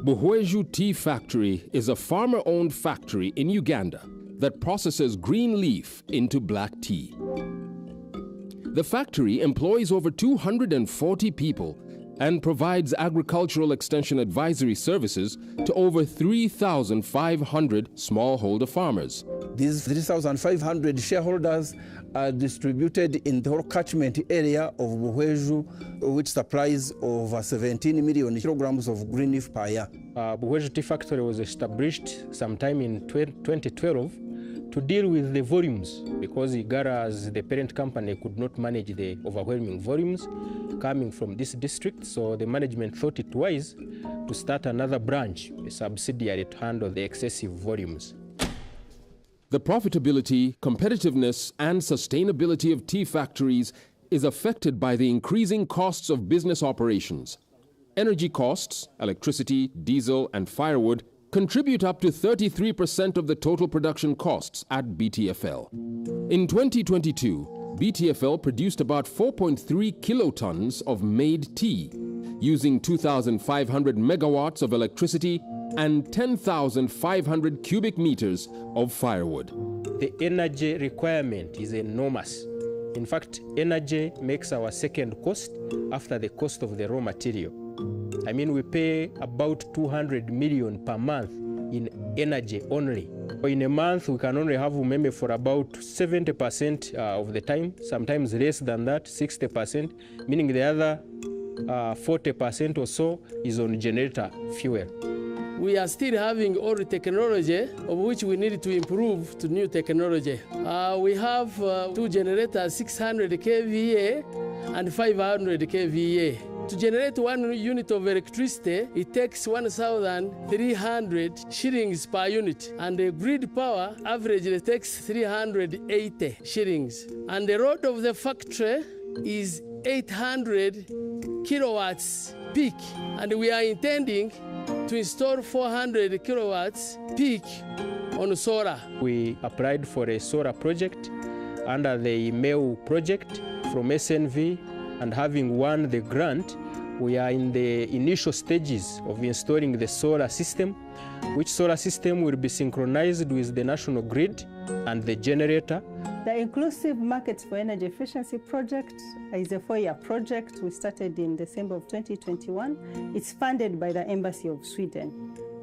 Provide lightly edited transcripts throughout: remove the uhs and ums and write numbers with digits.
Buhweju Tea Factory is a farmer-owned factory in Uganda that processes green leaf into black tea. The factory employs over 240 people and provides agricultural extension advisory services to over 3,500 smallholder farmers. These 3,500 shareholders are distributed in the whole catchment area of Buhweju, which supplies over 17 million kilograms of green leaf per year. Buhweju Tea Factory was established sometime in 2012 to deal with the volumes, because Igara, as the parent company, could not manage the overwhelming volumes coming from this district, so the management thought it wise to start another branch, a subsidiary, to handle the excessive volumes. The profitability, competitiveness, and sustainability of tea factories is affected by the increasing costs of business operations. Energy costs, electricity, diesel, and firewood contribute up to 33% of the total production costs at BTFL. In 2022, BTFL produced about 4.3 kilotons of made tea, using 2,500 megawatts of electricity and 10,500 cubic meters of firewood. The energy requirement is enormous. In fact, energy makes our second cost after the cost of the raw material. I mean, we pay about 200 million per month in energy only. In a month, we can only have umeme for about 70% of the time, sometimes less than that, 60%, meaning the other 40% or so is on generator fuel. We are still having old technology, of which we need to improve to new technology. We have two generators, 600 kVA and 500 kVA. To generate 1 unit of electricity, it takes 1,300 shillings per unit, and the grid power averagely takes 380 shillings. And the load of the factory is 800 kilowatts peak, and we are intending to install 400 kilowatts peak on solar. We applied for a solar project under the IMEU project from SNV, and having won the grant, we are in the initial stages of installing the solar system, which solar system will be synchronized with the national grid and the generator. The Inclusive Markets for Energy Efficiency project is a 4-year project. We started in December of 2021. It's funded by the Embassy of Sweden.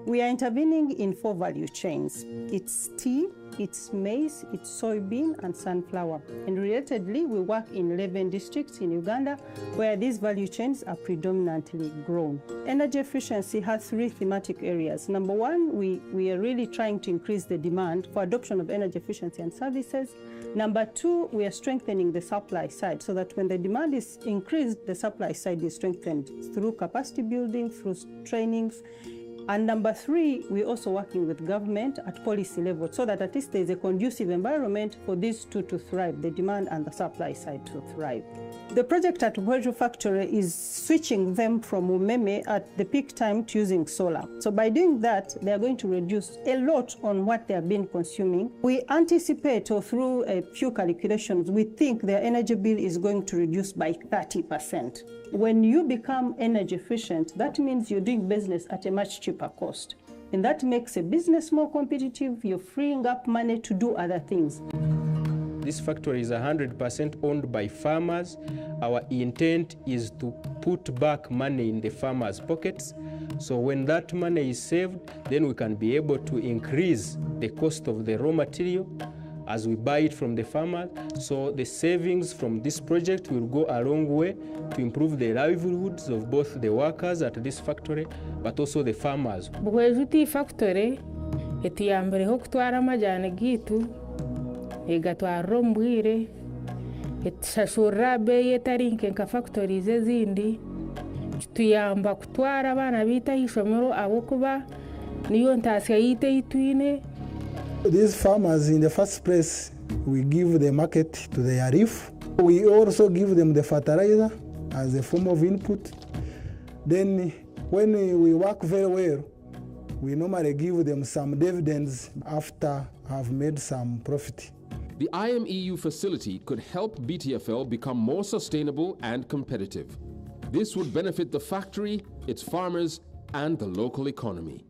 We are intervening in 4 value chains. It's tea, it's maize, it's soybean, and sunflower. And relatedly, we work in 11 districts in Uganda where these value chains are predominantly grown. Energy efficiency has 3 thematic areas. Number 1, we are really trying to increase the demand for adoption of energy efficiency and services. Number 2, we are strengthening the supply side so that when the demand is increased, the supply side is strengthened through capacity building, through trainings. And number 3, we're also working with government at policy level so that at least there's a conducive environment for these two to thrive, the demand and the supply side to thrive. The project at Buhweju Factory is switching them from umeme at the peak time to using solar. So by doing that, they are going to reduce a lot on what they have been consuming. We anticipate, or through a few calculations, we think their energy bill is going to reduce by 30%. When you become energy efficient, that means you're doing business at a much cheaper cost. And that makes a business more competitive. You're freeing up money to do other things. This factory is 100% owned by farmers. Our intent is to put back money in the farmers' pockets. So when that money is saved, then we can be able to increase the cost of the raw material as we buy it from the farmer. So the savings from this project will go a long way to improve the livelihoods of both the workers at this factory, but also the farmers. Buhweju Tea Factory etiyambereho kutwara amajani gitu egatwara ombwire etashashurira beeyi etari nka factories ezindi tuyamba kutwara abana biita ishomero abokuba niyo ntaasya yiite itwine. These farmers, in the first place, we give the market to their reef. We also give them the fertilizer as a form of input. Then when we work very well, we normally give them some dividends after have made some profit. The IMEU facility could help BTFL become more sustainable and competitive. This would benefit the factory, its farmers, and the local economy.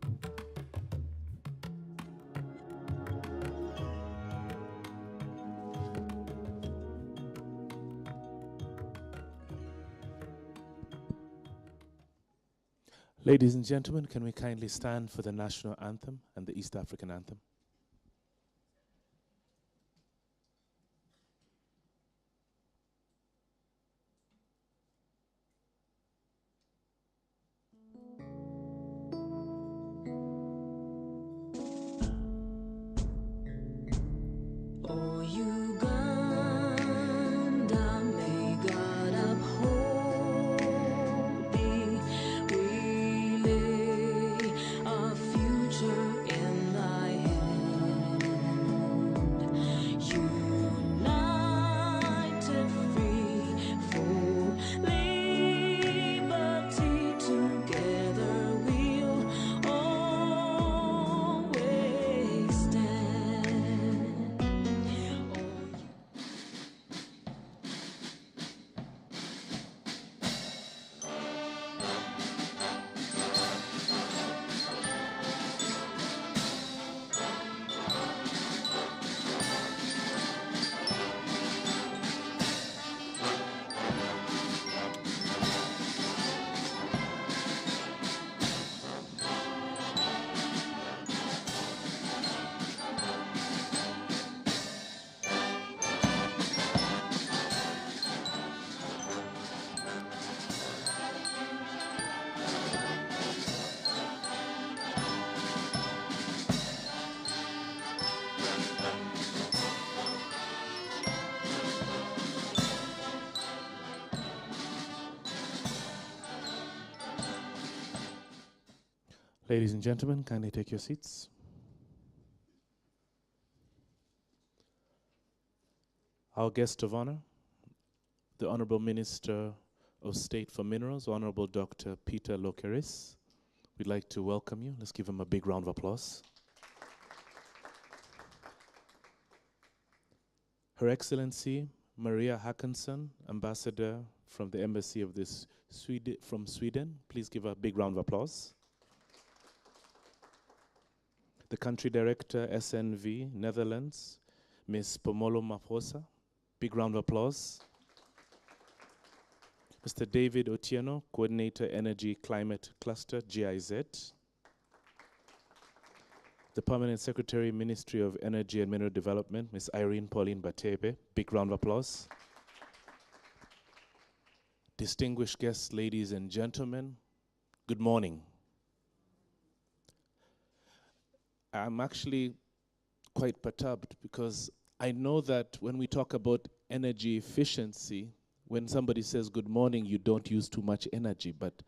Ladies and gentlemen, can we kindly stand for the national anthem and the East African anthem? Oh, Uganda, may God uphold thee. We lay our future in thy hand. United, free, for liberty, together we'll always stand. Ladies and gentlemen, kindly take your seats. Our guest of honor, the Honorable Minister of State for Minerals, Honorable Dr. Peter Lokeris. We'd like to welcome you. Let's give him a big round of applause. Her Excellency Maria Håkansson, Ambassador from the Embassy of from Sweden. Please give a big round of applause. The Country Director, SNV, Netherlands, Ms. Pomolo Maposa. Big round of applause. Mr. David Otieno, Coordinator, Energy Climate Cluster, GIZ. The Permanent Secretary, Ministry of Energy and Mineral Development, Ms. Irene Pauline Batebe. Big round of applause. Distinguished guests, ladies and gentlemen, good morning. I'm actually quite perturbed because I know that when we talk about energy efficiency, when somebody says good morning, you don't use too much energy. But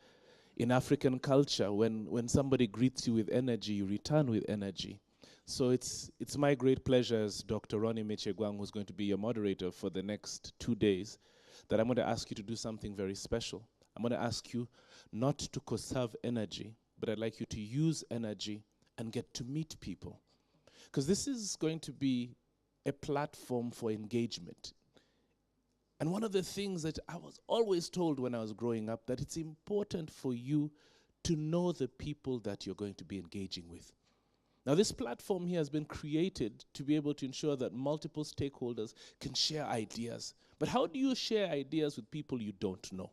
in African culture, when somebody greets you with energy, you return with energy. So it's my great pleasure as Dr. Ronnie Michegwang, who's going to be your moderator for the next 2 days, that I'm going to ask you to do something very special. I'm going to ask you not to conserve energy, but I'd like you to use energy and get to meet people. Because this is going to be a platform for engagement. And one of the things that I was always told when I was growing up, that it's important for you to know the people that you're going to be engaging with. Now, this platform here has been created to be able to ensure that multiple stakeholders can share ideas. But how do you share ideas with people you don't know?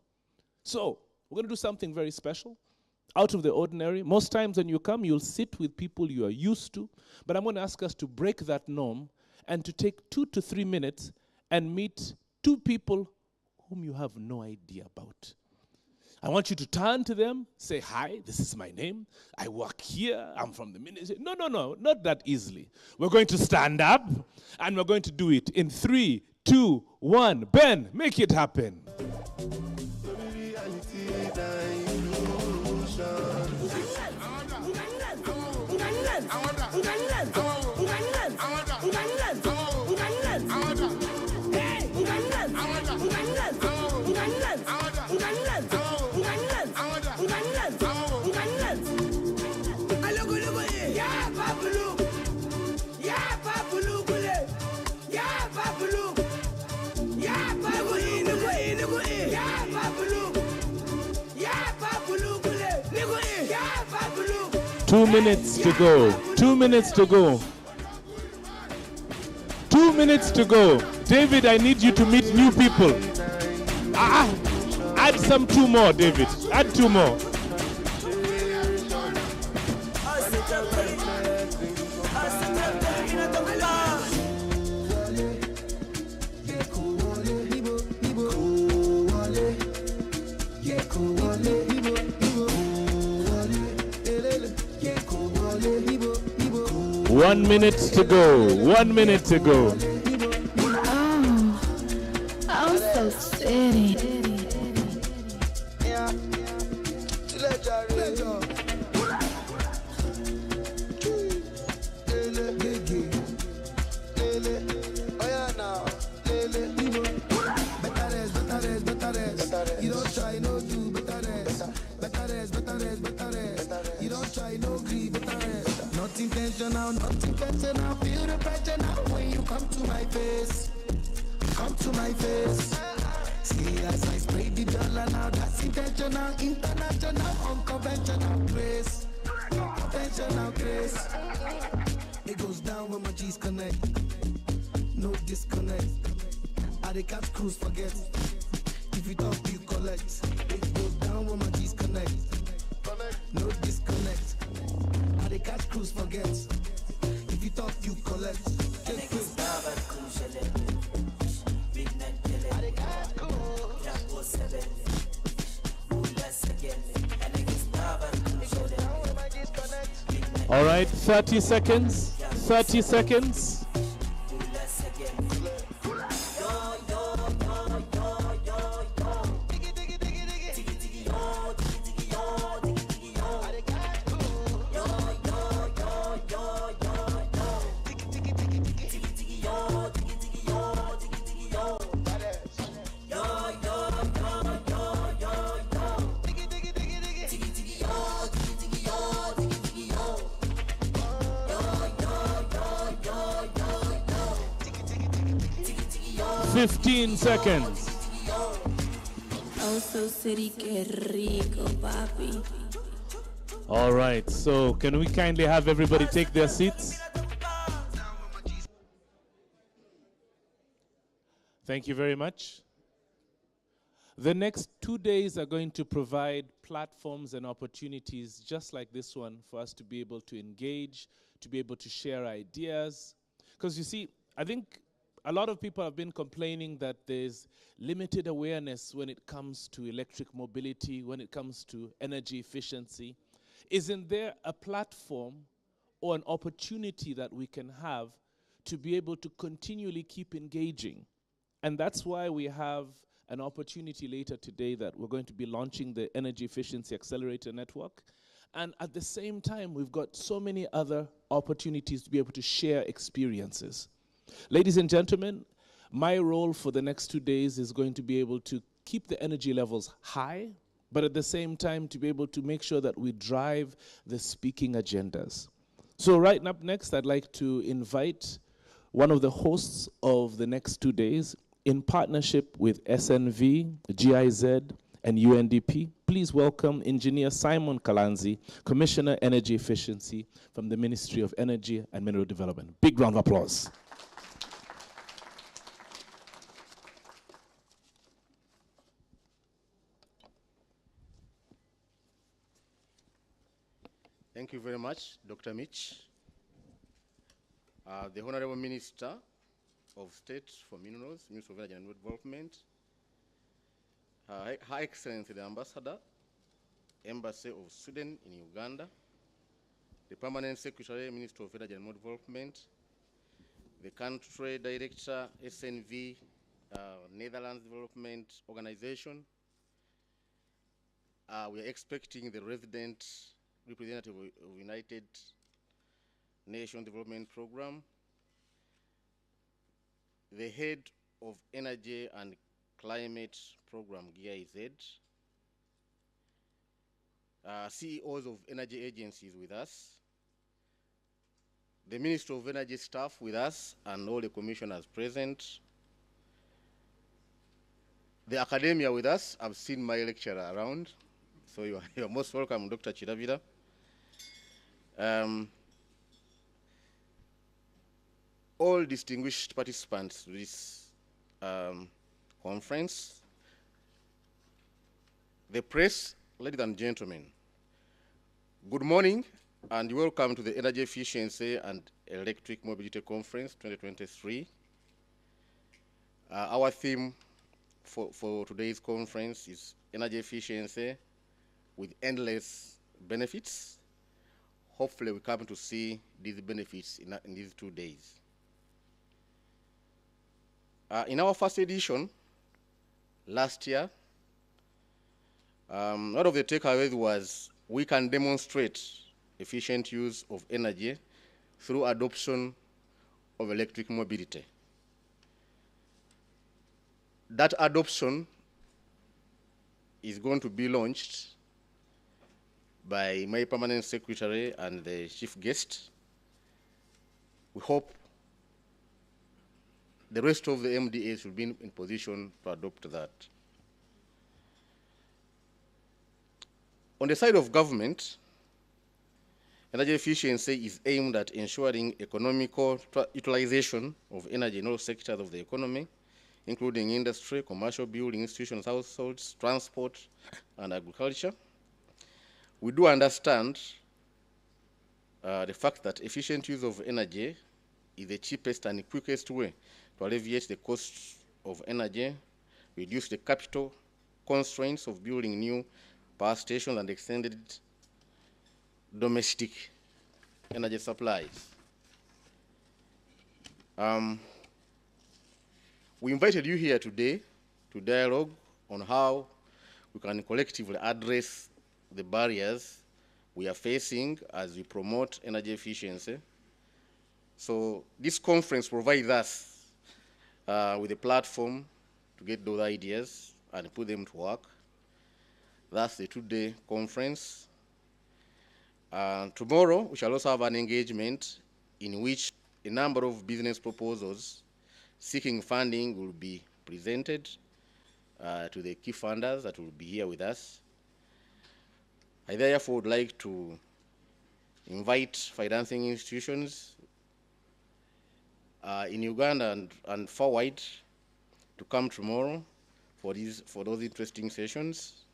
So, we're going to do something very special, out of the ordinary. Most times when you come, you'll sit with people you are used to. But I'm going to ask us to break that norm and to take 2 to 3 minutes and meet 2 people whom you have no idea about. I want you to turn to them, say, hi, this is my name. I work here. I'm from the ministry. No, not that easily. We're going to stand up, and we're going to do it in 3, 2, 1. Ben, make it happen. 2 minutes to go. 2 minutes to go. 2 minutes to go. David, I need you to meet new people. Add some 2 more, David. Add 2 more. One minute to go. 1 minute to go. Oh, I'm so city. You don't try no do better rest. You don't try no grieve better rest. Not intentional, feel the pressure now when you come to my face. Come to my face. See as I spray the dollar now, that's intentional, international, unconventional grace. Conventional grace. It goes down when my G's connect. No disconnect. I the catch cruise forget. If you talk, you collect. It goes down when my G's connect. No disconnect. I the catch cruise forget. If you talk, you collect. All right, 30 seconds. 30 seconds. Seconds. Oh, so city, que rico, papi. All right, so can we kindly have everybody take their seats? Thank you very much. The next 2 days are going to provide platforms and opportunities just like this one for us to be able to engage, to be able to share ideas. Because you see, I think a lot of people have been complaining that there's limited awareness when it comes to electric mobility, when it comes to energy efficiency. Isn't there a platform or an opportunity that we can have to be able to continually keep engaging? And that's why we have an opportunity later today that we're going to be launching the Energy Efficiency Accelerator Network. And at the same time, we've got so many other opportunities to be able to share experiences. Ladies and gentlemen, my role for the next 2 days is going to be able to keep the energy levels high, but at the same time to be able to make sure that we drive the speaking agendas. So right up next, I'd like to invite one of the hosts of the next 2 days in partnership with SNV, GIZ, and UNDP. Please welcome Engineer Simon Kalanzi, Commissioner Energy Efficiency from the Ministry of Energy and Mineral Development. Big round of applause. Thank you very much, Dr. Mitch. The Honorable Minister of State for Minerals, Minister of Energy and Development, Her Excellency the Ambassador, Embassy of Sweden in Uganda, the Permanent Secretary, Minister of Energy and Development, the Country Director, SNV, Netherlands Development Organization. We are expecting the resident representative of United Nations Development Program, the head of Energy and Climate Program, GIZ, CEOs of energy agencies with us, the Minister of Energy staff with us, and all the commissioners present, the academia with us. I've seen my lecturer around, so you're most welcome, Dr. Chiravira. All distinguished participants to this conference, the press, ladies and gentlemen, good morning and welcome to the Energy Efficiency and Electric Mobility Conference 2023. Our theme for today's conference is energy efficiency with endless benefits. Hopefully we come to see these benefits in these 2 days. In our first edition, last year, one of the takeaways was we can demonstrate efficient use of energy through adoption of electric mobility. That adoption is going to be launched by my permanent secretary and the chief guest. We hope the rest of the MDAs will be in position to adopt that. On the side of government, energy efficiency is aimed at ensuring economical utilization of energy in all sectors of the economy, including industry, commercial building, institutions, households, transport, and agriculture. We do understand the fact that efficient use of energy is the cheapest and quickest way to alleviate the costs of energy, reduce the capital constraints of building new power stations and extended domestic energy supplies. We invited you here today to dialogue on how we can collectively address the barriers we are facing as we promote energy efficiency. So this conference provides us with a platform to get those ideas and put them to work. That's the 2-day conference. Tomorrow, we shall also have an engagement in which a number of business proposals seeking funding will be presented to the key funders that will be here with us. I therefore would like to invite financing institutions in Uganda and forward to come tomorrow for those interesting sessions.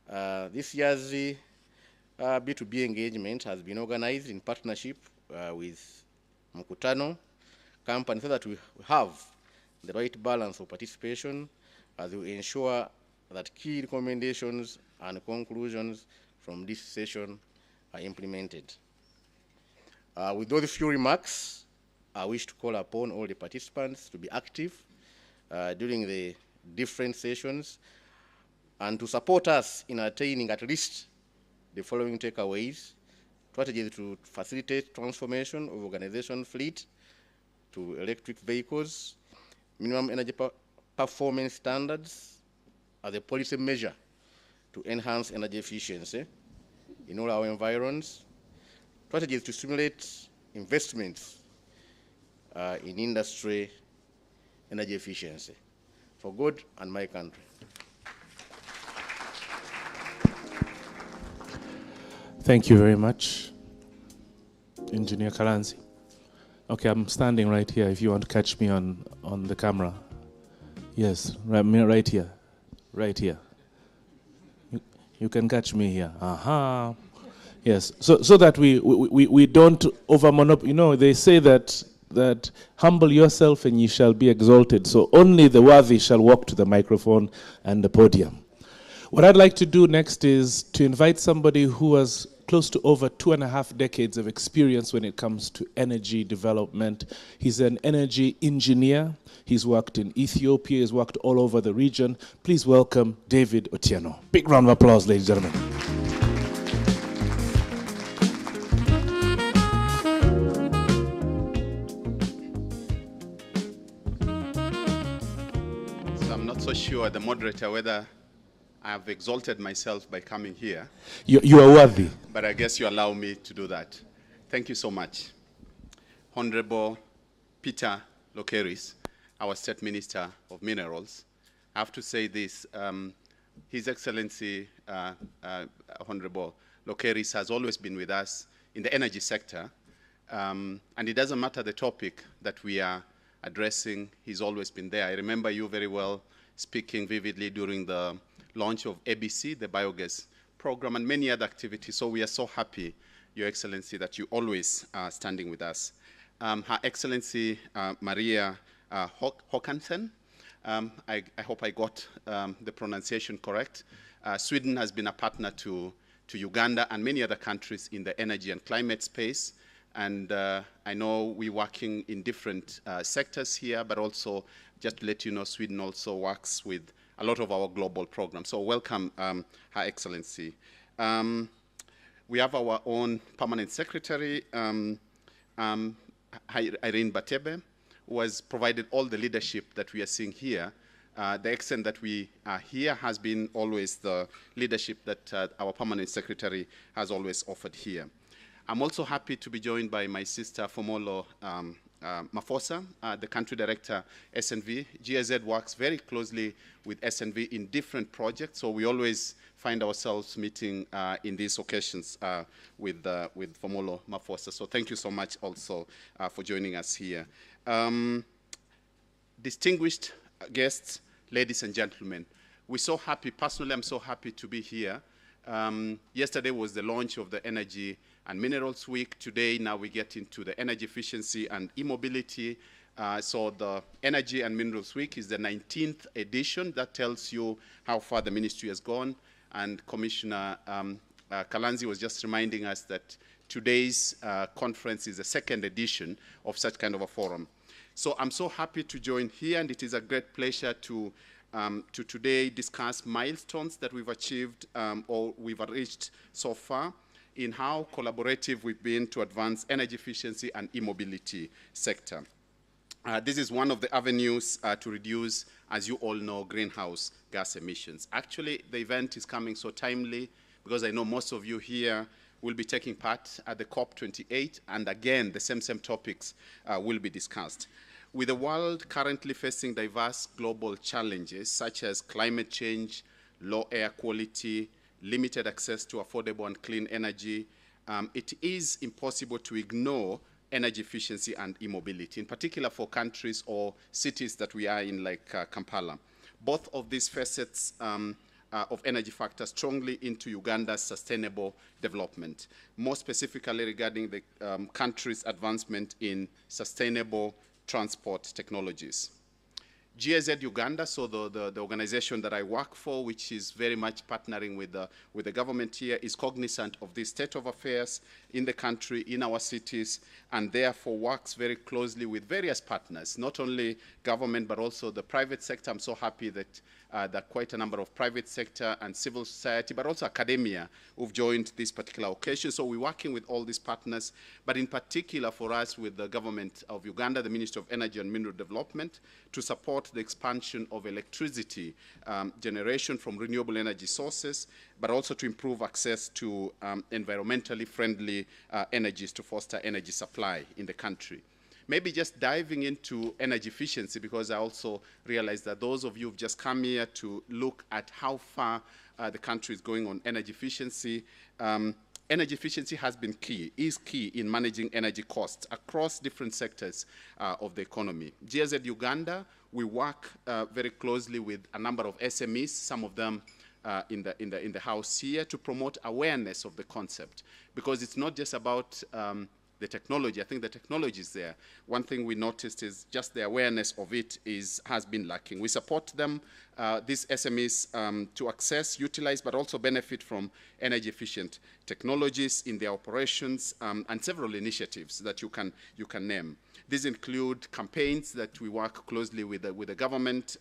This year's B2B engagement has been organized in partnership with Mkutano company so that we have the right balance of participation as we ensure that key recommendations and conclusions from this session are implemented. With those few remarks, I wish to call upon all the participants to be active during the different sessions and to support us in attaining at least the following takeaways: strategies to facilitate transformation of organization fleet to electric vehicles, minimum energy performance standards as a policy measure to enhance energy efficiency in all our environs, strategies to stimulate investments in industry energy efficiency for good and my country. Thank you very much, Engineer Kalanzi. Okay, I'm standing right here if you want to catch me on the camera. Yes, right here. Right here. You can catch me here. Aha. Yes, so that we don't over-monopolize. You know, they say that humble yourself and ye shall be exalted. So only the worthy shall walk to the microphone and the podium. What I'd like to do next is to invite somebody who has close to over 2.5 decades of experience when it comes to energy development. He's an energy engineer. He's worked in Ethiopia. He's worked all over the region. Please welcome David Otieno. Big round of applause, ladies and gentlemen. So I'm not so sure, the moderator, whether I have exalted myself by coming here. You are worthy. But I guess you allow me to do that. Thank you so much. Honorable Peter Lokeris, our State Minister of Minerals. I have to say this, His Excellency, Honorable Lokeris has always been with us. in the energy sector. And it doesn't matter the topic that we are addressing, he's always been there. I remember you very well speaking vividly during the launch of ABC, the biogas program, and many other activities. So we are so happy, Your Excellency, that you always are standing with us. Her Excellency Maria Håkansson, I hope I got the pronunciation correct. Sweden has been a partner to Uganda and many other countries in the energy and climate space. And I know we're working in different sectors here, but also, just to let you know, Sweden also works with a lot of our global programs. So welcome, Her Excellency. We have our own permanent secretary, Irene Batebe, who has provided all the leadership that we are seeing here. The extent that we are here has been always the leadership that our permanent secretary has always offered here. I'm also happy to be joined by my sister, Fomolo Mafosa, the country director, SNV. GIZ works very closely with SNV in different projects, so we always find ourselves meeting in these occasions with Fomolo Mafosa. So thank you so much also for joining us here. Distinguished guests, ladies and gentlemen, we're so happy, personally I'm so happy to be here. Yesterday was the launch of the Energy and Minerals Week. Today, now we get into the energy efficiency and e-mobility. So the Energy and Minerals Week is the 19th edition. That tells you how far the ministry has gone. And Commissioner Kalanzi was just reminding us that today's conference is the second edition of such kind of a forum. So I'm so happy to join here, and it is a great pleasure to today discuss milestones that we've achieved or we've reached so far in how collaborative we've been to advance energy efficiency and e-mobility sector. This is one of the avenues to reduce, as you all know, greenhouse gas emissions. Actually, the event is coming so timely because I know most of you here will be taking part at the COP28, and again, the same topics will be discussed. With the world currently facing diverse global challenges such as climate change, low air quality, limited access to affordable and clean energy, it is impossible to ignore energy efficiency and e-mobility, in particular for countries or cities that we are in, like Kampala. Both of these facets of energy factor strongly into Uganda's sustainable development, more specifically regarding the country's advancement in sustainable transport technologies. GIZ Uganda, so the organization that I work for, which is very much partnering with the government here, is cognizant of the state of affairs in the country, in our cities, and therefore works very closely with various partners, not only government, but also the private sector. I'm so happy that there are quite a number of private sector and civil society, but also academia who've joined this particular occasion. So we're working with all these partners, but in particular for us with the government of Uganda, the Ministry of Energy and Mineral Development, to support the expansion of electricity generation from renewable energy sources, but also to improve access to environmentally friendly energies to foster energy supply in the country. Maybe just diving into energy efficiency, because I also realize that those of you who've just come here to look at how far the country is going on energy efficiency. Energy efficiency has been is key in managing energy costs across different sectors of the economy. GIZ Uganda, we work very closely with a number of SMEs, some of them in the house here, to promote awareness of the concept, because it's not just about the technology. I think the technology is there. One thing we noticed is just the awareness of it has been lacking. We support them, these SMEs, to access, utilize, but also benefit from energy efficient technologies in their operations, and several initiatives that you can name. These include campaigns that we work closely with the government,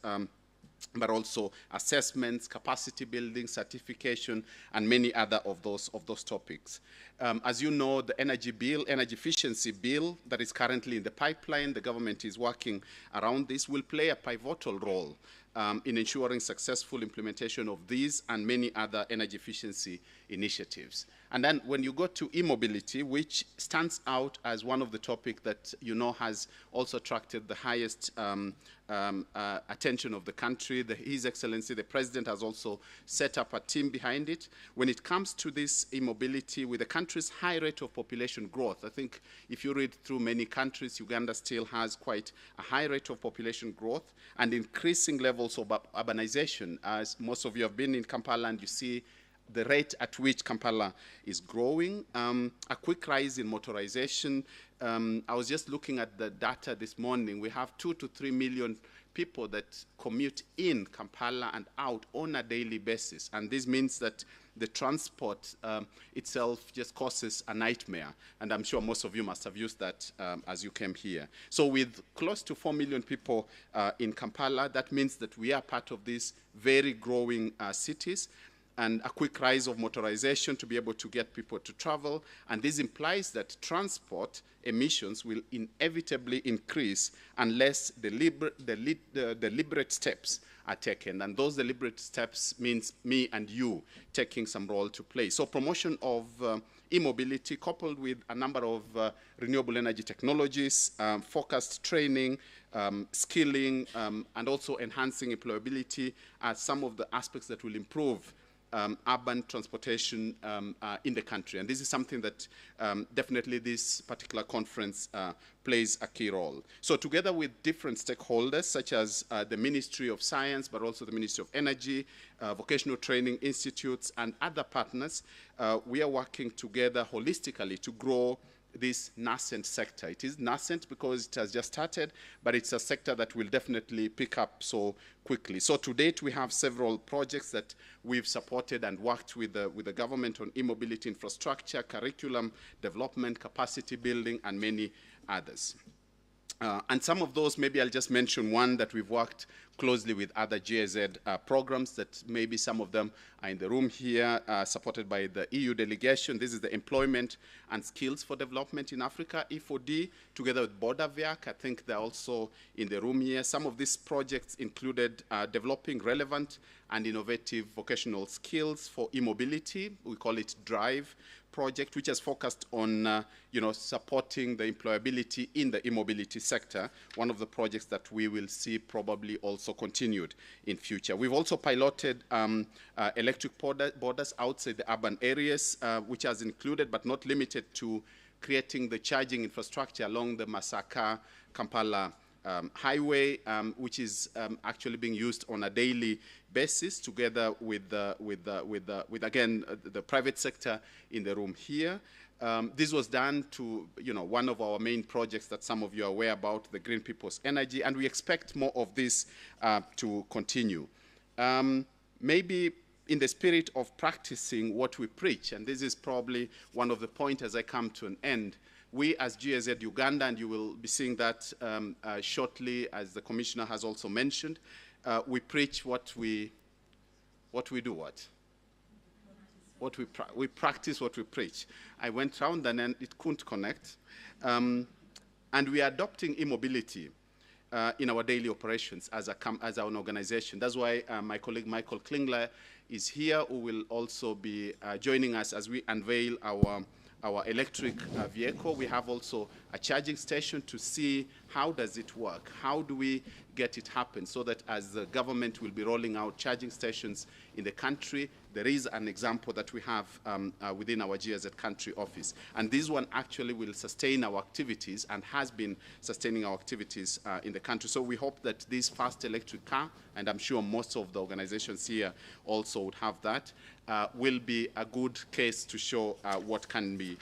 but also assessments, capacity building, certification, and many other of those topics. As you know, the energy efficiency bill that is currently in the pipeline, the government is working around this, will play a pivotal role in ensuring successful implementation of these and many other energy efficiency initiatives. And then when you go to e-mobility, which stands out as one of the topics that you know has also attracted the highest attention of the country. His Excellency, the President, has also set up a team behind it. When it comes to this e-mobility, with the country's high rate of population growth, I think if you read through many countries, Uganda still has quite a high rate of population growth and increasing levels of urbanization. As most of you have been in Kampala and you see the rate at which Kampala is growing, a quick rise in motorization. I was just looking at the data this morning. We have 2 to 3 million people that commute in Kampala and out on a daily basis. And this means that the transport itself just causes a nightmare. And I'm sure most of you must have used that as you came here. So with close to 4 million people in Kampala, that means that we are part of these very growing cities, and a quick rise of motorization to be able to get people to travel. And this implies that transport emissions will inevitably increase unless deliberate steps are taken. And those deliberate steps means me and you taking some role to play. So promotion of e-mobility coupled with a number of renewable energy technologies, focused training, skilling, and also enhancing employability are some of the aspects that will improve urban transportation in the country. And this is something that definitely this particular conference plays a key role. So together with different stakeholders, such as the Ministry of Science, but also the Ministry of Energy, vocational training institutes, and other partners, we are working together holistically to grow this nascent sector. It is nascent because it has just started, but it's a sector that will definitely pick up so quickly. So to date, we have several projects that we've supported and worked with the government on e-mobility infrastructure, curriculum development, capacity building, and many others. And some of those, maybe I'll just mention one that we've worked closely with other GIZ programs that maybe some of them are in the room here, supported by the EU delegation. This is the Employment and Skills for Development in Africa, E4D, together with BorderViac. I think they're also in the room here. Some of these projects included developing relevant and innovative vocational skills for e-mobility. We call it DRIVE project, which has focused on supporting the employability in the e-mobility sector, one of the projects that we will see probably also continued in future. We've also piloted electric borders outside the urban areas, which has included but not limited to creating the charging infrastructure along the Masaka-Kampala highway, which is actually being used on a daily basis, together with again the private sector in the room here. This was done to one of our main projects that some of you are aware about, the Green People's Energy, and we expect more of this to continue. Maybe in the spirit of practicing what we preach, and this is probably one of the points as I come to an end. We as GIZ Uganda, and you will be seeing that shortly, as the Commissioner has also mentioned, we preach what we do. We practice what we preach. I went round and then it couldn't connect. And we are adopting e-mobility in our daily operations as an organization. That's why my colleague Michael Klingler is here, who will also be joining us as we unveil our electric vehicle. We have also a charging station to see how does it work, how do we get it happen, so that as the government will be rolling out charging stations in the country, there is an example that we have within our GIZ country office. And this one actually will sustain our activities and has been sustaining our activities in the country. So we hope that this fast electric car, and I'm sure most of the organizations here also would have that, will be a good case to show what can be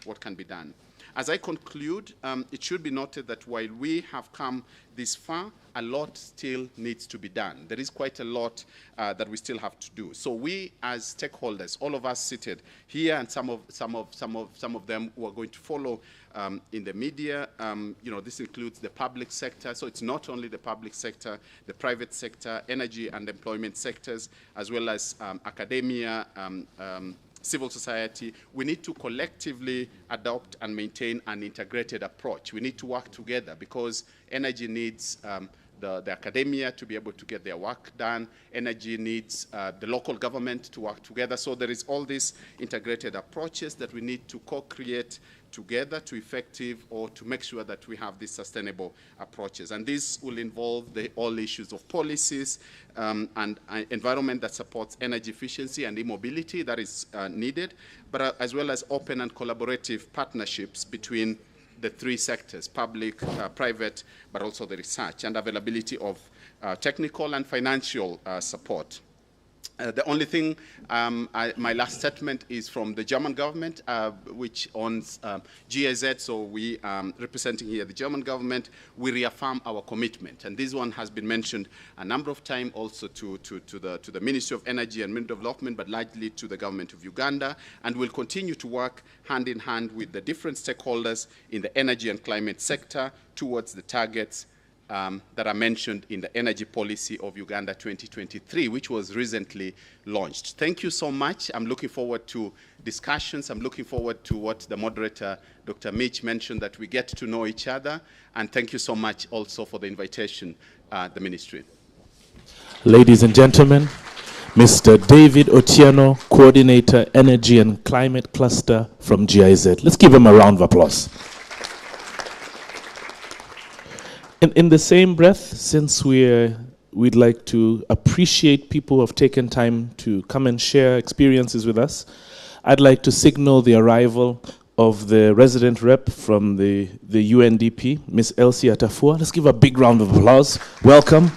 done. As I conclude, it should be noted that while we have come this far, a lot still needs to be done. There is quite a lot that we still have to do. So we, as stakeholders, all of us seated here, and some of them who are going to follow in the media, this includes the public sector. So it's not only the public sector, the private sector, energy and employment sectors, as well as academia, civil society. We need to collectively adopt and maintain an integrated approach. We need to work together because energy needs the academia to be able to get their work done. Energy needs the local government to work together. So there is all these integrated approaches that we need to co-create together to effective or to make sure that we have these sustainable approaches. And this will involve all issues of policies and environment that supports energy efficiency and e-mobility that is needed, but as well as open and collaborative partnerships between the three sectors, public, private, but also the research, and availability of technical and financial support. The only thing, my last statement is from the German government, which owns GIZ, so we representing here the German government, we reaffirm our commitment. And this one has been mentioned a number of times also to the Ministry of Energy and Mineral Development, but largely to the government of Uganda, and will continue to work hand in hand with the different stakeholders in the energy and climate sector towards the targets that are mentioned in the energy policy of Uganda 2023, which was recently launched. Thank you so much. I'm looking forward to discussions. I'm looking forward to what the moderator, Dr. Mitch, mentioned, that we get to know each other. And thank you so much also for the invitation, the ministry. Ladies and gentlemen, Mr. David Otieno, Coordinator, Energy and Climate Cluster from GIZ. Let's give him a round of applause. In the same breath, since we'd like to appreciate people who have taken time to come and share experiences with us, I'd like to signal the arrival of the resident rep from the UNDP, Ms. Elsie Atafua. Let's give a big round of applause. Welcome.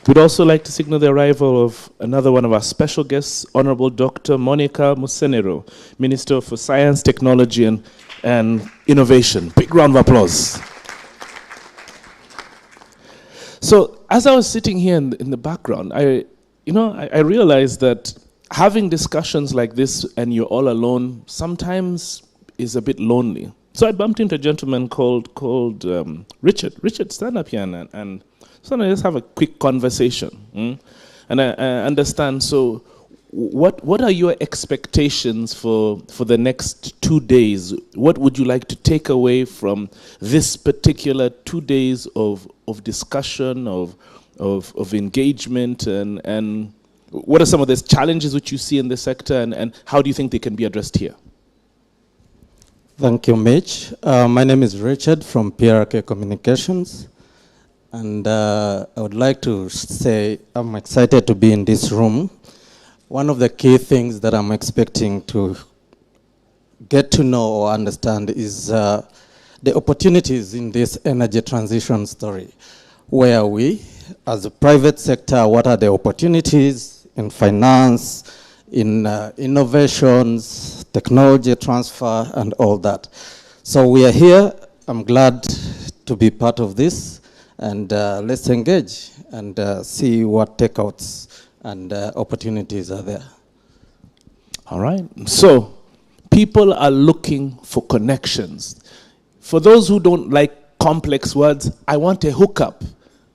We'd also like to signal the arrival of another one of our special guests, Honorable Dr. Monica Musenero, Minister for Science, Technology and Innovation. Big round of applause. So as I was sitting here in the background, I realized that having discussions like this and you're all alone sometimes is a bit lonely. So I bumped into a gentleman called Richard. Richard, stand up here and so let's have a quick conversation. And I understand, so what are your expectations for the next 2 days? What would you like to take away from this particular 2 days of discussion, of engagement, and what are some of the challenges which you see in the sector, and how do you think they can be addressed here? Thank you, Mitch. My name is Richard from PRK Communications, and I would like to say I'm excited to be in this room. One of the key things that I'm expecting to get to know or understand is the opportunities in this energy transition story. Where are we? As a private sector, what are the opportunities in finance, in innovations, technology transfer, and all that? So we are here. I'm glad to be part of this, and let's engage and see what takeouts and opportunities are there. All right. So people are looking for connections. For those who don't like complex words, I want a hookup.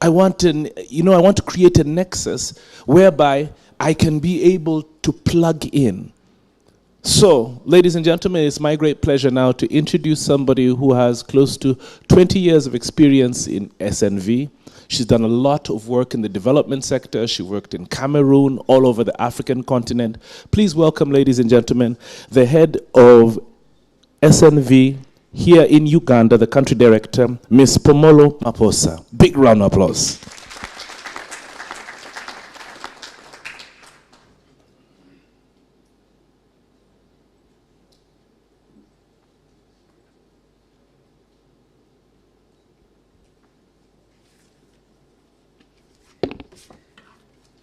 I want to create a nexus whereby I can be able to plug in. So, ladies and gentlemen, it's my great pleasure now to introduce somebody who has close to 20 years of experience in SNV. She's done a lot of work in the development sector. She worked in Cameroon, all over the African continent. Please welcome, ladies and gentlemen, the head of SNV here in Uganda, the country director, Ms. Pomolo Maposa. Big round of applause.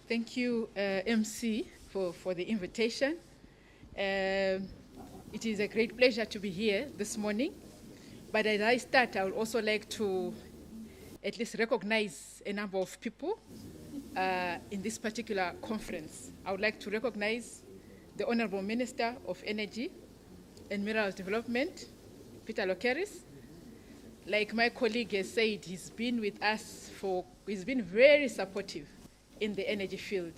Thank you, MC, for the invitation. It is a great pleasure to be here this morning. But as I start, I would also like to at least recognize a number of people in this particular conference. I would like to recognize the Honorable Minister of Energy and Minerals Development, Peter Lokeris. Like my colleague has said, he's been with us he's been very supportive in the energy field,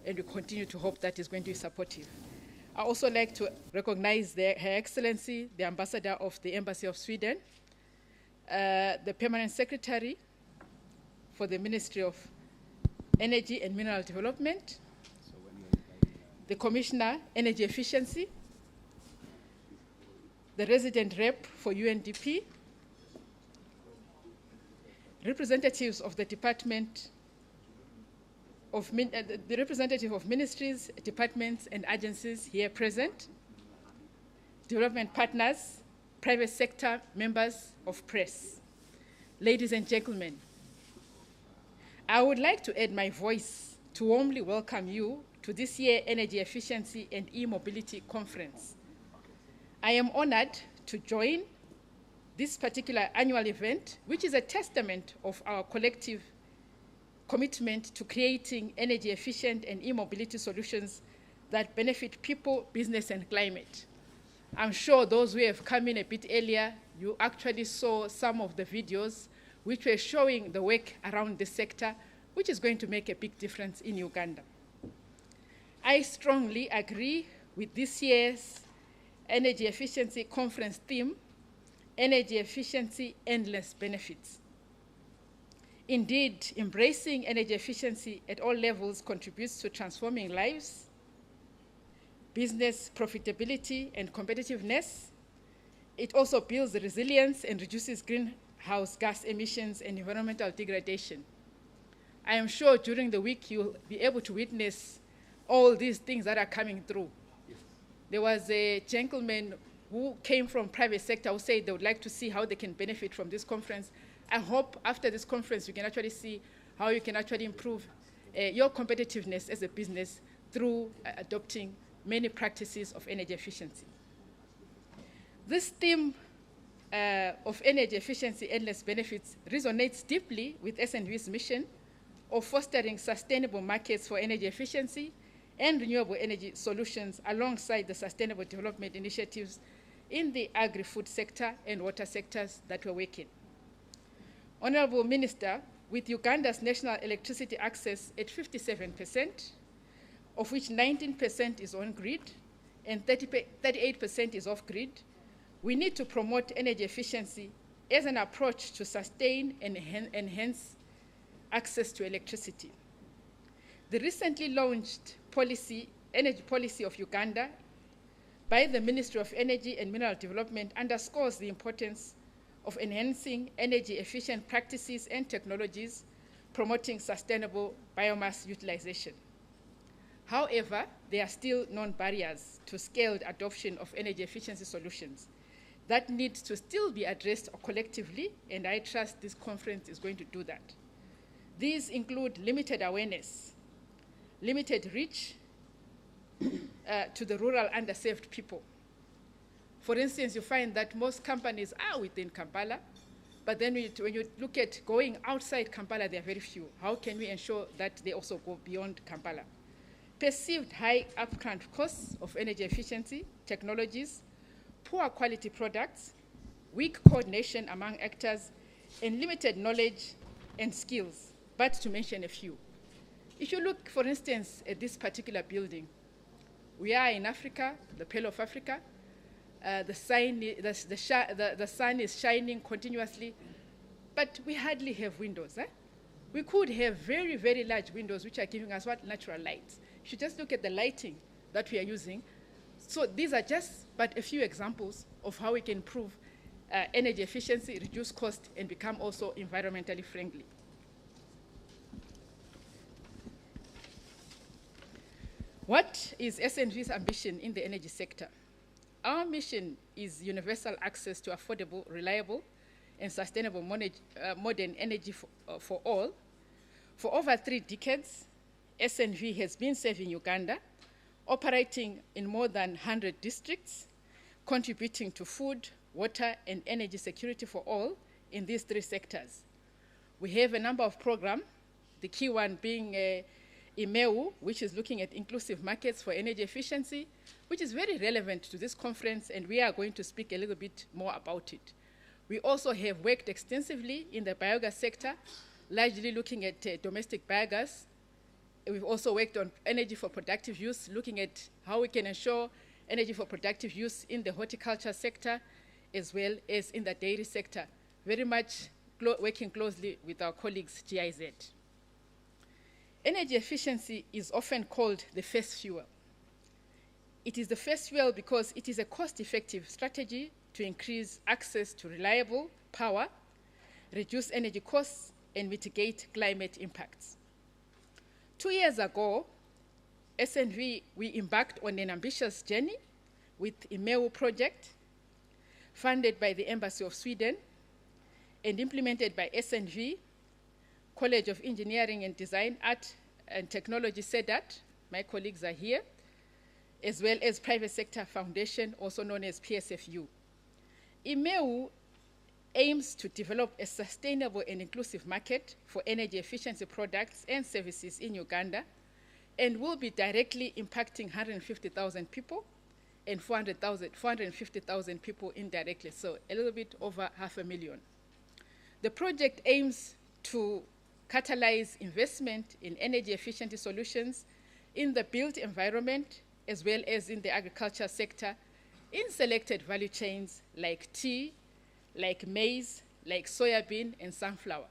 and we continue to hope that he's going to be supportive. I also like to recognize Her Excellency, the Ambassador of the Embassy of Sweden, the Permanent Secretary for the Ministry of Energy and Mineral Development, the Commissioner, Energy Efficiency, the resident rep for UNDP, representatives of the Department of the representative of ministries, departments, and agencies here present, development partners, private sector members of press. Ladies and gentlemen, I would like to add my voice to warmly welcome you to this year's Energy Efficiency and E-Mobility Conference. I am honored to join this particular annual event, which is a testament of our collective commitment to creating energy efficient and e-mobility solutions that benefit people, business, and climate. I'm sure those who have come in a bit earlier, you actually saw some of the videos which were showing the work around this sector, which is going to make a big difference in Uganda. I strongly agree with this year's Energy Efficiency Conference theme, Energy Efficiency, Endless Benefits. Indeed, embracing energy efficiency at all levels contributes to transforming lives, business profitability, and competitiveness. It also builds resilience and reduces greenhouse gas emissions and environmental degradation. I am sure during the week you'll be able to witness all these things that are coming through. There was a gentleman who came from private sector who said they would like to see how they can benefit from this conference. I hope after this conference you can actually see how you can actually improve your competitiveness as a business through adopting many practices of energy efficiency. This theme of energy efficiency, endless benefits, resonates deeply with SNV's mission of fostering sustainable markets for energy efficiency and renewable energy solutions alongside the sustainable development initiatives in the agri-food sector and water sectors that we're working. Honorable Minister, with Uganda's national electricity access at 57%, of which 19% is on-grid and 38% is off-grid, we need to promote energy efficiency as an approach to sustain and enhance access to electricity. The recently launched energy policy of Uganda by the Ministry of Energy and Mineral Development underscores the importance of enhancing energy-efficient practices and technologies, promoting sustainable biomass utilization. However, there are still known barriers to scaled adoption of energy efficiency solutions that need to still be addressed collectively, and I trust this conference is going to do that. These include limited awareness, limited reach to the rural underserved people. For instance, you find that most companies are within Kampala, but then when you look at going outside Kampala, there are very few. How can we ensure that they also go beyond Kampala? Perceived high upfront costs of energy efficiency technologies, poor quality products, weak coordination among actors, and limited knowledge and skills, but to mention a few. If you look, for instance, at this particular building, we are in Africa, the Pearl of Africa. The sun is shining continuously, but we hardly have windows. We could have very, very large windows which are giving us what? Natural light. You should just look at the lighting that we are using. So these are just but a few examples of how we can improve energy efficiency, reduce cost, and become also environmentally friendly. What is SNV's ambition in the energy sector? Our mission is universal access to affordable, reliable, and sustainable modern energy for all. For over 3 decades, SNV has been serving Uganda, operating in more than 100 districts, contributing to food, water, and energy security for all in these 3 sectors. We have a number of programs, the key one being IMEU, which is looking at inclusive markets for energy efficiency, which is very relevant to this conference, and we are going to speak a little bit more about it. We also have worked extensively in the biogas sector, largely looking at domestic biogas. We've also worked on energy for productive use, looking at how we can ensure energy for productive use in the horticulture sector, as well as in the dairy sector, very much working closely with our colleagues GIZ. Energy efficiency is often called the first fuel. It is the first fuel because it is a cost-effective strategy to increase access to reliable power, reduce energy costs, and mitigate climate impacts. 2 years ago, SNV, we embarked on an ambitious journey with IMEU project, funded by the Embassy of Sweden and implemented by SNV, College of Engineering and Design, Art and Technology, CEDAT, my colleagues are here, as well as Private Sector Foundation, also known as PSFU. IMEU aims to develop a sustainable and inclusive market for energy efficiency products and services in Uganda, and will be directly impacting 150,000 people and 450,000 people indirectly, so a little bit over 500,000. The project aims to catalyze investment in energy efficiency solutions in the built environment, as well as in the agriculture sector, in selected value chains like tea, like maize, like soybean and sunflower.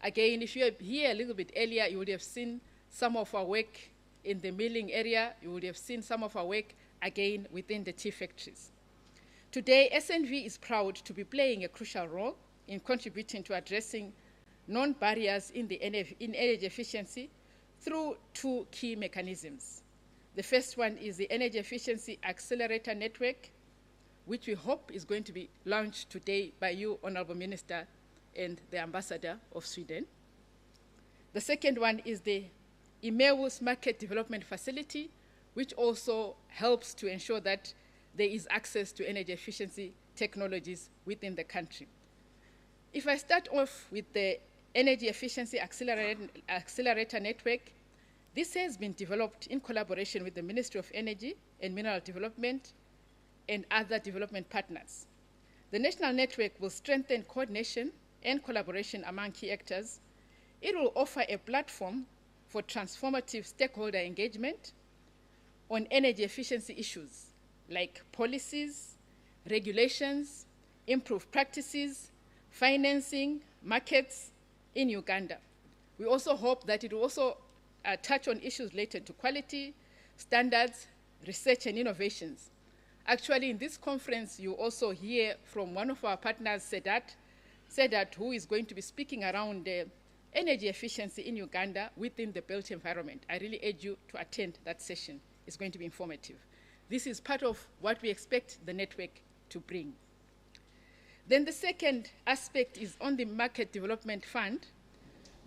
Again, if you are here a little bit earlier, you would have seen some of our work in the milling area. You would have seen some of our work again within the tea factories. Today, SNV is proud to be playing a crucial role in contributing to addressing non-barriers in energy efficiency through 2 key mechanisms. The first one is the Energy Efficiency Accelerator Network, which we hope is going to be launched today by you, Honorable Minister, and the Ambassador of Sweden. The second one is the IMEU's Market Development Facility, which also helps to ensure that there is access to energy efficiency technologies within the country. If I start off with the Energy Efficiency Accelerator Network, this has been developed in collaboration with the Ministry of Energy and Mineral Development and other development partners. The national network will strengthen coordination and collaboration among key actors. It will offer a platform for transformative stakeholder engagement on energy efficiency issues like policies, regulations, improved practices, financing, markets in Uganda. We also hope that it will also touch on issues related to quality, standards, research and innovations. Actually, in this conference, you also hear from one of our partners, CEDAT, who is going to be speaking around energy efficiency in Uganda within the built environment. I really urge you to attend that session. It's going to be informative. This is part of what we expect the network to bring. Then the second aspect is on the Market Development Fund.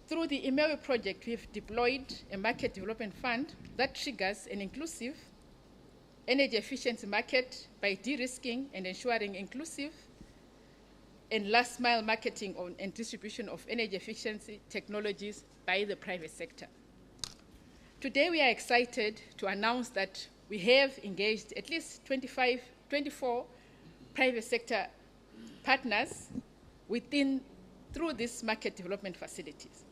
Through the IMEU project, we've deployed a Market Development Fund that triggers an inclusive energy efficiency market by de-risking and ensuring inclusive and last-mile marketing and distribution of energy efficiency technologies by the private sector. Today, we are excited to announce that we have engaged at least 24 private sector partners through these market development facilities.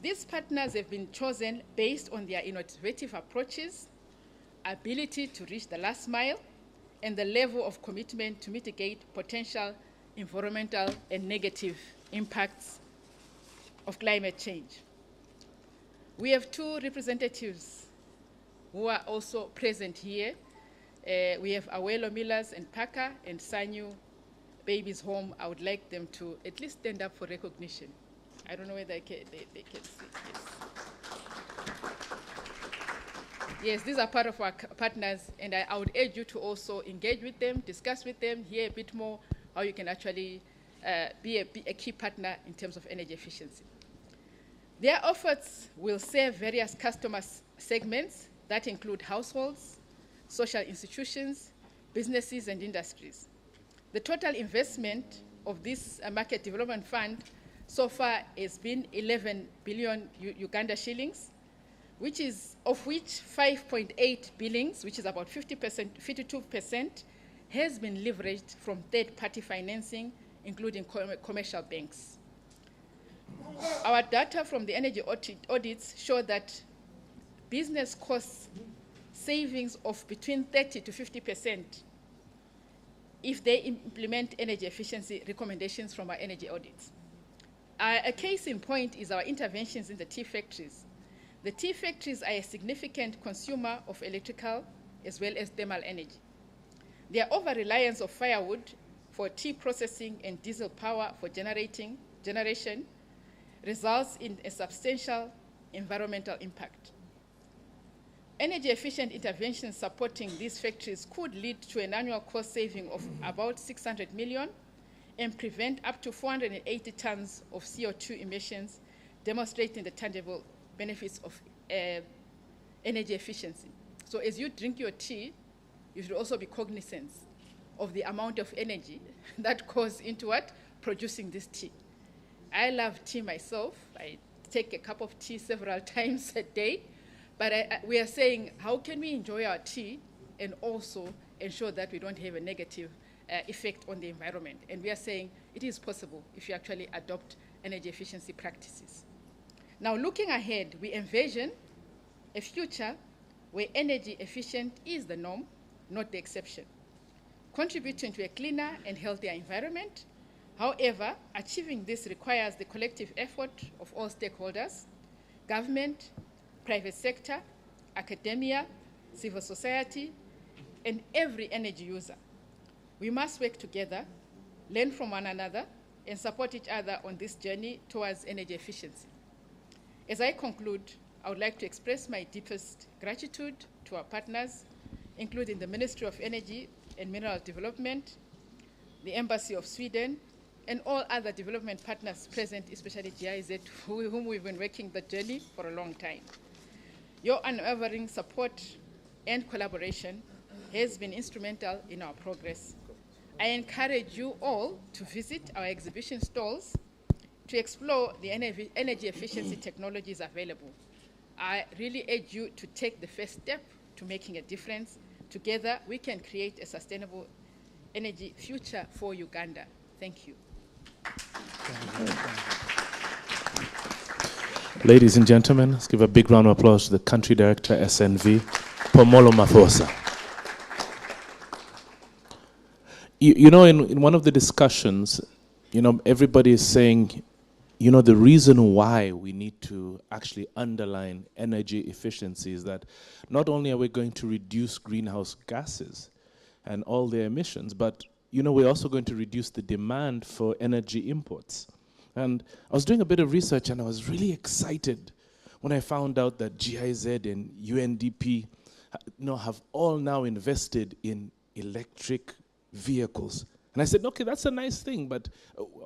These partners have been chosen based on their innovative approaches, ability to reach the last mile, and the level of commitment to mitigate potential environmental and negative impacts of climate change. We have 2 representatives who are also present here. We have Awelo Millers and Parker and Sanyu Babies Home. I would like them to at least stand up for recognition. I don't know whether they can see. Yes, these are part of our partners, and I would urge you to also engage with them, discuss with them, hear a bit more how you can actually be a key partner in terms of energy efficiency. Their efforts will serve various customer segments that include households, social institutions, businesses, and industries. The total investment of this Market Development Fund so far has been 11 billion Uganda shillings, of which 5.8 billion, which is about 52%, has been leveraged from third-party financing, including commercial banks. Our data from the energy audits show that business costs savings of between 30 to 50% if they implement energy efficiency recommendations from our energy audits. A case in point is our interventions in the tea factories. The tea factories are a significant consumer of electrical as well as thermal energy. Their over-reliance of firewood for tea processing and diesel power for generation results in a substantial environmental impact. Energy-efficient interventions supporting these factories could lead to an annual cost saving of about 600 million and prevent up to 480 tons of CO2 emissions, demonstrating the tangible benefits of energy efficiency. So as you drink your tea, you should also be cognizant of the amount of energy that goes into what? Producing this tea. I love tea myself. I take a cup of tea several times a day. But we are saying, how can we enjoy our tea and also ensure that we don't have a negative effect on the environment? And we are saying it is possible if you actually adopt energy efficiency practices. Now, looking ahead, we envision a future where energy efficient is the norm, not the exception, contributing to a cleaner and healthier environment. However, achieving this requires the collective effort of all stakeholders, government, private sector, academia, civil society, and every energy user. We must work together, learn from one another, and support each other on this journey towards energy efficiency. As I conclude, I would like to express my deepest gratitude to our partners, including the Ministry of Energy and Mineral Development, the Embassy of Sweden, and all other development partners present, especially GIZ, whom we've been working the journey for a long time. Your unwavering support and collaboration has been instrumental in our progress. I encourage you all to visit our exhibition stalls to explore the energy efficiency technologies available. I really urge you to take the first step to making a difference. Together, we can create a sustainable energy future for Uganda. Thank you. Ladies and gentlemen, let's give a big round of applause to the Country Director, SNV, Pomolo Mafosa. You know, in one of the discussions, everybody is saying, the reason why we need to actually underline energy efficiency is that not only are we going to reduce greenhouse gases and all their emissions, but we're also going to reduce the demand for energy imports. And I was doing a bit of research and I was really excited when I found out that GIZ and UNDP have all now invested in electric vehicles. And I said, okay, that's a nice thing, but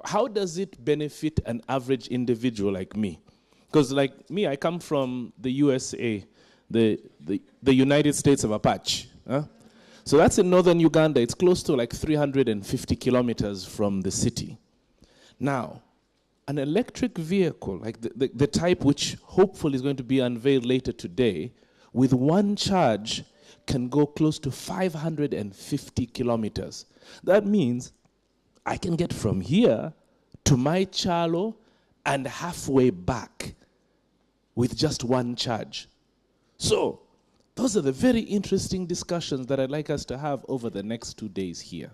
how does it benefit an average individual like me? Because like me, I come from the USA, the United States of Apache. Huh? So that's in northern Uganda. It's close to like 350 kilometers from the city. Now, an electric vehicle, like the type which hopefully is going to be unveiled later today, with one charge can go close to 550 kilometers. That means I can get from here to my Chalo and halfway back with just one charge. So those are the very interesting discussions that I'd like us to have over the next 2 days here.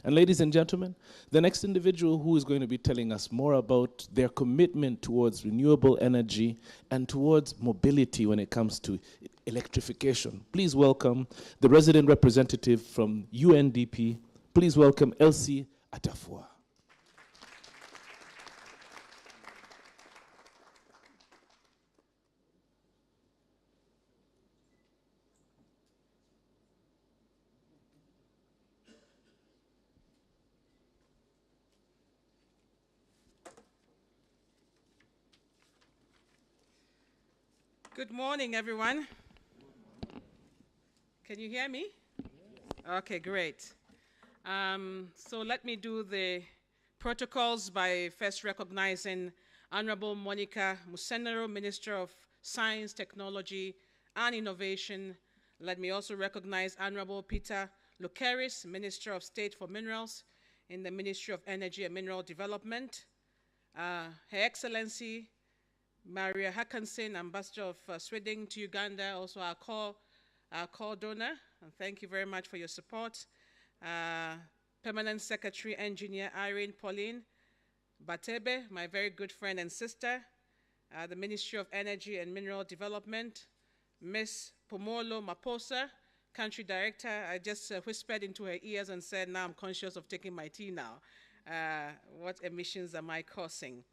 And ladies and gentlemen, the next individual who is going to be telling us more about their commitment towards renewable energy and towards mobility when it comes to electrification. Please welcome the resident representative from UNDP. Please welcome Elsie Atafua. Good morning, everyone. Can you hear me? Okay, great. So let me do the protocols by first recognizing Honorable Monica Musenero, Minister of Science, Technology, and Innovation. Let me also recognize Honorable Peter Lukeris, Minister of State for Minerals in the Ministry of Energy and Mineral Development. Her Excellency, Maria Hackinson, Ambassador of Sweden to Uganda, also our core donor, and thank you very much for your support. Permanent Secretary Engineer Irene Pauline, Batebe, my very good friend and sister, the Ministry of Energy and Mineral Development, Ms. Pomolo Maposa, Country Director. I just whispered into her ears and said, now I'm conscious of taking my tea now. What emissions am I causing?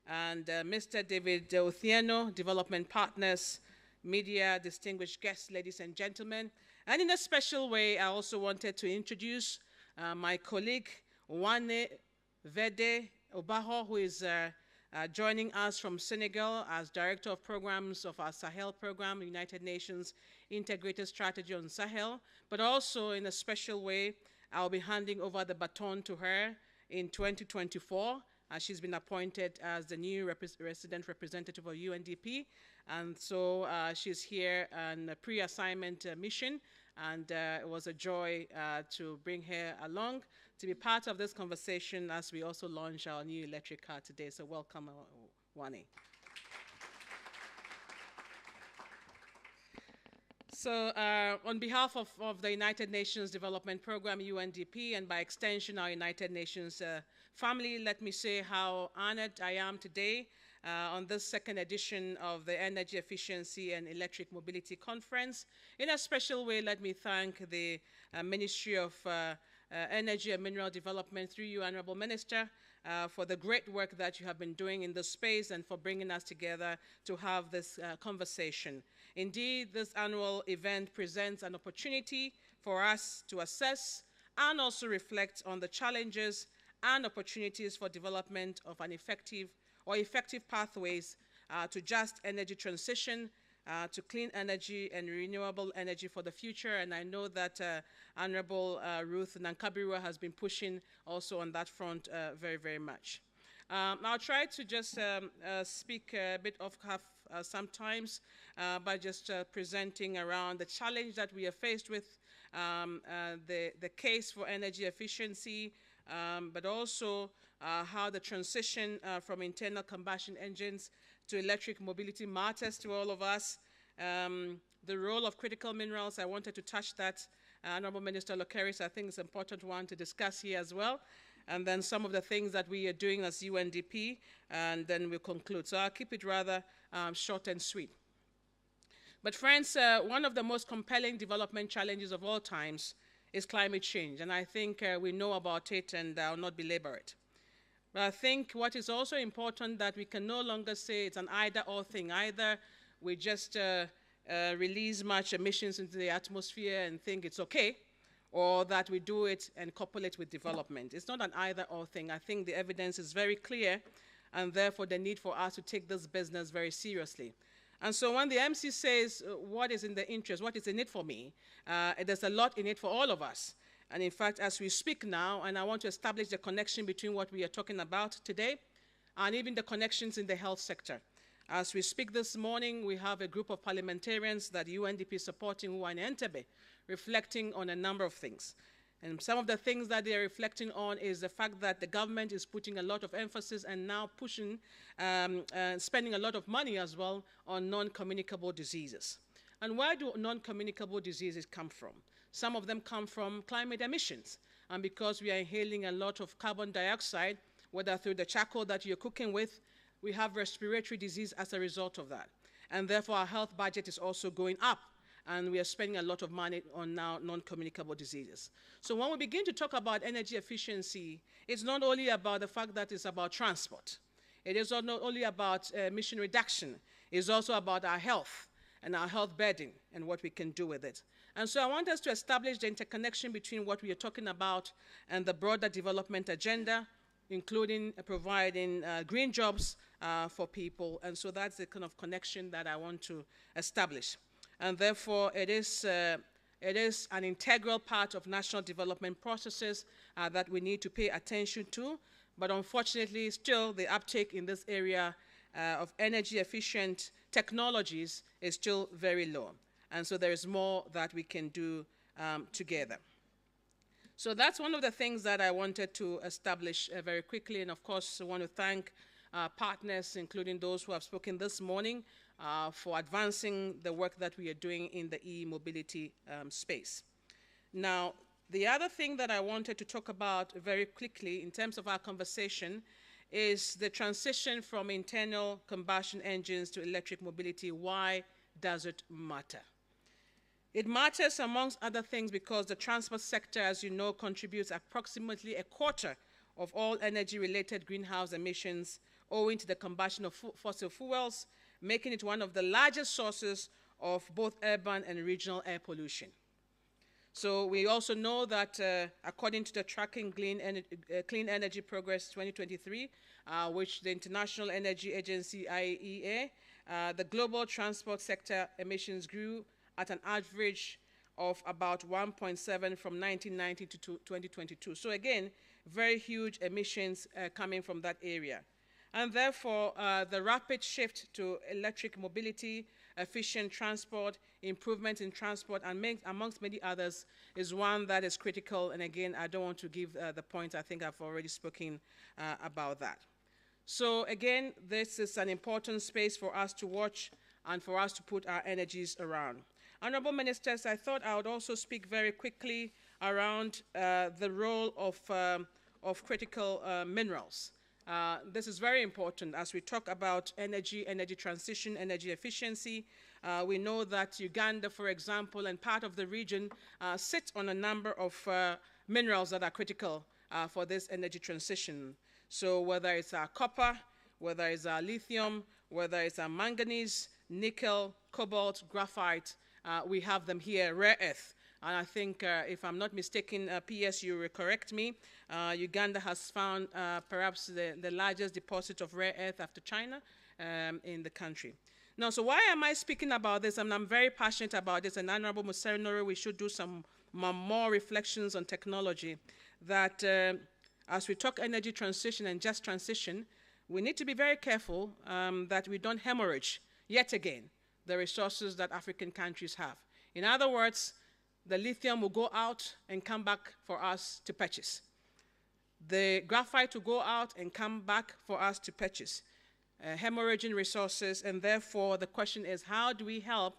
And Mr. David Othieno, Development Partners, media, distinguished guests, ladies and gentlemen. And in a special way, I also wanted to introduce my colleague, Wane Vede Obaho, who is joining us from Senegal as Director of Programs of our Sahel Program, United Nations Integrated Strategy on Sahel. But also in a special way, I'll be handing over the baton to her in 2024, as she's been appointed as the new resident representative of UNDP. And so she's here on a pre-assignment mission, and it was a joy to bring her along to be part of this conversation as we also launch our new electric car today. So welcome, Wane. So on behalf of the United Nations Development Program, UNDP, and by extension our United Nations family, let me say how honored I am today on this second edition of the Energy Efficiency and Electric Mobility Conference. In a special way, let me thank the Ministry of Energy and Mineral Development through you, Honorable Minister, for the great work that you have been doing in this space and for bringing us together to have this conversation. Indeed, this annual event presents an opportunity for us to assess and also reflect on the challenges and opportunities for development of an effective pathways to just energy transition, to clean energy and renewable energy for the future. And I know that Honorable Ruth Nankabirwa has been pushing also on that front very, very much. I'll try to just speak a bit of sometimes by just presenting around the challenge that we are faced with, the case for energy efficiency, but also how the transition from internal combustion engines to electric mobility matters to all of us. The role of critical minerals, I wanted to touch that. Honorable Minister Lokeris, I think it's an important one to discuss here as well. And then some of the things that we are doing as UNDP, and then we'll conclude. So I'll keep it rather short and sweet. But friends, one of the most compelling development challenges of all times is climate change. And I think we know about it, and I'll not belabor it. But I think what is also important that we can no longer say it's an either-or thing. Either we just release much emissions into the atmosphere and think it's okay, or that we do it and couple it with development. It's not an either-or thing. I think the evidence is very clear, and therefore the need for us to take this business very seriously. And so when the MC says, what is in the interest, what is in it for me, there's a lot in it for all of us. And in fact, as we speak now, and I want to establish the connection between what we are talking about today and even the connections in the health sector. As we speak this morning, we have a group of parliamentarians that UNDP is supporting who are in Entebbe, reflecting on a number of things. And some of the things that they are reflecting on is the fact that the government is putting a lot of emphasis and now pushing, spending a lot of money as well on non-communicable diseases. And where do non-communicable diseases come from? Some of them come from climate emissions. And because we are inhaling a lot of carbon dioxide, whether through the charcoal that you're cooking with, we have respiratory disease as a result of that. And therefore, our health budget is also going up. And we are spending a lot of money on now non-communicable diseases. So when we begin to talk about energy efficiency, it's not only about the fact that it's about transport. It is not only about emission reduction. It's also about our health and our health burden and what we can do with it. And so I want us to establish the interconnection between what we are talking about and the broader development agenda, including providing green jobs for people. And so that's the kind of connection that I want to establish. And therefore, it is an integral part of national development processes that we need to pay attention to. But unfortunately, still the uptake in this area of energy efficient technologies is still very low. And so there is more that we can do together. So that's one of the things that I wanted to establish very quickly. And of course, I want to thank partners, including those who have spoken this morning, for advancing the work that we are doing in the e-mobility space. Now, the other thing that I wanted to talk about very quickly in terms of our conversation is the transition from internal combustion engines to electric mobility. Why does it matter? It matters, amongst other things, because the transport sector, as you know, contributes approximately a quarter of all energy-related greenhouse emissions owing to the combustion of fossil fuels, making it one of the largest sources of both urban and regional air pollution. So we also know that according to the Tracking Clean Energy Progress 2023, which the International Energy Agency, IEA, the global transport sector emissions grew at an average of about 1.7 from 1990 to 2022. So again, very huge emissions coming from that area. And therefore, the rapid shift to electric mobility, efficient transport, improvement in transport, and amongst many others, is one that is critical. And again, I don't want to give the point. I think I've already spoken about that. So again, this is an important space for us to watch and for us to put our energies around. Honorable Ministers, I thought I would also speak very quickly around the role of critical minerals. This is very important as we talk about energy transition, energy efficiency. We know that Uganda, for example, and part of the region sit on a number of minerals that are critical for this energy transition. So whether it's our copper, whether it's our lithium, whether it's our manganese, nickel, cobalt, graphite, we have them here, rare earth. And I think, if I'm not mistaken, PS, you will correct me, Uganda has found perhaps the largest deposit of rare earth after China in the country. Now, so why am I speaking about this? And I'm very passionate about this, and Honorable Musenero, we should do some more reflections on technology, that as we talk energy transition and just transition, we need to be very careful that we don't hemorrhage, yet again, the resources that African countries have. In other words, the lithium will go out and come back for us to purchase. The graphite will go out and come back for us to purchase. Hemorrhaging resources, and therefore the question is, how do we help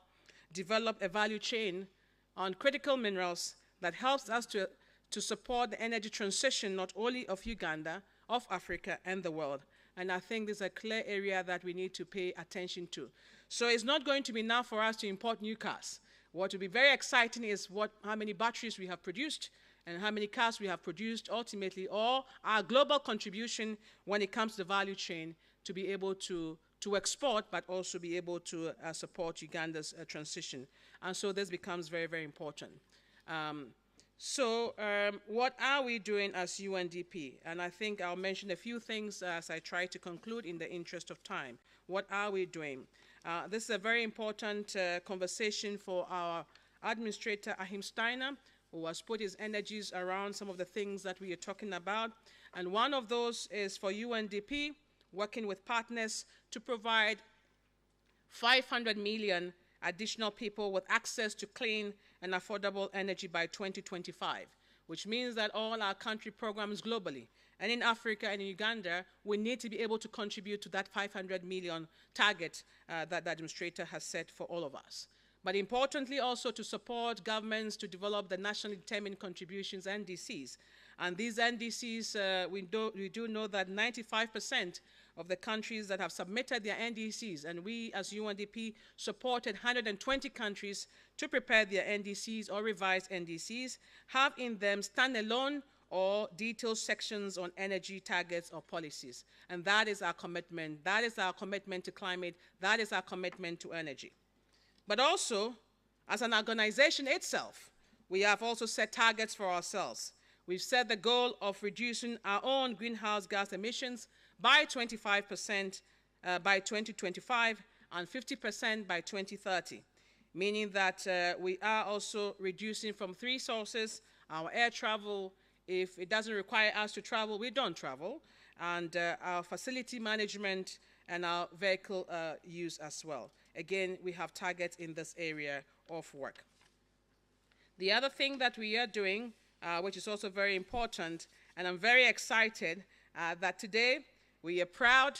develop a value chain on critical minerals that helps us to support the energy transition, not only of Uganda, of Africa, and the world. And I think this is a clear area that we need to pay attention to. So it's not going to be enough for us to import new cars. What will be very exciting is how many batteries we have produced and how many cars we have produced ultimately, or our global contribution when it comes to the value chain to be able to export, but also be able to support Uganda's transition. And so this becomes very, very important. What are we doing as UNDP? And I think I'll mention a few things as I try to conclude in the interest of time. What are we doing? This is a very important conversation for our administrator, Ahim Steiner, who has put his energies around some of the things that we are talking about. And one of those is for UNDP, working with partners to provide 500 million additional people with access to clean and affordable energy by 2025, which means that all our country programs globally and in Africa and in Uganda, we need to be able to contribute to that 500 million target that the administrator has set for all of us. But importantly also to support governments to develop the nationally determined contributions, NDCs. And these NDCs, we do know that 95% of the countries that have submitted their NDCs, and we as UNDP supported 120 countries to prepare their NDCs or revised NDCs, have in them standalone or detailed sections on energy targets or policies. And that is our commitment. That is our commitment to climate. That is our commitment to energy. But also, as an organization itself, we have also set targets for ourselves. We've set the goal of reducing our own greenhouse gas emissions by 25% by 2025 and 50% by 2030, meaning that we are also reducing from 3 sources: our air travel. If it doesn't require us to travel, we don't travel, and our facility management and our vehicle use as well. Again, we have targets in this area of work. The other thing that we are doing, which is also very important, and I'm very excited that today we are proud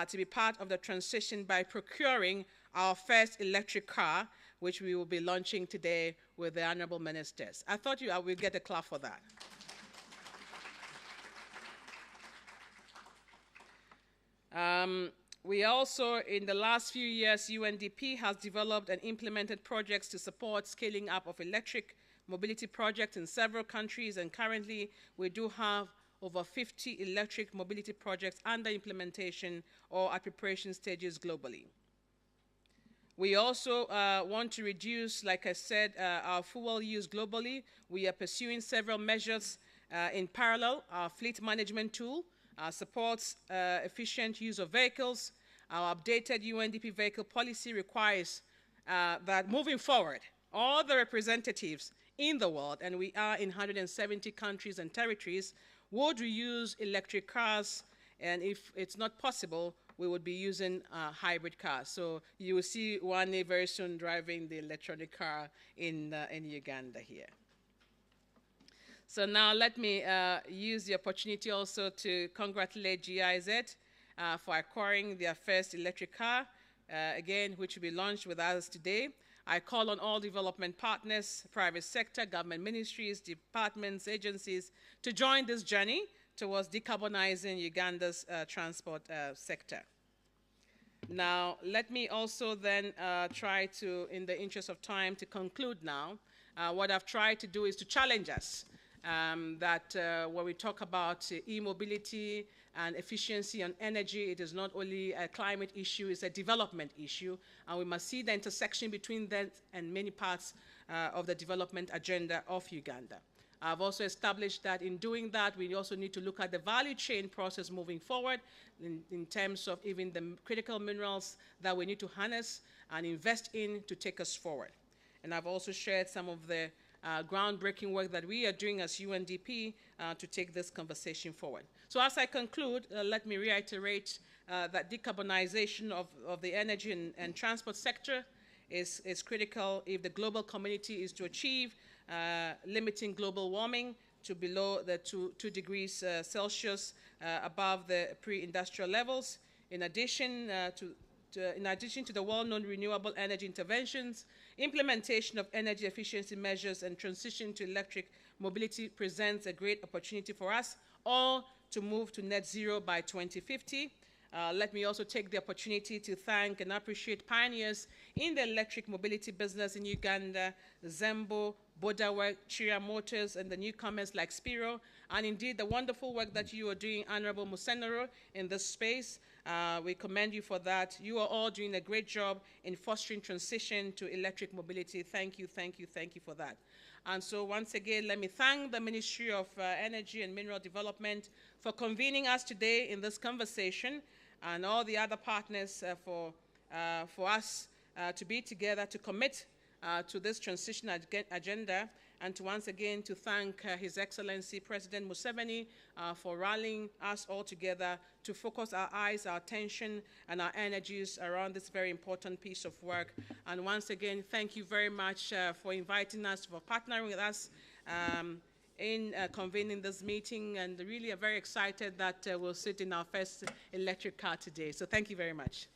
to be part of the transition by procuring our first electric car, which we will be launching today with the honorable ministers. I thought I would get a clap for that. We also, in the last few years, UNDP has developed and implemented projects to support scaling up of electric mobility projects in several countries, and currently we do have over 50 electric mobility projects under implementation or at preparation stages globally. We also want to reduce, like I said, our fuel use globally. We are pursuing several measures in parallel. Our fleet management tool supports efficient use of vehicles. Our updated UNDP vehicle policy requires that moving forward, all the representatives in the world, and we are in 170 countries and territories, would reuse electric cars, and if it's not possible, we would be using hybrid cars. So you will see Wani very soon driving the electronic car in Uganda here. So now let me use the opportunity also to congratulate GIZ for acquiring their first electric car, again, which will be launched with us today. I call on all development partners, private sector, government ministries, departments, agencies to join this journey towards decarbonizing Uganda's transport sector. Now, let me also then try to, in the interest of time, to conclude now. What I've tried to do is to challenge us that when we talk about e-mobility and efficiency on energy, it is not only a climate issue, it's a development issue, and we must see the intersection between that and many parts of the development agenda of Uganda. I've also established that in doing that, we also need to look at the value chain process moving forward in terms of even the critical minerals that we need to harness and invest in to take us forward. And I've also shared some of the groundbreaking work that we are doing as UNDP to take this conversation forward. So as I conclude, let me reiterate that decarbonization of the energy and transport sector is critical if the global community is to achieve limiting global warming to below the 2 degrees Celsius above the pre-industrial levels. In addition to the well-known renewable energy interventions, implementation of energy efficiency measures and transition to electric mobility presents a great opportunity for us all to move to net zero by 2050. Let me also take the opportunity to thank and appreciate pioneers in the electric mobility business in Uganda, Zembo, Bodawork, Chira Motors, and the newcomers like Spiro, and indeed the wonderful work that you are doing, Honorable Musenero, in this space. We commend you for that. You are all doing a great job in fostering transition to electric mobility. Thank you, thank you, thank you for that. And so once again, let me thank the Ministry of Energy and Mineral Development for convening us today in this conversation, and all the other partners for us to be together to commit to this transition agenda, and to once again to thank His Excellency President Museveni for rallying us all together to focus our eyes, our attention, and our energies around this very important piece of work. And once again, thank you very much for inviting us, for partnering with us in convening this meeting, and really are very excited that we'll sit in our first electric car today. So thank you very much.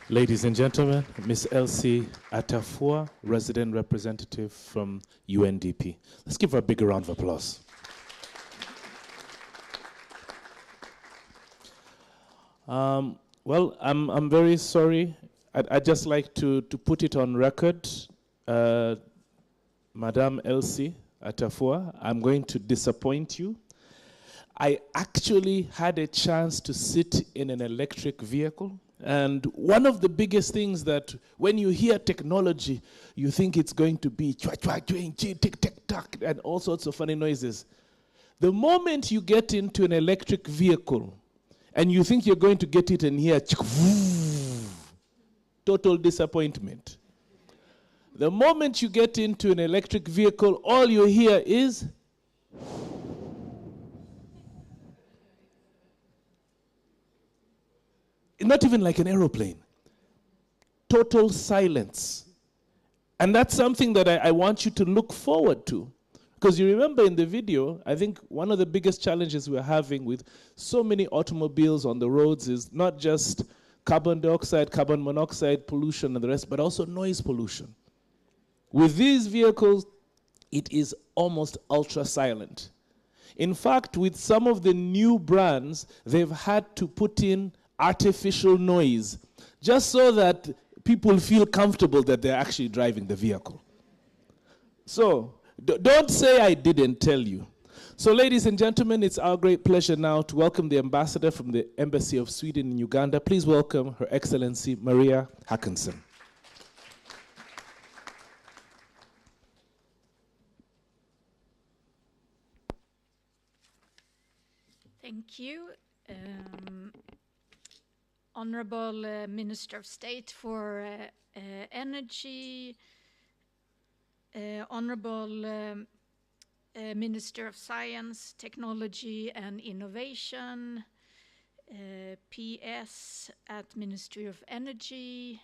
Ladies and gentlemen, Ms. Elsie Atafua, resident representative from UNDP. Let's give her a big round of applause. Well, I'm very sorry. I'd just like to put it on record. Madame Elsie Atafua, I'm going to disappoint you. I actually had a chance to sit in an electric vehicle. And one of the biggest things that when you hear technology, you think it's going to be tick-tack, and all sorts of funny noises. The moment you get into an electric vehicle and you think you're going to get it and hear total disappointment. The moment you get into an electric vehicle, all you hear is not even like an aeroplane. Total silence. And that's something that I want you to look forward to. Because you remember in the video, I think one of the biggest challenges we're having with so many automobiles on the roads is not just carbon dioxide, carbon monoxide pollution and the rest, but also noise pollution. With these vehicles, it is almost ultra silent. In fact, with some of the new brands, they've had to put in artificial noise just so that people feel comfortable that they're actually driving the vehicle. So don't say I didn't tell you. So ladies and gentlemen, it's our great pleasure now to welcome the ambassador from the Embassy of Sweden in Uganda. Please welcome Her Excellency Maria Håkansson. Thank you. Honorable Minister of State for Energy, Honorable Minister of Science, Technology and Innovation, PS at Ministry of Energy,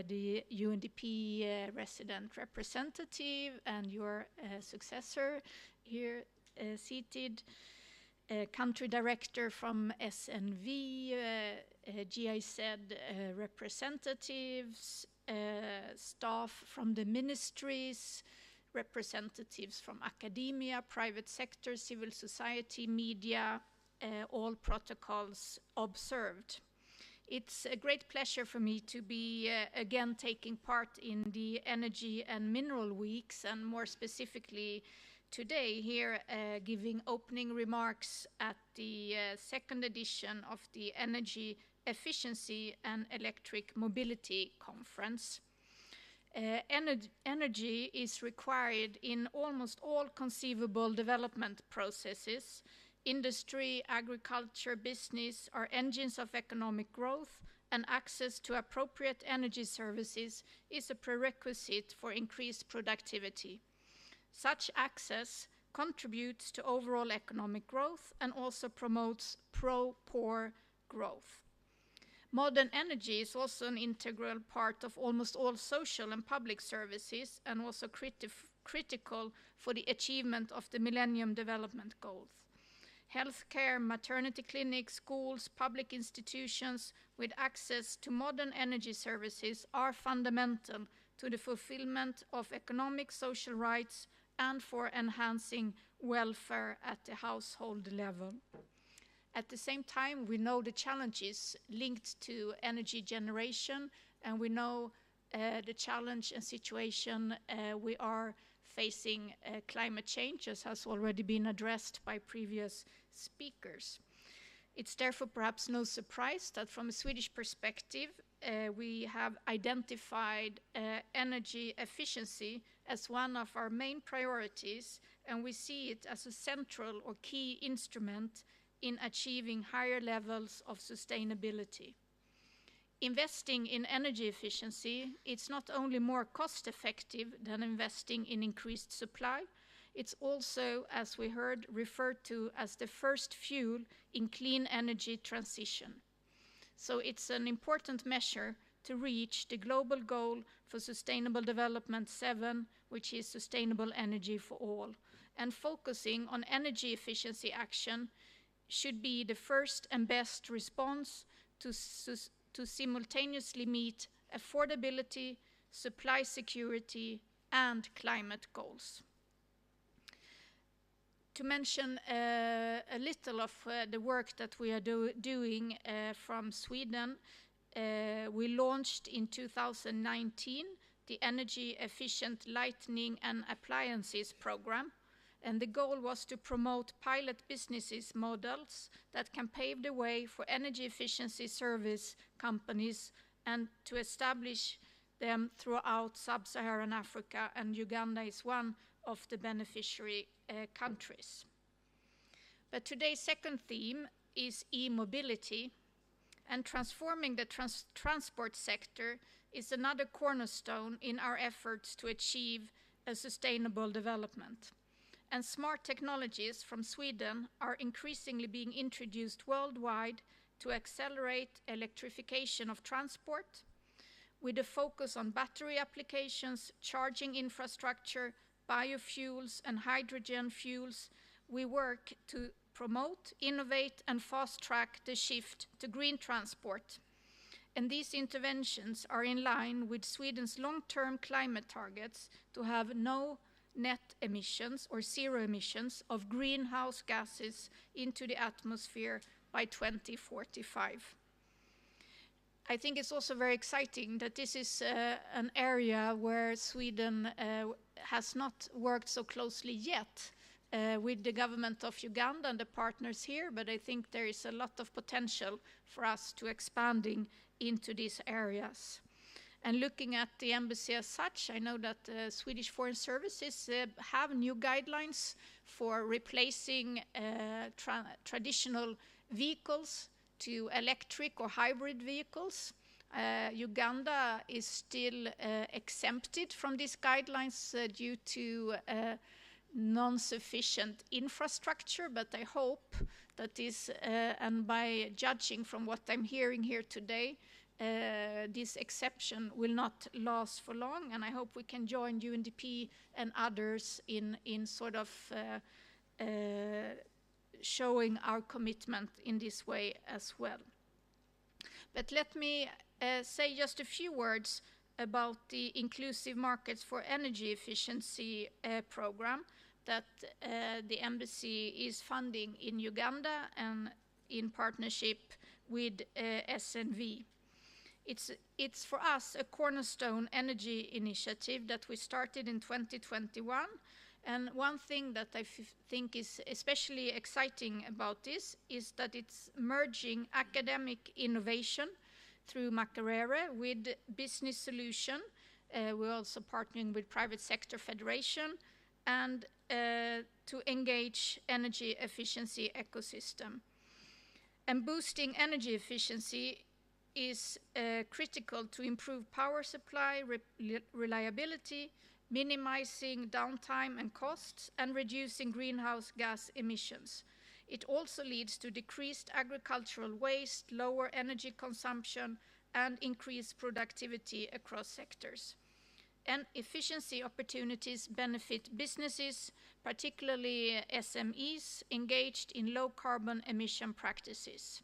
the UNDP resident representative and your successor here seated, country director from SNV, GIZ representatives, staff from the ministries, representatives from academia, private sector, civil society, media, all protocols observed. It's a great pleasure for me to be again taking part in the Energy and Mineral Weeks, and more specifically today here giving opening remarks at the second edition of the Energy Efficiency and Electric Mobility Conference. Energy is required in almost all conceivable development processes. Industry, agriculture, business are engines of economic growth, and access to appropriate energy services is a prerequisite for increased productivity. Such access contributes to overall economic growth and also promotes pro-poor growth. Modern energy is also an integral part of almost all social and public services, and also critical for the achievement of the Millennium Development Goals. Healthcare, maternity clinics, schools, public institutions with access to modern energy services are fundamental to the fulfillment of economic, social rights and for enhancing welfare at the household level. At the same time, we know the challenges linked to energy generation, and we know the challenge and situation we are facing climate change, as has already been addressed by previous speakers. It's therefore perhaps no surprise that from a Swedish perspective, we have identified energy efficiency as one of our main priorities, and we see it as a central or key instrument in achieving higher levels of sustainability. Investing in energy efficiency, it's not only more cost-effective than investing in increased supply, it's also, as we heard, referred to as the first fuel in clean energy transition. So it's an important measure to reach the global goal for Sustainable Development 7, which is sustainable energy for all. And focusing on energy efficiency action should be the first and best response to simultaneously meet affordability, supply security, and climate goals. To mention a little of the work that we are doing from Sweden, we launched in 2019 the Energy Efficient Lighting and Appliances Program, and the goal was to promote pilot businesses models that can pave the way for energy efficiency service companies and to establish them throughout sub-Saharan Africa, and Uganda is one of the beneficiary countries. But today's second theme is e-mobility, and transforming the transport sector is another cornerstone in our efforts to achieve a sustainable development. And smart technologies from Sweden are increasingly being introduced worldwide to accelerate electrification of transport, with a focus on battery applications, charging infrastructure, biofuels, and hydrogen fuels. We work to promote, innovate, and fast-track the shift to green transport. And these interventions are in line with Sweden's long-term climate targets to have no net emissions or zero emissions of greenhouse gases into the atmosphere by 2045. I think it's also very exciting that this is an area where Sweden has not worked so closely yet with the government of Uganda and the partners here, but I think there is a lot of potential for us to expanding into these areas. And looking at the embassy as such, I know that Swedish Foreign Services have new guidelines for replacing traditional vehicles to electric or hybrid vehicles. Uganda is still exempted from these guidelines due to non-sufficient infrastructure, but I hope that this, and by judging from what I'm hearing here today, this exception will not last for long, and I hope we can join UNDP and others in sort of showing our commitment in this way as well. But let me say just a few words about the Inclusive Markets for Energy Efficiency program that the embassy is funding in Uganda and in partnership with SNV. It's for us a cornerstone energy initiative that we started in 2021. And one thing that I think is especially exciting about this is that it's merging academic innovation through Makerere with business solution. We're also partnering with Private Sector Federation and to engage energy efficiency ecosystem. And boosting energy efficiency is critical to improve power supply, reliability, minimizing downtime and costs, and reducing greenhouse gas emissions. It also leads to decreased agricultural waste, lower energy consumption, and increased productivity across sectors. And efficiency opportunities benefit businesses, particularly SMEs, engaged in low carbon emission practices.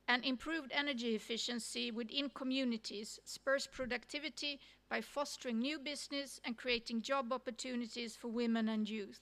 And improved energy efficiency within communities spurs productivity by fostering new business and creating job opportunities for women and youth.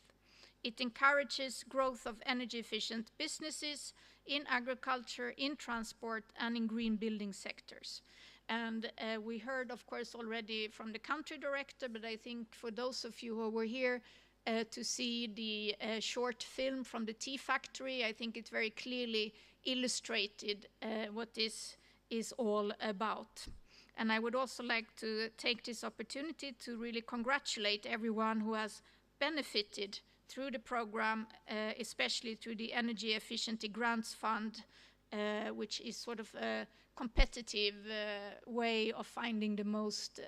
It encourages growth of energy efficient businesses in agriculture, in transport, and in green building sectors. And we heard, of course, already from the country director, but I think for those of you who were here to see the short film from the tea factory, I think it very clearly illustrated what this is all about. And I would also like to take this opportunity to really congratulate everyone who has benefited through the program, especially through the Energy Efficiency Grants Fund, which is sort of a competitive way of finding the most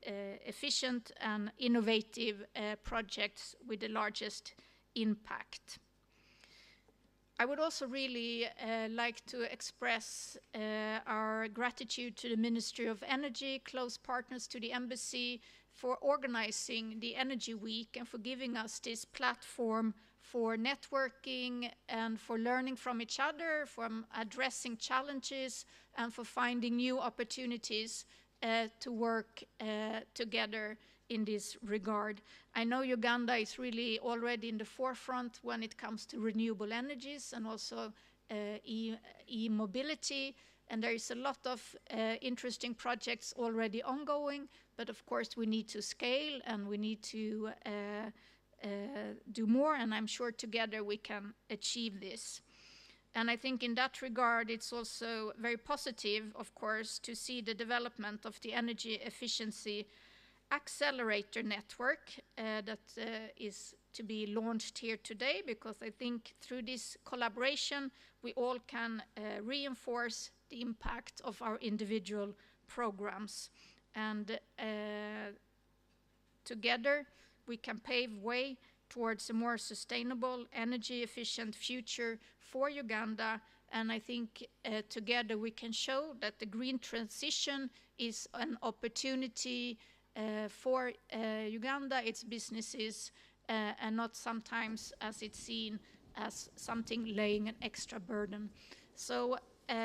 efficient and innovative projects with the largest impact. I would also really like to express our gratitude to the Ministry of Energy, close partners to the Embassy, for organizing the Energy Week and for giving us this platform for networking and for learning from each other, from addressing challenges, and for finding new opportunities to work together in this regard. I know Uganda is really already in the forefront when it comes to renewable energies and also e-mobility, and there is a lot of interesting projects already ongoing, but of course we need to scale and we need to do more, and I'm sure together we can achieve this. And I think in that regard, it's also very positive, of course, to see the development of the Energy Efficiency Accelerator Network that is to be launched here today, because I think through this collaboration, we all can reinforce the impact of our individual programs. And together, we can pave way towards a more sustainable, energy-efficient future for Uganda. And I think together we can show that the green transition is an opportunity for Uganda, its businesses, and not sometimes as it's seen as something laying an extra burden. So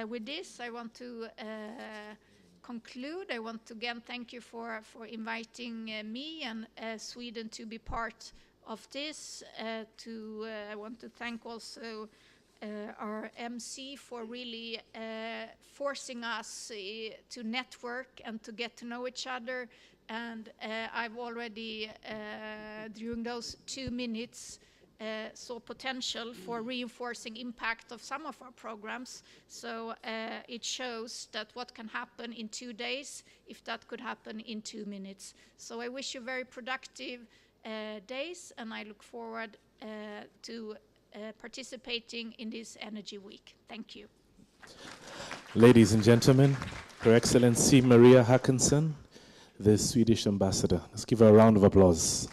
with this, I want to conclude, I want to again thank you for inviting me and Sweden to be part of this. I want to thank also our MC for really forcing us to network and to get to know each other. And I've already, during those 2 minutes, saw potential for reinforcing impact of some of our programs. So it shows that what can happen in 2 days, if that could happen in 2 minutes. So I wish you very productive days, and I look forward to participating in this Energy Week. Thank you. Ladies and gentlemen, Her Excellency Maria Håkansson, the Swedish ambassador. Let's give her a round of applause.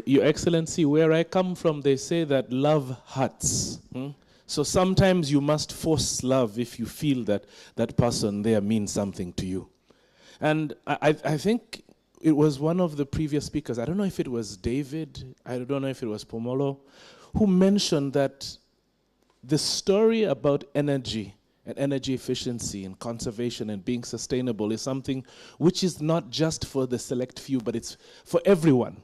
Your Excellency, where I come from, they say that love hurts. So sometimes you must force love if you feel that that person there means something to you. And I think it was one of the previous speakers, I don't know if it was David, I don't know if it was Pomolo, who mentioned that the story about energy and energy efficiency and conservation and being sustainable is something which is not just for the select few, but it's for everyone.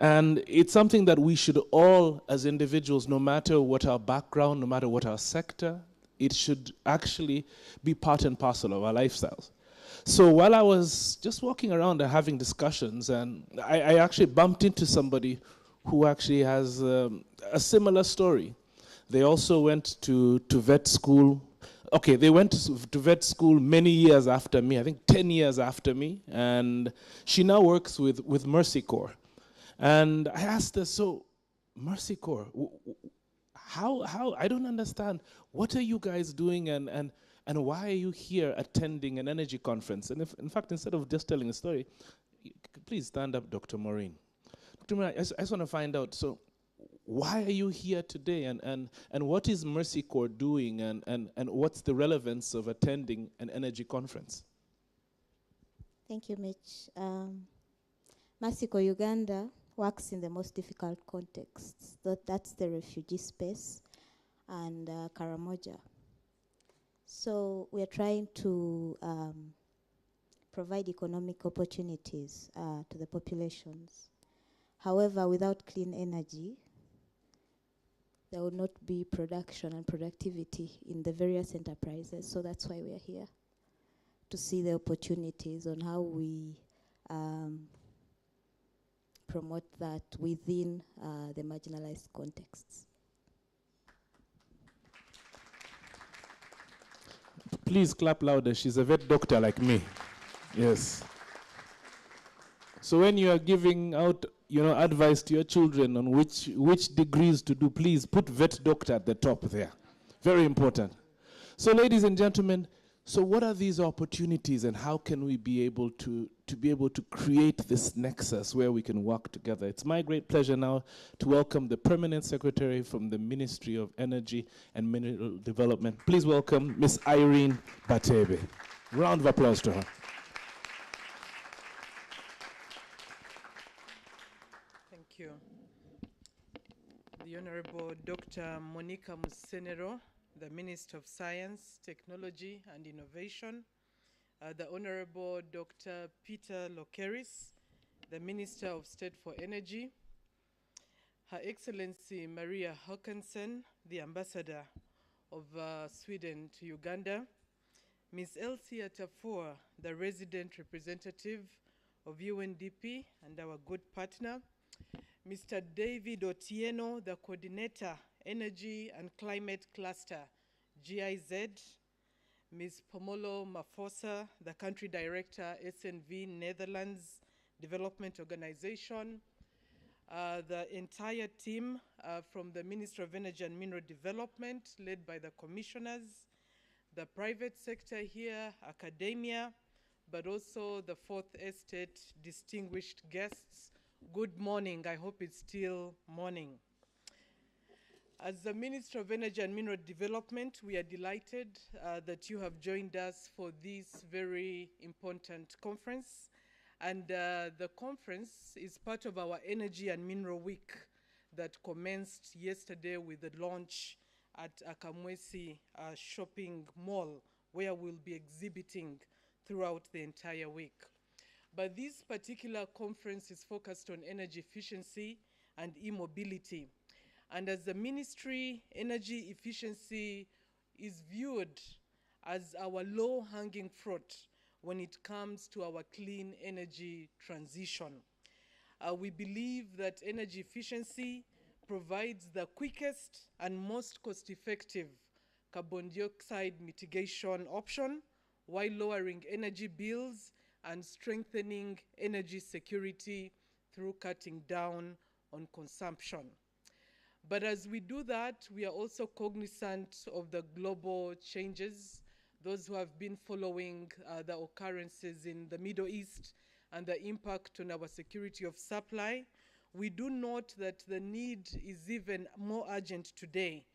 And it's something that we should all, as individuals, no matter what our background, no matter what our sector, it should actually be part and parcel of our lifestyles. So while I was just walking around and having discussions, and I actually bumped into somebody who actually has a similar story. They also went to vet school. Okay, they went to vet school many years after me, I think 10 years after me, and she now works with Mercy Corps. And I asked her, so Mercy Corps, how, I don't understand, what are you guys doing and why are you here attending an energy conference? And in fact, instead of just telling a story, please stand up, Dr. Maureen. Dr. Maureen, I just want to find out, so why are you here today and what is Mercy Corps doing and what's the relevance of attending an energy conference? Thank you, Mitch. Mercy Corps Uganda works in the most difficult contexts. That's the refugee space and Karamoja. So we are trying to provide economic opportunities to the populations. However, without clean energy, there will not be production and productivity in the various enterprises. So that's why we are here, to see the opportunities on how we promote that within the marginalized contexts. Please clap louder. She's a vet doctor like me. Yes. So when you are giving out, advice to your children on which degrees to do, please put vet doctor at the top there. Very important. So ladies and gentlemen, so what are these opportunities and how can we be able to create this nexus where we can work together? It's my great pleasure now to welcome the Permanent Secretary from the Ministry of Energy and Mineral Development. Please welcome Ms. Irene Batebe. Round of applause to her. Thank you. The Honorable Dr. Monica Musenero, the Minister of Science, Technology and Innovation, the Honorable Dr. Peter Lokeris, the Minister of State for Energy, Her Excellency Maria Håkansson, the Ambassador of Sweden to Uganda, Ms. Elsie Atafua, the Resident Representative of UNDP and our good partner, Mr. David Otieno, the Coordinator, Energy and Climate Cluster, GIZ, Ms. Pomolo Mafosa, the Country Director, SNV Netherlands Development Organization, the entire team from the Ministry of Energy and Mineral Development, led by the commissioners, the private sector here, academia, but also the Fourth Estate distinguished guests. Good morning. I hope it's still morning. As the Minister of Energy and Mineral Development, we are delighted that you have joined us for this very important conference. And the conference is part of our Energy and Mineral Week that commenced yesterday with the launch at Akamwesi Shopping Mall, where we'll be exhibiting throughout the entire week. But this particular conference is focused on energy efficiency and e-mobility. And as the ministry, energy efficiency is viewed as our low-hanging fruit when it comes to our clean energy transition. We believe that energy efficiency provides the quickest and most cost-effective carbon dioxide mitigation option while lowering energy bills and strengthening energy security through cutting down on consumption. But as we do that, we are also cognizant of the global changes. Those who have been following the occurrences in the Middle East and the impact on our security of supply, we do note that the need is even more urgent today,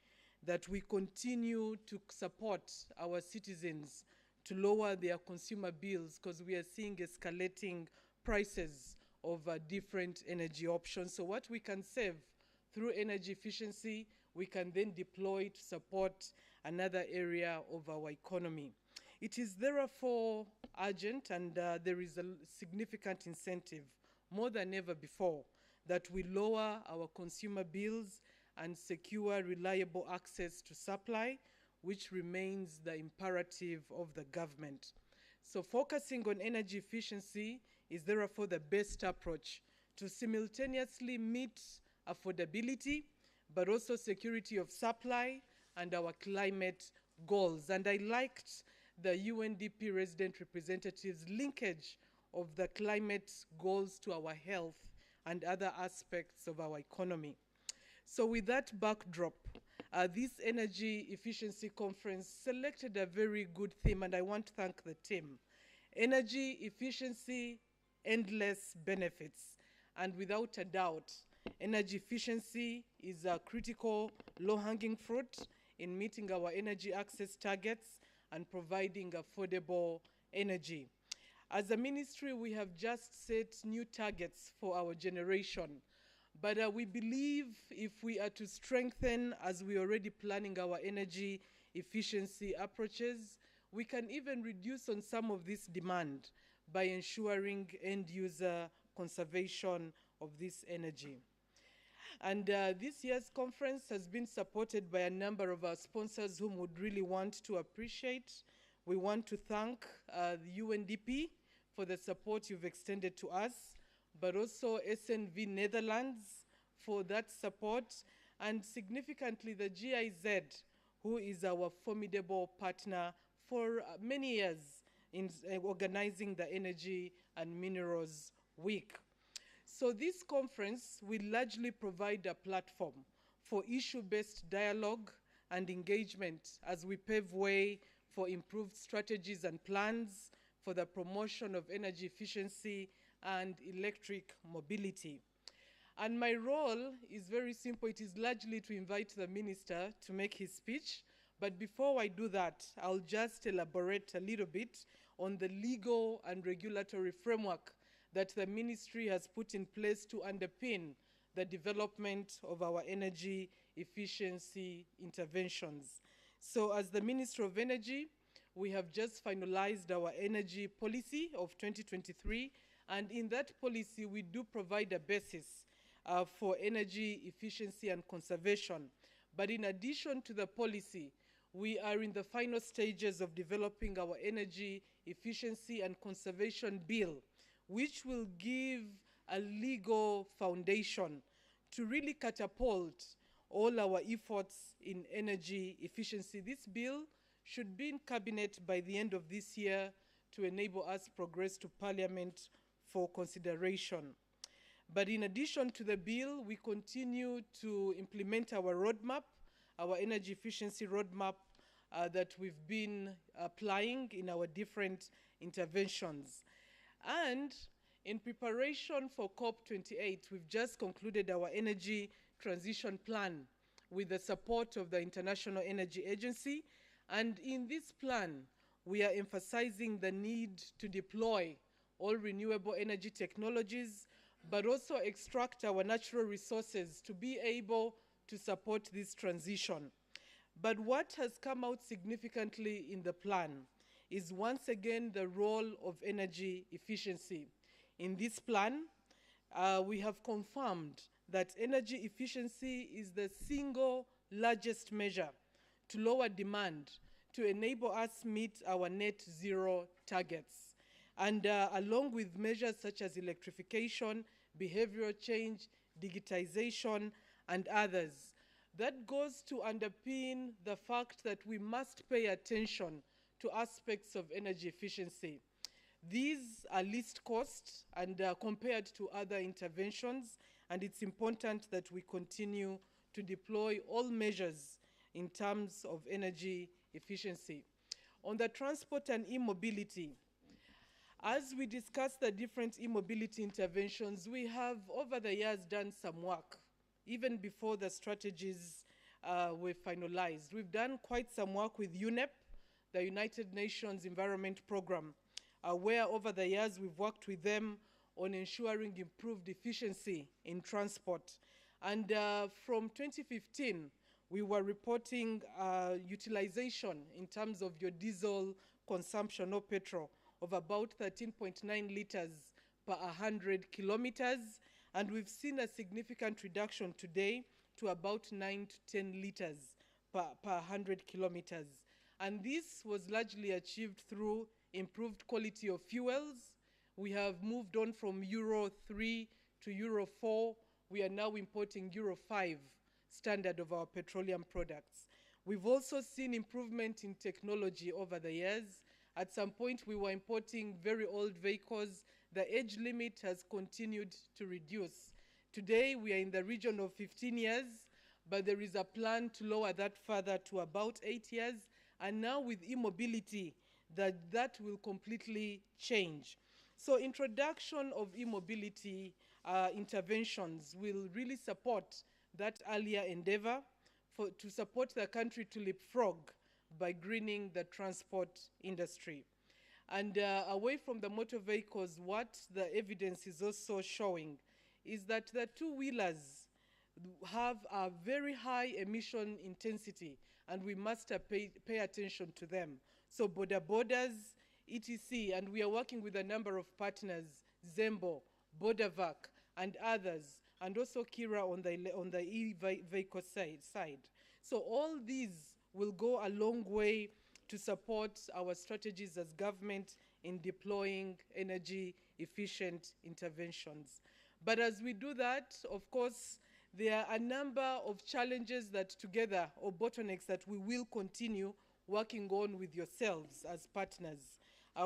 that we continue to support our citizens to lower their consumer bills, because we are seeing escalating prices of different energy options. So what we can save through energy efficiency, we can then deploy to support another area of our economy. It is therefore urgent, and there is a significant incentive, more than ever before, that we lower our consumer bills and secure reliable access to supply, which remains the imperative of the government. So focusing on energy efficiency is therefore the best approach to simultaneously meet affordability, but also security of supply and our climate goals. And I liked the UNDP resident representative's linkage of the climate goals to our health and other aspects of our economy. So with that backdrop, this energy efficiency conference selected a very good theme, and I want to thank the team. Energy efficiency, endless benefits. And without a doubt, energy efficiency is a critical low-hanging fruit in meeting our energy access targets and providing affordable energy. As a ministry, we have just set new targets for our generation. But we believe if we are to strengthen, as we are already planning our energy efficiency approaches, we can even reduce on some of this demand by ensuring end-user conservation of this energy. And this year's conference has been supported by a number of our sponsors whom would really want to appreciate. We want to thank the UNDP for the support you've extended to us, but also SNV Netherlands for that support, and significantly the GIZ, who is our formidable partner for many years in organizing the Energy and Minerals Week. So this conference will largely provide a platform for issue-based dialogue and engagement as we pave way for improved strategies and plans for the promotion of energy efficiency and electric mobility. And my role is very simple. It is largely to invite the minister to make his speech. But before I do that, I'll just elaborate a little bit on the legal and regulatory framework that the ministry has put in place to underpin the development of our energy efficiency interventions. So as the Minister of Energy, we have just finalized our energy policy of 2023, and in that policy, we do provide a basis for energy efficiency and conservation. But in addition to the policy, we are in the final stages of developing our energy efficiency and conservation bill, which will give a legal foundation to really catapult all our efforts in energy efficiency. This bill should be in cabinet by the end of this year to enable us progress to Parliament for consideration. But in addition to the bill, we continue to implement our roadmap, our energy efficiency roadmap that we've been applying in our different interventions. And in preparation for COP28, we've just concluded our energy transition plan with the support of the International Energy Agency. And in this plan, we are emphasizing the need to deploy all renewable energy technologies, but also extract our natural resources to be able to support this transition. But what has come out significantly in the plan is once again the role of energy efficiency. In this plan, we have confirmed that energy efficiency is the single largest measure to lower demand to enable us meet our net zero targets. And along with measures such as electrification, behavioral change, digitization, and others, that goes to underpin the fact that we must pay attention to aspects of energy efficiency. These are least cost and compared to other interventions, and it's important that we continue to deploy all measures in terms of energy efficiency. On the transport and e-mobility, as we discuss the different e-mobility interventions, we have over the years done some work, even before the strategies were finalized. We've done quite some work with UNEP, the United Nations Environment Programme, where over the years we've worked with them on ensuring improved efficiency in transport. And from 2015, we were reporting utilization in terms of your diesel consumption or petrol of about 13.9 liters per 100 kilometers. And we've seen a significant reduction today to about 9 to 10 liters per 100 kilometers. And this was largely achieved through improved quality of fuels. We have moved on from Euro 3 to Euro 4. We are now importing Euro 5 standard of our petroleum products. We've also seen improvement in technology over the years. At some point, we were importing very old vehicles. The age limit has continued to reduce. Today, we are in the region of 15 years, but there is a plan to lower that further to about 8 years. And now with e-mobility, that will completely change. So introduction of e-mobility interventions will really support that earlier endeavor to support the country to leapfrog by greening the transport industry. And away from the motor vehicles, what the evidence is also showing is that the two-wheelers have a very high emission intensity, and we must pay attention to them. So border borders, etc., and we are working with a number of partners, Zembo, BorderVac, and others, and also Kira on the e-vehicle side. So all these will go a long way to support our strategies as government in deploying energy efficient interventions. But as we do that, of course, there are a number of challenges that together, or bottlenecks that we will continue working on with yourselves as partners.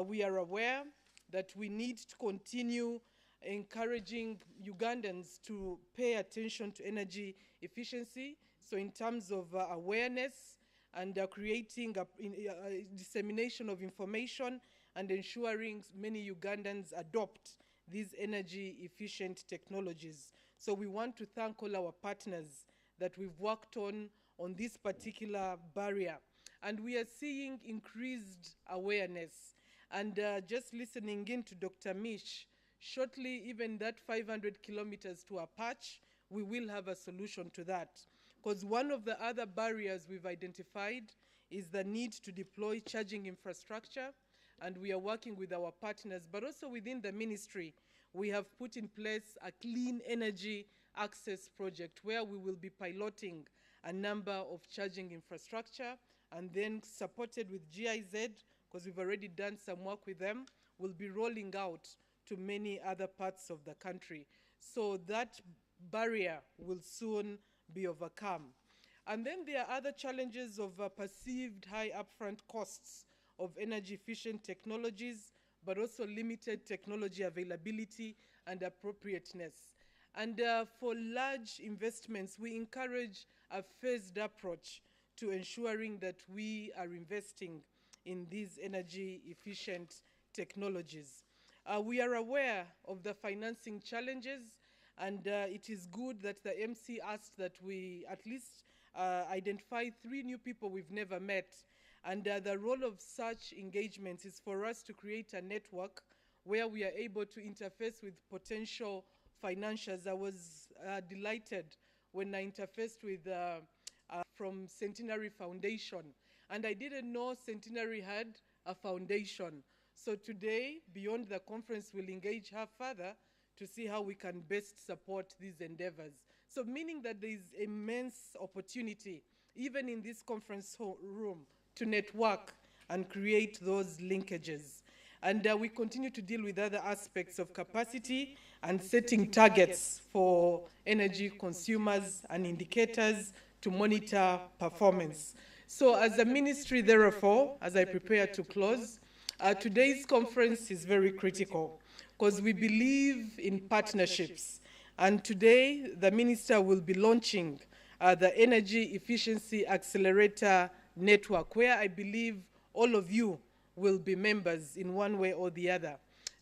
We are aware that we need to continue encouraging Ugandans to pay attention to energy efficiency. So in terms of awareness and creating a dissemination of information and ensuring many Ugandans adopt these energy efficient technologies. So we want to thank all our partners that we've worked on this particular barrier. And we are seeing increased awareness. And just listening in to Dr. Mish, shortly even that 500 kilometers to a patch, we will have a solution to that. Because one of the other barriers we've identified is the need to deploy charging infrastructure, and we are working with our partners, but also within the ministry, we have put in place a clean energy access project where we will be piloting a number of charging infrastructure, and then supported with GIZ, because we've already done some work with them, we'll be rolling out to many other parts of the country. So that barrier will soon be overcome. And then there are other challenges of perceived high upfront costs of energy efficient technologies, but also limited technology availability and appropriateness. And for large investments, we encourage a phased approach to ensuring that we are investing in these energy efficient technologies. We are aware of the financing challenges, and it is good that the MC asked that we at least identify 3 new people we've never met. And the role of such engagements is for us to create a network where we are able to interface with potential financiers. I was delighted when I interfaced with from Centenary Foundation. And I didn't know Centenary had a foundation. So today, beyond the conference, we'll engage her further to see how we can best support these endeavors. So meaning that there is immense opportunity, even in this conference room, to network and create those linkages. And we continue to deal with other aspects of capacity and setting targets for energy consumers and indicators to monitor performance. So as a ministry, therefore, as I prepare to close, today's conference is very critical because we believe in partnerships. And today, the minister will be launching the Energy Efficiency Accelerator Network, where I believe all of you will be members in one way or the other.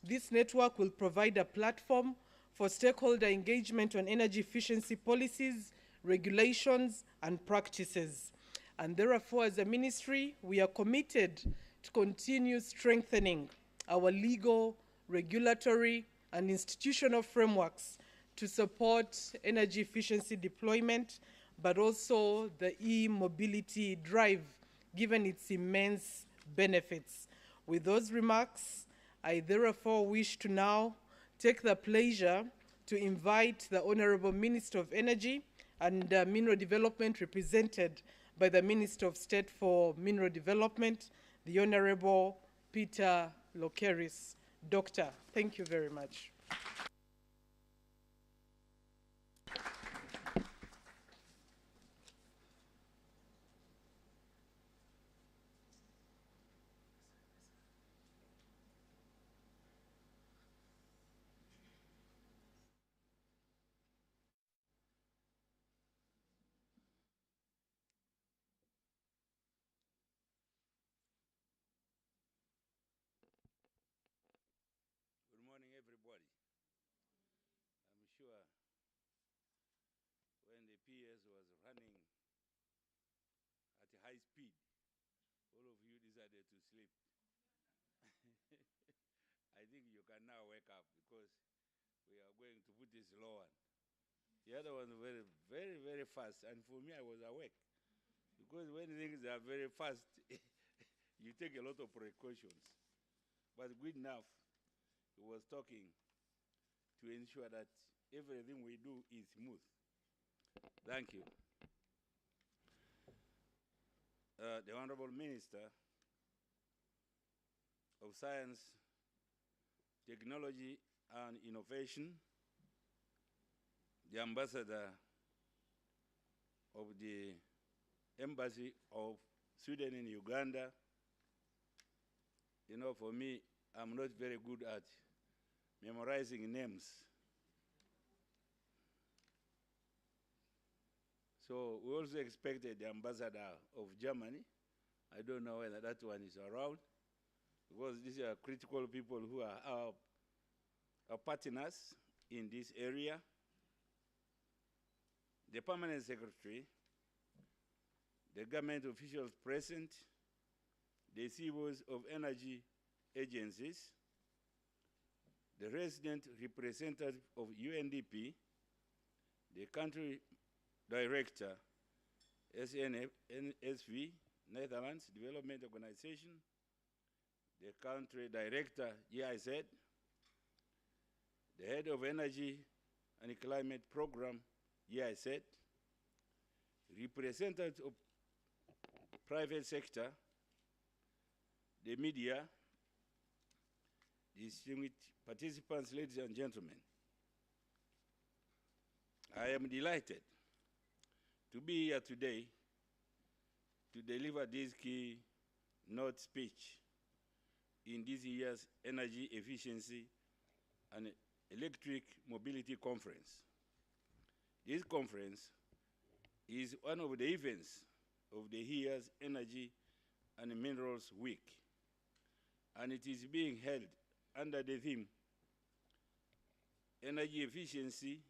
This network will provide a platform for stakeholder engagement on energy efficiency policies, regulations, and practices. And therefore, as a ministry, we are committed to continue strengthening our legal, regulatory, and institutional frameworks to support energy efficiency deployment, but also the e-mobility drive, given its immense benefits. With those remarks, I therefore wish to now take the pleasure to invite the Honorable Minister of Energy and Mineral Development, represented by the Minister of State for Mineral Development, the Honorable Peter Lokeris. Doctor, thank you very much. Good morning, everybody. I'm sure when the PS was running at a high speed, all of you decided to sleep. I think you can now wake up because we are going to put this low one. The other one very, very, very fast. And for me, I was awake. Because when things are very fast, you take a lot of precautions. But good enough, he was talking to ensure that everything we do is smooth. Thank you. The Honorable Minister of Science, Technology and Innovation, the Ambassador of the Embassy of Sweden in Uganda. You know, for me, I'm not very good at memorizing names. So we also expected the Ambassador of Germany. I don't know whether that one is around, because these are critical people who are our partners in this area. The Permanent Secretary, the government officials present, the CEOs of energy agencies, the resident representative of UNDP, the country director, SNSV, Netherlands Development Organization, the country director, GIZ, the head of energy and climate program, GIZ, representatives of private sector, the media, distinguished participants, ladies and gentlemen. I am delighted to be here today to deliver this keynote speech in this year's Energy Efficiency and Electric Mobility Conference. This conference is one of the events of the year's Energy and Minerals Week, and it is being held under the theme Energy Efficiency,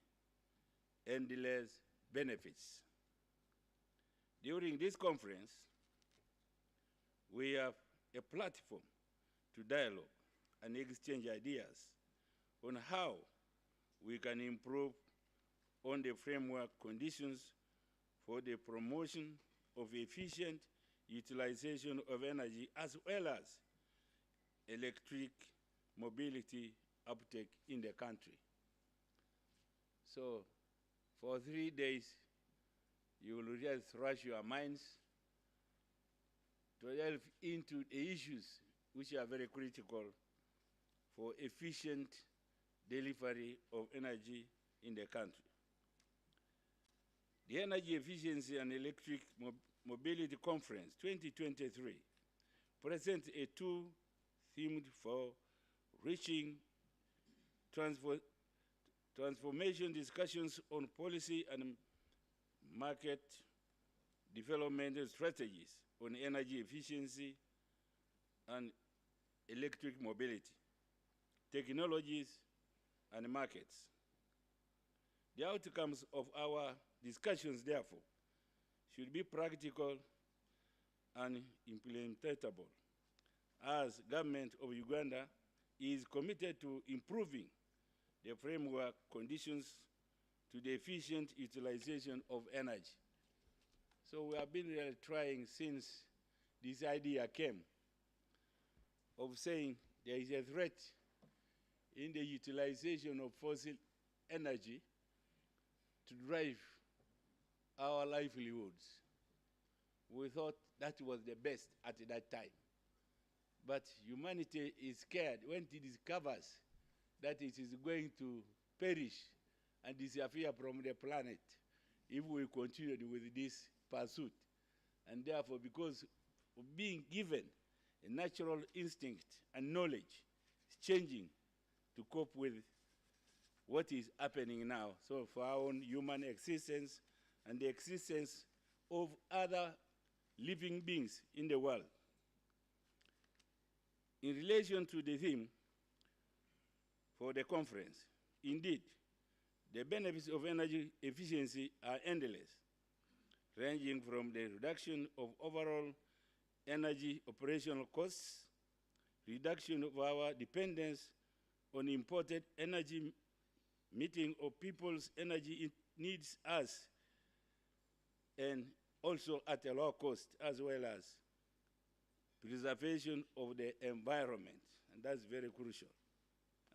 Endless Benefits. During this conference, we have a platform to dialogue and exchange ideas on how we can improve on the framework conditions for the promotion of efficient utilization of energy as well as electric mobility uptake in the country. So for 3 days, you will just rush your minds to delve into the issues which are very critical for efficient delivery of energy in the country. The Energy Efficiency and Electric Mobility Conference 2023 presents a two-themed for reaching transformation discussions on policy and market development strategies on energy efficiency and electric mobility, technologies, and markets. The outcomes of our discussions, therefore, should be practical and implementable, as government of Uganda is committed to improving the framework conditions to the efficient utilization of energy. So we have been really trying since this idea came of saying there is a threat in the utilization of fossil energy to drive our livelihoods. We thought that was the best at that time. But humanity is scared when it discovers that it is going to perish and disappear from the planet if we continue with this pursuit. And therefore, because of being given a natural instinct and knowledge, is changing to cope with what is happening now. So for our own human existence and the existence of other living beings in the world. In relation to the theme for the conference, indeed, the benefits of energy efficiency are endless, ranging from the reduction of overall energy operational costs, reduction of our dependence on imported energy, meeting of people's energy needs us, and also at a low cost, as well as preservation of the environment, and that's very crucial,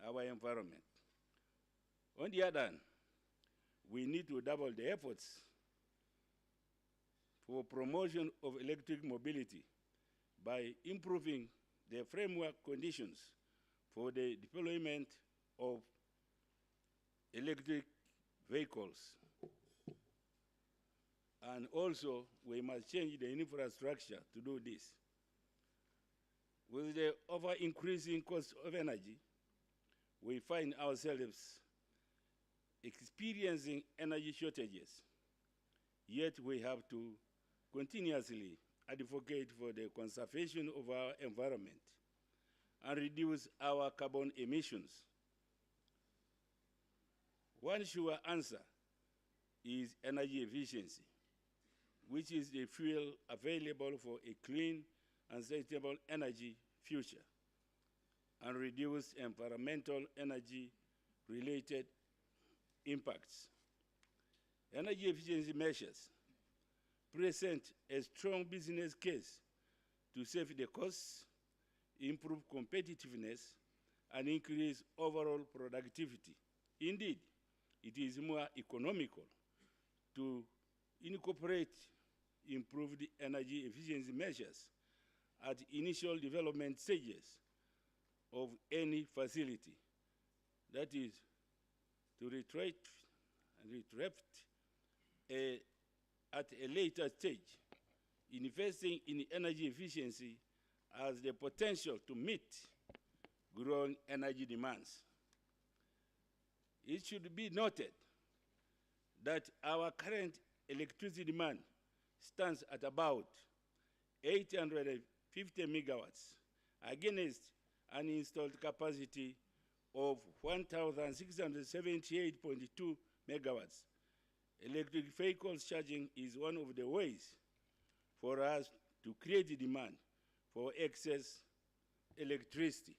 our environment. On the other hand, we need to double the efforts for promotion of electric mobility by improving the framework conditions for the deployment of electric vehicles. And also, we must change the infrastructure to do this. With the ever-increasing cost of energy, we find ourselves experiencing energy shortages, yet we have to continuously advocate for the conservation of our environment and reduce our carbon emissions. One sure answer is energy efficiency, which is the fuel available for a clean and sustainable energy future, and reduce environmental energy-related impacts. Energy efficiency measures present a strong business case to save the costs, improve competitiveness, and increase overall productivity. Indeed, it is more economical to incorporate improved energy efficiency measures at initial development stages of any facility. That is, to retract at a later stage, investing in energy efficiency has the potential to meet growing energy demands. It should be noted that our current electricity demand stands at about 850 megawatts against an installed capacity of 1,678.2 megawatts. Electric vehicles charging is one of the ways for us to create demand for excess electricity.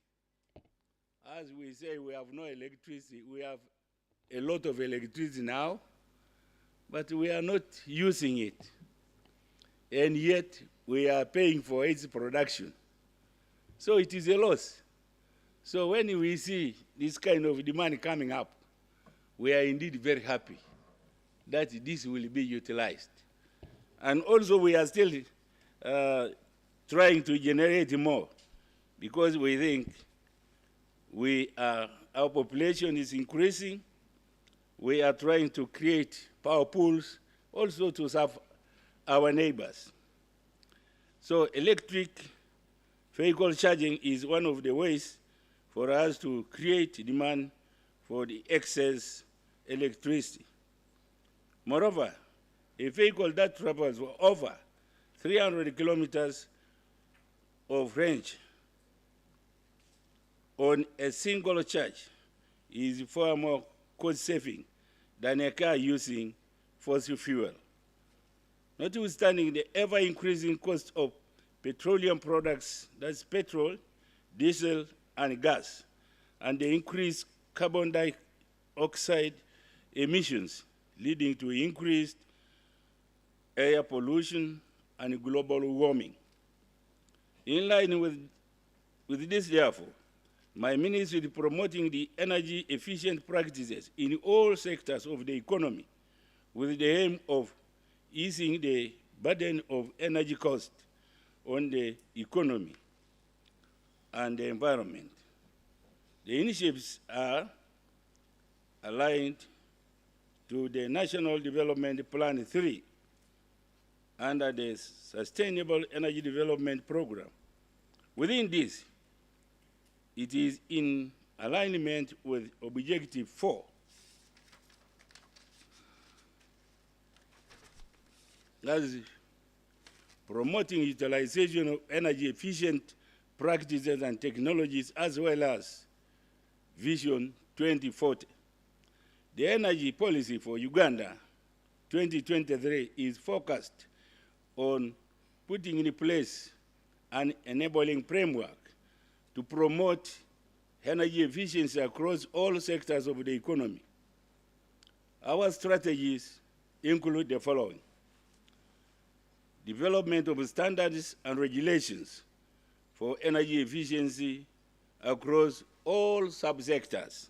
As we say, we have no electricity. We have a lot of electricity now, but we are not using it. and yet we are paying for its production. So it is a loss. So when we see this kind of demand coming up, we are indeed very happy that this will be utilized. And also we are still trying to generate more because we think our population is increasing. We are trying to create power pools also to serve our neighbors. So electric vehicle charging is one of the ways for us to create demand for the excess electricity. Moreover, a vehicle that travels for over 300 kilometers of range on a single charge is far more cost-saving than a car using fossil fuel. Notwithstanding the ever-increasing cost of petroleum products, that's petrol, diesel, and gas, and the increased carbon dioxide emissions leading to increased air pollution and global warming. In line with this, therefore, my ministry is promoting the energy efficient practices in all sectors of the economy with the aim of easing the burden of energy cost on the economy and the environment. The initiatives are aligned to the National Development Plan 3 under the Sustainable Energy Development Program. Within this, it is in alignment with Objective 4. That's promoting utilization of energy efficient practices and technologies as well as Vision 2040. The energy policy for Uganda 2023 is focused on putting in place an enabling framework to promote energy efficiency across all sectors of the economy. Our strategies include the following: development of standards and regulations for energy efficiency across all subsectors,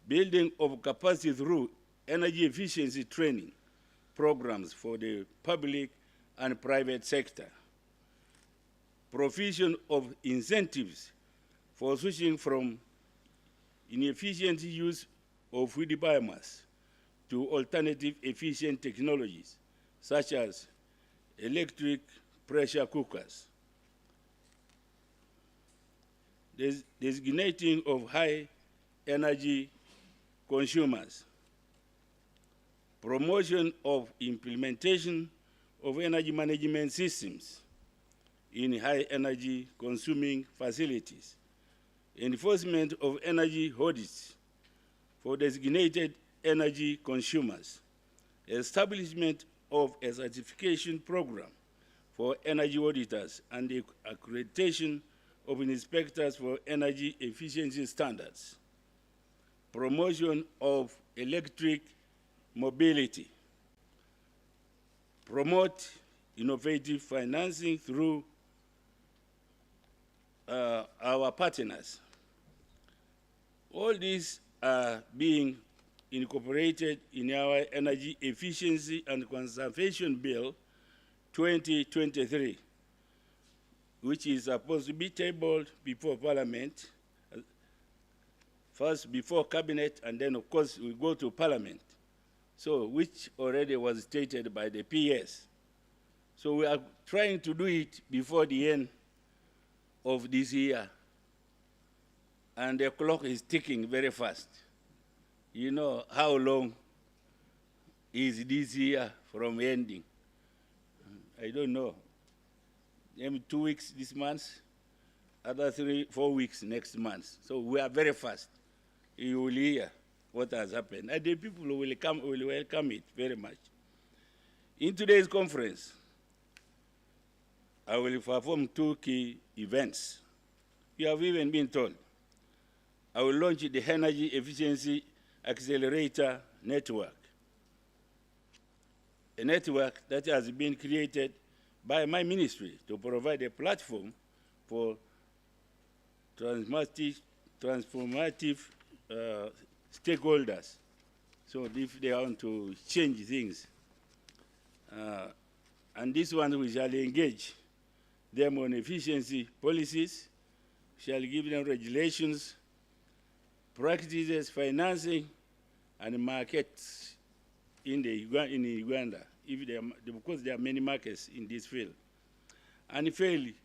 building of capacity through energy efficiency training programs for the public and private sector, provision of incentives for switching from inefficient use of wood biomass to alternative efficient technologies such as electric pressure cookers, designating of high energy consumers, promotion of implementation of energy management systems in high energy consuming facilities, enforcement of energy audits for designated energy consumers, establishment of a certification program for energy auditors and the accreditation of inspectors for energy efficiency standards, promotion of electric mobility, promote innovative financing through our partners. All these are being incorporated in our Energy Efficiency and Conservation Bill 2023, which is supposed to be tabled before Parliament, first before Cabinet, and then, of course, we go to Parliament, so which already was stated by the PS. So we are trying to do it before the end of this year, and the clock is ticking very fast. You know how long is this year from ending? I don't know. Maybe 2 weeks this month, other 3-4 weeks next month. So we are very fast. You will hear what has happened. And the people will welcome it very much. In today's conference, I will perform 2 key events. You have even been told. I will launch the Energy Efficiency Accelerator Network, a network that has been created by my ministry to provide a platform for transformative stakeholders. So if they want to change things, and this one we shall engage them on efficiency policies, shall give them regulations, practices, financing, and markets in Uganda, because there are many markets in this field. And finally,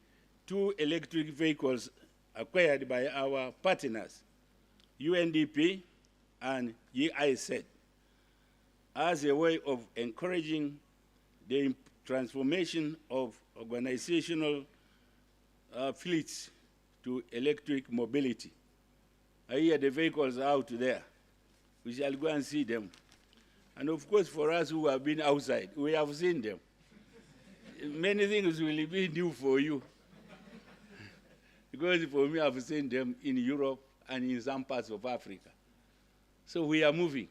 2 electric vehicles acquired by our partners, UNDP and GIZ, as a way of encouraging the transformation of organizational fleets to electric mobility. I hear the vehicles out there. We shall go and see them. And of course, for us who have been outside, we have seen them. Many things will be new for you. Because for me, I've seen them in Europe and in some parts of Africa. So we are moving.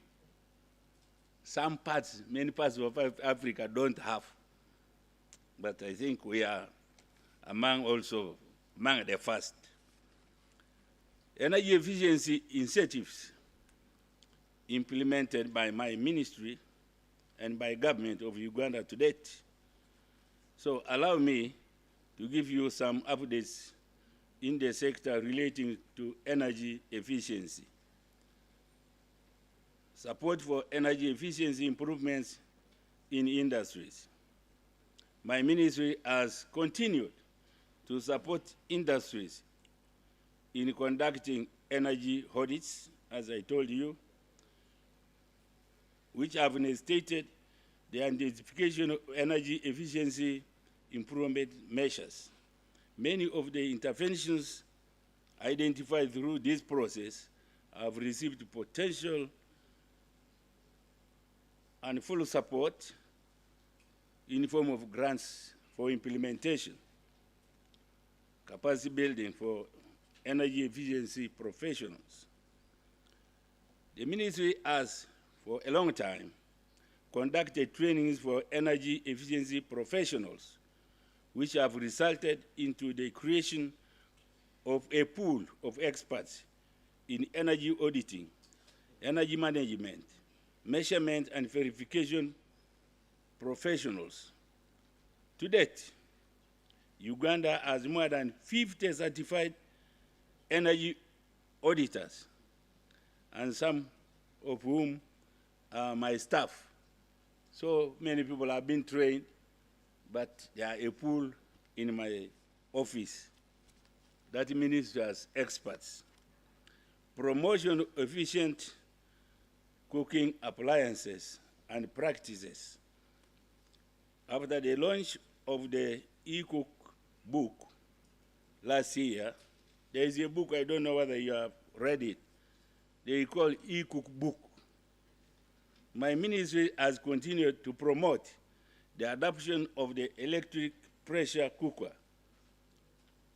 Some parts, many parts of Africa don't have. But I think we are among the first. Energy efficiency incentives implemented by my ministry and by government of Uganda to date. So allow me to give you some updates in the sector relating to energy efficiency. Support for energy efficiency improvements in industries. My ministry has continued to support industries in conducting energy audits, as I told you, which have stated the identification of energy efficiency improvement measures. Many of the interventions identified through this process have received potential and full support in the form of grants for implementation, capacity building for energy efficiency professionals. The ministry has, for a long time, conducted trainings for energy efficiency professionals, which have resulted into the creation of a pool of experts in energy auditing, energy management, measurement and verification professionals. To date, Uganda has more than 50 certified energy auditors, and some of whom are my staff. So many people have been trained, but there are a pool in my office that ministers experts. Promotion of efficient cooking appliances and practices. After the launch of the e-cook book last year, there is a book, I don't know whether you have read it, they call e-cook book. My ministry has continued to promote the adoption of the electric pressure cooker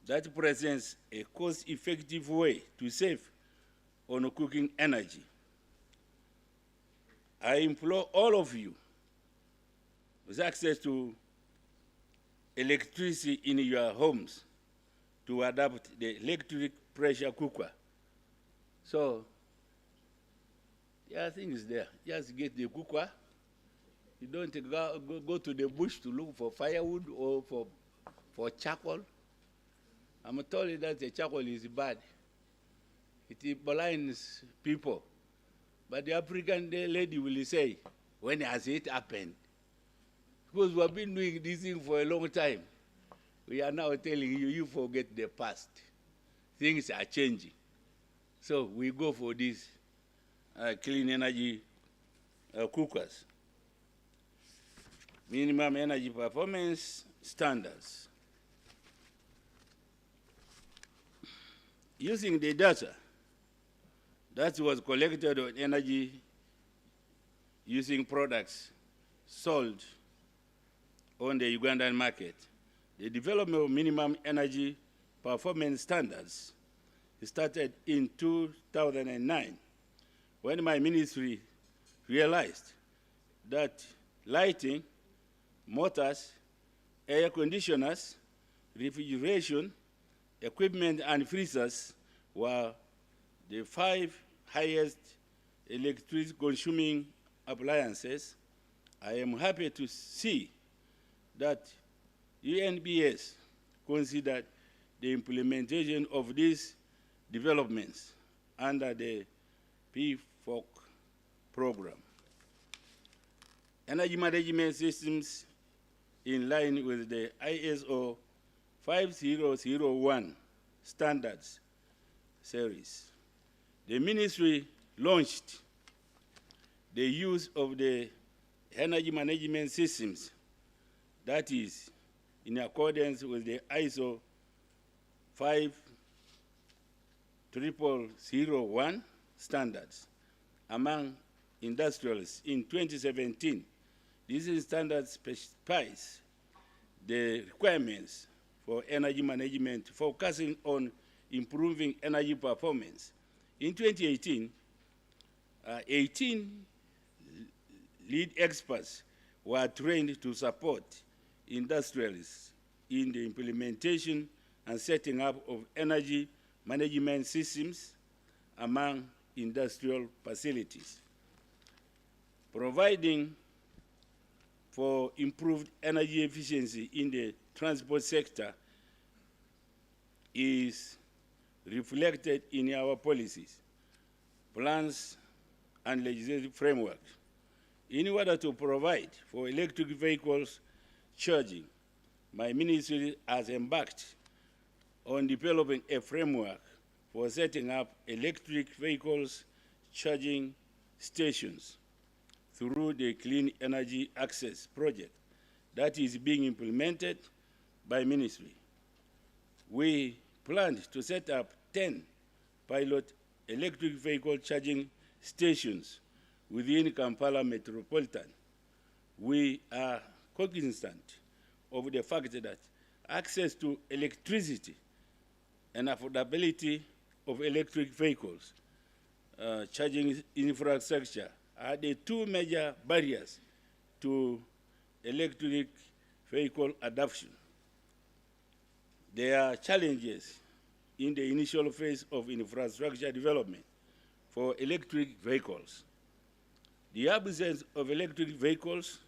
that presents a cost-effective way to save on cooking energy. I implore all of you with access to electricity in your homes to adopt the electric pressure cooker. So, there are things there. Just get the cooker. You don't go to the bush to look for firewood or for charcoal. I'm told you that the charcoal is bad. It blinds people. But the African lady will say, when has it happened? Because we have been doing this thing for a long time. We are now telling you, you forget the past. Things are changing. So we go for these clean energy cookers. Minimum energy performance standards. Using the data that was collected on energy using products sold on the Ugandan market, the development of minimum energy performance standards started in 2009 when my ministry realized that lighting, motors, air conditioners, refrigeration, equipment, and freezers were the 5 highest electricity consuming appliances. I am happy to see that UNBS considered the implementation of these developments under the PFOC program. Energy management systems in line with the ISO 5001 standards series. The ministry launched the use of the energy management systems that is in accordance with the ISO 50001 standards among industrials in 2017. This standard specifies the requirements for energy management, focusing on improving energy performance. In 2018, 18 lead experts were trained to support industrialists in the implementation and setting up of energy management systems among industrial facilities. Providing for improved energy efficiency in the transport sector is reflected in our policies, plans, and legislative framework. In order to provide for electric vehicles charging, my ministry has embarked on developing a framework for setting up electric vehicles charging stations through the Clean Energy Access Project that is being implemented by ministry. We planned to set up 10 pilot electric vehicle charging stations within Kampala Metropolitan. We are cognizant of the fact that access to electricity and affordability of electric vehicles, charging infrastructure are the two major barriers to electric vehicle adoption. There are challenges in the initial phase of infrastructure development for electric vehicles. The absence of electric vehicles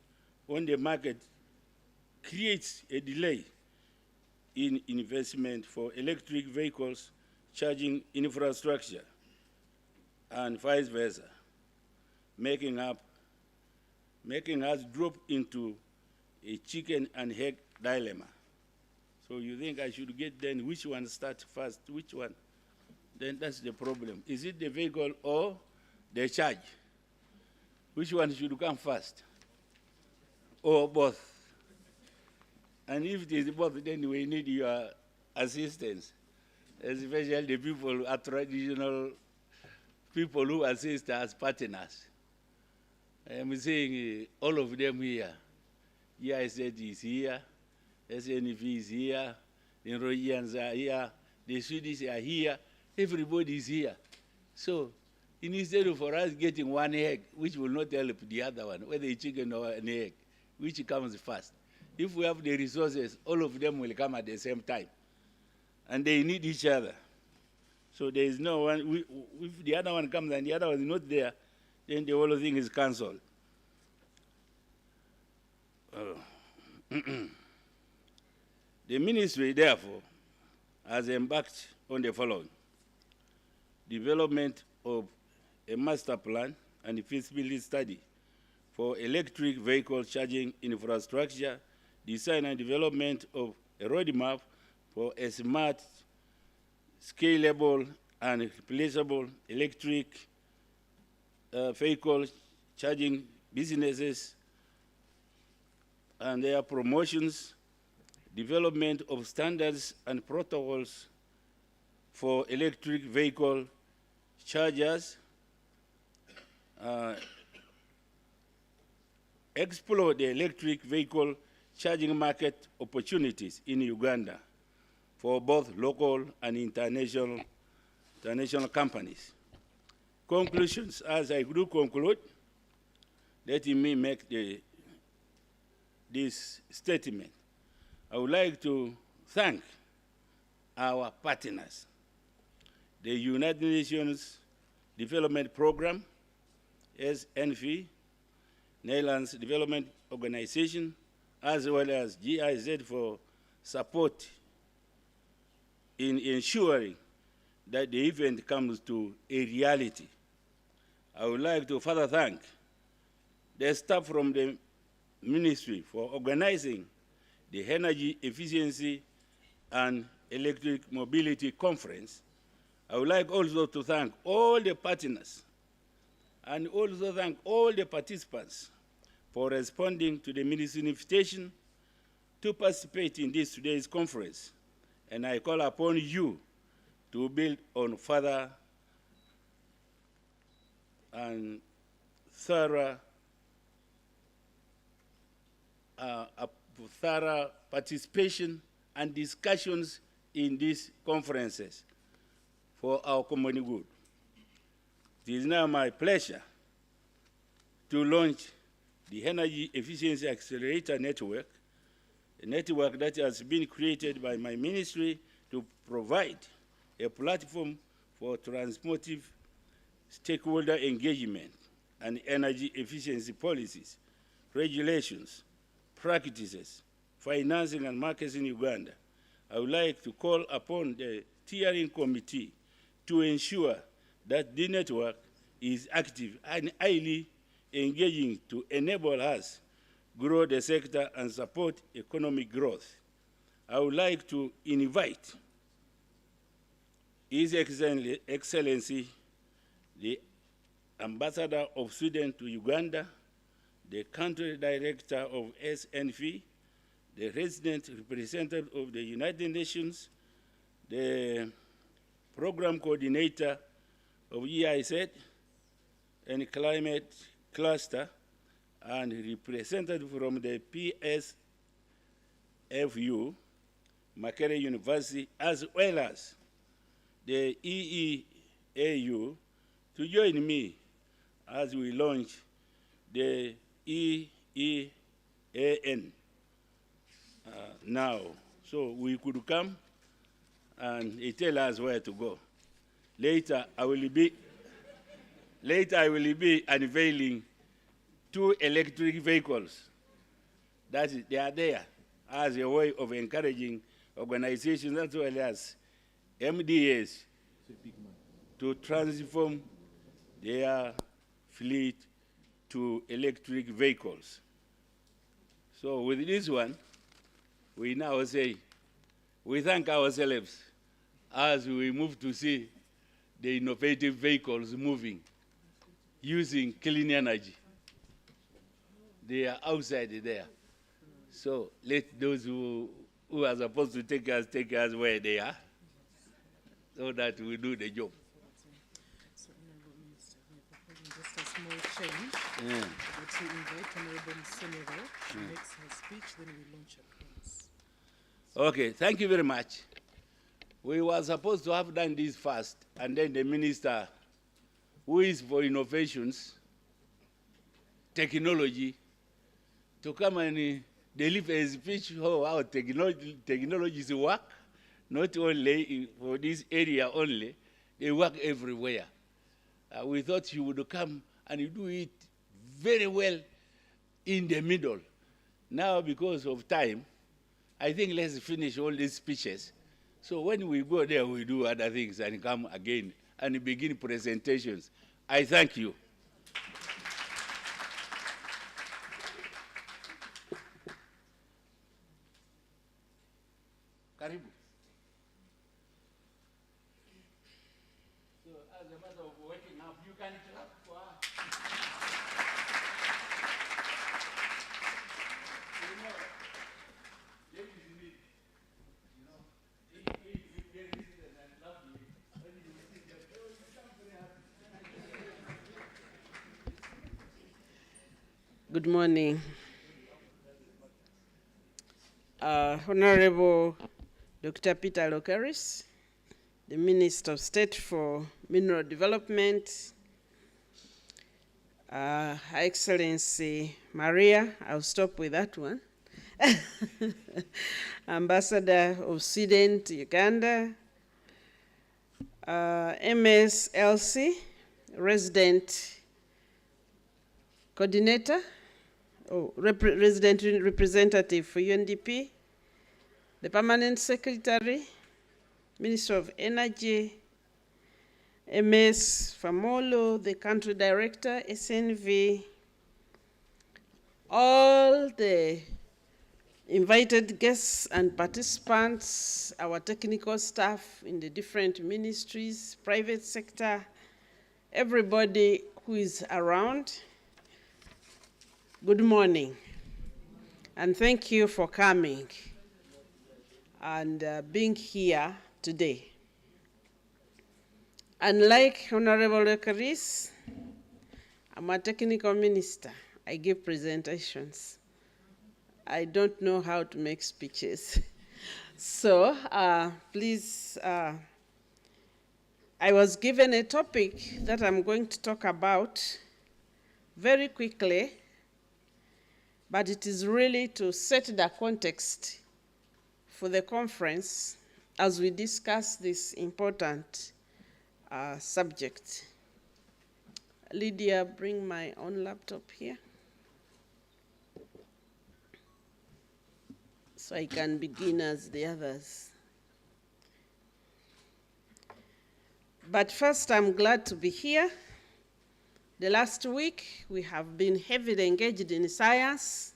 on the market creates a delay in investment for electric vehicles charging infrastructure and vice versa, making us drop into a chicken and egg dilemma. So you think I should get then which one starts first, which one? Then that's the problem. Is it the vehicle or the charge? Which one should come first? Or both? And if it is both, then we need your assistance, especially the people are traditional people who assist as partners. I am saying all of them here. EIZ is here, SNV is here, the Norwegians are here, the Swedish are here, everybody is here. So instead of for us getting one egg, which will not help the other one, whether it's chicken or an egg, which comes first. If we have the resources, all of them will come at the same time. And they need each other. So there is no one, if the other one comes and the other one is not there, then the whole thing is cancelled. The ministry, therefore, has embarked on the following: development of a master plan and a feasibility study for electric vehicle charging infrastructure, design and development of a roadmap for a smart, scalable, and replaceable electric vehicle charging businesses and their promotions, development of standards and protocols for electric vehicle chargers, explore the electric vehicle charging market opportunities in Uganda for both local and international companies. Conclusions, as I do conclude, let me make this statement. I would like to thank our partners, the United Nations Development Program, SNV, Netherlands Development Organization, as well as GIZ for support in ensuring that the event comes to a reality. I would like to further thank the staff from the ministry for organizing the Energy Efficiency and Electric Mobility Conference. I would like also to thank all the partners and also thank all the participants for responding to the ministry's invitation to participate in this today's conference. And I call upon you to build on further and thorough participation and discussions in these conferences for our common good. It is now my pleasure to launch the Energy Efficiency Accelerator Network, a network that has been created by my ministry to provide a platform for transformative stakeholder engagement and energy efficiency policies, regulations, practices, financing and markets in Uganda. I would like to call upon the steering committee to ensure that the network is active and highly engaging to enable us grow the sector and support economic growth. I would like to invite His Excellency, the Ambassador of Sweden to Uganda, the Country Director of SNV, the Resident Representative of the United Nations, the Program Coordinator of EIZ and Climate Cluster, and representative from the PSFU, Makerere University, as well as the EEAU, to join me as we launch the EEAN now. So we could come and tell us where to go. Later, I will be unveiling 2 electric vehicles. That is, they are there as a way of encouraging organizations as well as MDAs to transform their fleet to electric vehicles. So with this one, we now say, we thank ourselves as we move to see the innovative vehicles moving using clean energy. They are outside there. So let those who are supposed to take us where they are, so that we do the job. So, Honorable Minister, we are proposing just a small change. Yeah. But we invite Honorable Musenero to make her speech, then we launch at once. Okay, thank you very much. We were supposed to have done this first, and then the minister, who is for innovations, technology, to come and deliver a speech how technologies work, not only for this area only, they work everywhere. We thought you would come and do it very well in the middle. Now, because of time, I think let's finish all these speeches. So when we go there, we do other things and come again and begin presentations. I thank you. Karibu. So as a matter of waking up, you can clap for her. You know, ladies need, you know, if there is and lovely, when you see them, oh, you sound very happy. Good morning. Honorable Dr. Peter Lokeris, the Minister of State for Mineral Development, Her Excellency Maria, I'll stop with that one, Ambassador of Sweden to Uganda, MS Elsie, resident coordinator, resident representative for UNDP, the permanent secretary, Minister of Energy, MS Famolo, the country director, SNV, all the invited guests and participants, our technical staff in the different ministries, private sector, everybody who is around, good morning. And thank you for coming and being here today. Unlike Honorable Lokeris, I'm a technical minister. I give presentations. I don't know how to make speeches. So please, I was given a topic that I'm going to talk about very quickly, but it is really to set the context for the conference as we discuss this important subject. Lydia, bring my own laptop here so I can begin as the others. But first, I'm glad to be here. The last week, we have been heavily engaged in science,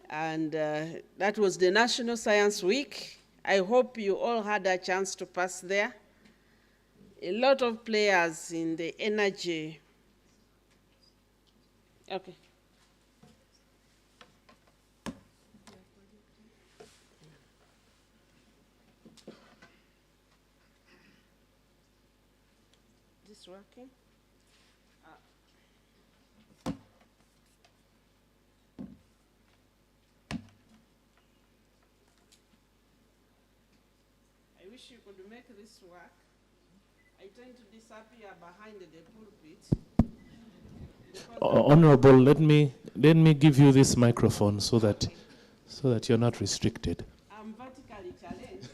and that was the National Science Week. I hope you all had a chance to pass there. A lot of players in the energy. Okay. This working? I wish you could make this work. I tend to disappear behind the pulpit. Honorable, let me give you this microphone so that you're not restricted. I'm vertically challenged.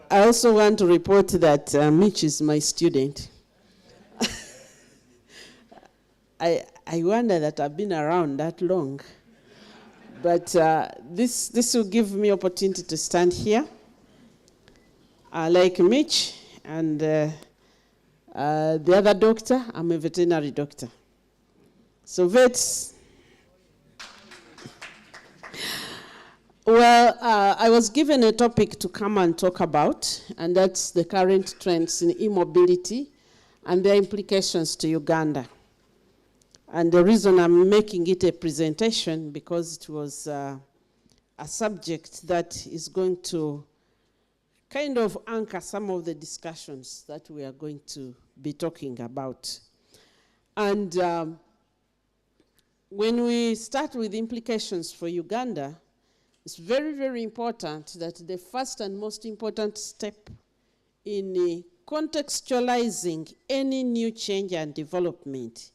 I also want to report that Mitch is my student. I wonder that I've been around that long. But this will give me opportunity to stand here. Like Mitch and the other doctor, I'm a veterinary doctor. So vets, well, I was given a topic to come and talk about, and that's the current trends in e-mobility and their implications to Uganda. And the reason I'm making it a presentation, because it was a subject that is going to kind of anchor some of the discussions that we are going to be talking about. And when we start with implications for Uganda, it's very, very important that the first and most important step in contextualizing any new change and development,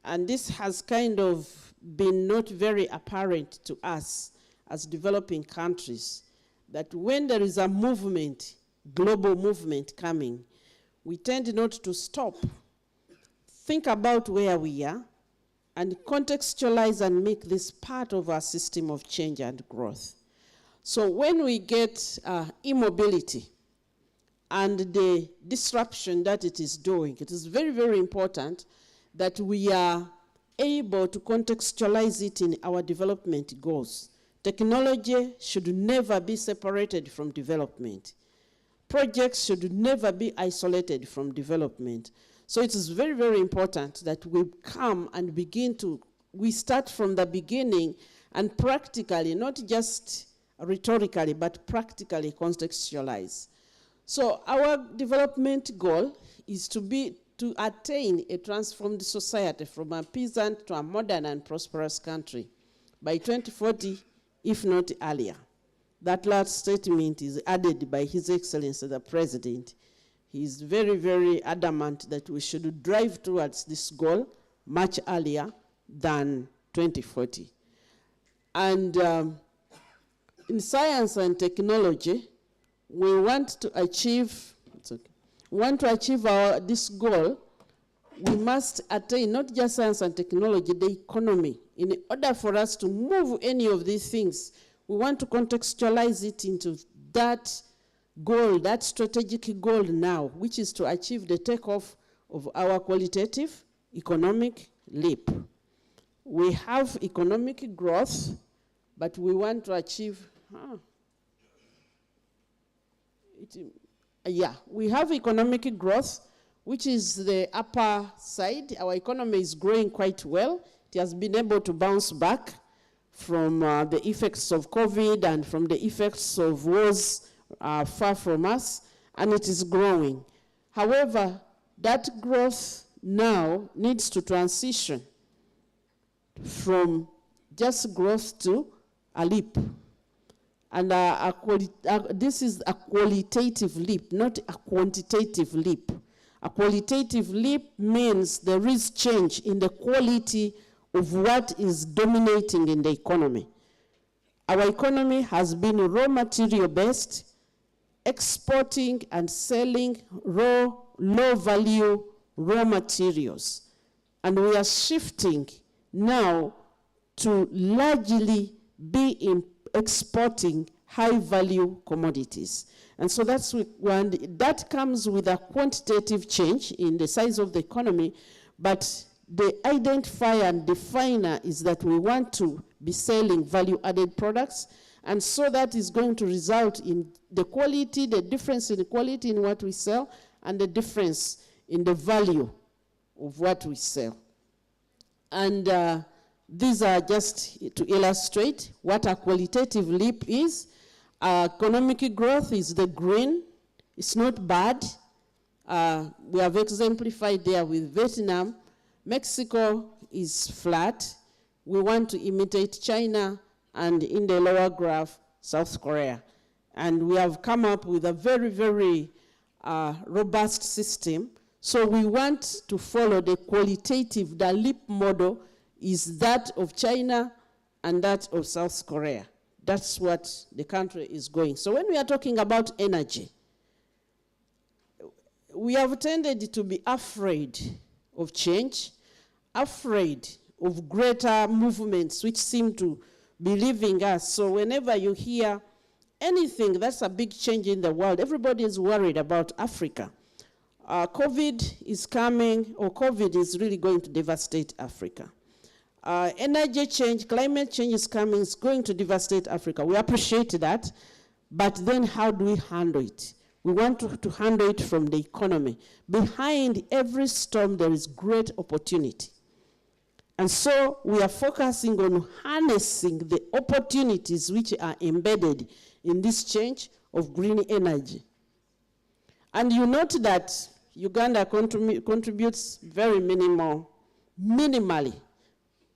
and this has kind of been not very apparent to us as developing countries, that when there is a movement, global movement coming, we tend not to stop, think about where we are, and contextualize and make this part of our system of change and growth. So when we get e-mobility and the disruption that it is doing, it is very, very important that we are able to contextualize it in our development goals. Technology should never be separated from development. Projects should never be isolated from development. So it is very, very important that we come and we start from the beginning and practically, not just rhetorically, but practically contextualize. So our development goal is to attain a transformed society from a peasant to a modern and prosperous country by 2040, if not earlier. That last statement is added by His Excellency the President. He's very, very adamant that we should drive towards this goal much earlier than 2040. And in science and technology, we want to achieve, this goal. We must attain not just science and technology, the economy. In order for us to move any of these things, we want to contextualize it into that goal, that strategic goal now, which is to achieve the takeoff of our qualitative economic leap. We have economic growth, but we want to achieve, we have economic growth, which is the upper side. Our economy is growing quite well. It has been able to bounce back from the effects of COVID and from the effects of wars far from us, and it is growing. However, that growth now needs to transition from just growth to a leap. And this is a qualitative leap, not a quantitative leap. A qualitative leap means there is change in the quality of what is dominating in the economy. Our economy has been raw material based, exporting and selling low-value raw materials. And we are shifting now to largely be exporting high-value commodities. And so that comes with a quantitative change in the size of the economy, but the identifier and definer is that we want to be selling value-added products, and so that is going to result in the quality, the difference in the quality in what we sell, and the difference in the value of what we sell. And these are just to illustrate what a qualitative leap is. Economic growth is the green. It's not bad. We have exemplified there with Vietnam. Mexico is flat. We want to imitate China, and in the lower graph, South Korea. And we have come up with a very, very robust system. So we want to follow the qualitative, the leap model is that of China and that of South Korea. That's what the country is going. So when we are talking about energy, we have tended to be afraid of change, afraid of greater movements which seem to be leaving us. So whenever you hear anything that's a big change in the world, everybody is worried about Africa. COVID is coming, or COVID is really going to devastate Africa. Energy change, climate change is coming, it's going to devastate Africa. We appreciate that, but then how do we handle it? We want to handle it from the economy. Behind every storm, there is great opportunity. And so we are focusing on harnessing the opportunities which are embedded in this change of green energy. And you note that Uganda contributes very minimally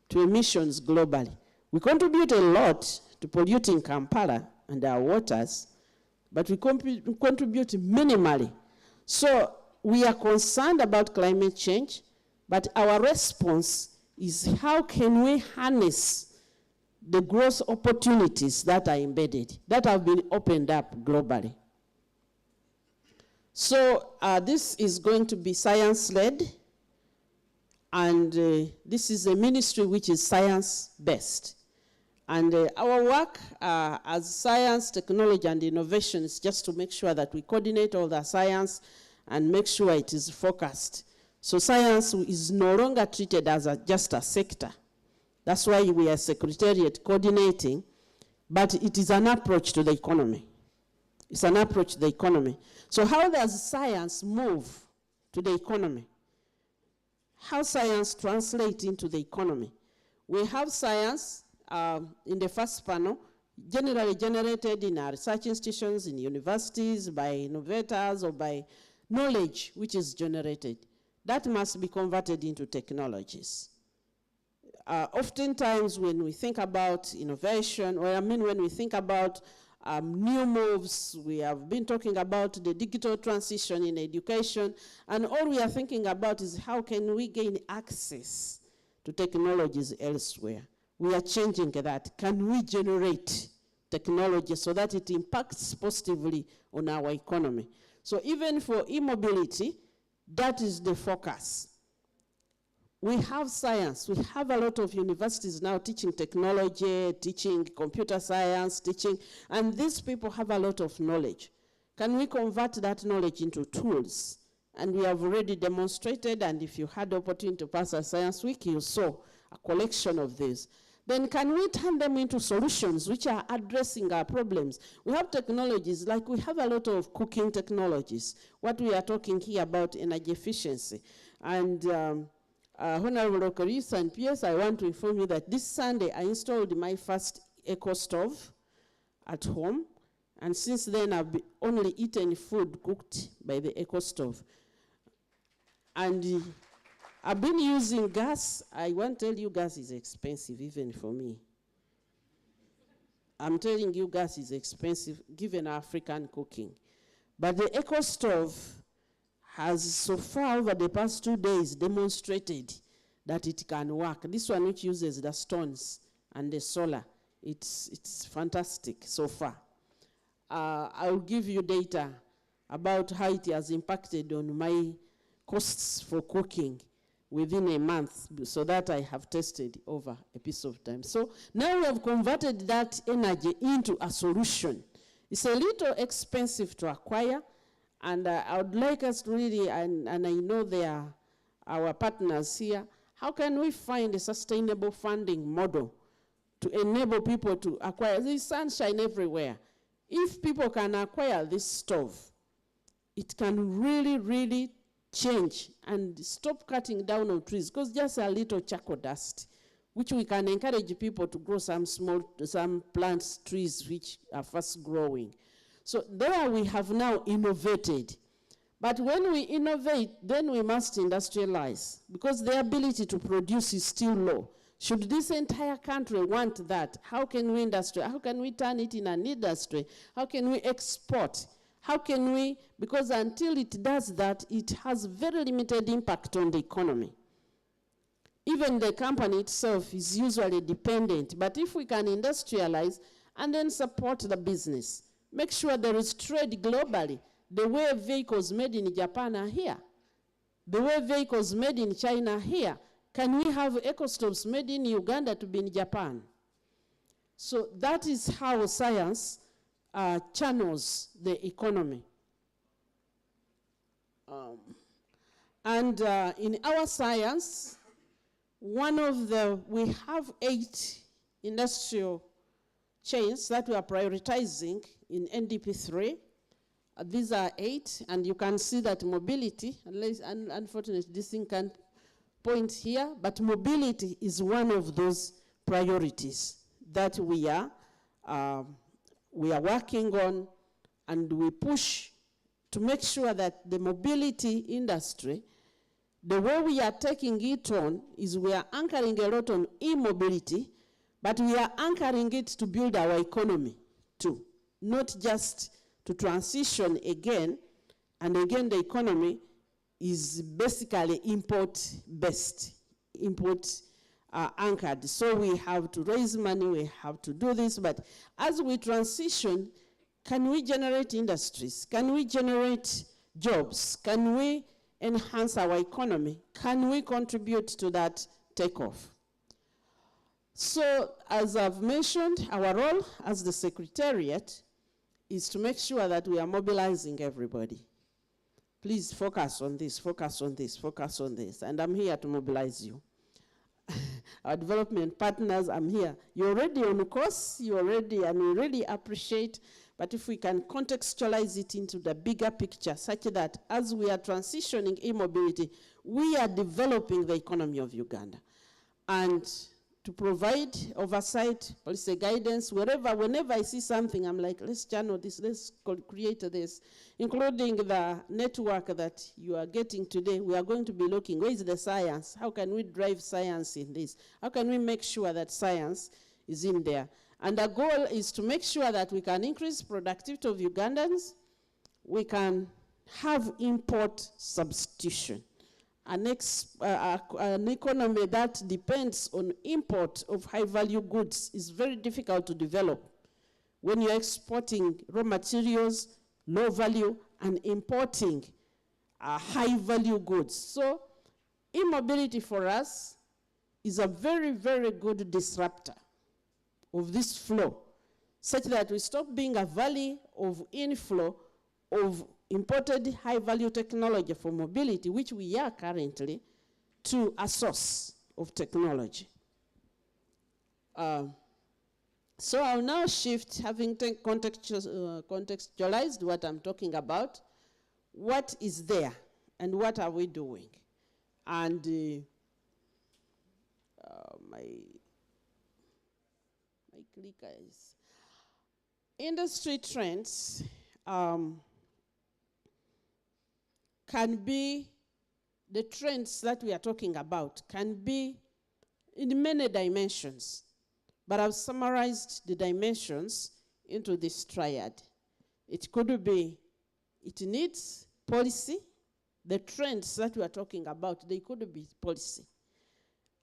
to emissions globally. We contribute a lot to polluting Kampala and our waters, but we contribute minimally. So we are concerned about climate change, but our response is how can we harness the growth opportunities that are embedded, that have been opened up globally. So this is going to be science-led, and this is a ministry which is science-based. And our work as science, technology, and innovation is just to make sure that we coordinate all the science and make sure it is focused. So science is no longer treated as just a sector. That's why we are Secretariat coordinating, but it is an approach to the economy. It's an approach to the economy. So how does science move to the economy? How science translates into the economy? We have science in the first panel, generally generated in our research institutions, in universities, by innovators, or by knowledge which is generated. That must be converted into technologies. Oftentimes when we think about innovation, when we think about new moves. We have been talking about the digital transition in education, and all we are thinking about is how can we gain access to technologies elsewhere. We are changing that. Can we generate technology so that it impacts positively on our economy? So even for e-mobility, that is the focus. We have science. We have a lot of universities now teaching technology, teaching computer science, and these people have a lot of knowledge. Can we convert that knowledge into tools? And we have already demonstrated, and if you had the opportunity to pass a science week, you saw a collection of these. Then can we turn them into solutions which are addressing our problems? We have technologies, like we have a lot of cooking technologies. What we are talking here about energy efficiency. And Honorable Lokeris and PS, I want to inform you that this Sunday I installed my first eco stove at home. And since then I've only eaten food cooked by the eco stove. And I've been using gas. I won't tell you gas is expensive even for me. I'm telling you gas is expensive given African cooking. But the eco stove has so far over the past 2 days demonstrated that it can work. This one which uses the stones and the solar, it's fantastic so far. I'll give you data about how it has impacted on my costs for cooking within a month, so that I have tested over a piece of time. So now we have converted that energy into a solution. It's a little expensive to acquire, and I would like us to really, and I know they are our partners here, how can we find a sustainable funding model to enable people to acquire? There's sunshine everywhere. If people can acquire this stove, it can really, really change and stop cutting down on trees, because just a little charcoal dust, which we can encourage people to grow some plants, trees which are fast growing. So there we have now innovated. But when we innovate, then we must industrialize, because the ability to produce is still low. Should this entire country want that, how can we how can we turn it in an industry? How can we export? How can we, because until it does that, it has very limited impact on the economy. Even the company itself is usually dependent, but if we can industrialize and then support the business, make sure there is trade globally. The way vehicles made in Japan are here. The way vehicles made in China are here. Can we have eco-stoves made in Uganda to be in Japan? So that is how science channels the economy. In our science, we have 8 industrial chains that we are prioritizing in NDP3. These are 8, and you can see that mobility, unfortunately this thing can't point here, but mobility is one of those priorities that we are working on, and we push to make sure that the mobility industry, the way we are taking it on is we are anchoring a lot on e-mobility, but we are anchoring it to build our economy too, not just to transition again, and again the economy is basically import-based, anchored. So we have to raise money, we have to do this, but as we transition, can we generate industries? Can we generate jobs? Can we enhance our economy? Can we contribute to that takeoff? So as I've mentioned, our role as the Secretariat is to make sure that we are mobilizing everybody. Please focus on this, focus on this, focus on this, and I'm here to mobilize you. Our development partners, I'm here. You're already on course, and we really appreciate, but if we can contextualize it into the bigger picture such that as we are transitioning e-mobility, we are developing the economy of Uganda. And to provide oversight, policy guidance, whenever I see something, I'm like, let's channel this, let's create this, including the network that you are getting today. We are going to be looking, where is the science? How can we drive science in this? How can we make sure that science is in there? And the goal is to make sure that we can increase productivity of Ugandans, we can have import substitution. An economy that depends on import of high-value goods is very difficult to develop when you're exporting raw materials, low value, and importing high-value goods. So e-mobility for us is a very, very good disruptor of this flow, such that we stop being a valley of inflow of imported high-value technology for mobility, which we are currently, to a source of technology. So I'll now shift, having contextualized what I'm talking about, what is there and what are we doing? And my clicker is industry trends. Can be, the trends that we are talking about can be in many dimensions, but I've summarized the dimensions into this triad. It could be, it needs policy. The trends that we are talking about, they could be policy.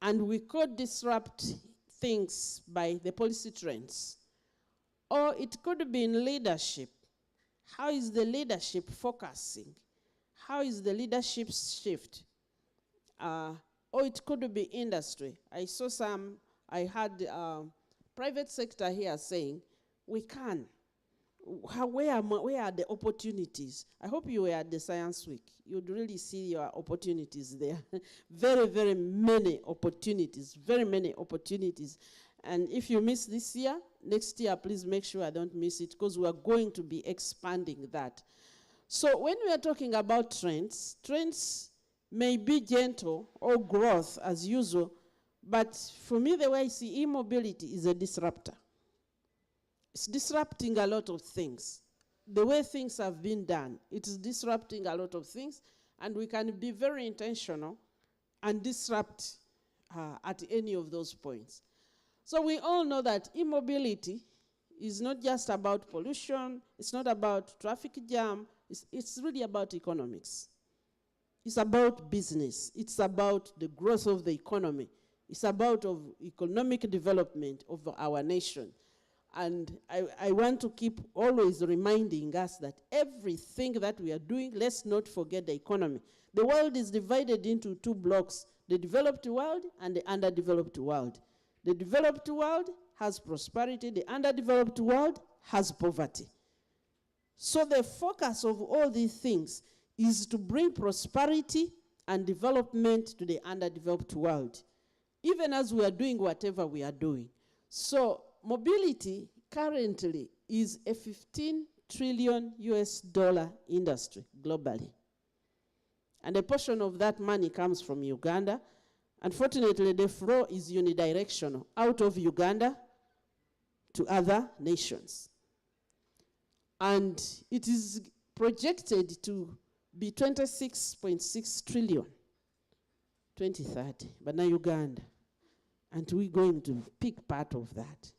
And we could disrupt things by the policy trends. Or it could be in leadership. How is the leadership focusing? How is the leadership shift? Or it could be industry. I had private sector here saying, we can. Where are the opportunities? I hope you were at the Science Week. You'd really see your opportunities there. Very, very many opportunities, very many opportunities. And if you miss this year, next year, please make sure I don't miss it, because we are going to be expanding that. So when we are talking about trends, trends may be gentle or growth as usual, but for me, the way I see e-mobility is a disruptor. It's disrupting a lot of things. The way things have been done, it is disrupting a lot of things, and we can be very intentional and disrupt at any of those points. So we all know that e-mobility is not just about pollution, it's not about traffic jam, it's really about economics. It's about business. It's about the growth of the economy. It's about economic development of our nation. And I want to keep always reminding us that everything that we are doing, let's not forget the economy. The world is divided into two blocks, the developed world and the underdeveloped world. The developed world has prosperity, the underdeveloped world has poverty. So the focus of all these things is to bring prosperity and development to the underdeveloped world, even as we are doing whatever we are doing. So mobility currently is a $15 trillion industry globally. And a portion of that money comes from Uganda. Unfortunately, the flow is unidirectional, out of Uganda to other nations. And it is projected to be 26.6 trillion, 2030, but now Uganda. And we're going to pick part of that.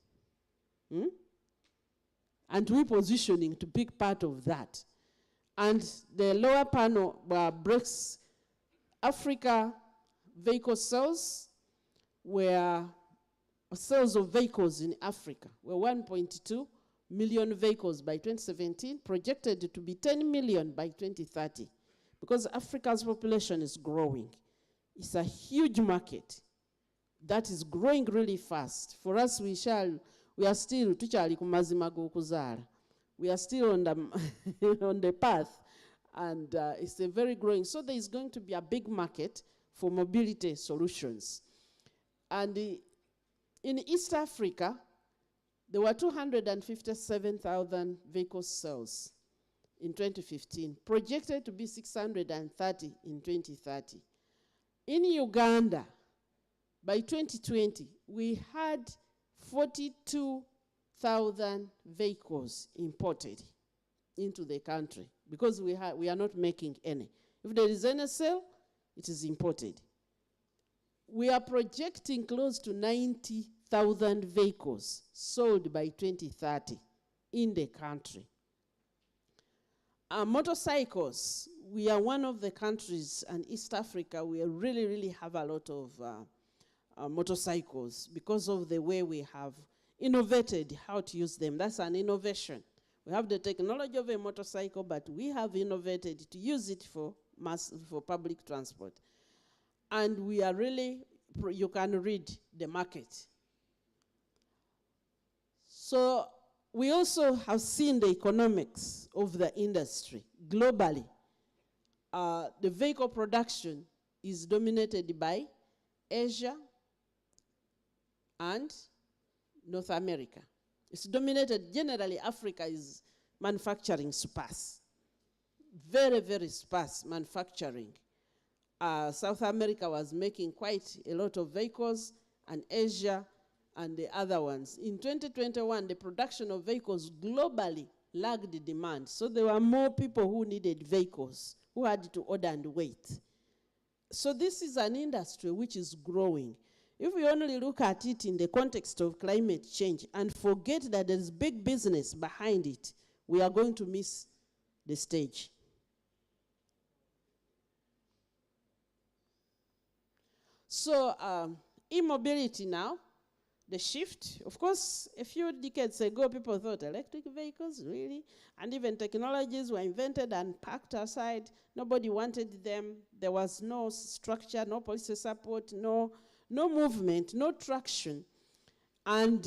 And we're positioning to pick part of that. And the lower panel breaks Africa vehicle sales, where sales of vehicles in Africa were 1.2 million vehicles by 2017, projected to be 10 million by 2030, because Africa's population is growing. It's a huge market that is growing really fast. For us, we are still we are still on the on the path, and it's a very growing. So there is going to be a big market for mobility solutions. And in East Africa, there were 257,000 vehicle sales in 2015, projected to be 630 in 2030. In Uganda, by 2020, we had 42,000 vehicles imported into the country, because we are not making any. If there is any sale, it is imported. We are projecting close to 90 100,000 vehicles sold by 2030 in the country. Motorcycles, we are one of the countries in East Africa, we really have a lot of motorcycles because of the way we have innovated how to use them. That's an innovation. We have the technology of a motorcycle, but we have innovated to use it for public transport. And we are really, you can read the market. So we also have seen the economics of the industry globally. The vehicle production is dominated by Asia and North America. It's dominated, generally Africa is manufacturing sparse. Very sparse manufacturing. South America was making quite a lot of vehicles, and Asia and the other ones. In 2021, the production of vehicles globally lagged the demand. So there were more people who needed vehicles, who had to order and wait. So this is an industry which is growing. If we only look at it in the context of climate change and forget that there's big business behind it, we are going to miss the stage. So e-mobility now, the shift, of course, a few decades ago, people thought electric vehicles, really? And even technologies were invented and packed aside. Nobody wanted them. There was no structure, no policy support, no movement, no traction. And,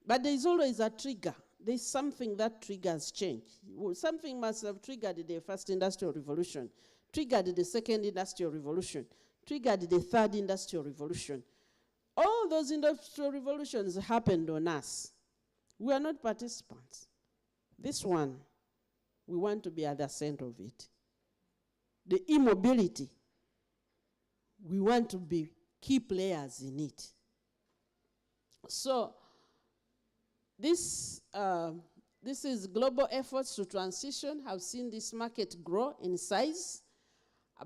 but there's always a trigger. There's something that triggers change. Something must have triggered the first industrial revolution, triggered the second industrial revolution, triggered the third industrial revolution. All those industrial revolutions happened on us. We are not participants. This one, we want to be at the center of it. The e-mobility, we want to be key players in it. So this is global efforts to transition have seen this market grow in size.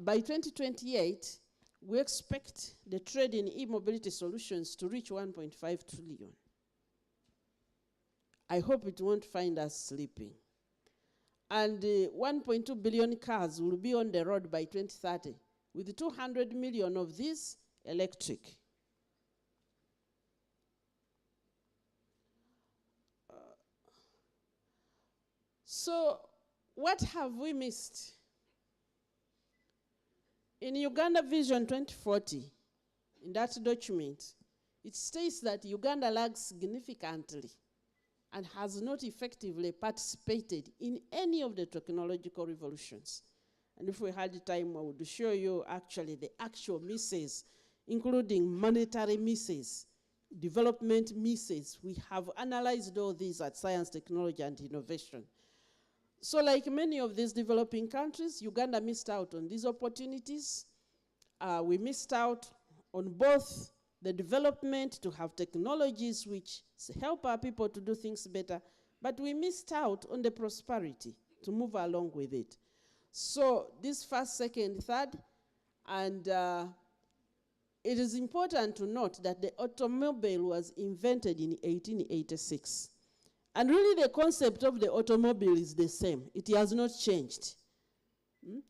By 2028, we expect the trade in e-mobility solutions to reach 1.5 trillion. I hope it won't find us sleeping. And 1.2 billion cars will be on the road by 2030, with 200 million of these electric. So what have we missed? In Uganda Vision 2040, in that document, it states that Uganda lags significantly and has not effectively participated in any of the technological revolutions. And if we had the time, I would show you actually the actual misses, including monetary misses, development misses. We have analyzed all these at Science, Technology, and Innovation. So like many of these developing countries, Uganda missed out on these opportunities. We missed out on both the development to have technologies which help our people to do things better, but we missed out on the prosperity to move along with it. So this first, second, third, and it is important to note that the automobile was invented in 1886. And really the concept of the automobile is the same. It has not changed.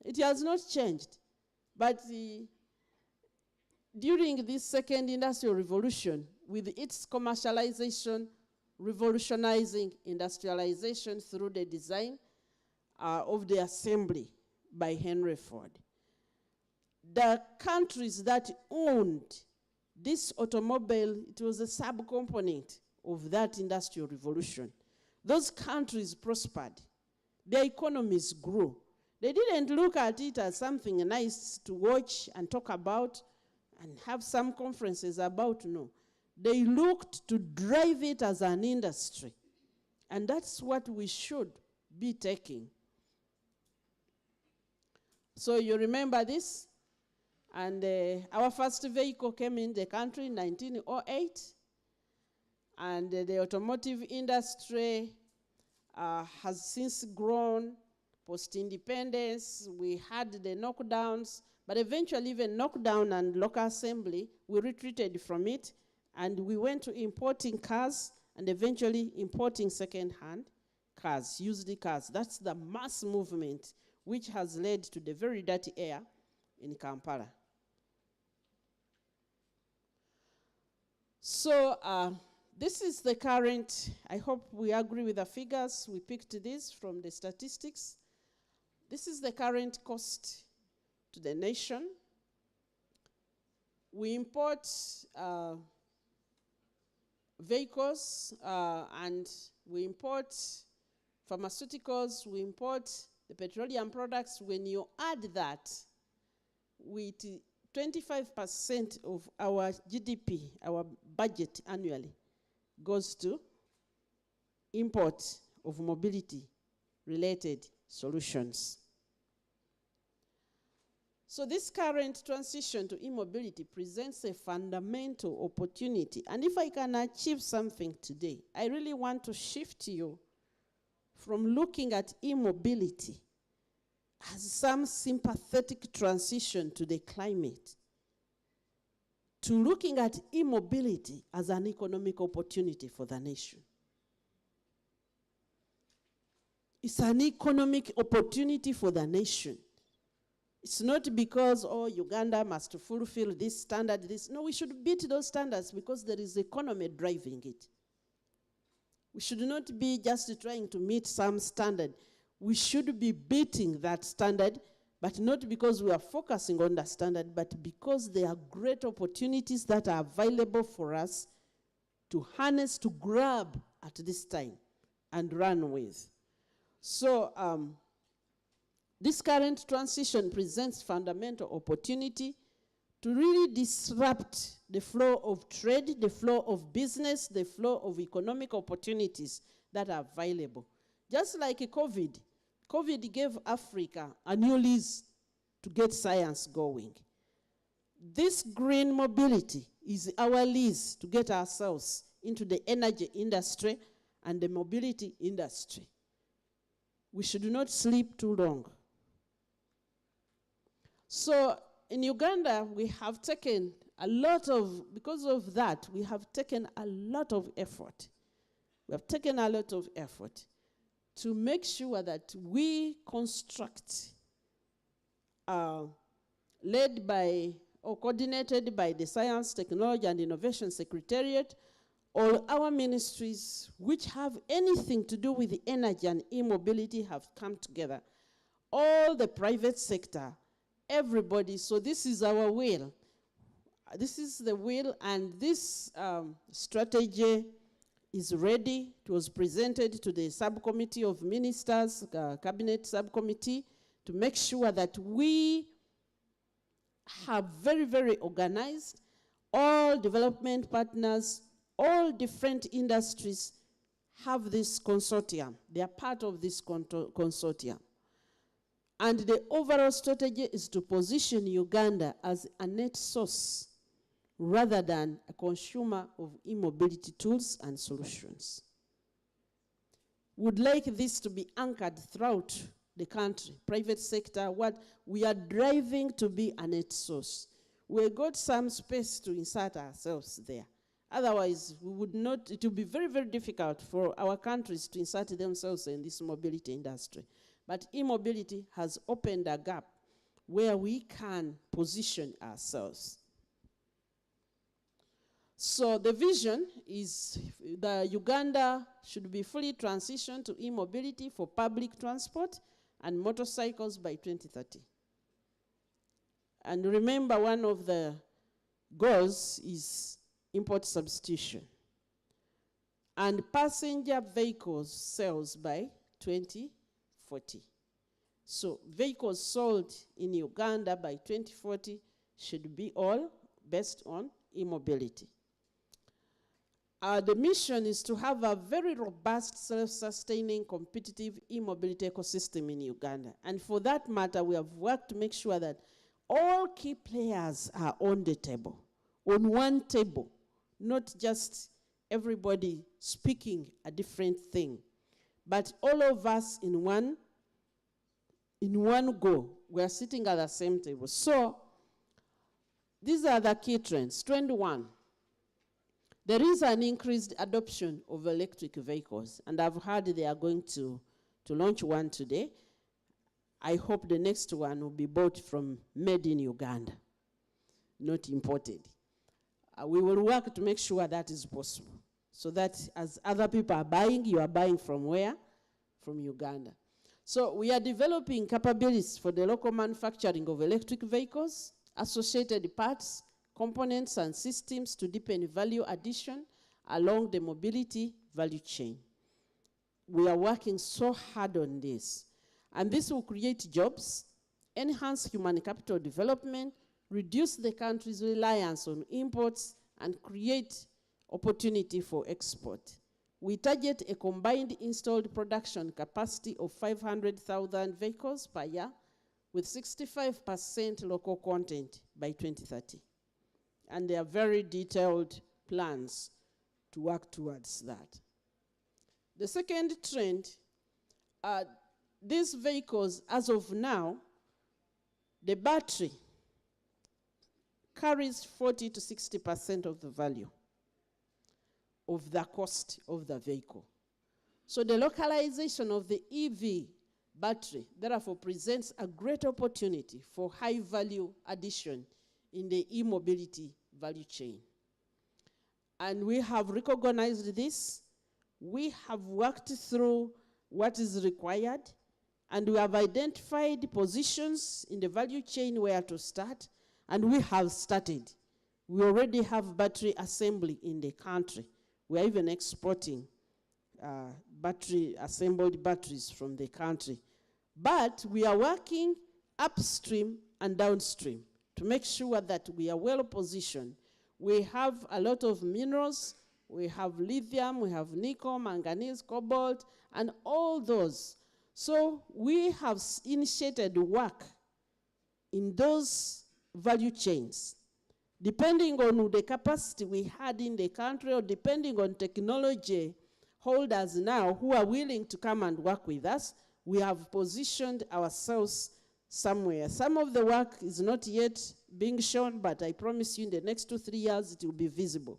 It has not changed. But during this second industrial revolution, with its commercialization, revolutionizing industrialization through the design of the assembly by Henry Ford, the countries that owned this automobile, it was a subcomponent of that industrial revolution. Those countries prospered. Their economies grew. They didn't look at it as something nice to watch and talk about and have some conferences about, no. They looked to drive it as an industry. And that's what we should be taking. So you remember this? And our first vehicle came in the country in 1908. And the automotive industry has since grown post-independence. We had the knockdowns, but eventually even knockdown and local assembly, we retreated from it And we went to importing cars and eventually importing second-hand cars, used cars. That's the mass movement which has led to the very dirty air in Kampala. So this is the current, I hope we agree with the figures. We picked this from the statistics. This is the current cost to the nation. We import vehicles and we import pharmaceuticals, we import the petroleum products. When you add that with 25% of our GDP, our budget annually, goes to import of mobility-related solutions. So this current transition to e-mobility presents a fundamental opportunity. And if I can achieve something today, I really want to shift you from looking at e-mobility as some sympathetic transition to the climate to looking at e-mobility as an economic opportunity for the nation. It's an economic opportunity for the nation. It's not because, oh, Uganda must fulfill this standard, this. No, we should beat those standards because there is economy driving it. We should not be just trying to meet some standard. We should be beating that standard, but not because we are focusing on that standard, but because there are great opportunities that are available for us to harness, to grab at this time and run with. So this current transition presents fundamental opportunity to really disrupt the flow of trade, the flow of business, the flow of economic opportunities that are available. Just like COVID, COVID gave Africa a new lease to get science going. This green mobility is our lease to get ourselves into the energy industry and the mobility industry. We should not sleep too long. So in Uganda, we have taken a lot of, because of that, we have taken a lot of effort. We have taken a lot of effort to make sure that we construct, led by or coordinated by the Science, Technology, and Innovation Secretariat, all our ministries which have anything to do with energy and e-mobility have come together. All the private sector, everybody. So this is our will. This is the will, and this strategy is ready. It was presented to the subcommittee of ministers, cabinet subcommittee, to make sure that we have very, very organized, all development partners, all different industries have this consortium. They are part of this consortium. And the overall strategy is to position Uganda as a net source rather than a consumer of e-mobility tools and solutions. Would like this to be anchored throughout the country, private sector, what we are driving to be a net source. We got some space to insert ourselves there. Otherwise, we would not, it would be very, very difficult for our countries to insert themselves in this mobility industry. But e-mobility has opened a gap where we can position ourselves. So the vision is that Uganda should be fully transitioned to e-mobility for public transport and motorcycles by 2030. And remember, one of the goals is import substitution. And passenger vehicles sales by 2040. So vehicles sold in Uganda by 2040 should be all based on e-mobility. The mission is to have a very robust, self-sustaining, competitive e-mobility ecosystem in Uganda. And for that matter, we have worked to make sure that all key players are on the table, on one table, not just everybody speaking a different thing, but all of us in one go. We are sitting at the same table. So these are the key trends. Trend one, There is an increased adoption of electric vehicles, and I've heard they are going to launch one today. I hope the next one will be bought from made in Uganda, not imported. We will work to make sure that is possible, so that as other people are buying, you are buying from where? From Uganda. So we are developing capabilities for the local manufacturing of electric vehicles, associated parts, components and systems to deepen value addition along the mobility value chain. We are working so hard on this. And this will create jobs, enhance human capital development, reduce the country's reliance on imports, and create opportunity for export. We target a combined installed production capacity of 500,000 vehicles per year with 65% local content by 2030. And there are very detailed plans to work towards that. The second trend, these vehicles, as of now, the battery carries 40 to 60% of the value of the cost of the vehicle. So the localization of the EV battery, therefore, presents a great opportunity for high value addition in the e-mobility value chain. And we have recognized this. We have worked through what is required, and we have identified positions in the value chain where to start, and we have started. We already have battery assembly in the country. We are even exporting assembled batteries from the country. But we are working upstream and downstream to make sure that we are well positioned. We have a lot of minerals. We have lithium, we have nickel, manganese, cobalt, and all those. So we have initiated work in those value chains. Depending on the capacity we had in the country, or depending on technology holders now who are willing to come and work with us, we have positioned ourselves somewhere. Some of the work is not yet being shown, but I promise you in the next 2-3 years it will be visible.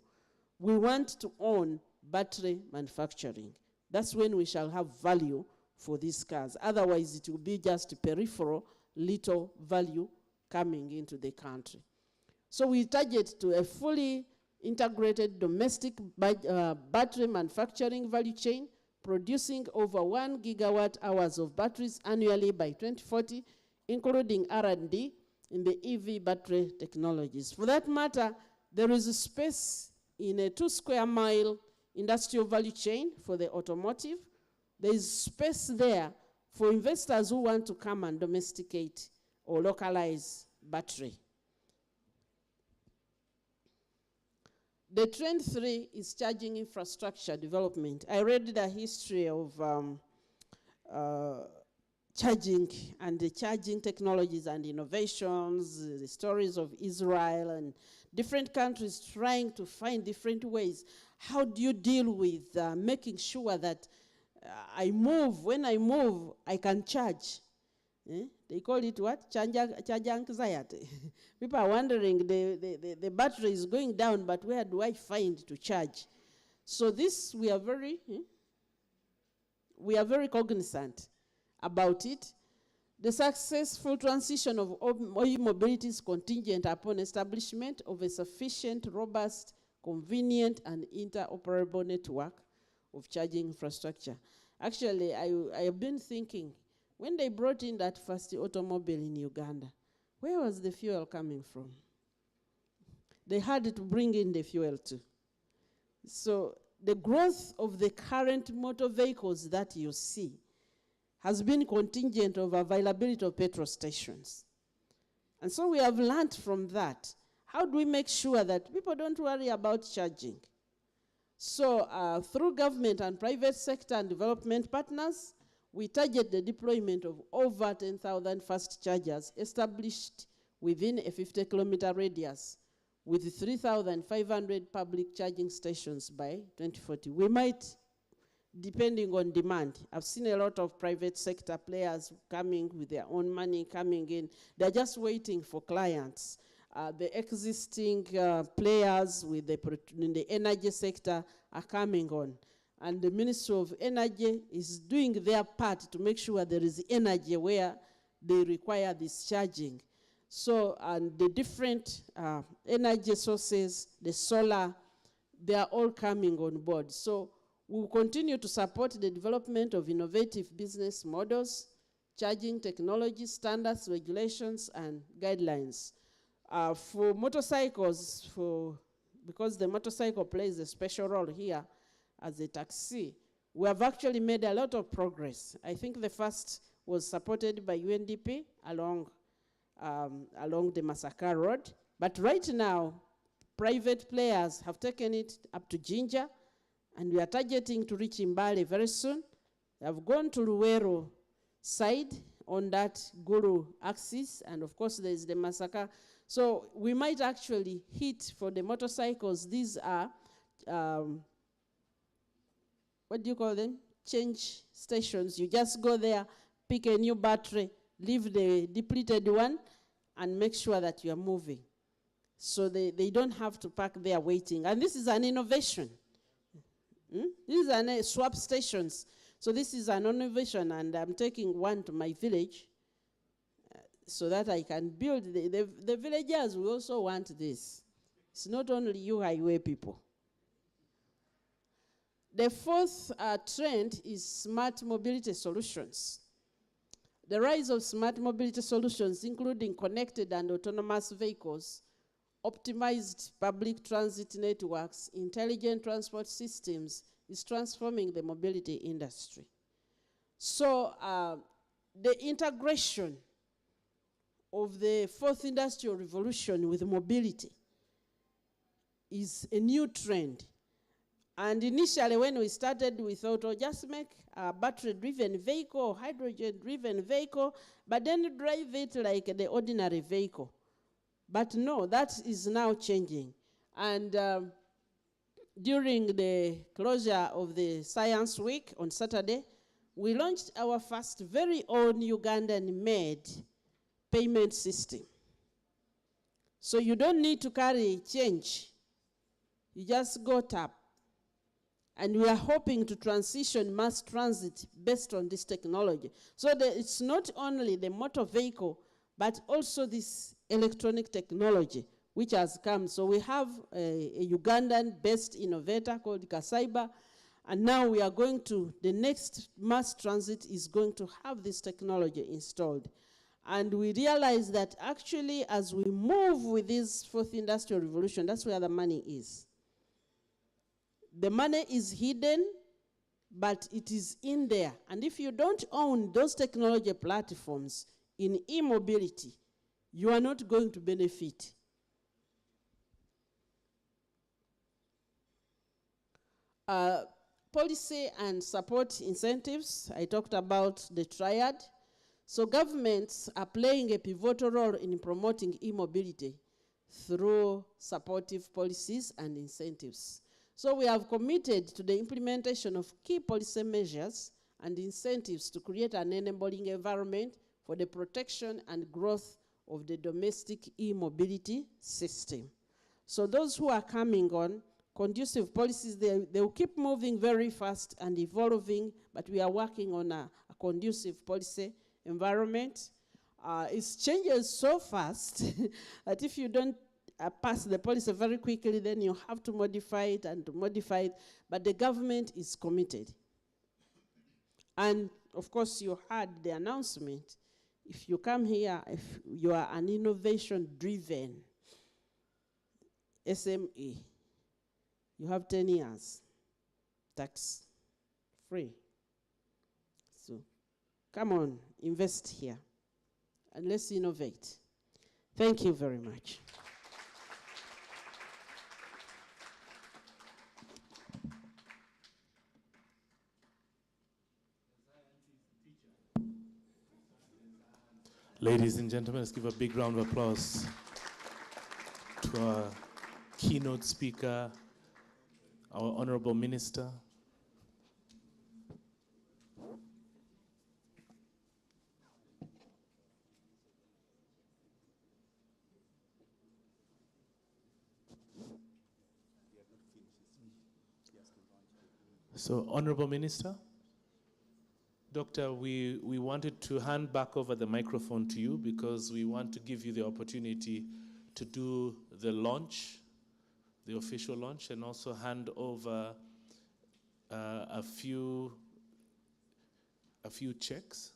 We want to own battery manufacturing. That's when we shall have value for these cars. Otherwise, it will be just peripheral, little value coming into the country. So we target to a fully integrated domestic battery manufacturing value chain, producing over 1 gigawatt hours of batteries annually by 2040, including R&D in the EV battery technologies. For that matter, there is a space in a 2 square mile industrial value chain for the automotive. There is space there for investors who want to come and domesticate or localize battery. The trend 3 is charging infrastructure development. I read the history of charging and the charging technologies and innovations, the stories of Israel and different countries trying to find different ways. How do you deal with making sure that when I move, I can charge? They call it what? Charge anxiety. People are wondering, the battery is going down, but where do I find to charge? So this, we are very cognizant about it. The successful transition of mobility is contingent upon establishment of a sufficient, robust, convenient, and interoperable network of charging infrastructure. Actually, I have been thinking, when they brought in that first automobile in Uganda, where was the fuel coming from? They had to bring in the fuel too. So the growth of the current motor vehicles that you see has been contingent of availability of petrol stations. And so we have learned from that. How do we make sure that people don't worry about charging? So through government and private sector and development partners, we target the deployment of over 10,000 fast chargers established within a 50-kilometer radius with 3,500 public charging stations by 2040. We might, depending on demand. I've seen a lot of private sector players coming with their own money coming in. They're just waiting for clients. The existing players with in the energy sector are coming on. And the Ministry of Energy is doing their part to make sure there is energy where they require this charging. So, and the different energy sources, the solar, they are all coming on board. So we will continue to support the development of innovative business models, charging technology, standards, regulations, and guidelines. For motorcycles, because the motorcycle plays a special role here as a taxi, we have actually made a lot of progress. I think the first was supported by UNDP along the Masaka Road. But right now, private players have taken it up to Jinja, and we are targeting to reach Mbale very soon. They have gone to Luwero side on that Guru axis, and of course there is the Masaka. So we might actually hit for the motorcycles. These are, what do you call them? Change stations. You just go there, pick a new battery, leave the depleted one, and make sure that you are moving. So they don't have to park there waiting. And this is an innovation. These are swap stations. So this is an innovation, and I'm taking one to my village so that I can build. The villagers will also want this. It's not only you highway people. The fourth trend is smart mobility solutions. The rise of smart mobility solutions, including connected and autonomous vehicles, optimized public transit networks, intelligent transport systems, is transforming the mobility industry. So the integration of the fourth industrial revolution with mobility is a new trend. And initially when we started, we thought, oh, just make a battery-driven vehicle, hydrogen-driven vehicle, but then drive it like the ordinary vehicle. But no, that is now changing. And during the closure of the Science Week on Saturday, we launched our first very own Ugandan-made payment system. So you don't need to carry change. You just go tap. And we are hoping to transition mass transit based on this technology. So that it's not only the motor vehicle, but also this electronic technology which has come. So we have a Ugandan-based innovator called Kasaiba, and now we are going to, the next mass transit is going to have this technology installed. And we realize that actually as we move with this fourth industrial revolution, that's where the money is. The money is hidden, but it is in there. And if you don't own those technology platforms in e-mobility, you are not going to benefit. Policy and support incentives, I talked about the triad. So governments are playing a pivotal role in promoting e-mobility through supportive policies and incentives. So we have committed to the implementation of key policy measures and incentives to create an enabling environment for the protection and growth of the domestic e-mobility system. So those who are coming on, conducive policies, they will keep moving very fast and evolving, but we are working on a conducive policy environment. It changes so fast that if you don't pass the policy very quickly, then you have to modify it and to modify it, but the government is committed. And of course, you heard the announcement. If you come here, if you are an innovation-driven SME, you have 10 years, tax-free. So come on, invest here, and let's innovate. Thank you very much. Ladies and gentlemen, let's give a big round of applause to our keynote speaker, our Honorable Minister. So, Honorable Minister, Doctor, we wanted to hand back over the microphone to you because we want to give you the opportunity to do the launch, the official launch, and also hand over a few checks.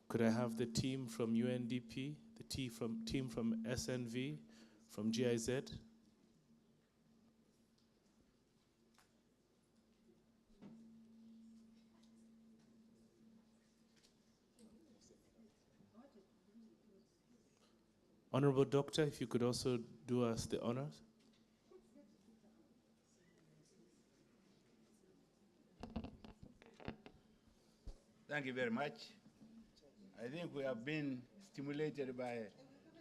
Could I have the team from UNDP, the team from SNV, from GIZ? Honorable Doctor, if you could also do us the honors. Thank you very much. I think we have been stimulated by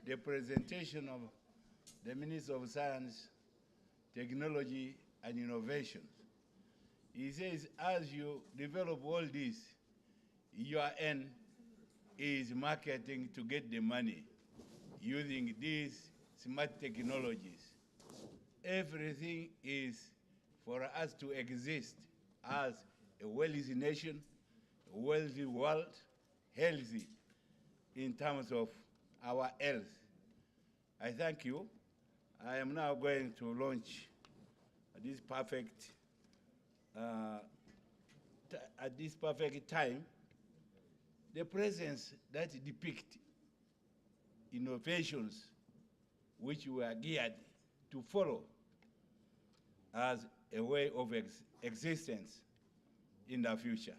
the presentation of the Minister of Science, Technology, and Innovation. He says, as you develop all this, your end is marketing to get the money using these smart technologies. Everything is for us to exist as a wealthy nation, a wealthy world, healthy in terms of our health. I thank you. I am now going to launch this perfect, at this perfect time, the presence that depicts innovations which we are geared to follow as a way of existence in the future.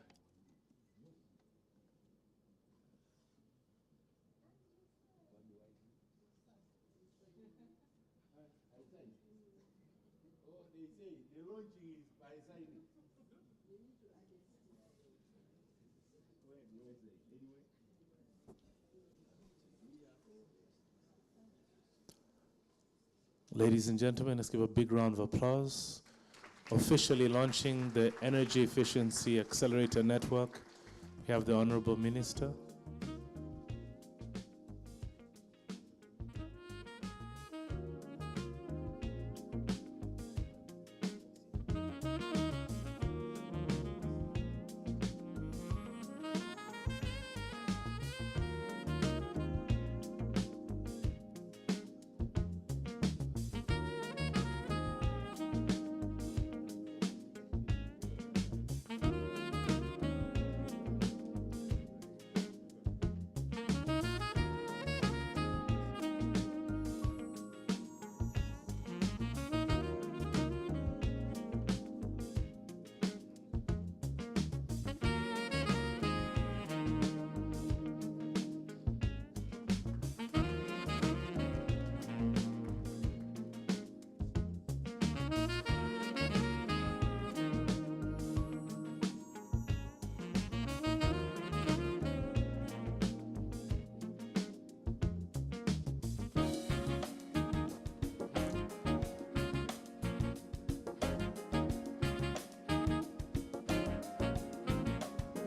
Ladies and gentlemen, let's give a big round of applause. Officially launching the Energy Efficiency Accelerator Network, we have the Honorable Minister.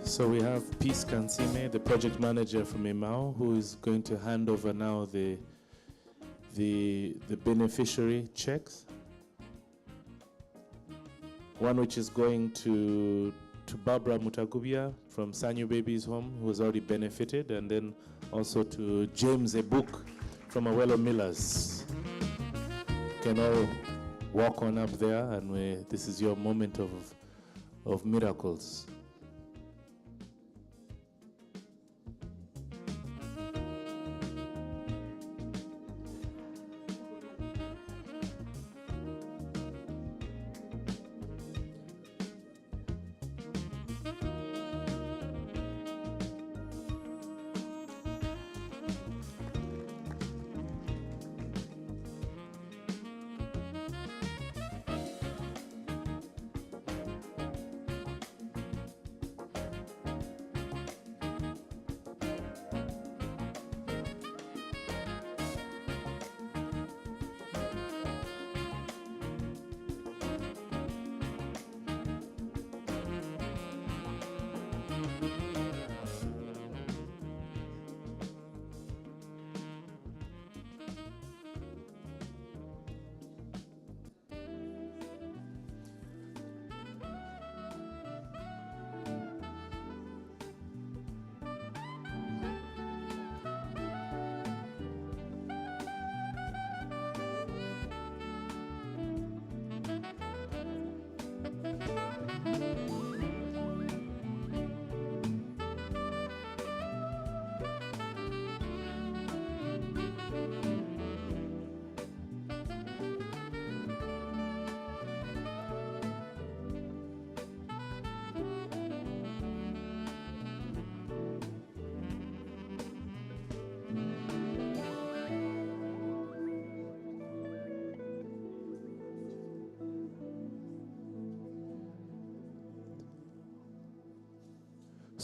So we have Peace Kansime, the project manager from EMAO, who is going to hand over now the beneficiary checks. One which is going to Barbara Mutagubia from Sanyu Babies Home, who has already benefited, and then also to James Ebuk from Awelo Millers. You can all walk on up there, and this is your moment of miracles.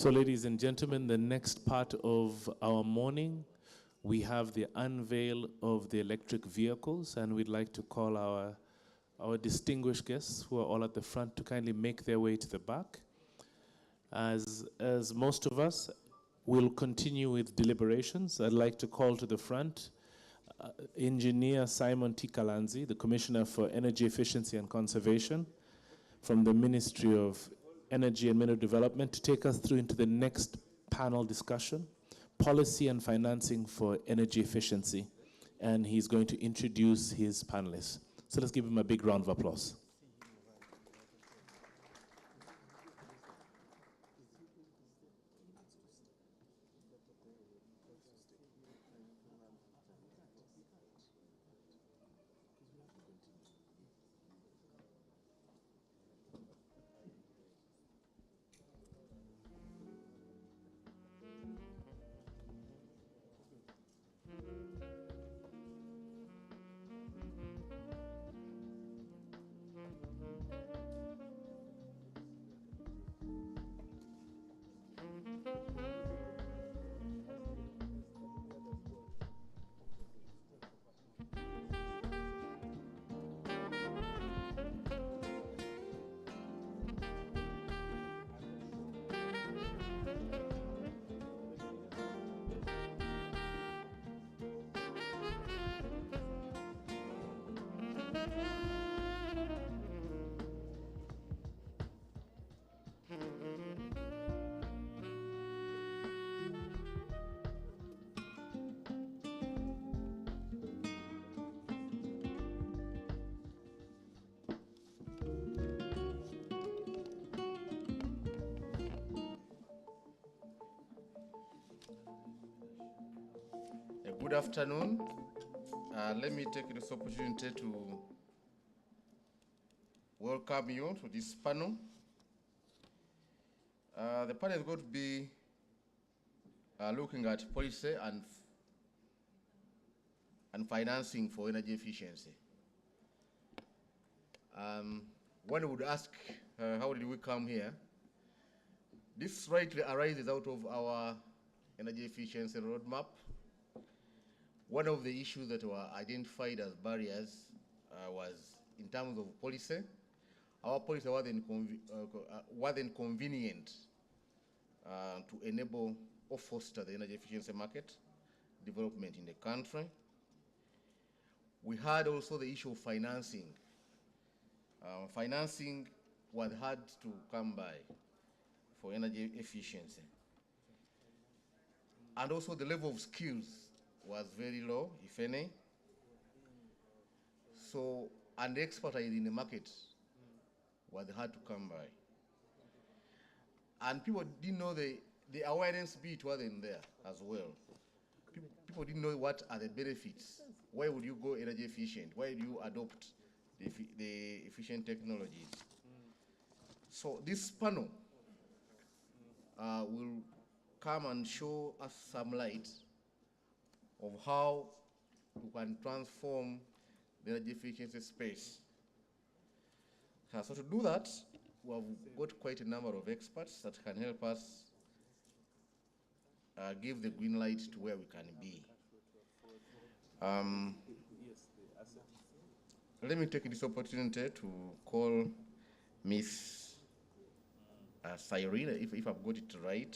So, ladies and gentlemen, the next part of our morning, we have the unveil of the electric vehicles, and we'd like to call our distinguished guests who are all at the front to kindly make their way to the back. As most of us will continue with deliberations, I'd like to call to the front Engineer Simon T. Kalanzi, the Commissioner for Energy Efficiency and Conservation from the Ministry of Energy and Mineral Development, to take us through into the next panel discussion, Policy and Financing for Energy Efficiency. And he's going to introduce his panelists. So let's give him a big round of applause. Good afternoon. Let me take this opportunity to welcome you to this panel. The panel is going to be looking at policy and financing for energy efficiency. One would ask, how did we come here? This rightly arises out of our energy efficiency roadmap. One of the issues that were identified as barriers was in terms of policy. Our policy wasn't convenient to enable or foster the energy efficiency market development in the country. We had also the issue of financing. Financing was hard to come by for energy efficiency. And also the level of skills was very low, if any. So, and the expertise in the market was hard to come by. And people didn't know the awareness bit wasn't there as well. People didn't know what are the benefits. Why would you go energy efficient? Why do you adopt the efficient technologies? So this panel will come and show us some light of how we can transform the energy efficiency space. So to do that, we have got quite a number of experts that can help us give the green light to where we can be. Let me take this opportunity to call Miss Cyril, if I've got it right,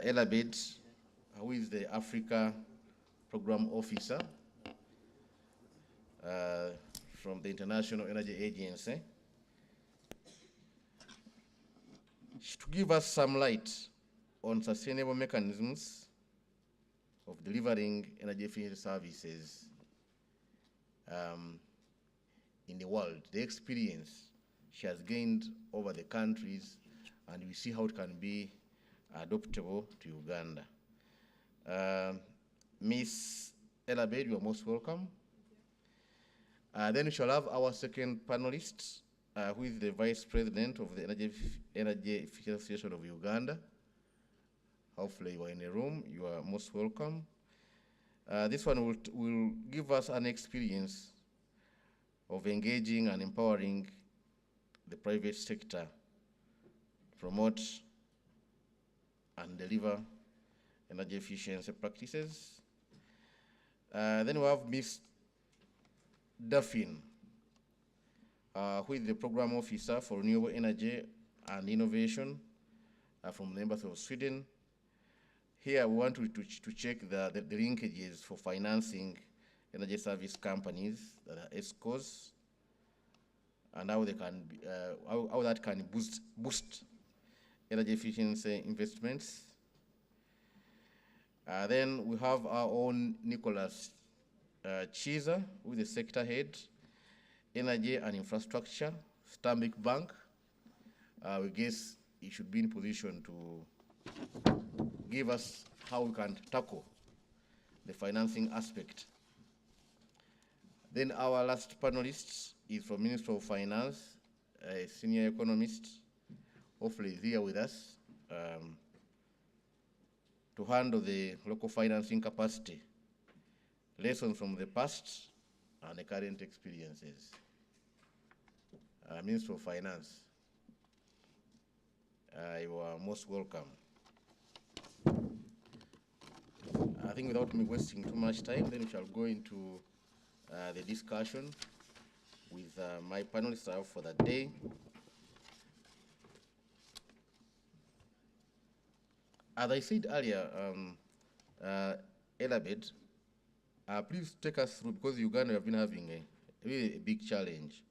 Elabed, who is the Africa Program Officer from the International Energy Agency, to give us some light on sustainable mechanisms of delivering energy efficiency services in the world, the experience she has gained over the countries, and we see how it can be adoptable to Uganda. Ms. Elabed, you are most welcome. Then we shall have our second panelist, who is the Vice President of the Energy Efficiency Association of Uganda. Hopefully you are in the room. You are most welcome. This one will give us an experience of engaging and empowering the private sector, promote and deliver energy efficiency practices. Then we have Ms. Duffin, who is the Program Officer for Renewable Energy and Innovation from the Embassy of Sweden. Here we want to check the linkages for financing energy service companies, that are ESCOs, and how they can be, how that can boost energy efficiency investments. Then we have our own Nicholas Chiza, who is the sector head, energy and infrastructure, Stanbic Bank. We guess he should be in position to give us how we can tackle the financing aspect. Then our last panelist is from Ministry of Finance, a senior economist, hopefully is here with us, to handle the local financing capacity, lessons from the past and the current experiences. Minister of Finance, you are most welcome. I think without me wasting too much time, then we shall go into the discussion with my panelists for the day. As I said earlier, Elabed, please take us through, because Uganda have been having a really big challenge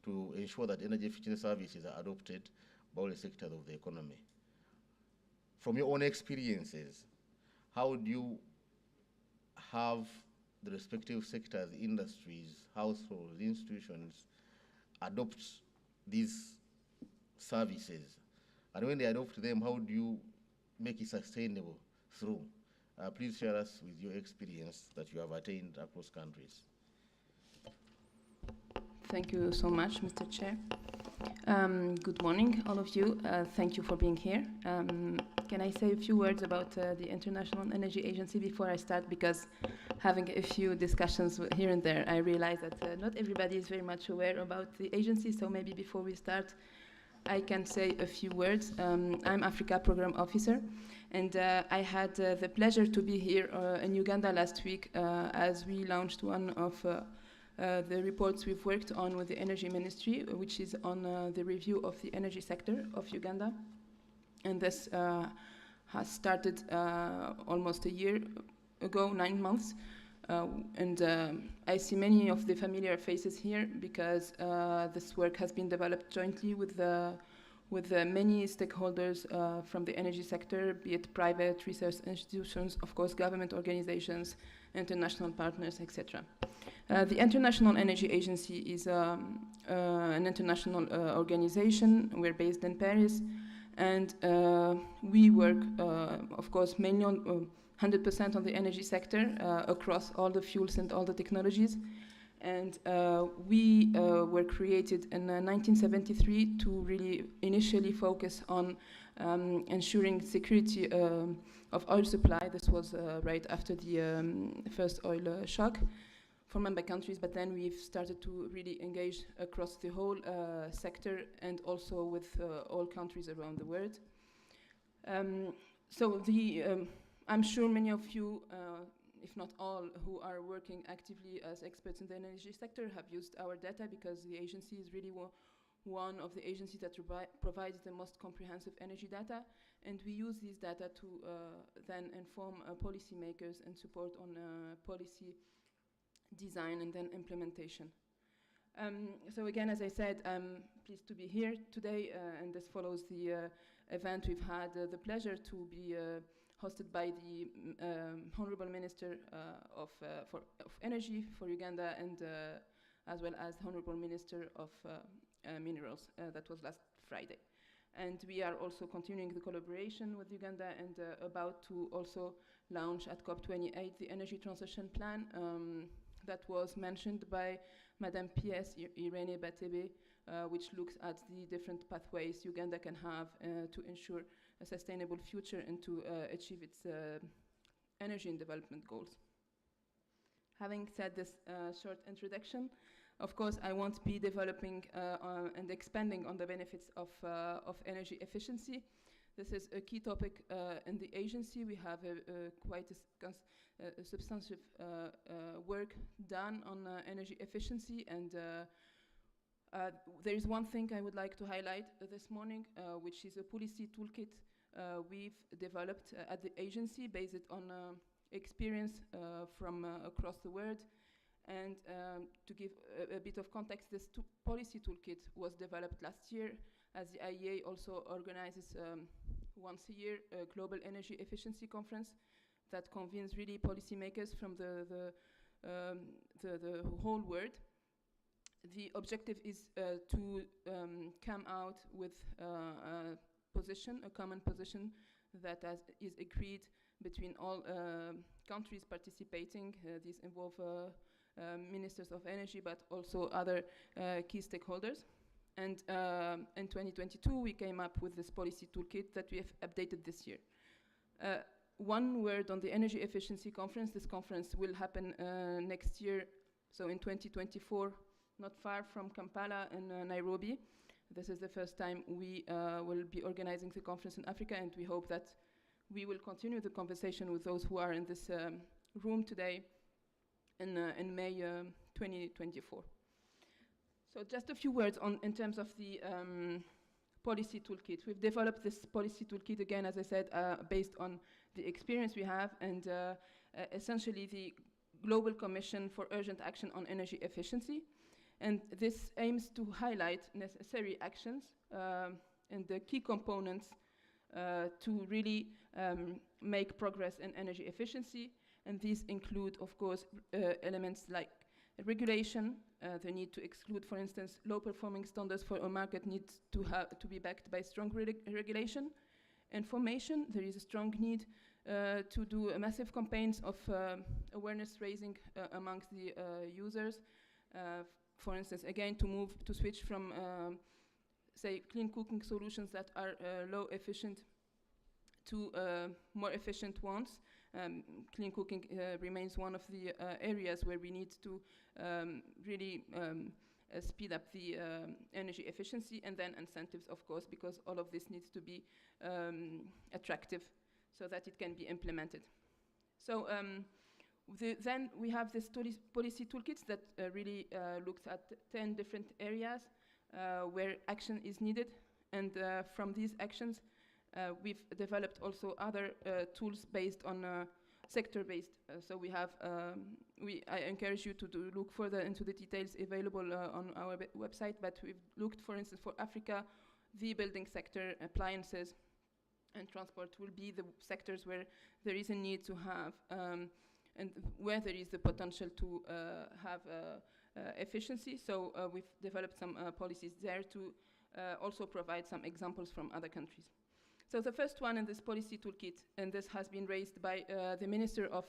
to ensure that energy efficiency services are adopted by all the sectors of the economy. From your own experiences, how do you have the respective sectors, industries, households, institutions adopt these services? And when they adopt them, how do you make it sustainable through? Please share us with your experience that you have attained across countries. Thank you so much, Mr. Chair. Good morning, all of you. Thank you for being here. Can I say a few words about the International Energy Agency before I start? Because having a few discussions here and there, I realize that not everybody is very much aware about the agency, so maybe before we start, I can say a few words. I'm Africa Program Officer, and I had the pleasure to be here in Uganda last week as we launched one of the reports we've worked on with the Energy Ministry, which is on the review of the energy sector of Uganda. And this has started almost a year ago, 9 months. I see many of the familiar faces here because this work has been developed jointly with many stakeholders from the energy sector, be it private research institutions, of course, government organizations, international partners, etc. The International Energy Agency is an international organization. We're based in Paris, and we work, of course, mainly on 100% on the energy sector across all the fuels and all the technologies. And we were created in 1973 to really initially focus on ensuring security of oil supply. This was right after the first oil shock for member countries, but then we've started to really engage across the whole sector and also with all countries around the world. I'm sure many of you, if not all, who are working actively as experts in the energy sector have used our data, because the agency is really one of the agencies that provides the most comprehensive energy data, and we use these data to then inform policymakers and support on policy design and then implementation. So again, as I said, I'm pleased to be here today, and this follows the event we've had the pleasure to be hosted by the Honorable Minister of Energy for Uganda, and as well as Honorable Minister of Minerals. That was last Friday. And we are also continuing the collaboration with Uganda and about to also launch at COP28 the Energy Transition Plan that was mentioned by Madame P.S. Irene Batebe, which looks at the different pathways Uganda can have to ensure a sustainable future and to achieve its energy and development goals. Having said this short introduction, of course, I won't be developing and expanding on the benefits of energy efficiency. This is a key topic in the agency. We have quite a substantive work done on energy efficiency, and there is one thing I would like to highlight this morning, which is a policy toolkit we've developed at the agency based on experience from across the world. And to give a bit of context, this policy toolkit was developed last year, as the IEA also organizes once a year a global energy efficiency conference that convenes really policymakers from the whole world. The objective is to come out with a common position that is agreed between all countries participating. These involve ministers of energy, but also other key stakeholders. And in 2022, we came up with this policy toolkit that we have updated this year. One word on the Energy Efficiency Conference. This conference will happen next year, so in 2024, not far from Kampala in Nairobi. This is the first time we will be organizing the conference in Africa, and we hope that we will continue the conversation with those who are in this room today in May 2024. So just a few words in terms of the policy toolkit. We've developed this policy toolkit, again, as I said, based on the experience we have, and essentially the Global Commission for Urgent Action on Energy Efficiency. And this aims to highlight necessary actions and the key components to really make progress in energy efficiency. And these include, of course, elements like regulation, the need to exclude, for instance, low-performing standards for a market needs to be backed by strong regulation. Information, there is a strong need to do massive campaigns of awareness raising amongst the users. For instance, again, to switch from, say, clean cooking solutions that are low efficient to more efficient ones. Clean cooking remains one of the areas where we need to really speed up the energy efficiency, and then incentives, of course, because all of this needs to be attractive so that it can be implemented. So then we have this policy toolkits that really looks at 10 different areas where action is needed, and from these actions we've developed also other tools based on sector-based. So we have, I encourage you to look further into the details available on our website, but we've looked, for instance, for Africa, the building sector, appliances, and transport will be the sectors where there is a need to have, and where there is the potential to have efficiency. So we've developed some policies there to also provide some examples from other countries. So the first one in this policy toolkit, and this has been raised by the Minister of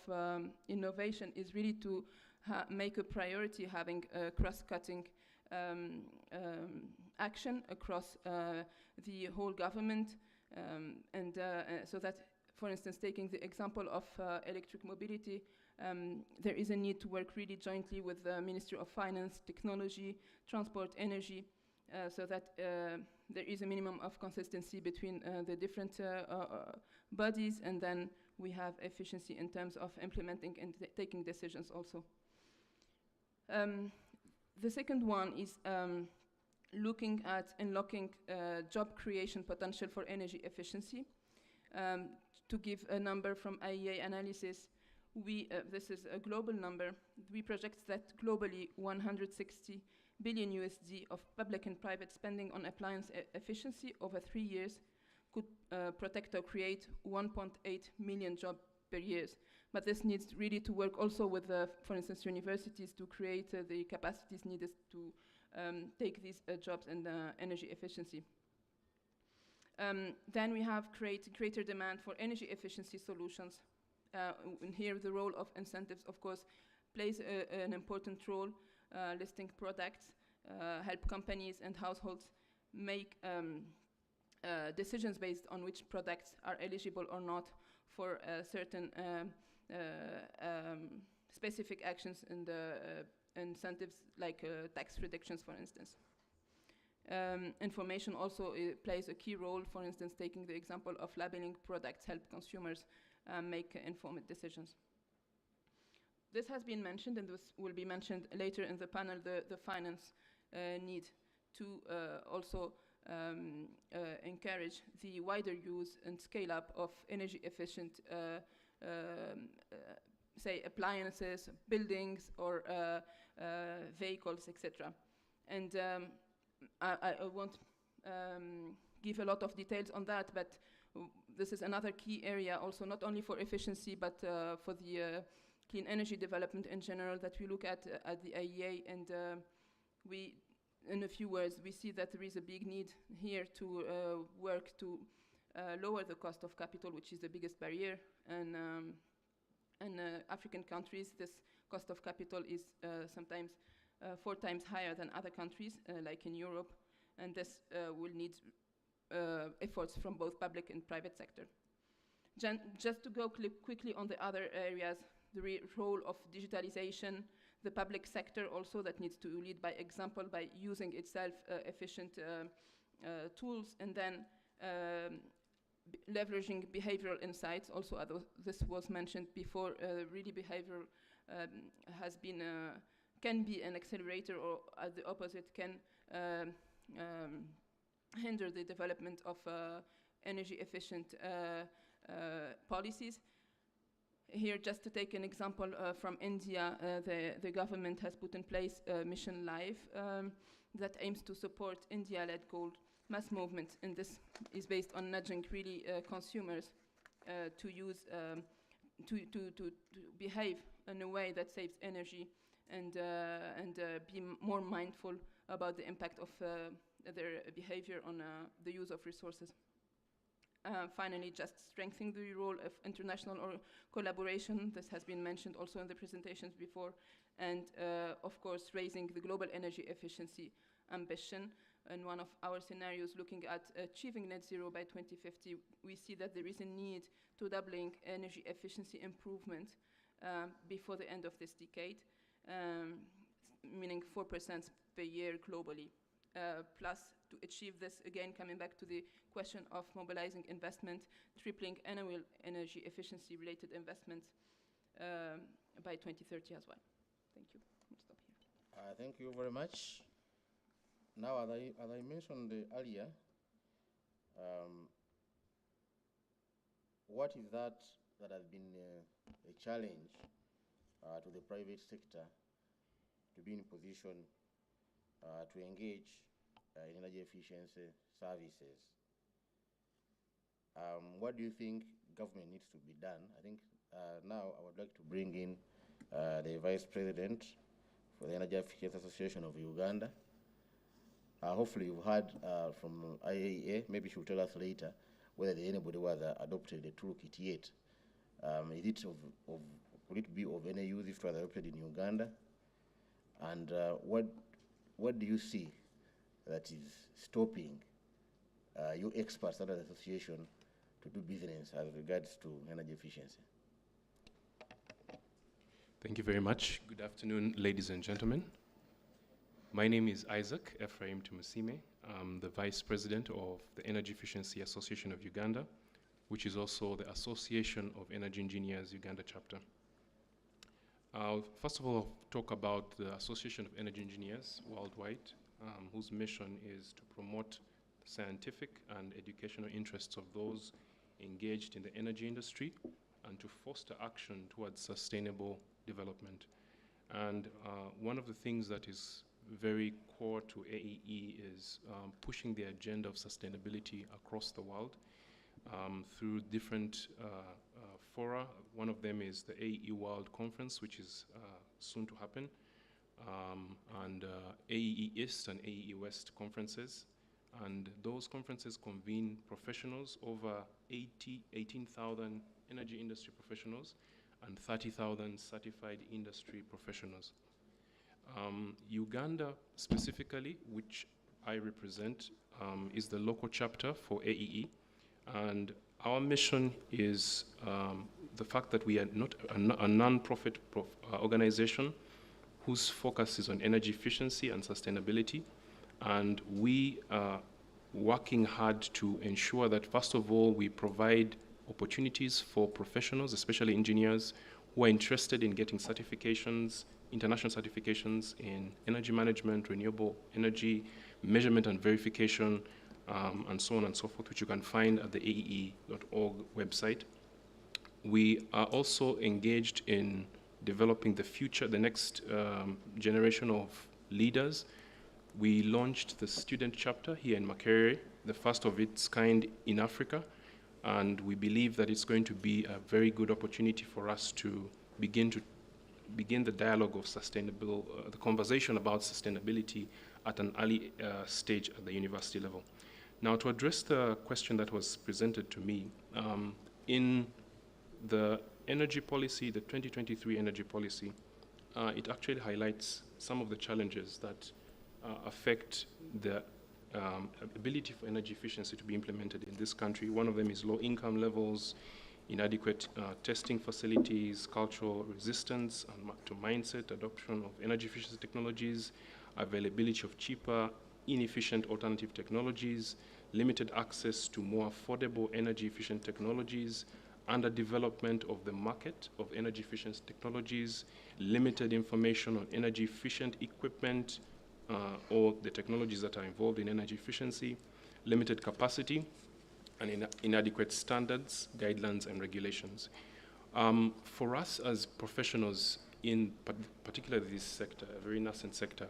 Innovation, is really to make a priority having a cross-cutting action across the whole government, and so that, for instance, taking the example of electric mobility, there is a need to work really jointly with the Ministry of Finance, Technology, Transport, Energy, so that there is a minimum of consistency between the different bodies, and then we have efficiency in terms of implementing and taking decisions also. The second one is looking at unlocking job creation potential for energy efficiency. To give a number from IEA analysis, this is a global number. We project that globally 160 billion USD of public and private spending on appliance efficiency over 3 years could protect or create 1.8 million jobs per year. But this needs really to work also with, for instance, universities to create the capacities needed to take these jobs and energy efficiency. Then we have greater demand for energy efficiency solutions. And here the role of incentives, of course, plays an important role. Listing products, help companies and households make decisions based on which products are eligible or not for certain specific actions and incentives like tax reductions, for instance. Information also plays a key role. For instance, taking the example of labeling products help consumers make informed decisions. This has been mentioned, and this will be mentioned later in the panel, the finance need to also encourage the wider use and scale up of energy efficient say appliances, buildings, or vehicles, etc. And I won't give a lot of details on that, but this is another key area also, not only for efficiency, but for the clean energy development in general that we look at the IEA. And we, in a few words, we see that there is a big need here to work to lower the cost of capital, which is the biggest barrier. And in African countries, this cost of capital is sometimes 4 times higher than other countries, like in Europe, and this will need efforts from both public and private sector. Just to go quickly on the other areas, the role of digitalization, the public sector also that needs to lead by example by using itself efficient tools, and then leveraging behavioral insights. Also, this was mentioned before. Really, behavioral has been can be an accelerator, or at the opposite, can hinder the development of energy efficient policies. Here, just to take an example from India, the government has put in place Mission Life that aims to support India-led gold mass movement, and this is based on nudging really consumers to use to behave in a way that saves energy and be more mindful about the impact of their behavior on the use of resources. Finally, just strengthening the role of international collaboration. This has been mentioned also in the presentations before. And of course, raising the global energy efficiency ambition. In one of our scenarios looking at achieving net zero by 2050, we see that there is a need to doubling energy efficiency improvement before the end of this decade, meaning 4% per year globally. Plus, to achieve this, again, coming back to the question of mobilizing investment, tripling annual energy efficiency related investments by 2030 as well. Thank you. I'll stop here. Thank you very much. Now, as I mentioned earlier, what is that has been a challenge to the private sector to be in position to engage in energy efficiency services? What do you think government needs to be done? I think now I would like to bring in the Vice President for the Energy Efficiency Association of Uganda. Hopefully you've heard from IAEA. Maybe she'll tell us later whether anybody was adopted the toolkit yet. Is it could it be of any use if it was adopted in Uganda? And what do you see that is stopping you experts under the association to do business as regards to energy efficiency? Thank you very much. Good afternoon, ladies and gentlemen. My name is Isaac Ephraim Tumusime. I'm the Vice President of the Energy Efficiency Association of Uganda, which is also the Association of Energy Engineers Uganda chapter. First of all, I'll talk about the Association of Energy Engineers worldwide, whose mission is to promote the scientific and educational interests of those engaged in the energy industry and to foster action towards sustainable development. And one of the things that is very core to AEE is pushing the agenda of sustainability across the world through different fora. One of them is the AEE World Conference, which is soon to happen, and AEE East and AEE West conferences. And those conferences convene professionals, over 18,000 energy industry professionals and 30,000 certified industry professionals. Uganda specifically, which I represent, is the local chapter for AEE, and our mission is the fact that we are not a non-profit organization whose focus is on energy efficiency and sustainability, And we are working hard to ensure that, first of all, we provide opportunities for professionals, especially engineers, who are interested in getting certifications, international certifications in energy management, renewable energy, measurement and verification, and so on and so forth, which you can find at the aee.org website. We are also engaged in developing the next generation of leaders. We launched the student chapter here in Makerere, the first of its kind in Africa, and we believe that it's going to be a very good opportunity for us to begin the dialogue of the conversation about sustainability at an early stage at the university level. Now, to address the question that was presented to me, in the energy policy, the 2023 energy policy, it actually highlights some of the challenges that affect the ability for energy efficiency to be implemented in this country. One of them is low income levels, inadequate testing facilities, cultural resistance to mindset, adoption of energy efficiency technologies, availability of cheaper, inefficient alternative technologies, limited access to more affordable energy efficient technologies, underdevelopment of the market of energy efficient technologies, limited information on energy efficient equipment or the technologies that are involved in energy efficiency, limited capacity, and inadequate standards, guidelines, and regulations. For us as professionals in particularly this sector, a very nascent sector,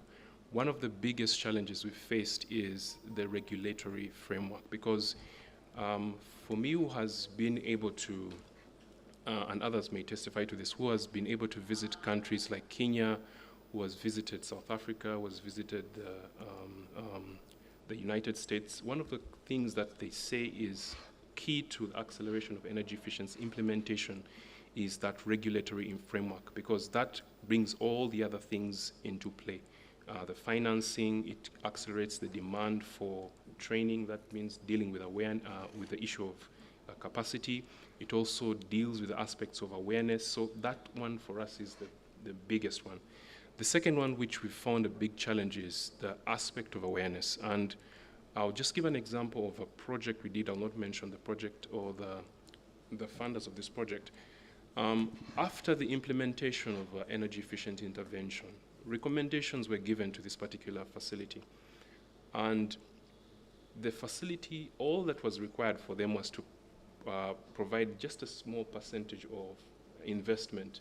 one of the biggest challenges we've faced is the regulatory framework, because for me, who has been able to, and others may testify to this, who has been able to visit countries like Kenya, who has visited South Africa, who has visited the United States, one of the things that they say is key to the acceleration of energy efficiency implementation is that regulatory framework, because that brings all the other things into play. The financing, it accelerates the demand for training. That means dealing with with the issue of capacity. It also deals with the aspects of awareness. So that one for us is the biggest one. The second one, which we found a big challenge, is the aspect of awareness. And I'll just give an example of a project we did. I'll not mention the project or the funders of this project. After the implementation of energy efficient intervention, recommendations were given to this particular facility. And the facility, all that was required for them was to provide just a small percentage of investment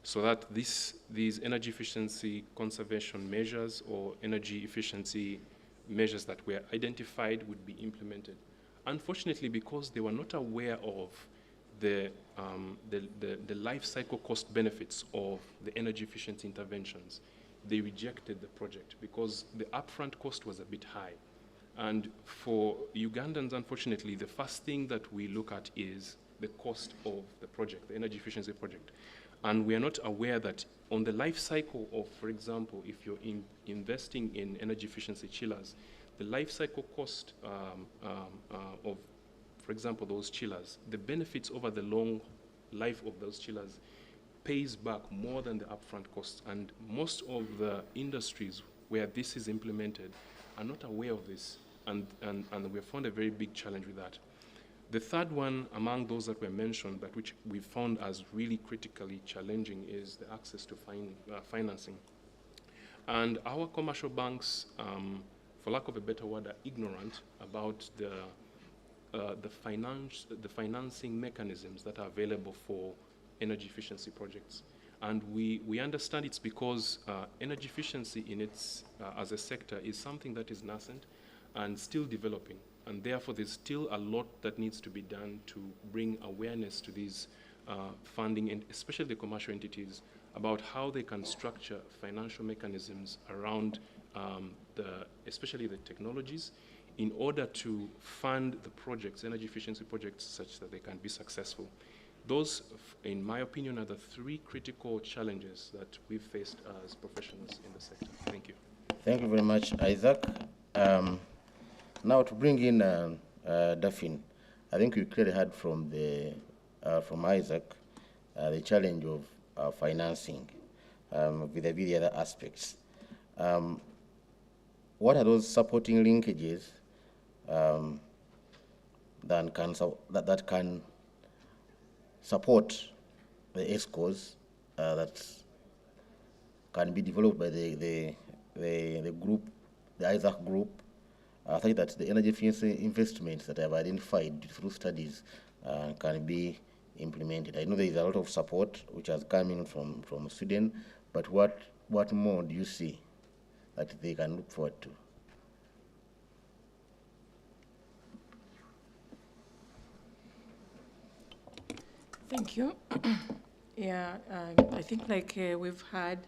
so that these energy efficiency conservation measures or energy efficiency measures that were identified would be implemented. Unfortunately, because they were not aware of the life cycle cost benefits of the energy efficiency interventions, they rejected the project because the upfront cost was a bit high. And for Ugandans, unfortunately, the first thing that we look at is the cost of the project, the energy efficiency project. And we are not aware that on the life cycle of, for example, if you're investing in energy efficiency chillers, the life cycle cost of, for example, those chillers, the benefits over the long life of those chillers pays back more than the upfront costs. And most of the industries where this is implemented are not aware of this. And we have found a very big challenge with that. The third one among those that were mentioned, but which we found as really critically challenging, is the access to financing. And our commercial banks, for lack of a better word, are ignorant about the financing mechanisms that are available for energy efficiency projects. And we understand it's because energy efficiency in its, as a sector, is something that is nascent and still developing. And therefore, there's still a lot that needs to be done to bring awareness to these funding, and especially the commercial entities, about how they can structure financial mechanisms around especially the technologies, in order to fund the projects, energy efficiency projects, such that they can be successful. Those, in my opinion, are the three critical challenges that we've faced as professionals in the sector. Thank you. Thank you very much, Isaac. Now to bring in Daphne, I think we clearly heard from Isaac the challenge of financing with the other aspects. what are those supporting linkages that can support the ESCOs that can be developed by the group, the ISAC group, such that the energy efficiency investments that I have identified through studies can be implemented. I know there is a lot of support which has come in from Sweden, but what more do you see that they can look forward to? Thank you. Yeah, I think like we've heard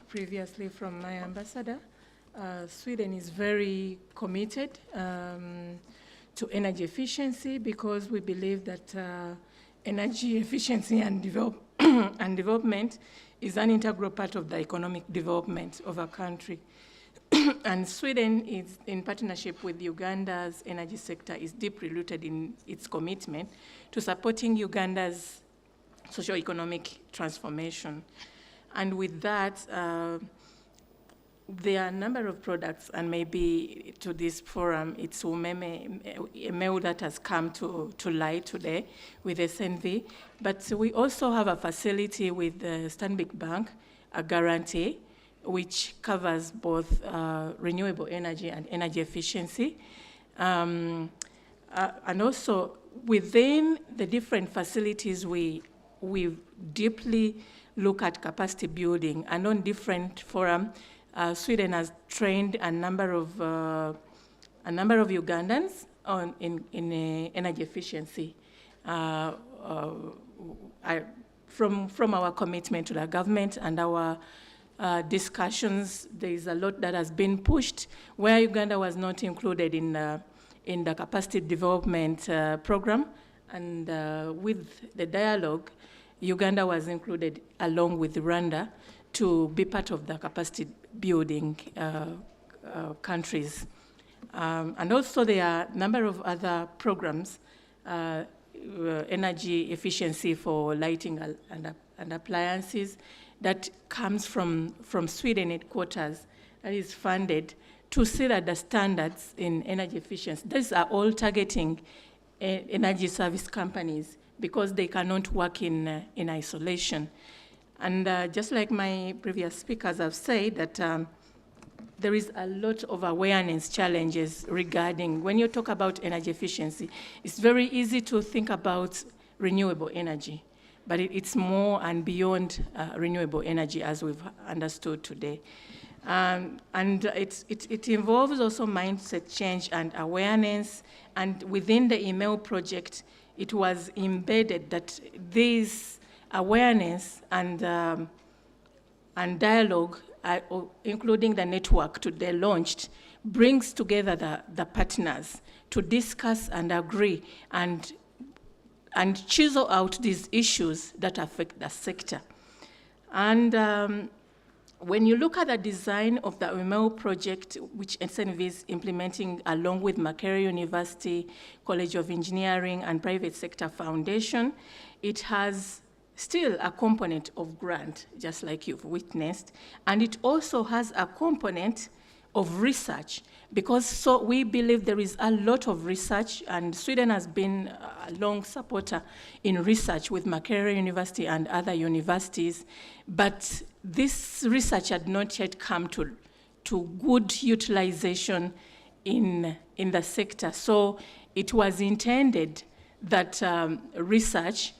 previously from my ambassador, Sweden is very committed to energy efficiency because we believe that energy efficiency and development is an integral part of the economic development of a country. And Sweden is in partnership with Uganda's energy sector is deeply rooted in its commitment to supporting Uganda's socio-economic transformation. And with that, there are a number of products, and maybe to this forum, it's Umeme that has come to light today with SNV. But we also have a facility with the Stanbic Bank, a guarantee, which covers both renewable energy and energy efficiency. And also within the different facilities, we deeply look at capacity building, and on different forums, Sweden has trained a number of Ugandans in energy efficiency. From our commitment to the government and our discussions, there is a lot that has been pushed where Uganda was not included in the capacity development program, and with the dialogue, Uganda was included along with Rwanda to be part of the capacity building countries. And also there are a number of other programs, energy efficiency for lighting and appliances, that comes from Sweden headquarters, that is funded to see that the standards in energy efficiency, these are all targeting energy service companies because they cannot work in isolation. And just like my previous speakers have said, that there is a lot of awareness challenges regarding, when you talk about energy efficiency, it's very easy to think about renewable energy, but it's more and beyond renewable energy as we've understood today. And it involves also mindset change and awareness, and within the email project, it was embedded that this awareness and dialogue, including the network today launched, brings together the partners to discuss and agree and chisel out these issues that affect the sector. And when you look at the design of the UMEO project, which SNV is implementing along with Makerere University, College of Engineering, and Private Sector Foundation, it has still a component of grant, just like you've witnessed, and it also has a component of research, because we believe there is a lot of research, and Sweden has been a long supporter in research with Makerere University and other universities, but this research had not yet come to good utilization in the sector. So it was intended that research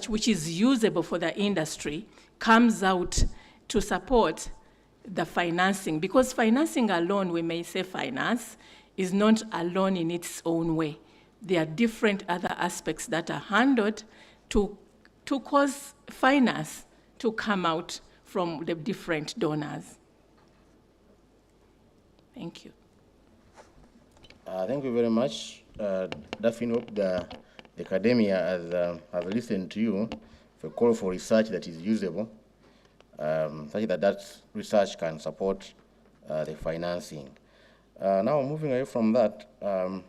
which is usable for the industry comes out to support the financing, because financing alone, we may say finance, is not alone in its own way. There are different other aspects that are handled to cause finance to come out from the different donors. Thank you. Thank you very much. Definitely the academia has listened to you for a call for research that is usable, such that research can support the financing. Now, moving away from that, I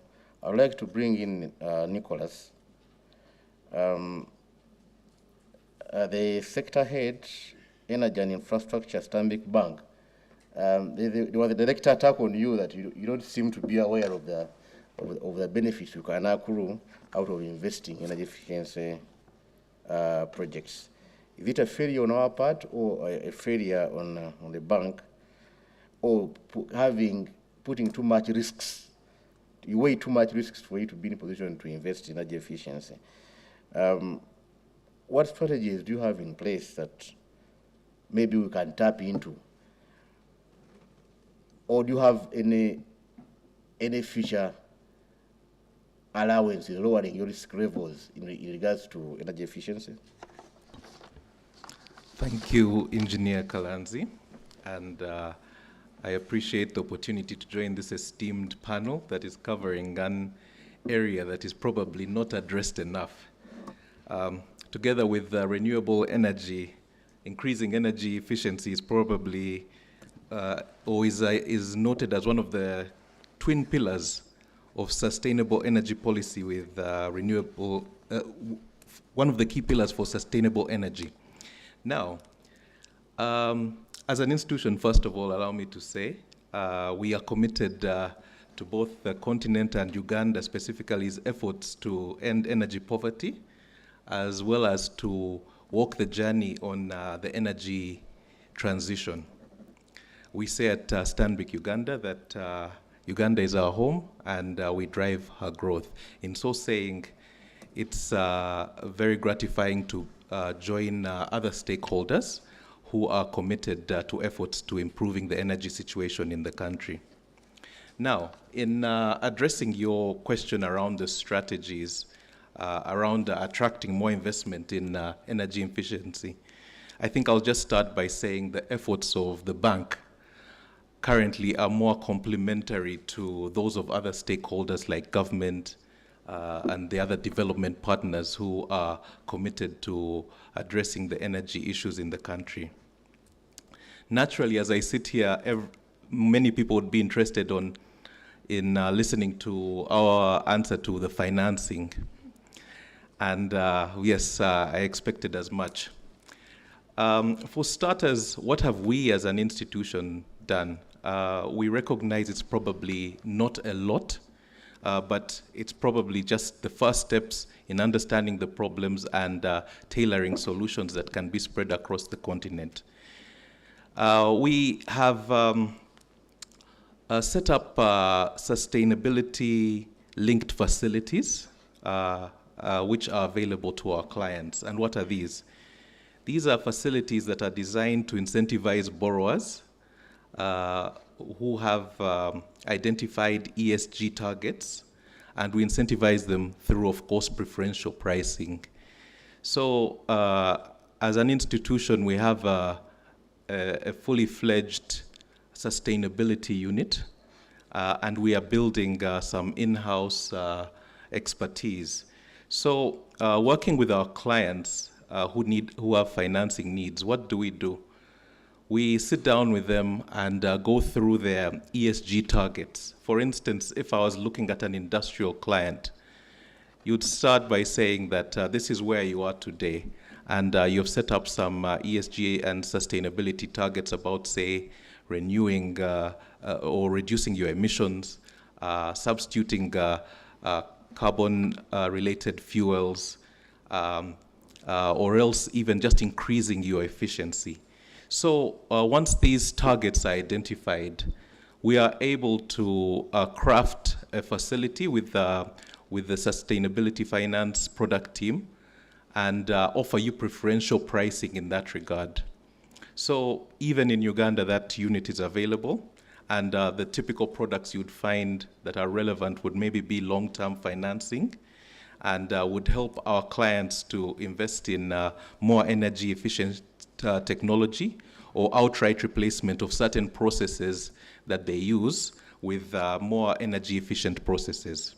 would like to bring in Nicholas, the sector head, Energy and Infrastructure, Stanbic Bank. there was a direct attack on you that you don't seem to be aware of the benefits you can accrue out of investing in energy efficiency projects. Is it a failure on our part or a failure on the bank, or putting too much risks? You weigh too much risks for you to be in a position to invest in energy efficiency. What strategies do you have in place that maybe we can tap into? Or do you have any future allowances lowering your risk levels in regards to energy efficiency? Thank you, Engineer Kalanzi, and I appreciate the opportunity to join this esteemed panel that is covering an area that is probably not addressed enough. Together with renewable energy, increasing energy efficiency is probably or is noted as one of the twin pillars of sustainable energy policy with renewable, one of the key pillars for sustainable energy. Now, as an institution, first of all, allow me to say, we are committed to both the continent and Uganda, specifically its efforts to end energy poverty, as well as to walk the journey on the energy transition. We say at Stanbic Uganda that Uganda is our home and we drive her growth. In so saying, it's very gratifying to join other stakeholders who are committed to efforts to improving the energy situation in the country. Now, in addressing your question around the strategies around attracting more investment in energy efficiency, I think I'll just start by saying the efforts of the bank currently are more complementary to those of other stakeholders like government and the other development partners who are committed to addressing the energy issues in the country. Naturally, as I sit here, many people would be interested in listening to our answer to the financing. And yes, I expected as much. For starters, what have we as an institution done? We recognize it's probably not a lot, but it's probably just the first steps in understanding the problems and tailoring solutions that can be spread across the continent. We have set up sustainability-linked facilities, which are available to our clients. And what are these? These are facilities that are designed to incentivize borrowers who have identified ESG targets, and we incentivize them through, of course, preferential pricing. So as an institution, we have a fully fledged sustainability unit, and we are building some in-house expertise. So working with our clients who have financing needs, what do? We sit down with them and go through their ESG targets. For instance, if I was looking at an industrial client, you'd start by saying that this is where you are today, and you've set up some ESG and sustainability targets about, say, renewing or reducing your emissions, substituting carbon-related fuels, or else even just increasing your efficiency. So once these targets are identified, we are able to craft a facility with the sustainability finance product team and offer you preferential pricing in that regard. So even in Uganda, that unit is available, and the typical products you'd find that are relevant would maybe be long-term financing and would help our clients to invest in more energy efficient technology or outright replacement of certain processes that they use with more energy efficient processes.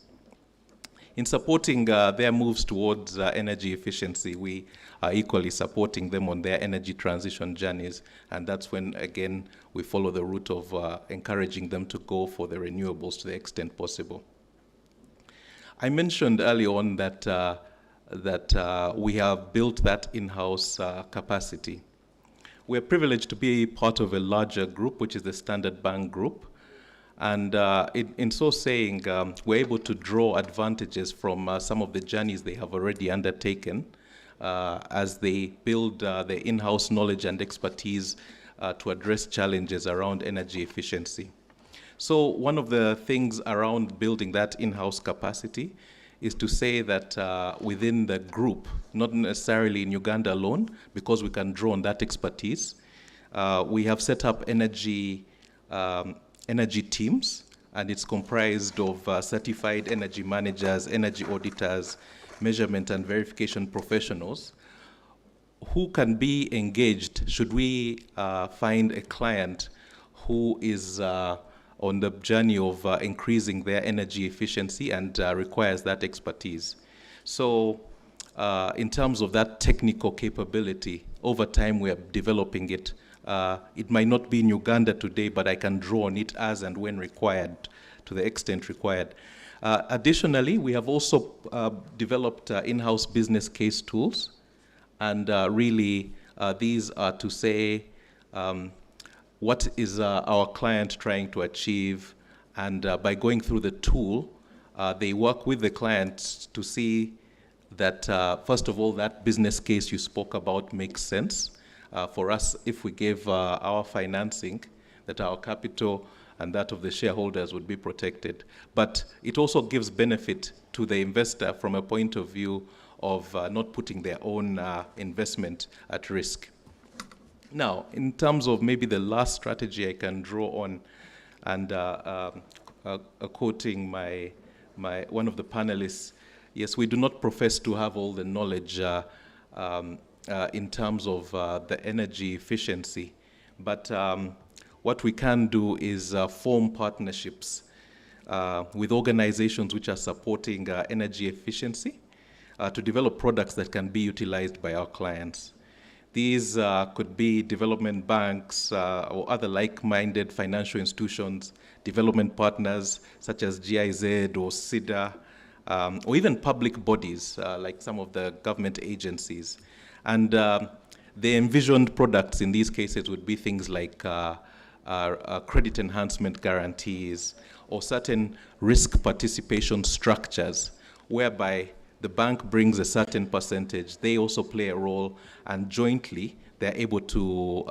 In supporting their moves towards energy efficiency, we are equally supporting them on their energy transition journeys, and that's when, again, we follow the route of encouraging them to go for the renewables to the extent possible. I mentioned early on that we have built that in-house capacity. we're privileged to be part of a larger group, which is the Standard Bank Group. And in so saying, we're able to draw advantages from some of the journeys they have already undertaken as they build their in-house knowledge and expertise to address challenges around energy efficiency. So one of the things around building that in-house capacity is to say that within the group, not necessarily in Uganda alone, because we can draw on that expertise, we have set up energy teams, and it's comprised of certified energy managers, energy auditors, measurement and verification professionals who can be engaged should we find a client who is on the journey of increasing their energy efficiency and requires that expertise. So in terms of that technical capability, over time we are developing it. It might not be in Uganda today, but I can draw on it as and when required, to the extent required. Additionally, we have also developed in-house business case tools, and really these are to say what is our client trying to achieve, and by going through the tool, they work with the client to see that, first of all, that business case you spoke about makes sense. For us, if we gave our financing, that our capital and that of the shareholders would be protected. But it also gives benefit to the investor from a point of view of not putting their own investment at risk. Now, in terms of maybe the last strategy I can draw on, and quoting one of the panelists, yes, we do not profess to have all the knowledge in terms of the energy efficiency, but what we can do is form partnerships with organizations which are supporting energy efficiency to develop products that can be utilized by our clients. These could be development banks or other like-minded financial institutions, development partners such as GIZ or SIDA, or even public bodies like some of the government agencies. And the envisioned products in these cases would be things like credit enhancement guarantees or certain risk participation structures whereby the bank brings a certain percentage, they also play a role, and jointly they're able to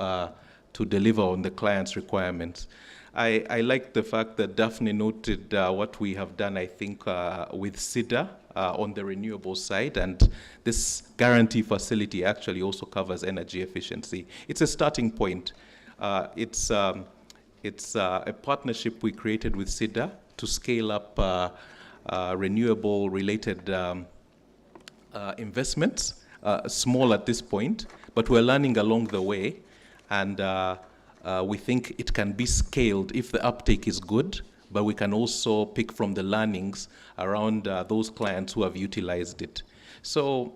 deliver on the client's requirements. I like the fact that Daphne noted what we have done, I think, with SIDA on the renewable side, and this guarantee facility actually also covers energy efficiency. It's a starting point. It's a partnership we created with SIDA to scale up renewable-related investments, small at this point, but we're learning along the way, and we think it can be scaled if the uptake is good, but we can also pick from the learnings around those clients who have utilized it. So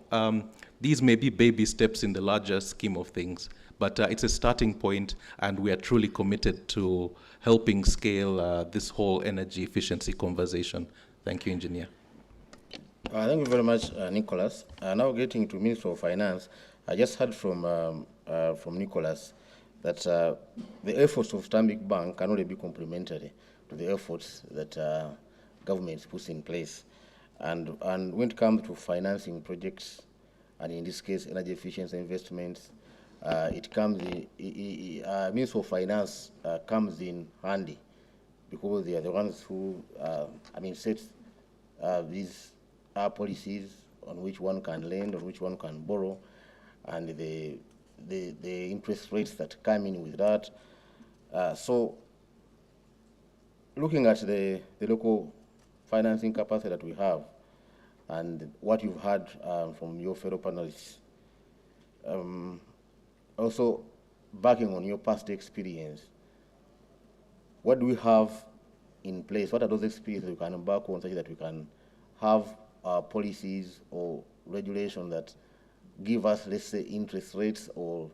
these may be baby steps in the larger scheme of things, but it's a starting point, and we are truly committed to helping scale this whole energy efficiency conversation. Thank you, Engineer. Thank you very much, Nicholas. Now getting to Minister of Finance, I just heard from Nicholas that the efforts of Stanbic Bank can only be complementary to the efforts that government puts in place. And when it comes to financing projects, and in this case, energy efficiency investments, Minister of Finance comes in handy because they are the ones who, set these policies on which one can lend, on which one can borrow, and the interest rates that come in with that. So looking at the local financing capacity that we have and what you've heard from your fellow panelists, also backing on your past experience, what do we have in place? What are those experiences we can embark on such that we can have policies or regulation that give us, let's say, interest rates or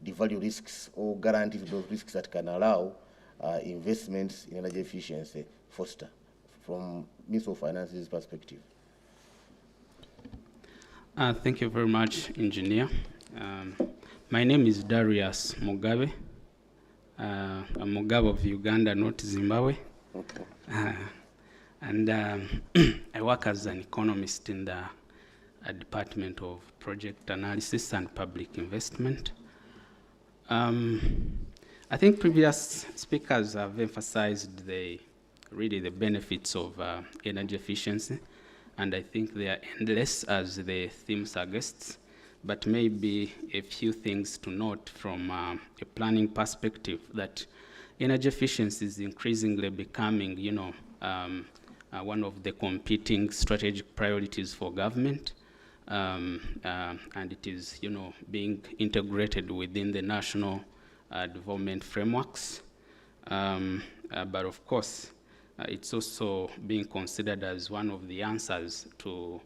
devalue risks or guarantees those risks that can allow investments in energy efficiency foster from Minister of Finance's perspective? Thank you very much, Engineer. My name is Darius Mugabe. I'm Mugabe of Uganda, not Zimbabwe. And I work as an economist in the Department of Project Analysis and Public Investment. I think previous speakers have emphasized really the benefits of energy efficiency, and I think they are endless, as the theme suggests, but maybe a few things to note from a planning perspective, that energy efficiency is increasingly becoming, one of the competing strategic priorities for government, and it is, being integrated within the national development frameworks. But of course, it's also being considered as one of the answers to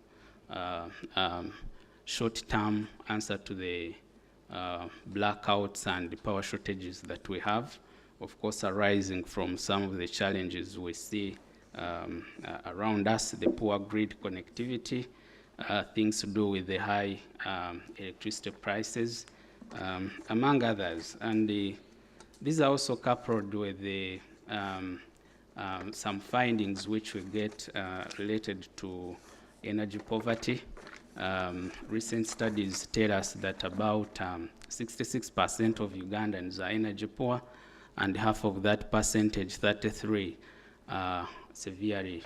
short-term answer to the blackouts and the power shortages that we have, of course, arising from some of the challenges we see around us, the poor grid connectivity, things to do with the high electricity prices, among others. And these are also coupled with the some findings which we get related to energy poverty. Recent studies tell us that about 66% of Ugandans are energy poor, and half of that percentage, 33, are severely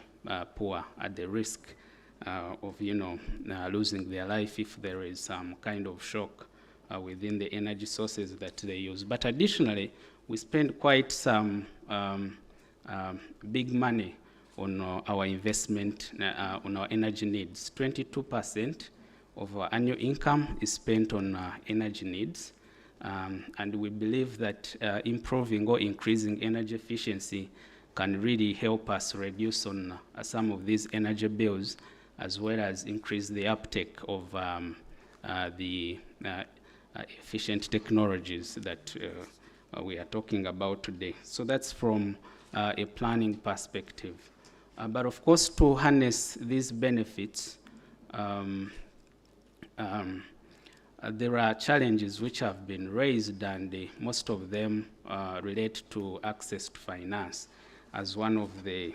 poor, at the risk of losing their life if there is some kind of shock within the energy sources that they use. But additionally, we spend quite some big money on our investment, on our energy needs. 22% of our annual income is spent on energy needs. And we believe that improving or increasing energy efficiency can really help us reduce on some of these energy bills, as well as increase the uptake of the efficient technologies that we are talking about today. So that's from a planning perspective. But of course, to harness these benefits, there are challenges which have been raised, and most of them relate to access to finance as one of the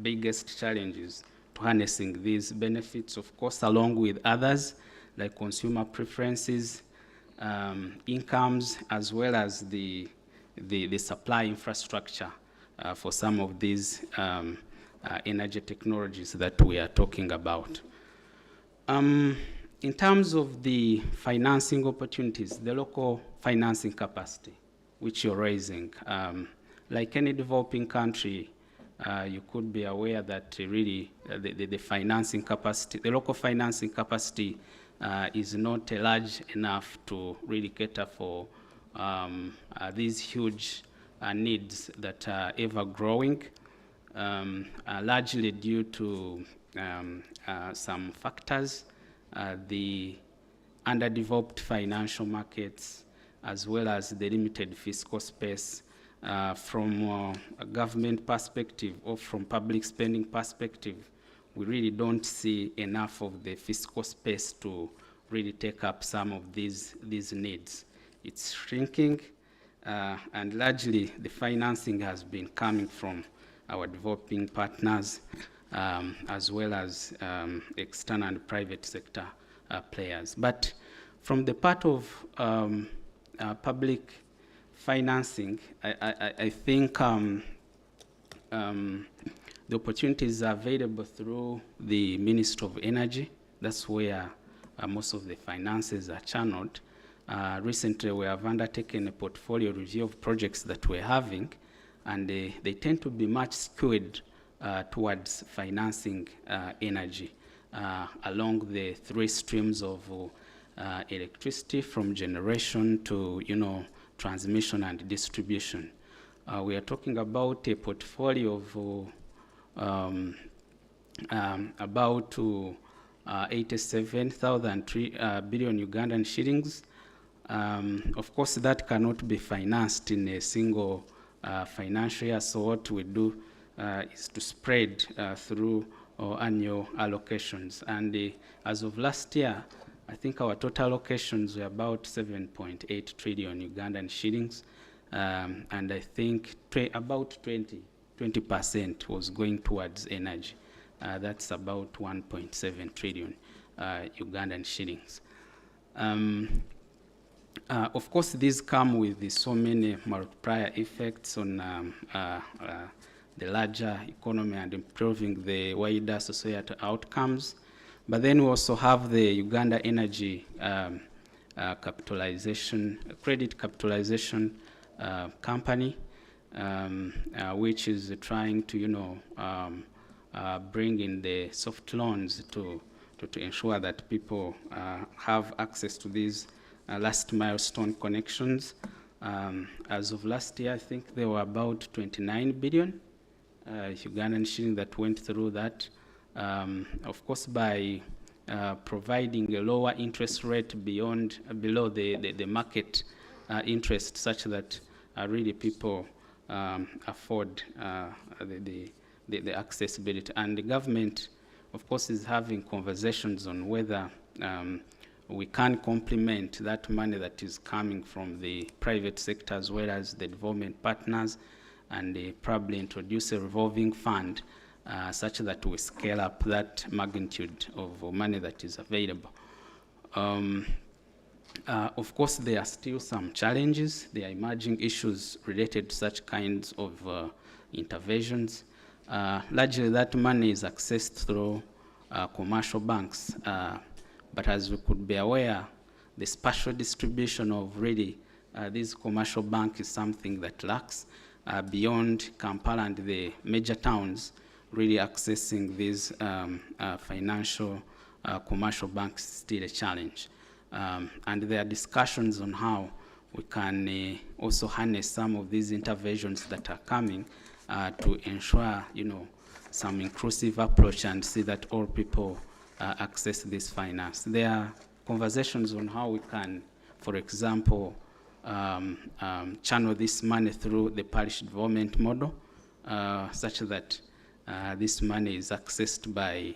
biggest challenges to harnessing these benefits, of course, along with others like consumer preferences, incomes, as well as the supply infrastructure for some of these energy technologies that we are talking about. In terms of the financing opportunities, the local financing capacity, which you're raising, like any developing country, you could be aware that really the financing capacity, the local financing capacity is not large enough to really cater for these huge needs that are ever growing, largely due to some factors, the underdeveloped financial markets, as well as the limited fiscal space. From a government perspective or from public spending perspective, we really don't see enough of the fiscal space to really take up some of these needs. It's shrinking, and largely the financing has been coming from our developing partners, as well as external and private sector players. But from the part of public financing, I think the opportunities are available through the Ministry of Energy. That's where most of the finances are channeled. Recently, we have undertaken a portfolio review of projects that we're having, and they tend to be much skewed towards financing energy along the three streams of electricity, from generation to transmission and distribution. We are talking about a portfolio of about 87,000 billion Ugandan shillings. Of course, that cannot be financed in a single financial year, so what we do is to spread through annual allocations. And as of last year, I think our total allocations were about 7.8 trillion Ugandan shillings, and I think about 20% was going towards energy. That's about 1.7 trillion Ugandan shillings. Of course, these come with so many multiplier effects on the larger economy and improving the wider societal outcomes. But then we also have the Uganda Energy Credit Capitalization Company, which is trying to, bring in the soft loans to ensure that people have access to these last milestone connections. As of last year, I think there were about 29 billion Ugandan shilling that went through that. Of course, by providing a lower interest rate below the market interest, such that really people afford the accessibility. And the government, of course, is having conversations on whether we can complement that money that is coming from the private sector as well as the development partners, and probably introduce a revolving fund such that we scale up that magnitude of money that is available. Of course, there are still some challenges. There are emerging issues related to such kinds of interventions. Largely, that money is accessed through commercial banks. But as we could be aware, the spatial distribution of really these commercial banks is something that lacks. Beyond Kampala and the major towns, really accessing these financial commercial banks is still a challenge. And there are discussions on how we can also harness some of these interventions that are coming to ensure, some inclusive approach and see that all people access this finance. There are conversations on how we can, for example, channel this money through the parish development model, such that this money is accessed by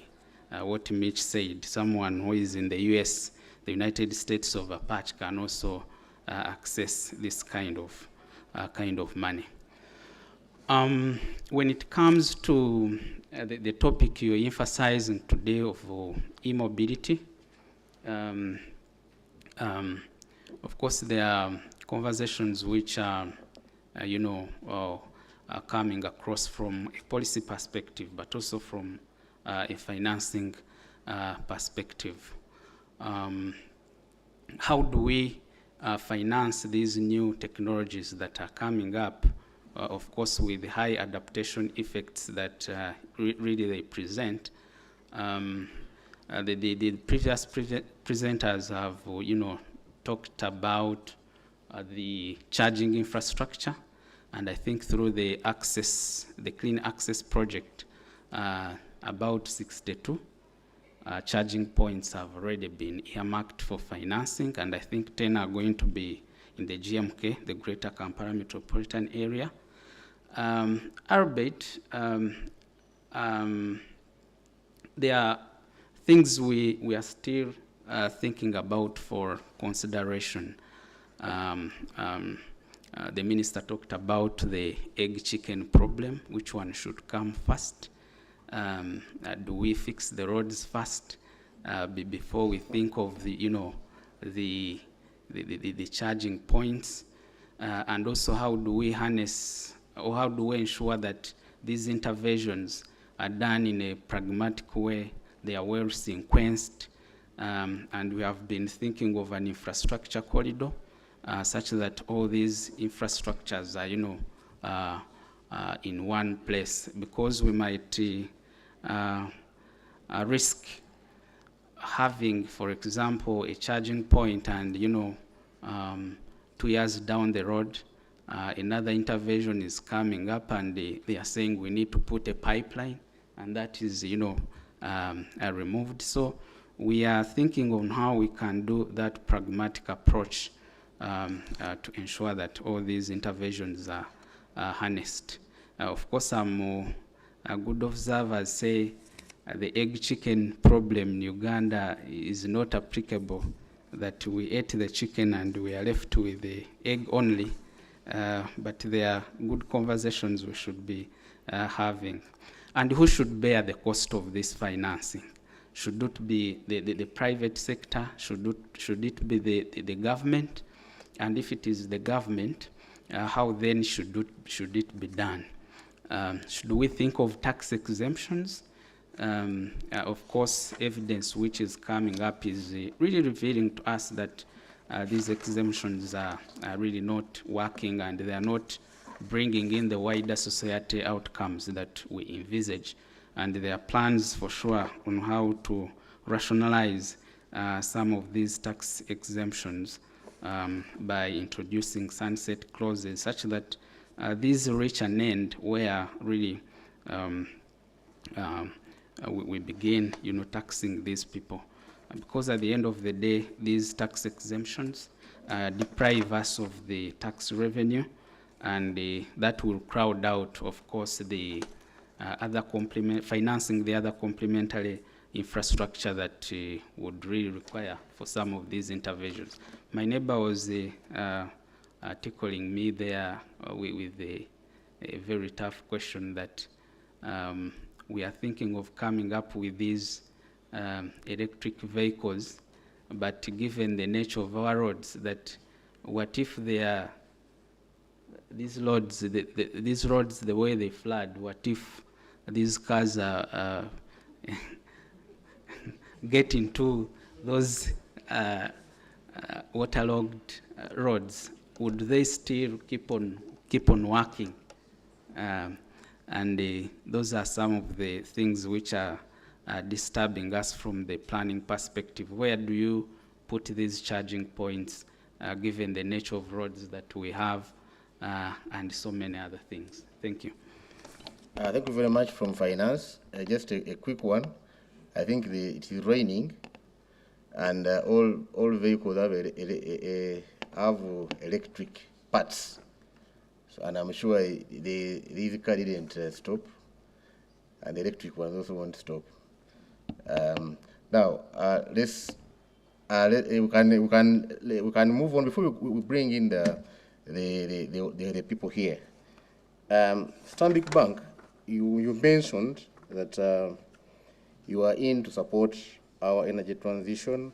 what Mitch said. Someone who is in the US, the United States of Apache, can also access this kind of money. When it comes to the topic you're emphasizing today of e-mobility, of course, there are conversations which are, are coming across from a policy perspective, but also from a financing perspective. How do we finance these new technologies that are coming up? Of course, with the high adaptation effects that really they present. The previous presenters have, talked about the charging infrastructure, and I think through the Clean Access project, about 62 charging points have already been earmarked for financing, and I think 10 are going to be in the GMK, the Greater Kampala Metropolitan Area. Albeit, there are things we are still thinking about for consideration. The minister talked about the egg-chicken problem, which one should come first. Do we fix the roads first before we think of the charging points? And also, how do we harness, or how do we ensure that these interventions are done in a pragmatic way, they are well sequenced, and we have been thinking of an infrastructure corridor such that all these infrastructures are, in one place, because we might risk having, for example, a charging point and 2 years down the road, another intervention is coming up, and they are saying we need to put a pipeline, and that is, removed. So we are thinking on how we can do that pragmatic approach to ensure that all these interventions are harnessed. Of course, some good observers say the egg chicken problem in Uganda is not applicable, that we ate the chicken and we are left with the egg only. But there are good conversations we should be having. And who should bear the cost of this financing? Should it be the private sector? Should it be the government? And if it is the government, how then should it be done? Should we think of tax exemptions? Of course, evidence which is coming up is really revealing to us that these exemptions are really not working, and they are not bringing in the wider society outcomes that we envisage. And there are plans for sure on how to rationalize some of these tax exemptions by introducing sunset clauses such that these reach an end where really we begin, taxing these people. Because at the end of the day, these tax exemptions deprive us of the tax revenue, and that will crowd out, of course, the financing the other complementary infrastructure that would really require for some of these interventions. My neighbor was tickling me there with a very tough question that we are thinking of coming up with these electric vehicles, but given the nature of our roads, that what if they are these roads, the way they flood, what if these cars are get into those waterlogged roads? Would they still keep on working? And those are some of the things which are disturbing us from the planning perspective. Where do you put these charging points, given the nature of roads that we have, and so many other things? Thank you. Thank you very much from finance. Just a quick one. I think it is raining, and all vehicles have electric parts. So, and I'm sure the easy car didn't stop, and the electric ones also won't stop. Now, we can move on before we bring in the people here. Stanbic Bank, you mentioned that you are in to support our energy transition.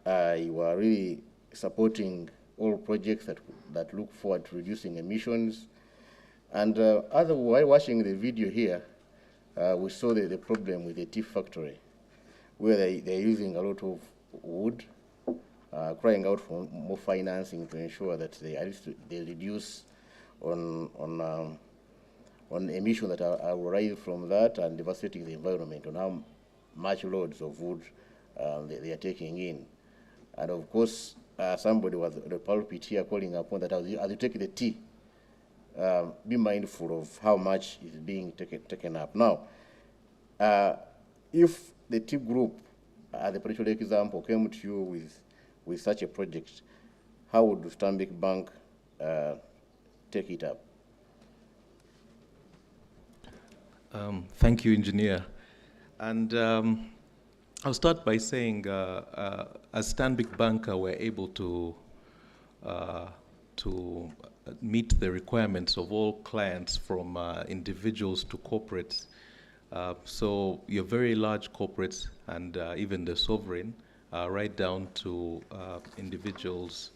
You are really supporting all projects that look forward to reducing emissions. And while watching the video here, we saw the problem with the tea factory, where they're using a lot of wood, crying out for more financing to ensure that they reduce on emissions that are arising from that, and devastating the environment, on how much loads of wood they are taking in. And of course, somebody was at the pulpit here calling upon that as you take the tea, be mindful of how much is being taken up. Now, if the tea group, as a particular example, came to you with such a project, how would Stanbic Bank take it up? Thank you, Engineer. And I'll start by saying, as Stanbic Bank, we're able to meet the requirements of all clients, from individuals to corporates. So your very large corporates and even the sovereign, right down to individuals,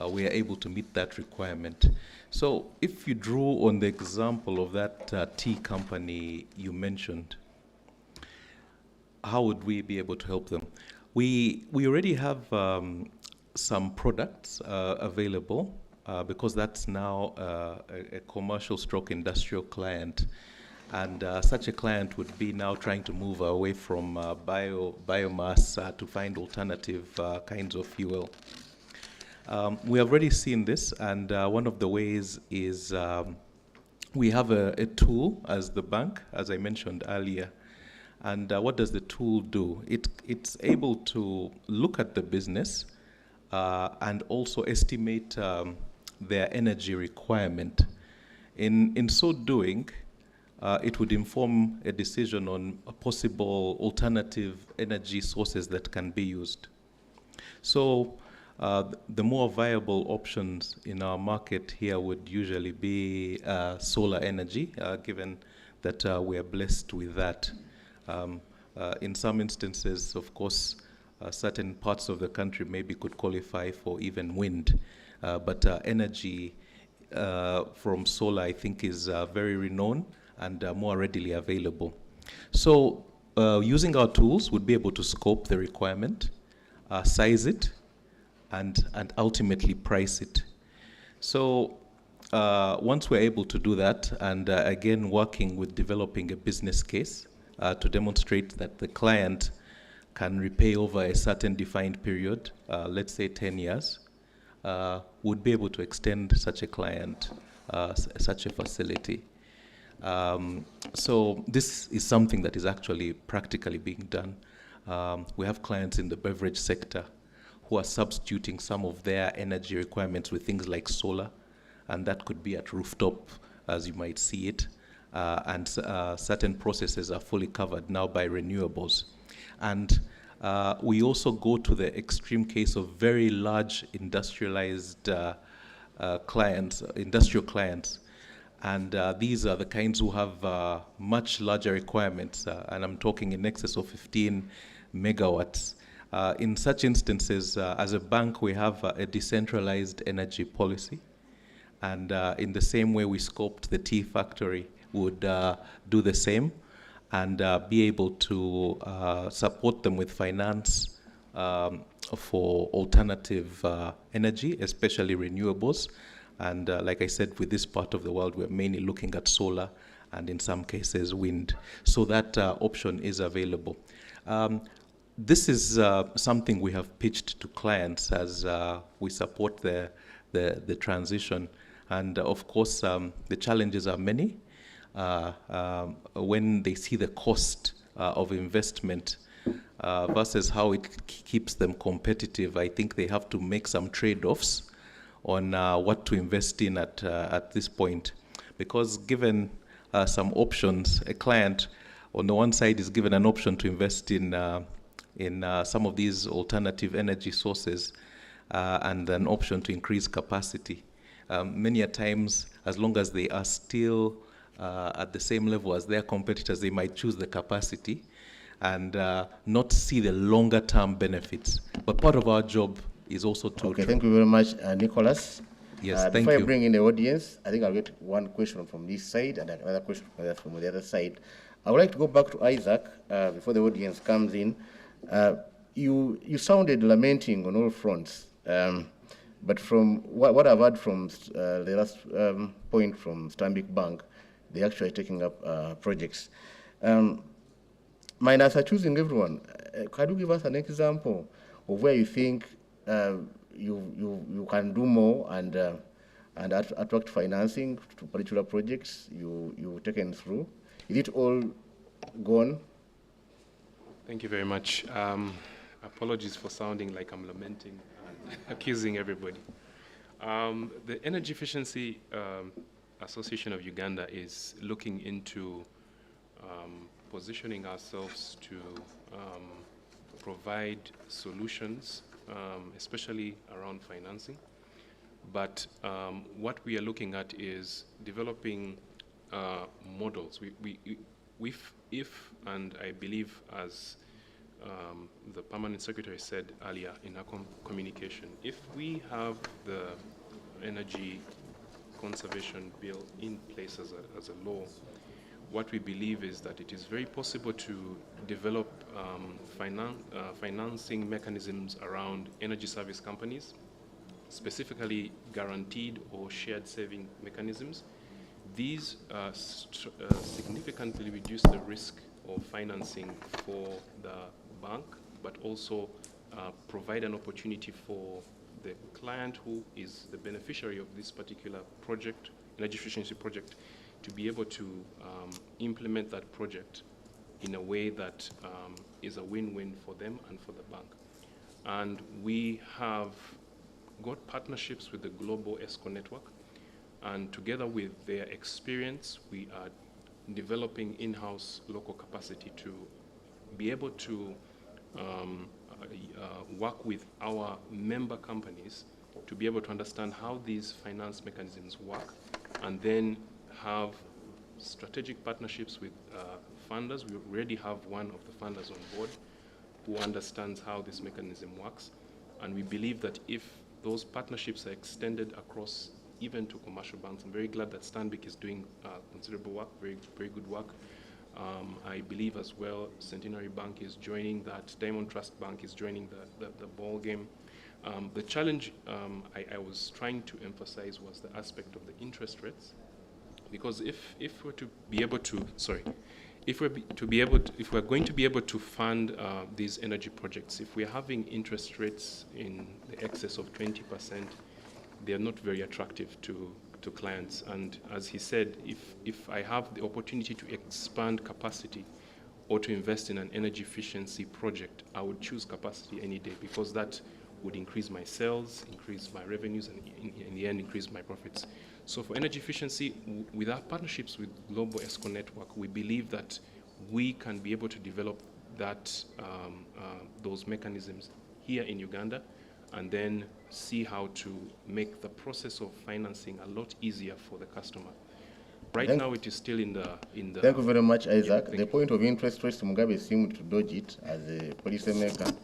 we are able to meet that requirement. So if you drew on the example of that tea company you mentioned, how would we be able to help them? We already have some products available, because that's now a commercial stroke industrial client. And such a client would be now trying to move away from biomass to find alternative kinds of fuel. We have already seen this, and one of the ways is we have a tool as the bank, as I mentioned earlier. And what does the tool do? It's able to look at the business and also estimate their energy requirement. In so doing, it would inform a decision on possible alternative energy sources that can be used. So the more viable options in our market here would usually be solar energy, given that we are blessed with that. In some instances, of course, certain parts of the country maybe could qualify for even wind, but energy from solar, I think, is very renowned and more readily available. So using our tools, we'd be able to scope the requirement, size it, and ultimately price it. So once we're able to do that, and again, working with developing a business case to demonstrate that the client can repay over a certain defined period, let's say 10 years, would be able to extend such a client, such a facility. So this is something that is actually practically being done. We have clients in the beverage sector who are substituting some of their energy requirements with things like solar, and that could be at rooftop, as you might see it, and certain processes are fully covered now by renewables. And we also go to the extreme case of very large industrialized clients, industrial clients. And these are the kinds who have much larger requirements, and I'm talking in excess of 15 megawatts. In such instances, as a bank, we have a decentralized energy policy. And in the same way we scoped the tea factory, would do the same and be able to support them with finance for alternative energy, especially renewables. And like I said, with this part of the world, we're mainly looking at solar and in some cases wind. So that option is available. This is something we have pitched to clients as we support the transition. And of course, the challenges are many. When they see the cost of investment versus how it keeps them competitive, I think they have to make some trade-offs on what to invest in at this point. Because given some options, a client on the one side is given an option to invest in some of these alternative energy sources and an option to increase capacity. Many a times, as long as they are still at the same level as their competitors, they might choose the capacity and not see the longer term benefits. But part of our job is also to... Okay, thank you very much, Nicholas. Yes, thank you. Before I bring in the audience, I think I'll get one question from this side and another question from the other side. I would like to go back to Isaac before the audience comes in. You sounded lamenting on all fronts, but from what I've heard from the last point from Stanbic Bank, they're actually taking up projects. Minus are choosing everyone. Can you give us an example of where you think you can do more and attract financing to particular projects you've taken through? Is it all gone? Thank you very much. Apologies for sounding like I'm lamenting and accusing everybody. The Energy Efficiency Association of Uganda is looking into positioning ourselves to provide solutions, especially around financing. But what we are looking at is developing models. If, and I believe as the Permanent Secretary said earlier in our communication, if we have the Energy Conservation Bill in place as a law, what we believe is that it is very possible to develop financing mechanisms around energy service companies, specifically guaranteed or shared saving mechanisms. These significantly reduce the risk of financing for the bank, but also provide an opportunity for the client who is the beneficiary of this particular project, energy efficiency project, to be able to implement that project in a way that is a win-win for them and for the bank. And we have got partnerships with the Global ESCO network, and together with their experience, we are developing in-house local capacity to be able to work with our member companies to be able to understand how these finance mechanisms work, and then have strategic partnerships with funders. We already have one of the funders on board who understands how this mechanism works, and we believe that if those partnerships are extended across even to commercial banks, I'm very glad that Stanbic is doing considerable work, very, very good work. I believe as well Centenary Bank is joining that, Diamond Trust Bank is joining the ball game. The challenge I was trying to emphasize was the aspect of the interest rates, because if we're to be able to, if we're going to be able to fund these energy projects, if we're having interest rates in the excess of 20%, they are not very attractive to clients. And as he said, if I have the opportunity to expand capacity or to invest in an energy efficiency project, I would choose capacity any day, because that would increase my sales, increase my revenues, and in the end, increase my profits. So for energy efficiency, with our partnerships with Global ESCO Network, we believe that we can be able to develop that those mechanisms here in Uganda, and then see how to make the process of financing a lot easier for the customer. Right now, it is still in the. Thank you very much, Isaac. The point of interest rates, Mugabe seemed to dodge it as a policymaker.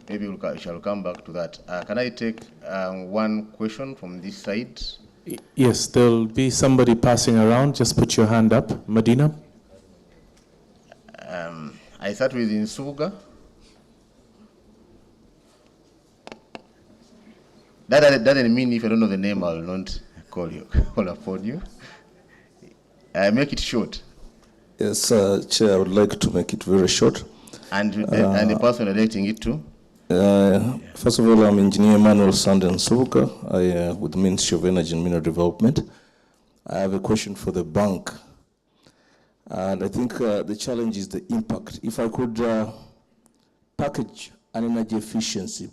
Maybe we shall come back to that. Can I take one question from this side? Yes, there'll be somebody passing around. Just put your hand up. Medina? I start with Nsubuga. That doesn't mean if I don't know the name, I will not call upon you. Make it short. Yes, Chair, I would like to make it very short. And the person relating it to? First of all, I'm Engineer Emmanuel Sanden Nsubuga, with the Ministry of Energy and Mineral Development. I have a question for the bank. And I think the challenge is the impact. If I could package an energy efficiency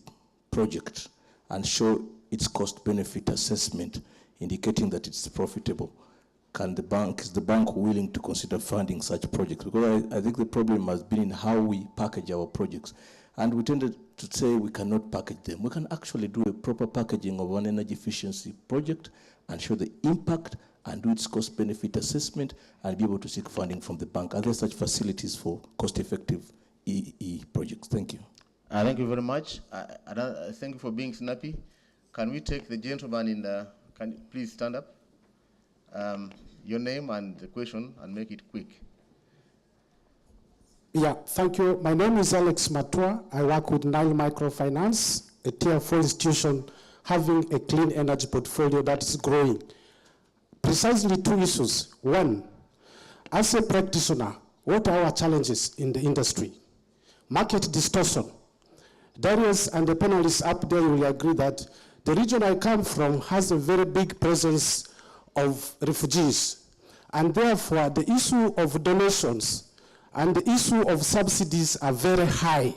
project and show its cost-benefit assessment indicating that it's profitable, is the bank willing to consider funding such projects? Because I think the problem has been in how we package our projects. And we tended to say we cannot package them. We can actually do a proper packaging of an energy efficiency project and show the impact and do its cost-benefit assessment and be able to seek funding from the bank. Are there such facilities for cost-effective EE projects? Thank you. Thank you very much. Thank you for being snappy. Can we take the gentleman in the, can you please stand up? Your name and the question, and make it quick. Yeah, thank you. My name is Alex Matua. I work with Nile Microfinance, a tier 4 institution having a clean energy portfolio that is growing. Precisely two issues. One, as a practitioner, what are our challenges in the industry? Market distortion. Darius and the panelists up there will agree that the region I come from has a very big presence of refugees, and therefore the issue of donations and the issue of subsidies are very high.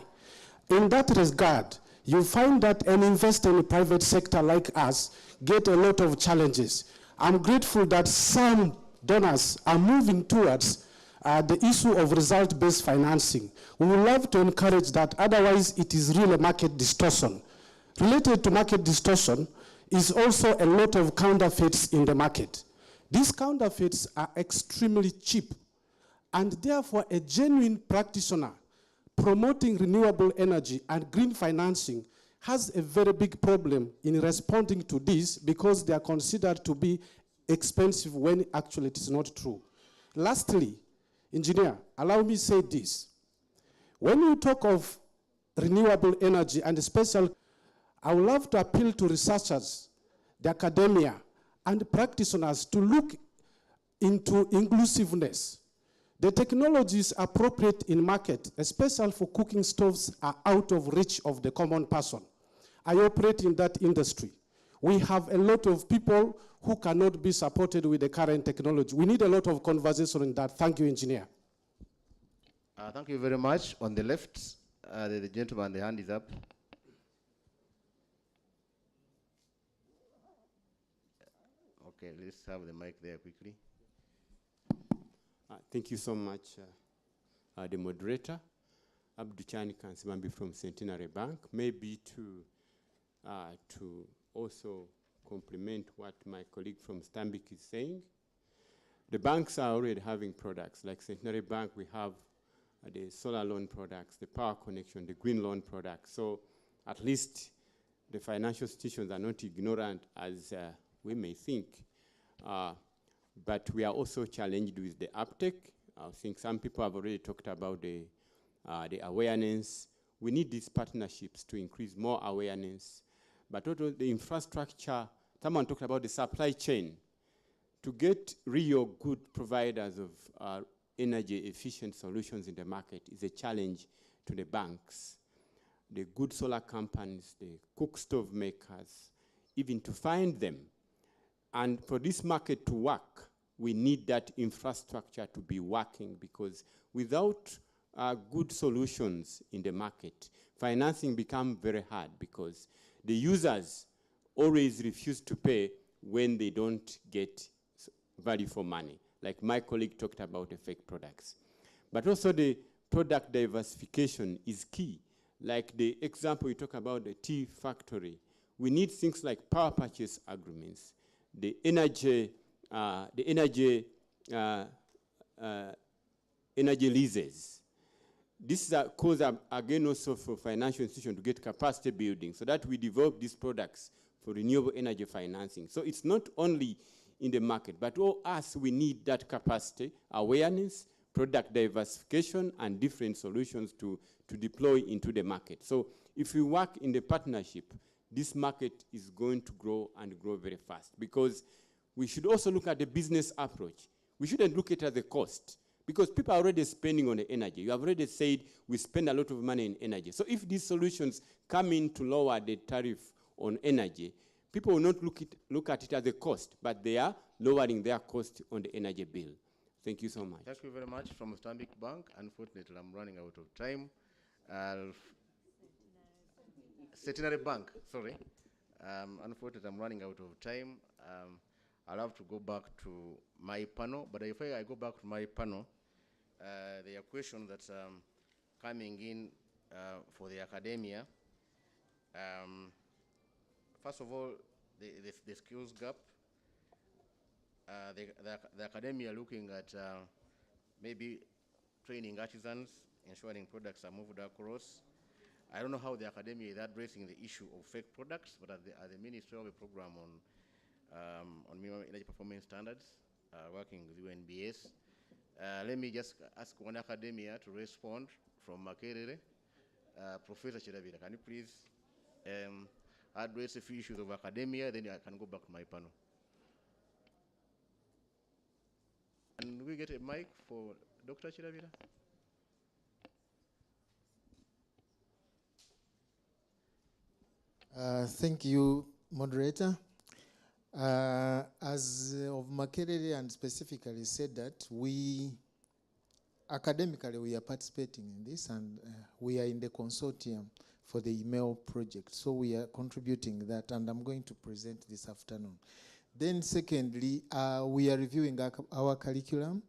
In that regard, you find that an investor in the private sector like us get a lot of challenges. I'm grateful that some donors are moving towards the issue of result-based financing. We would love to encourage that, otherwise it is really market distortion. Related to market distortion is also a lot of counterfeits in the market. These counterfeits are extremely cheap, and therefore a genuine practitioner promoting renewable energy and green financing has a very big problem in responding to this, because they are considered to be expensive when actually it is not true. Lastly, engineer, allow me to say this. When you talk of renewable energy and special, I would love to appeal to researchers, the academia, and practitioners to look into inclusiveness. The technologies appropriate in market, especially for cooking stoves, are out of reach of the common person. I operate in that industry. We have a lot of people who cannot be supported with the current technology. We need a lot of conversation in that. Thank you, engineer. Thank you very much. On the left, the gentleman, the hand is up. Okay, let's have the mic there quickly. Thank you so much, the moderator. Abduchani Kansimambi from Centenary Bank. Maybe to also complement what my colleague from Stambik is saying. The banks are already having products. Like Centenary Bank, we have the solar loan products, the power connection, the green loan products. So at least the financial institutions are not ignorant as we may think. But we are also challenged with the uptake. I think some people have already talked about the awareness. We need these partnerships to increase more awareness. But also the infrastructure, someone talked about the supply chain. To get real good providers of energy efficient solutions in the market is a challenge to the banks, the good solar companies, the cook stove makers, even to find them. And for this market to work, we need that infrastructure to be working, because without good solutions in the market, financing becomes very hard, because the users always refuse to pay when they don't get value for money. Like my colleague talked about the fake products. But also the product diversification is key. Like the example you talk about the tea factory, we need things like power purchase agreements, the energy leases. This is a cause again also for financial institutions to get capacity building, so that we develop these products for renewable energy financing. So it's not only in the market, but all us, we need that capacity, awareness, product diversification, and different solutions to deploy into the market. So if we work in the partnership, this market is going to grow and grow very fast, because we should also look at the business approach. We shouldn't look at it as a cost, because people are already spending on the energy. You have already said we spend a lot of money in energy. So if these solutions come in to lower the tariff on energy, people will not look at it as a cost, but they are lowering their cost on the energy bill. Thank you so much. Thank you very much from Stanbic Bank. Unfortunately, I'm running out of time. Centenary Bank, sorry. Unfortunately, I'm running out of time. I'll have to go back to my panel, but if I go back to my panel, there are questions that coming in for the academia. First of all, the skills gap. The academia looking at maybe training artisans, ensuring products are moved across. I don't know how the academia is addressing the issue of fake products, but at the ministry of a program on minimum energy performance standards, working with UNBS. Let me just ask one academia to respond from Makerere. Professor Chirabira, can you please address a few issues of academia, then I can go back to my panel. Can we get a mic for Dr. Chirabira? Thank you, moderator. As of Makerere and specifically said that academically we are participating in this, and we are in the consortium for the email project. So we are contributing that, and I'm going to present this afternoon. Then secondly, we are reviewing our curriculum,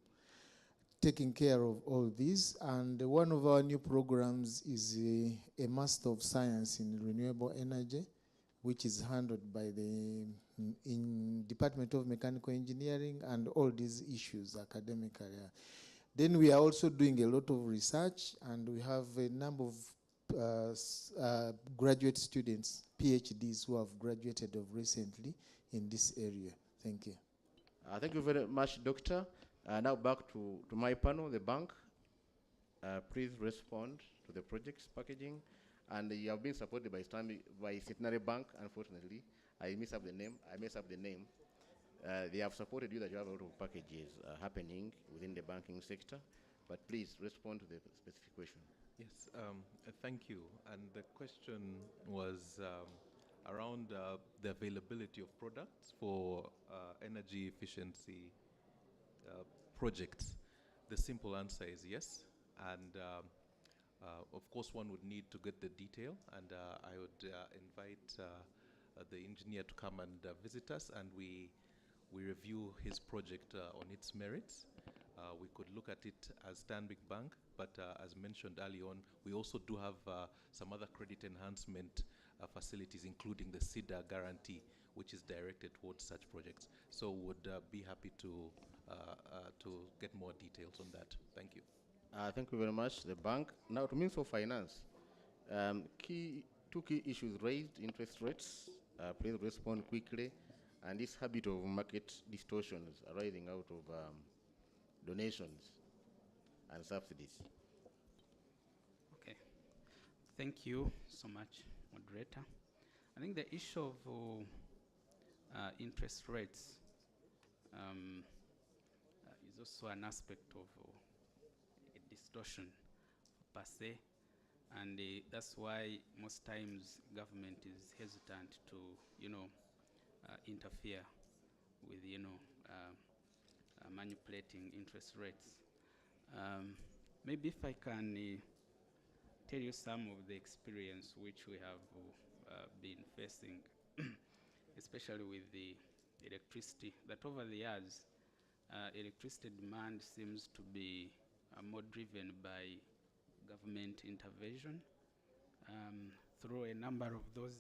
taking care of all these, and one of our new programs is a Master of Science in Renewable Energy, which is handled by the Department of Mechanical Engineering, and all these issues academically. Then we are also doing a lot of research, and we have a number of graduate students, PhDs, who have graduated of recently in this area. Thank you. Thank you very much, Doctor. Now back to my panel, the bank. Please respond to the project's packaging. And you have been supported by Centenary Bank, unfortunately. I messed up the name. They have supported you that you have a lot of packages happening within the banking sector. But please respond to the specific question. Yes, thank you. And the question was around the availability of products for energy efficiency projects. The simple answer is yes. And of course, one would need to get the detail, and I would invite the engineer to come and visit us, and we review his project on its merits. we could look at it as Stanbic Bank, but as mentioned early on, we also do have some other credit enhancement facilities, including the CEDA guarantee, which is directed towards such projects. So would be happy to get more details on that. Thank you. Thank you very much. The bank. Now, to Minister of Finance, two key issues raised: interest rates. Please respond quickly, and this habit of market distortions arising out of donations and subsidies. Okay. Thank you so much, moderator. I think the issue of interest rates is also an aspect of a distortion per se, and that's why most times government is hesitant to, interfere with, manipulating interest rates. Maybe if I can tell you some of the experience which we have been facing, especially with the electricity, that over the years, electricity demand seems to be more driven by government intervention through a number of those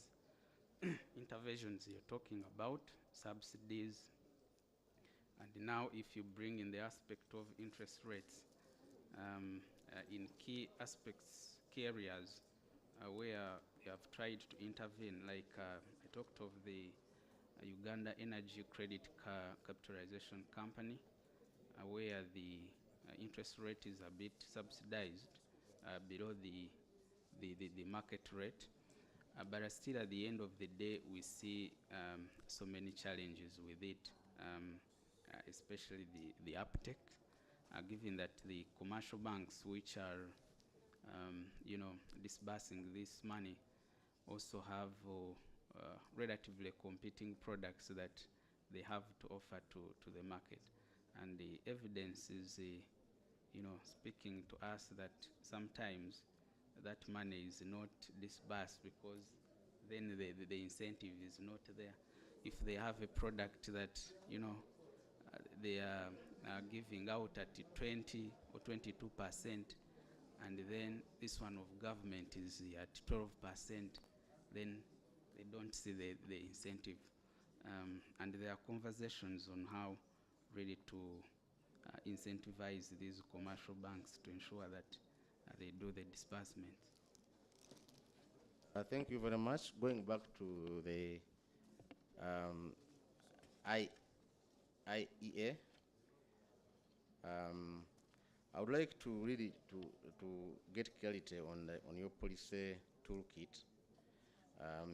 interventions you're talking about, subsidies. And now if you bring in the aspect of interest rates, in key aspects, key areas where you have tried to intervene, like I talked of the Uganda Energy Credit Capitalization Company, where the interest rate is a bit subsidized below the market rate. But still at the end of the day, we see so many challenges with it, especially the uptake, given that the commercial banks which are disbursing this money also have relatively competing products that they have to offer to the market. And the evidence is, speaking to us that sometimes that money is not disbursed because then the incentive is not there. If they have a product that, they are giving out at 20 or 22%, and then this one of government is at 12%, then they don't see the incentive. And there are conversations on how really to incentivize these commercial banks to ensure that they do the disbursements. Thank you very much. Going back to the IEA, I would like to really to get clarity on your policy toolkit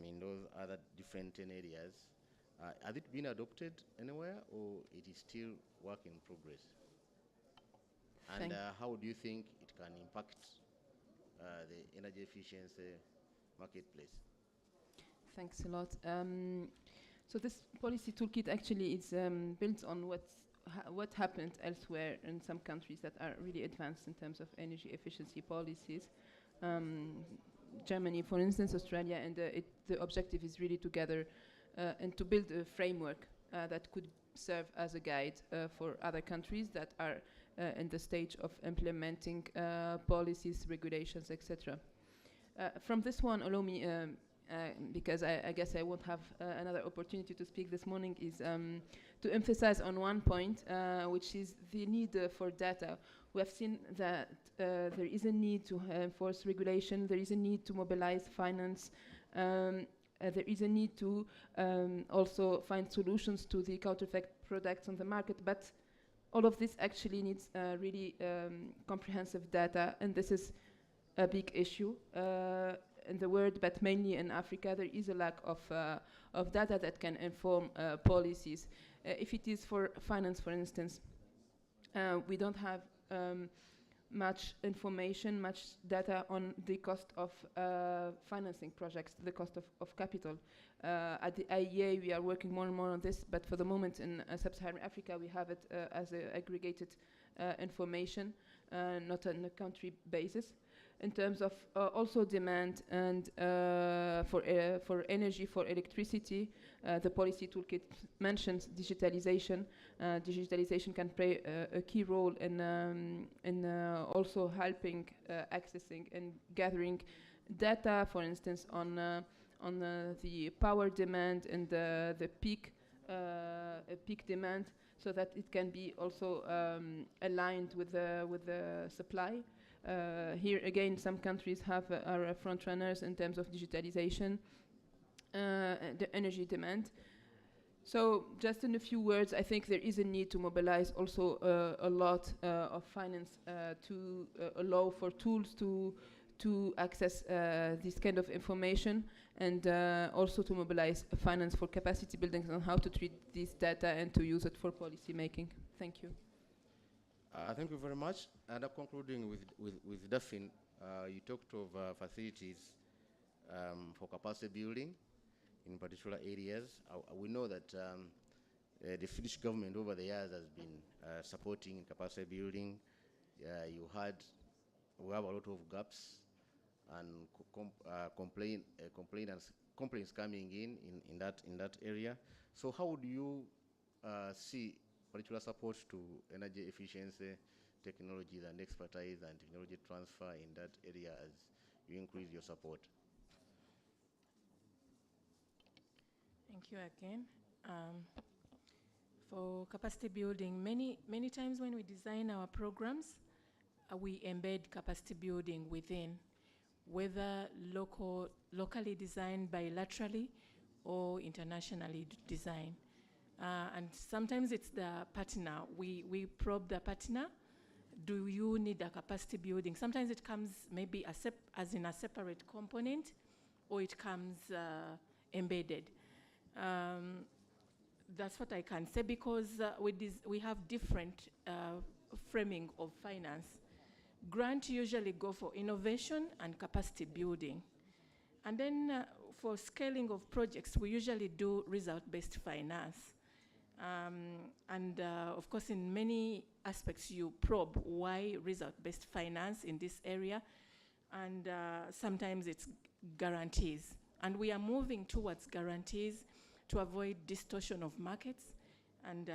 in those other different 10 areas. Has it been adopted anywhere, or it is still work in progress? And how do you think it can impact the energy efficiency marketplace? Thanks a lot. So this policy toolkit actually is built on what happened elsewhere in some countries that are really advanced in terms of energy efficiency policies. Germany, for instance, Australia, and the objective is really to gather and to build a framework that could serve as a guide for other countries that are in the stage of implementing policies, regulations, etc. From this one, allow me, because I guess I won't have another opportunity to speak this morning, is to emphasize on one point, which is the need for data. We have seen that there is a need to enforce regulation, there is a need to mobilize finance, there is a need to also find solutions to the counterfeit products on the market, but all of this actually needs really comprehensive data, and this is a big issue in the world, but mainly in Africa. There is a lack of data that can inform policies. If it is for finance, for instance, we don't have much information, much data on the cost of financing projects, the cost of capital. At the IEA, we are working more and more on this, but for the moment in Sub-Saharan Africa, we have it as aggregated information, not on a country basis. in terms of also demand and for energy, for electricity. The policy toolkit mentions digitalization. Digitalization can play a key role in also helping accessing and gathering data, for instance, on the power demand and the peak demand, so that it can be also aligned with the supply. Here again, some countries are front runners in terms of digitalization, the energy demand. So just in a few words, I think there is a need to mobilize also a lot of finance to allow for tools to access this kind of information, and also to mobilize finance for capacity building on how to treat this data and to use it for policy making. Thank you. Thank you very much. And concluding with Daphne, you talked of facilities for capacity building in particular areas. We know that the Finnish government over the years has been supporting capacity building. We have a lot of gaps and complaints coming in that area. So how would you see particular support to energy efficiency, technologies and expertise and technology transfer in that area as you increase your support? Thank you again. For capacity building, many times when we design our programs, we embed capacity building within, whether locally designed bilaterally or internationally designed. And sometimes it's the partner. We probe the partner. Do you need a capacity building? Sometimes it comes maybe as in a separate component, or it comes embedded. That's what I can say, because we have different framing of finance. Grants usually go for innovation and capacity building. And then for scaling of projects, we usually do result-based finance. Of course, in many aspects, you probe why result-based finance in this area, and sometimes it's guarantees. And we are moving towards guarantees to avoid distortion of markets, and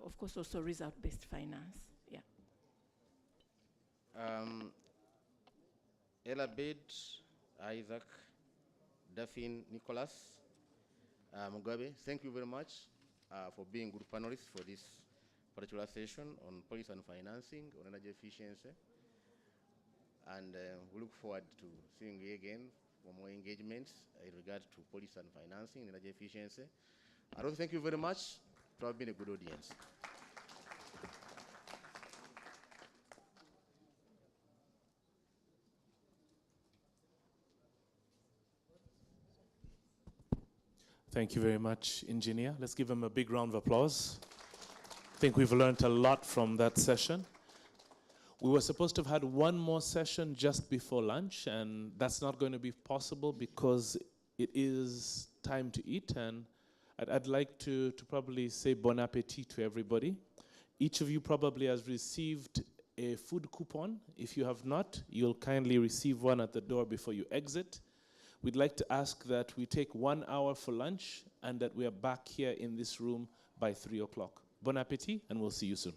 of course also result-based finance. Yeah. Elabed, Isaac, Daphne, Nicholas, Mugabe, thank you very much for being good panelists for this particular session on policy and financing on energy efficiency. And we look forward to seeing you again for more engagements in regard to policy and financing and energy efficiency. I also thank you very much for having been a good audience. Thank you very much, Engineer. Let's give him a big round of applause. I think we've learned a lot from that session. We were supposed to have had one more session just before lunch, and that's not going to be possible because it is time to eat, and I'd like to probably say bon appetit to everybody. Each of you probably has received a food coupon. If you have not, you'll kindly receive one at the door before you exit. We'd like to ask that we take 1 hour for lunch and that we are back here in this room by 3 o'clock. Bon appetit, and we'll see you soon.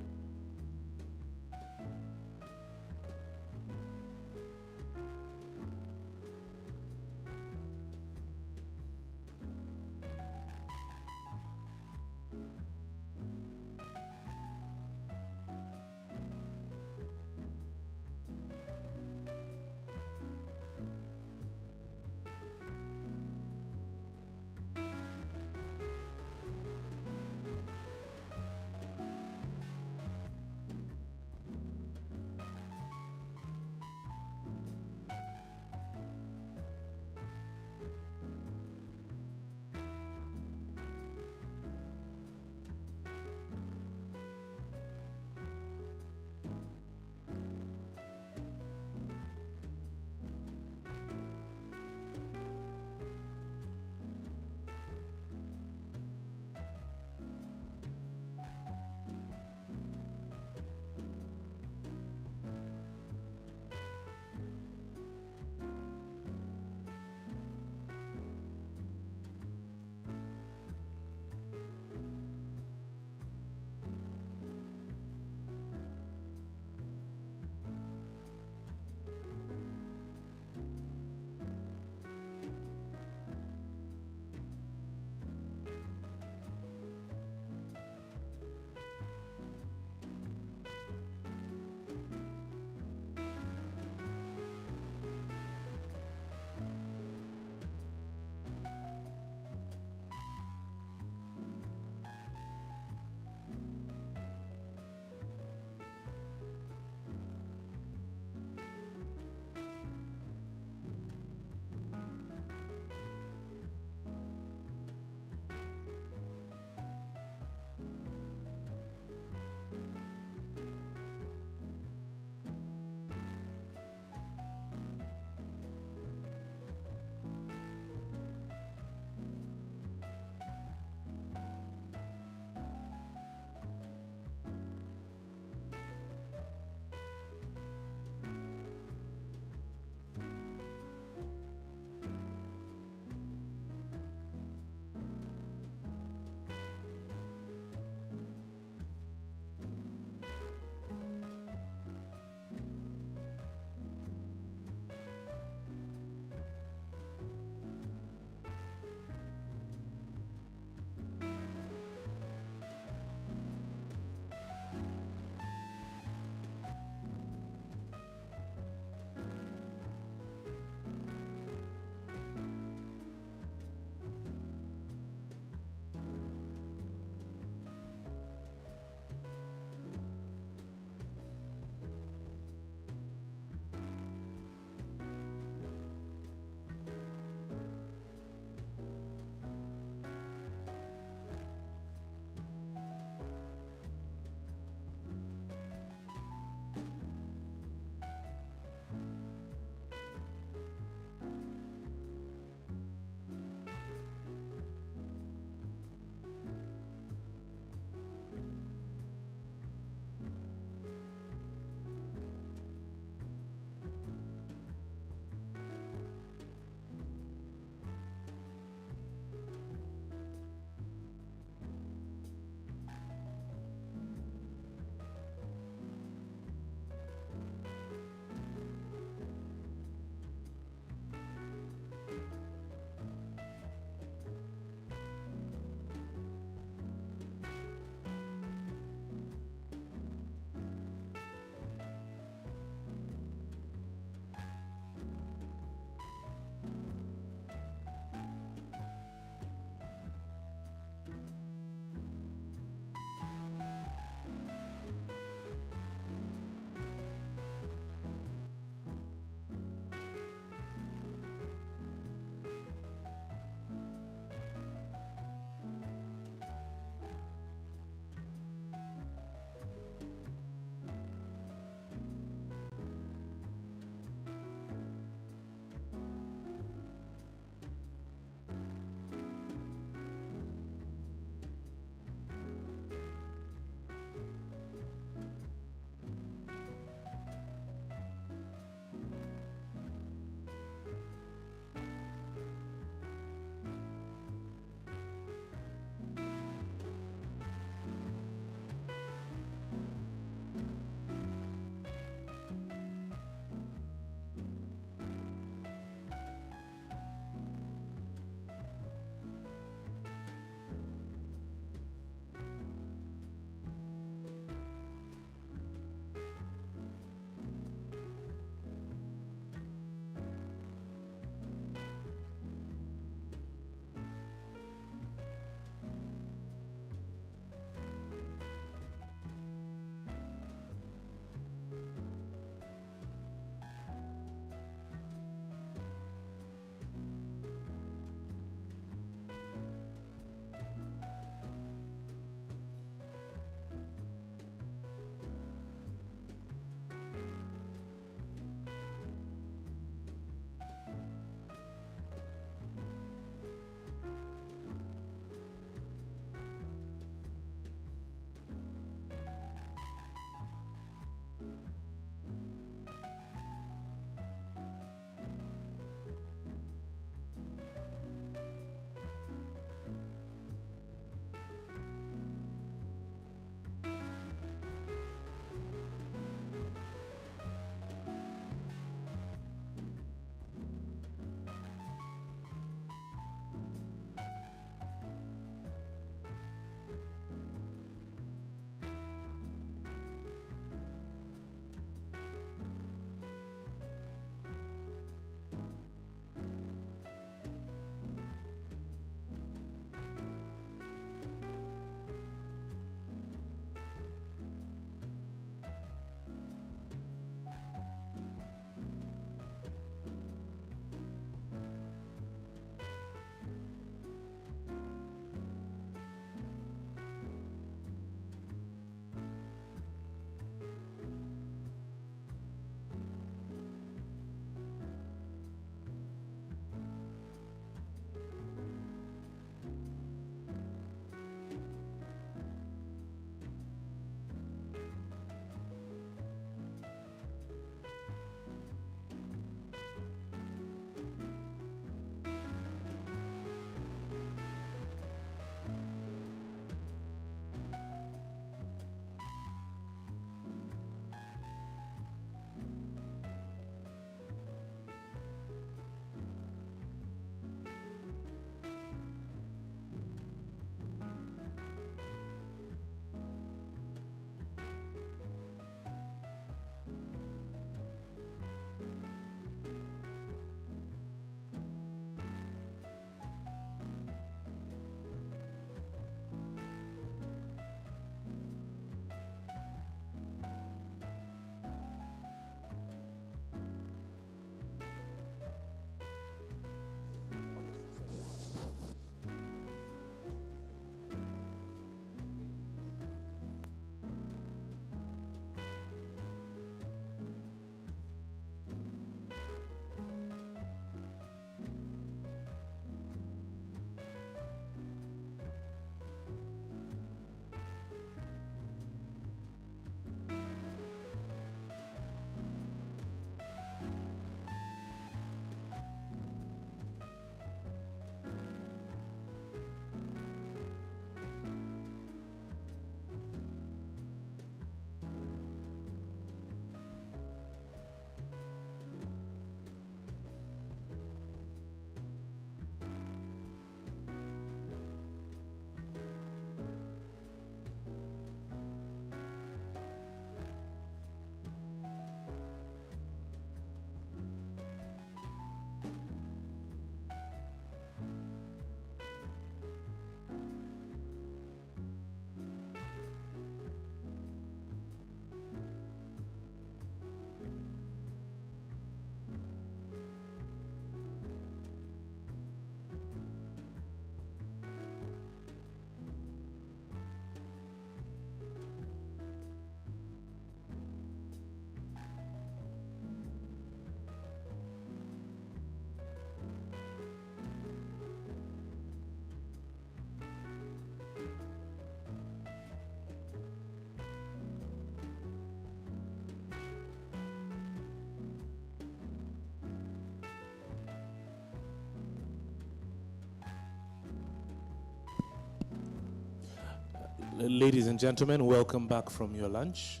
Ladies and gentlemen, welcome back from your lunch.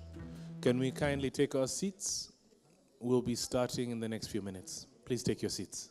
Can we kindly take our seats? We'll be starting in the next few minutes. Please take your seats.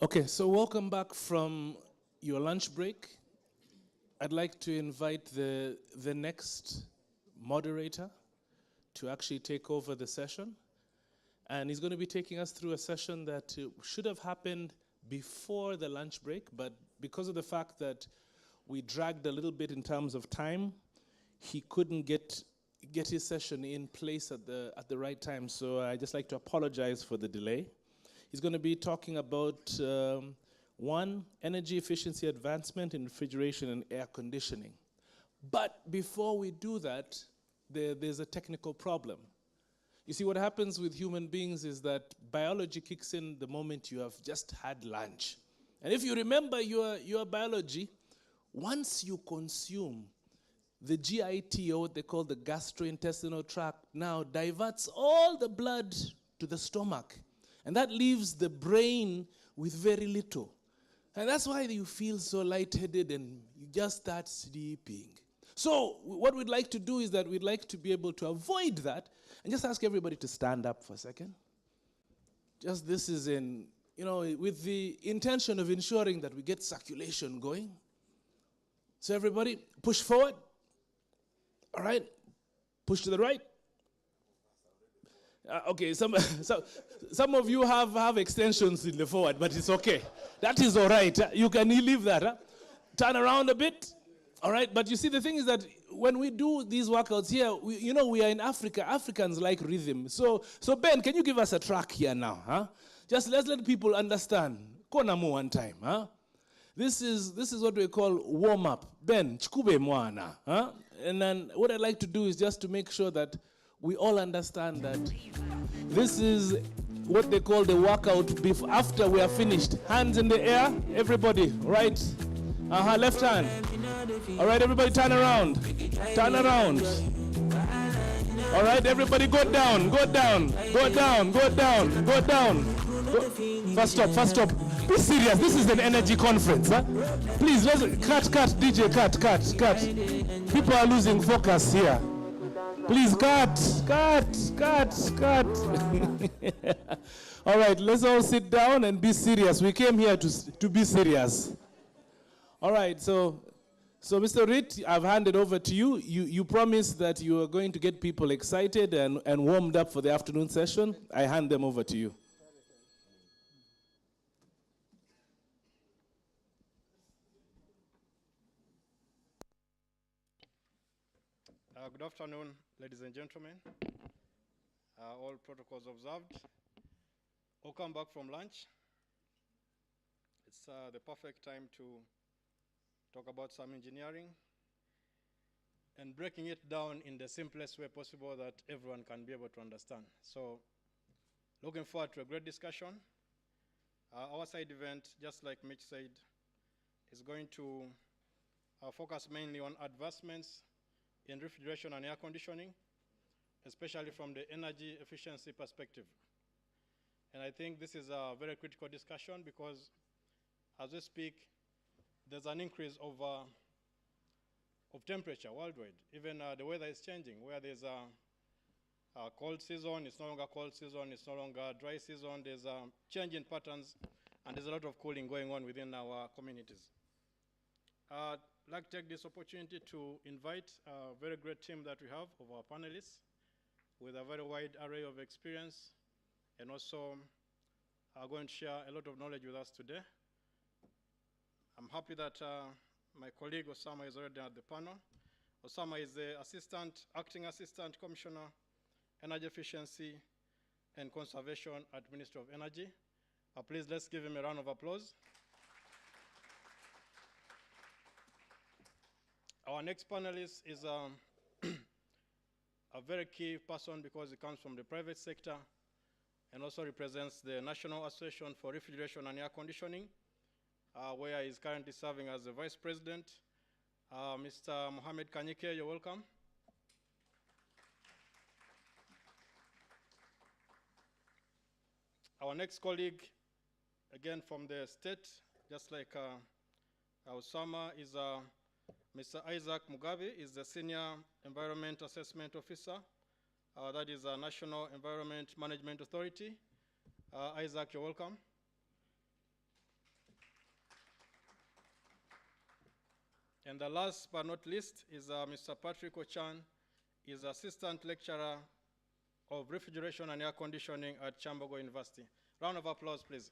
Okay, so welcome back from your lunch break. I'd like to invite the next moderator to actually take over the session. And he's going to be taking us through a session that should have happened before the lunch break, but because of the fact that we dragged a little bit in terms of time, he couldn't get his session in place at the right time. So I'd just like to apologize for the delay. He's going to be talking about, one, energy efficiency advancement in refrigeration and air conditioning. But before we do that, there's a technical problem. You see, what happens with human beings is that biology kicks in the moment you have just had lunch. And if you remember your biology, once you consume, the GIT, or what they call the gastrointestinal tract, now diverts all the blood to the stomach. And that leaves the brain with very little. And that's why you feel so lightheaded and you just start sleeping. So what we'd like to do is that we'd like to be able to avoid that and just ask everybody to stand up for a second. Just this is with the intention of ensuring that we get circulation going. So everybody, push forward. All right, push to the right. Okay, some of you have extensions in the forward, but it's okay. That is all right. You can leave that. Turn around a bit. All right, but you see, the thing is that when we do these workouts here, we are in Africa. Africans like rhythm. So Ben, can you give us a track here now? Huh? Just let's let people understand. Konamu one time. Huh? This is what we call warm up. Ben, chikube mwana. Huh? And then what I'd like to do is just to make sure that we all understand that this is what they call the workout after we are finished. Hands in the air, everybody, right? Left hand. All right, everybody turn around. Turn around. All right, everybody go down, go down, go down, go down, go down. First stop. Be serious, this is an energy conference. Huh? Please, let's cut, DJ, cut. People are losing focus here. Please, cut. All right, let's all sit down and be serious. We came here to be serious. All right, so Mr. Ritt, I've handed over to you. You promised that you are going to get people excited and warmed up for the afternoon session. I hand them over to you. Good afternoon, ladies and gentlemen. All protocols observed. Welcome back from lunch. It's the perfect time to talk about some engineering and breaking it down in the simplest way possible that everyone can be able to understand. So, looking forward to a great discussion. Our side event, just like Mitch said, is going to focus mainly on advancements in refrigeration and air conditioning, especially from the energy efficiency perspective. And I think this is a very critical discussion because as we speak, there's an increase of temperature worldwide. Even the weather is changing, where there's a cold season, it's no longer cold season, it's no longer dry season, there's a change in patterns, and there's a lot of cooling going on within our communities. I'd like to take this opportunity to invite a very great team that we have of our panelists with a very wide array of experience, and also are going to share a lot of knowledge with us today. I'm happy that my colleague Osama is already at the panel. Osama is the acting assistant commissioner, energy efficiency and conservation at Ministry of Energy. Please let's give him a round of applause. Our next panelist is a very key person because he comes from the private sector and also represents the National Association for Refrigeration and Air Conditioning, where he's currently serving as the vice president. Mr. Mohamed Kanyike, you're welcome. Our next colleague, again from the state, just like Osama, is Mr. Isaac Mugabe, is the Senior Environment Assessment Officer. That is a National Environment Management Authority. Isaac, you're welcome. And the last but not least is Mr. Patrick Ochan, is Assistant Lecturer of Refrigeration and Air Conditioning at Chambogo University. Round of applause, please.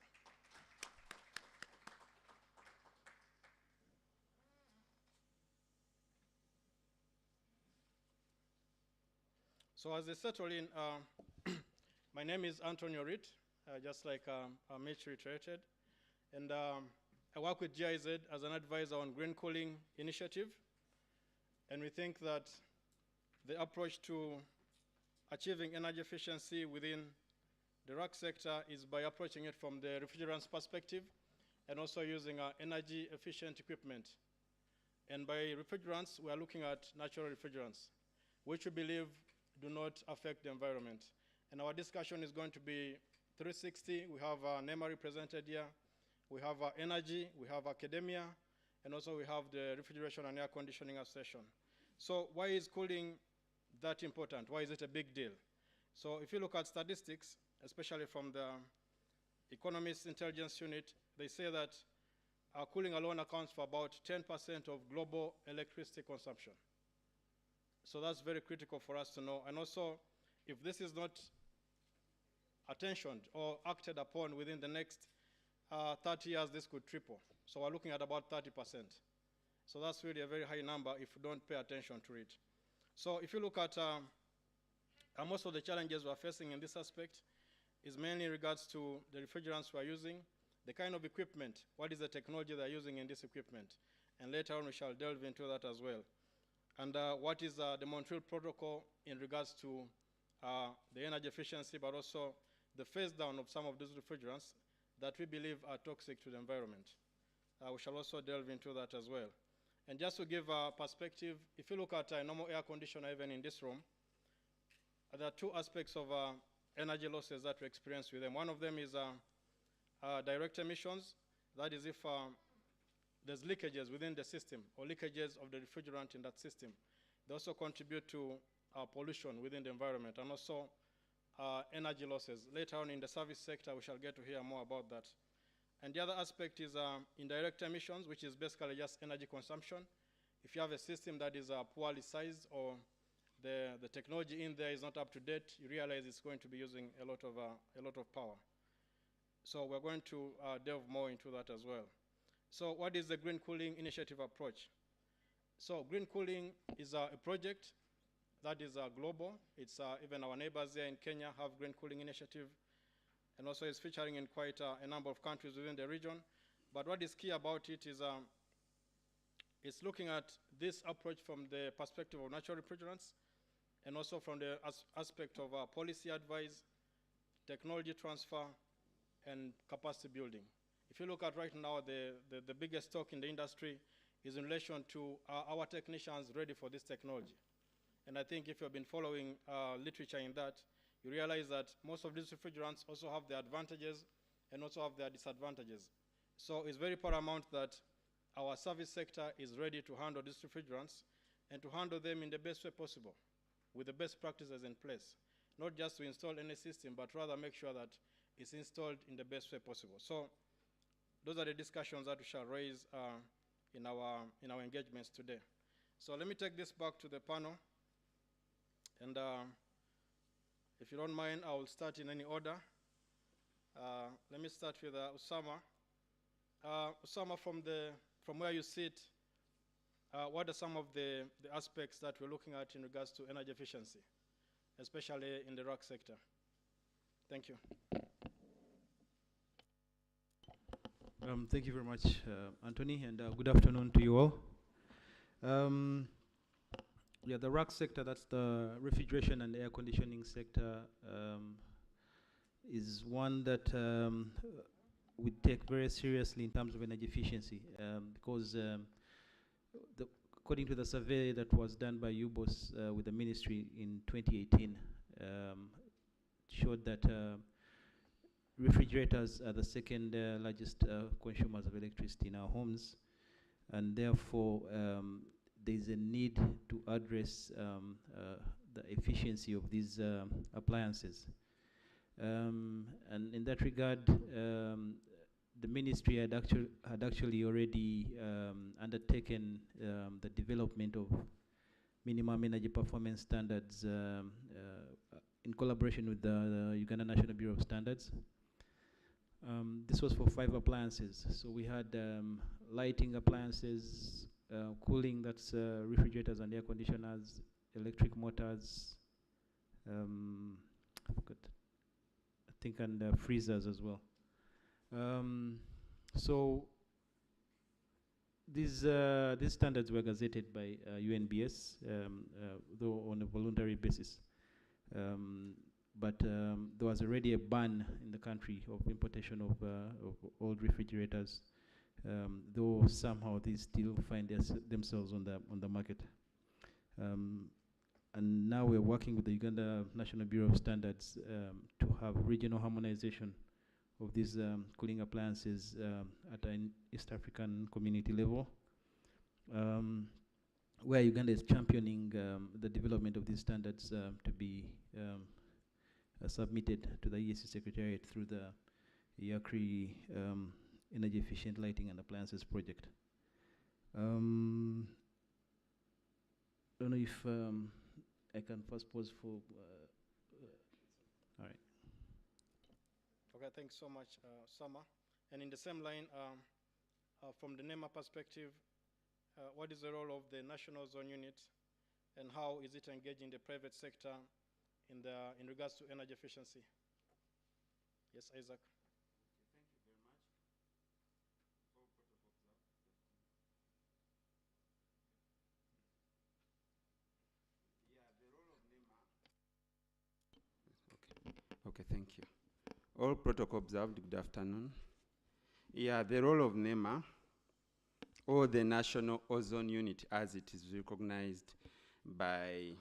So as they settle in, my name is Antonio Ritt, just like Mitch reiterated. And I work with GIZ as an advisor on green cooling initiative. And we think that the approach to achieving energy efficiency within the RAC sector is by approaching it from the refrigerants perspective and also using energy efficient equipment. And by refrigerants, we are looking at natural refrigerants, which we believe do not affect the environment. And our discussion is going to be 360. We have NEMA represented here. We have energy, we have academia, and also we have the Refrigeration and Air Conditioning Association. So why is cooling that important? Why is it a big deal? So if you look at statistics, especially from the Economist Intelligence Unit, they say that cooling alone accounts for about 10% of global electricity consumption. So that's very critical for us to know. And also, if this is not attentioned or acted upon within the next 30 years, this could triple. So we're looking at about 30%. So that's really a very high number if you don't pay attention to it. So if you look at most of the challenges we're facing in this aspect is mainly in regards to the refrigerants we're using, the kind of equipment, what is the technology they're using in this equipment. And later on we shall delve into that as well. And what is the Montreal Protocol in regards to the energy efficiency, but also the phase down of some of those refrigerants that we believe are toxic to the environment. We shall also delve into that as well. And just to give a perspective, if you look at a normal air conditioner, even in this room, there are two aspects of energy losses that we experience with them. One of them is direct emissions. That is if there's leakages within the system or leakages of the refrigerant in that system. They also contribute to pollution within the environment and also energy losses. Later on in the service sector, we shall get to hear more about that. And the other aspect is indirect emissions, which is basically just energy consumption. If you have a system that is poorly sized or the technology in there is not up to date, you realize it's going to be using a lot of power. So we're going to delve more into that as well. So what is the Green Cooling Initiative approach? So green cooling is a project that is global. It's even our neighbors here in Kenya have green cooling initiative, and also it's featuring in quite a number of countries within the region. But what is key about it is it's looking at this approach from the perspective of natural refrigerants and also from the aspect of policy advice, technology transfer, and capacity building. If you look at right now, the biggest talk in the industry is in relation to our technicians ready for this technology. And I think if you've been following literature in that, you realize that most of these refrigerants also have their advantages and also have their disadvantages. So it's very paramount that our service sector is ready to handle these refrigerants and to handle them in the best way possible, with the best practices in place. Not just to install any system, but rather make sure that it's installed in the best way possible. So those are the discussions that we shall raise in our engagements today. So let me take this back to the panel. And if you don't mind, I will start in any order. Let me start with Osama. Osama, from where you sit, what are some of the aspects that we're looking at in regards to energy efficiency, especially in the RAC sector? Thank you. Thank you very much, Anthony, and good afternoon to you all. Yeah, the RAC sector, that's the refrigeration and air conditioning sector, is one that we take very seriously in terms of energy efficiency, because according to the survey that was done by UBOS with the ministry in 2018, showed that refrigerators are the second largest consumers of electricity in our homes, and therefore there's a need to address the efficiency of these appliances. And in that regard, the ministry had actually already undertaken the development of minimum energy performance standards in collaboration with the Uganda National Bureau of Standards. This was for 5 appliances. So we had lighting appliances, cooling, that's refrigerators and air conditioners, electric motors, I think, and freezers as well. So these standards were gazetted by UNBS, though on a voluntary basis. But there was already a ban in the country of importation of old refrigerators, though somehow they still find themselves on the market. And now we're working with the Uganda National Bureau of Standards to have regional harmonization of these cooling appliances at an East African community level, where Uganda is championing the development of these standards to be submitted to the EAC Secretariat through the IACRI Energy Efficient Lighting and Appliances Project. I don't know if I can first pause for, all right. Okay, thanks so much, Sama. And in the same line, from the NEMA perspective, what is the role of the National Zone Unit, and how is it engaging the private sector in regards to energy efficiency? Yes, Isaac. Thank you very much. Yeah, the role of NEMA. Okay, thank you. All protocol observed, good afternoon. Yeah, the role of NEMA, or the National Ozone Unit, as it is recognized by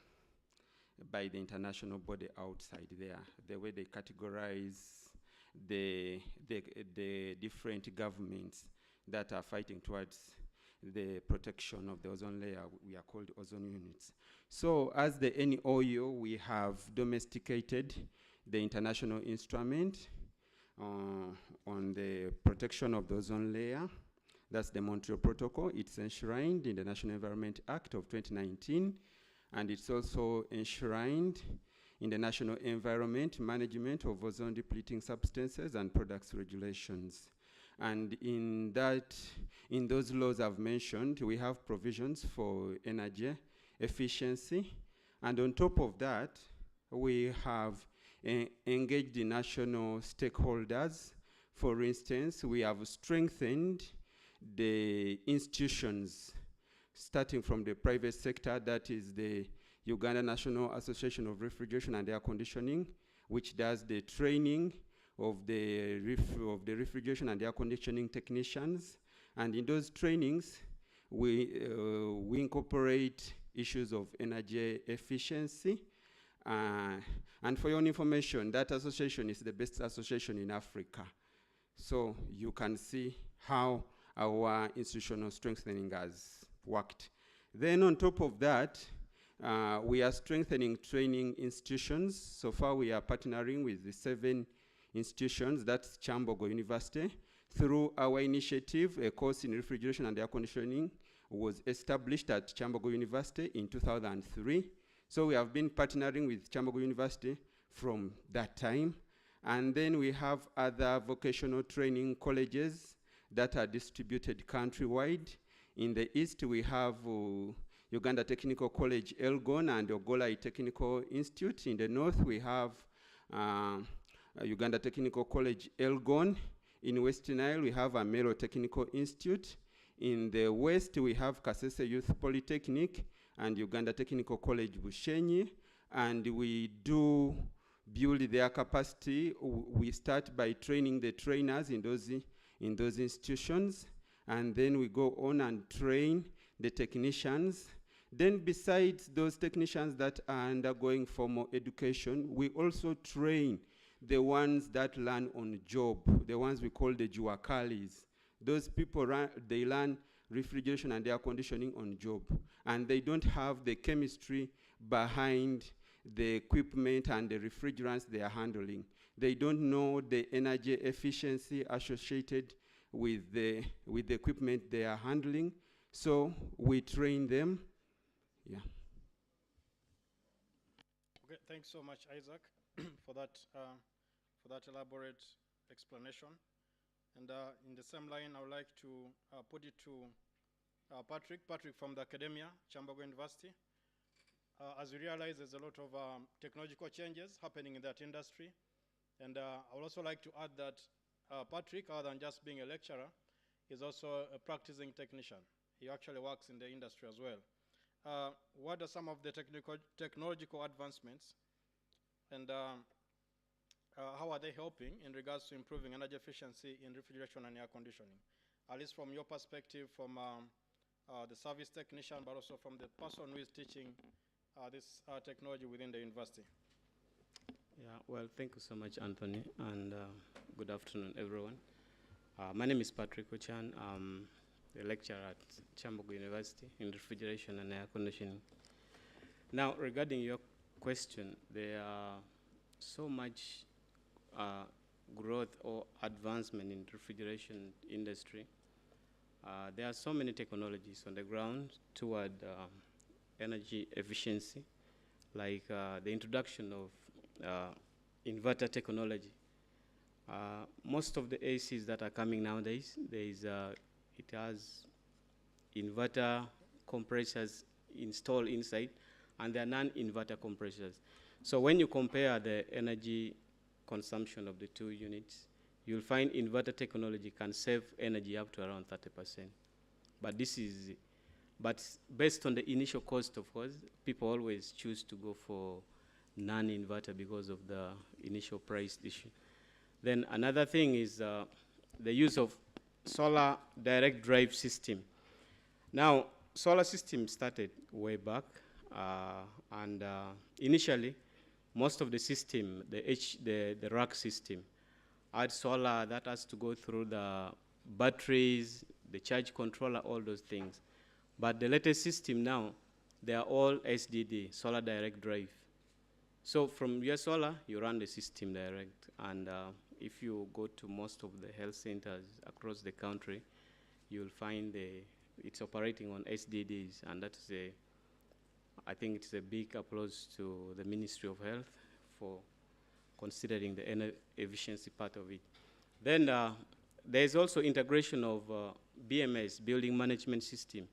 the international body outside there, the way they categorize the different governments that are fighting towards the protection of the ozone layer, we are called ozone units. So as the NOU, we have domesticated the international instrument on the protection of the ozone layer. That's the Montreal Protocol. It's enshrined in the National Environment Act of 2019, and it's also enshrined in the National Environment Management of Ozone Depleting Substances and Products Regulations. And in those laws I've mentioned, we have provisions for energy efficiency. And on top of that, we have engaged the national stakeholders. For instance, we have strengthened the institutions, starting from the private sector, that is the Uganda National Association of Refrigeration and Air Conditioning, which does the training of the refrigeration and air conditioning technicians. And in those trainings, we incorporate issues of energy efficiency. And for your own information, that association is the best association in Africa. So you can see how our institutional strengthening has worked. Then on top of that, we are strengthening training institutions. So far we are partnering with the 7 institutions, that's Kyambogo University. Through our initiative, a course in refrigeration and air conditioning was established at Kyambogo University in 2003. So we have been partnering with Kyambogo University from that time. And then we have other vocational training colleges that are distributed countrywide. In the east, we have Uganda Technical College, Elgon, and Ogolai Technical Institute. In the north, we have Uganda Technical College, Elgon. In West Nile, we have Amelo Technical Institute. In the west, we have Kasese Youth Polytechnic and Uganda Technical College, Bushenyi. And we do build their capacity. We start by training the trainers in those institutions. And then we go on and train the technicians. Then besides those technicians that are undergoing formal education, we also train the ones that learn on job, the ones we call the juakalis. Those people, they learn refrigeration and air conditioning on job. And they don't have the chemistry behind the equipment and the refrigerants they are handling. They don't know the energy efficiency associated with the equipment they are handling. So we train them. Yeah. Okay, thanks so much, Isaac, for that elaborate explanation. And in the same line, I would like to put it to Patrick from the academia, Kyambogo University. As we realize, there's a lot of technological changes happening in that industry. And I would also like to add that Patrick, other than just being a lecturer, is also a practicing technician. He actually works in the industry as well. What are some of the technological advancements, and how are they helping in regards to improving energy efficiency in refrigeration and air conditioning? At least from your perspective, from the service technician, but also from the person who is teaching this technology within the university. Yeah, well, thank you so much, Anthony, and good afternoon, everyone. My name is Patrick Ochan. I'm a lecturer at Kyambogo University in refrigeration and air conditioning. Now, regarding your question, there are so much growth or advancement in refrigeration industry. There are so many technologies on the ground toward energy efficiency, like the introduction of inverter technology. Most of the ACs that are coming nowadays, it has inverter compressors installed inside, and there are non-inverter compressors. So when you compare the energy consumption of the two units, you'll find inverter technology can save energy up to around 30%. But based on the initial cost, of course, people always choose to go for non-inverter because of the initial price issue. Then another thing is the use of solar direct drive system. Now, solar system started way back, and initially, most of the system, the rack system, had solar that has to go through the batteries, the charge controller, all those things. But the latest system now, they are all SDD, solar direct drive. So from your solar, you run the system direct. And if you go to most of the health centers across the country, you'll find it's operating on SDDs. And that's I think it's a big applause to the Ministry of Health for considering the energy efficiency part of it. Then there's also integration of BMS, Building Management System,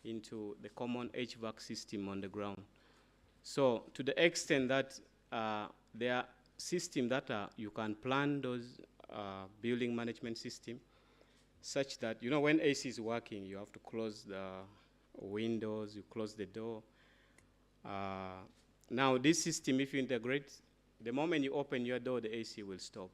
into the common HVAC system on the ground. So to the extent that there are systems that you can plan those building management system such that, when AC is working, you have to close the windows, you close the door. Now this system, if you integrate, the moment you open your door, the AC will stop.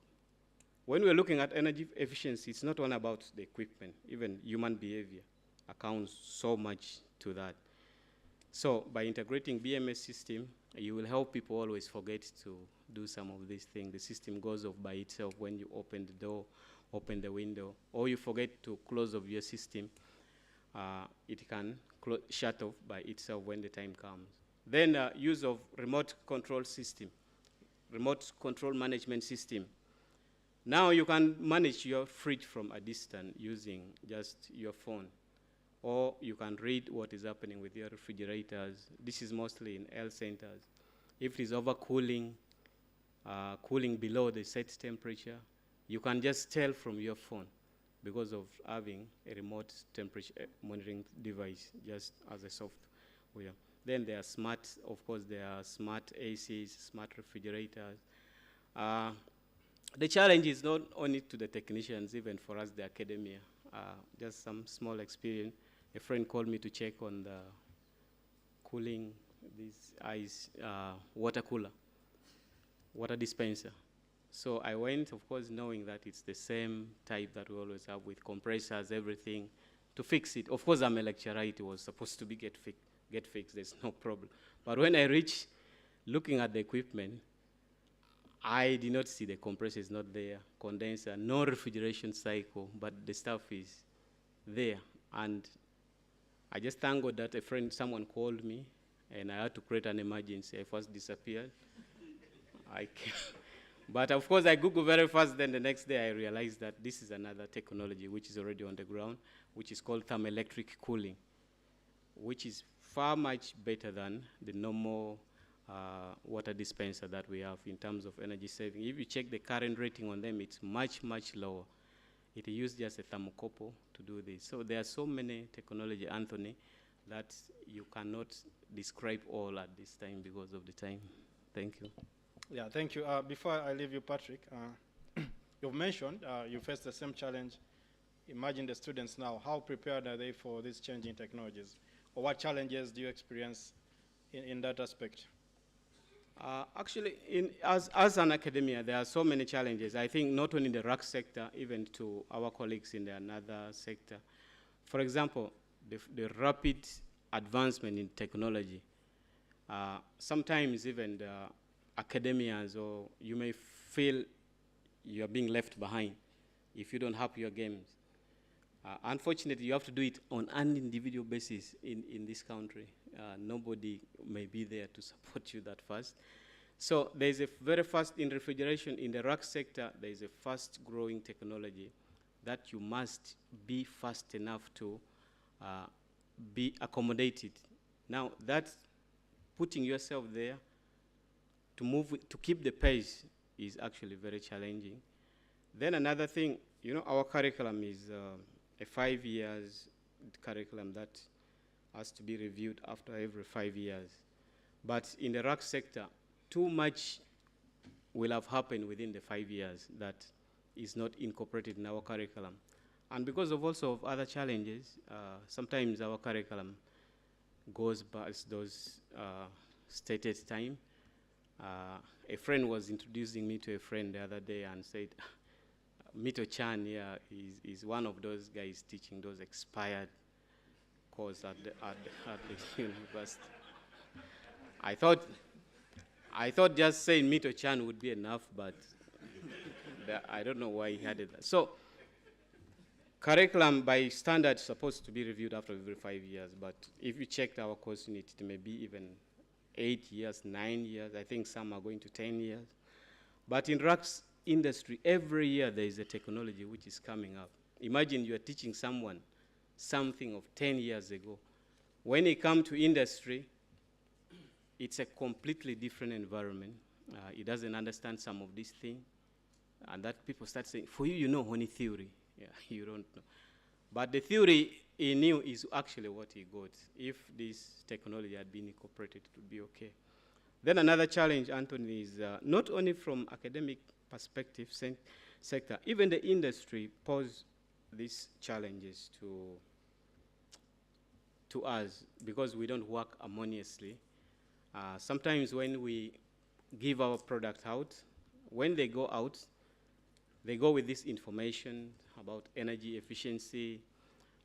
when we're looking at energy efficiency, it's not only about the equipment, even human behavior accounts so much to that. So by integrating BMS system, you will help people always forget to do some of these things. The system goes off by itself when you open the door, open the window, or you forget to close off your system. It can shut off by itself when the time comes. Then use of remote control system, remote control management system. Now you can manage your fridge from a distance using just your phone, or you can read what is happening with your refrigerators. This is mostly in health centers. If it is overcooling, cooling below the set temperature, you can just tell from your phone because of having a remote temperature monitoring device just as a software. Then there are smart, of course, there are smart ACs, smart refrigerators. The challenge is not only to the technicians, even for us, the academia. Just some small experience. A friend called me to check on the cooling, this ice water cooler, water dispenser. So I went, of course, knowing that it's the same type that we always have with compressors, everything, to fix it. Of course, I'm a lecturer. It was supposed to be get fixed. There's no problem. But when I reached, looking at the equipment, I did not see the compressor is not there, condenser, no refrigeration cycle, but the stuff is there. And I just thank God that someone called me, and I had to create an emergency. I first disappeared. But of course, I Googled very fast. Then the next day, I realized that this is another technology which is already on the ground, which is called thermoelectric cooling, which is far much better than the normal water dispenser that we have in terms of energy saving. If you check the current rating on them, it's much, much lower. It uses just a thermocouple to do this. So there are so many technology, Anthony, that you cannot describe all at this time because of the time. Thank you. Yeah, thank you. Before I leave you, Patrick, you've mentioned you face the same challenge. Imagine the students now. How prepared are they for these changing technologies? Or what challenges do you experience in that aspect? Actually, as an academia, there are so many challenges. I think not only in the RAC sector, even to our colleagues in the another sector. For example, the rapid advancement in technology. Sometimes even the academians, or you may feel you are being left behind if you don't have your games. Unfortunately, you have to do it on an individual basis in this country. Nobody may be there to support you that fast. So there's a very fast, in refrigeration, in the RAC sector, there's a fast growing technology that you must be fast enough to be accommodated. Now that's putting yourself there to move, to keep the pace is actually very challenging. Then another thing, our curriculum is a 5 years curriculum that has to be reviewed after every 5 years. But in the RAC sector, too much will have happened within the 5 years that is not incorporated in our curriculum. And because of also of other challenges, sometimes our curriculum goes past those stated time. A friend was introducing me to a friend the other day and said, Mito Chan here is one of those guys teaching those expired course at the university. I thought just saying Mito Chan would be enough, but I don't know why he added that. So curriculum by standard is supposed to be reviewed after every 5 years, but if you checked our course unit, it may be even 8 years, 9 years. I think some are going to 10 years. But in RAC's industry, every year there is a technology which is coming up. Imagine you are teaching someone something of 10 years ago. When it comes to industry, it's a completely different environment. It doesn't understand some of these things. And that people start saying, for you, you know only theory. Yeah, you don't know. But the theory he knew is actually what he got. If this technology had been incorporated, it would be okay. Then another challenge, Anthony, is not only from academic perspective sector, even the industry pose these challenges to us because we don't work harmoniously. Sometimes when we give our product out, when they go out, they go with this information about energy efficiency,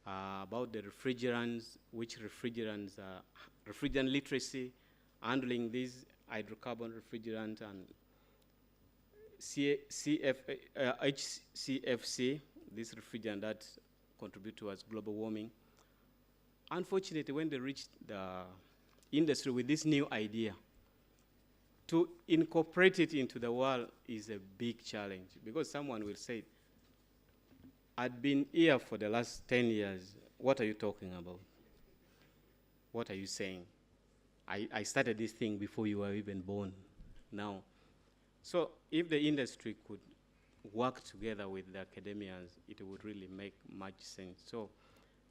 about the refrigerants, which refrigerants, refrigerant literacy, handling these hydrocarbon refrigerant and HCFC, this refrigerant that contribute towards global warming. Unfortunately, when they reached the industry with this new idea, to incorporate it into the world is a big challenge, because someone will say, I'd been here for the last 10 years. What are you talking about? What are you saying? I started this thing before you were even born now. So if the industry could work together with the academians, it would really make much sense. So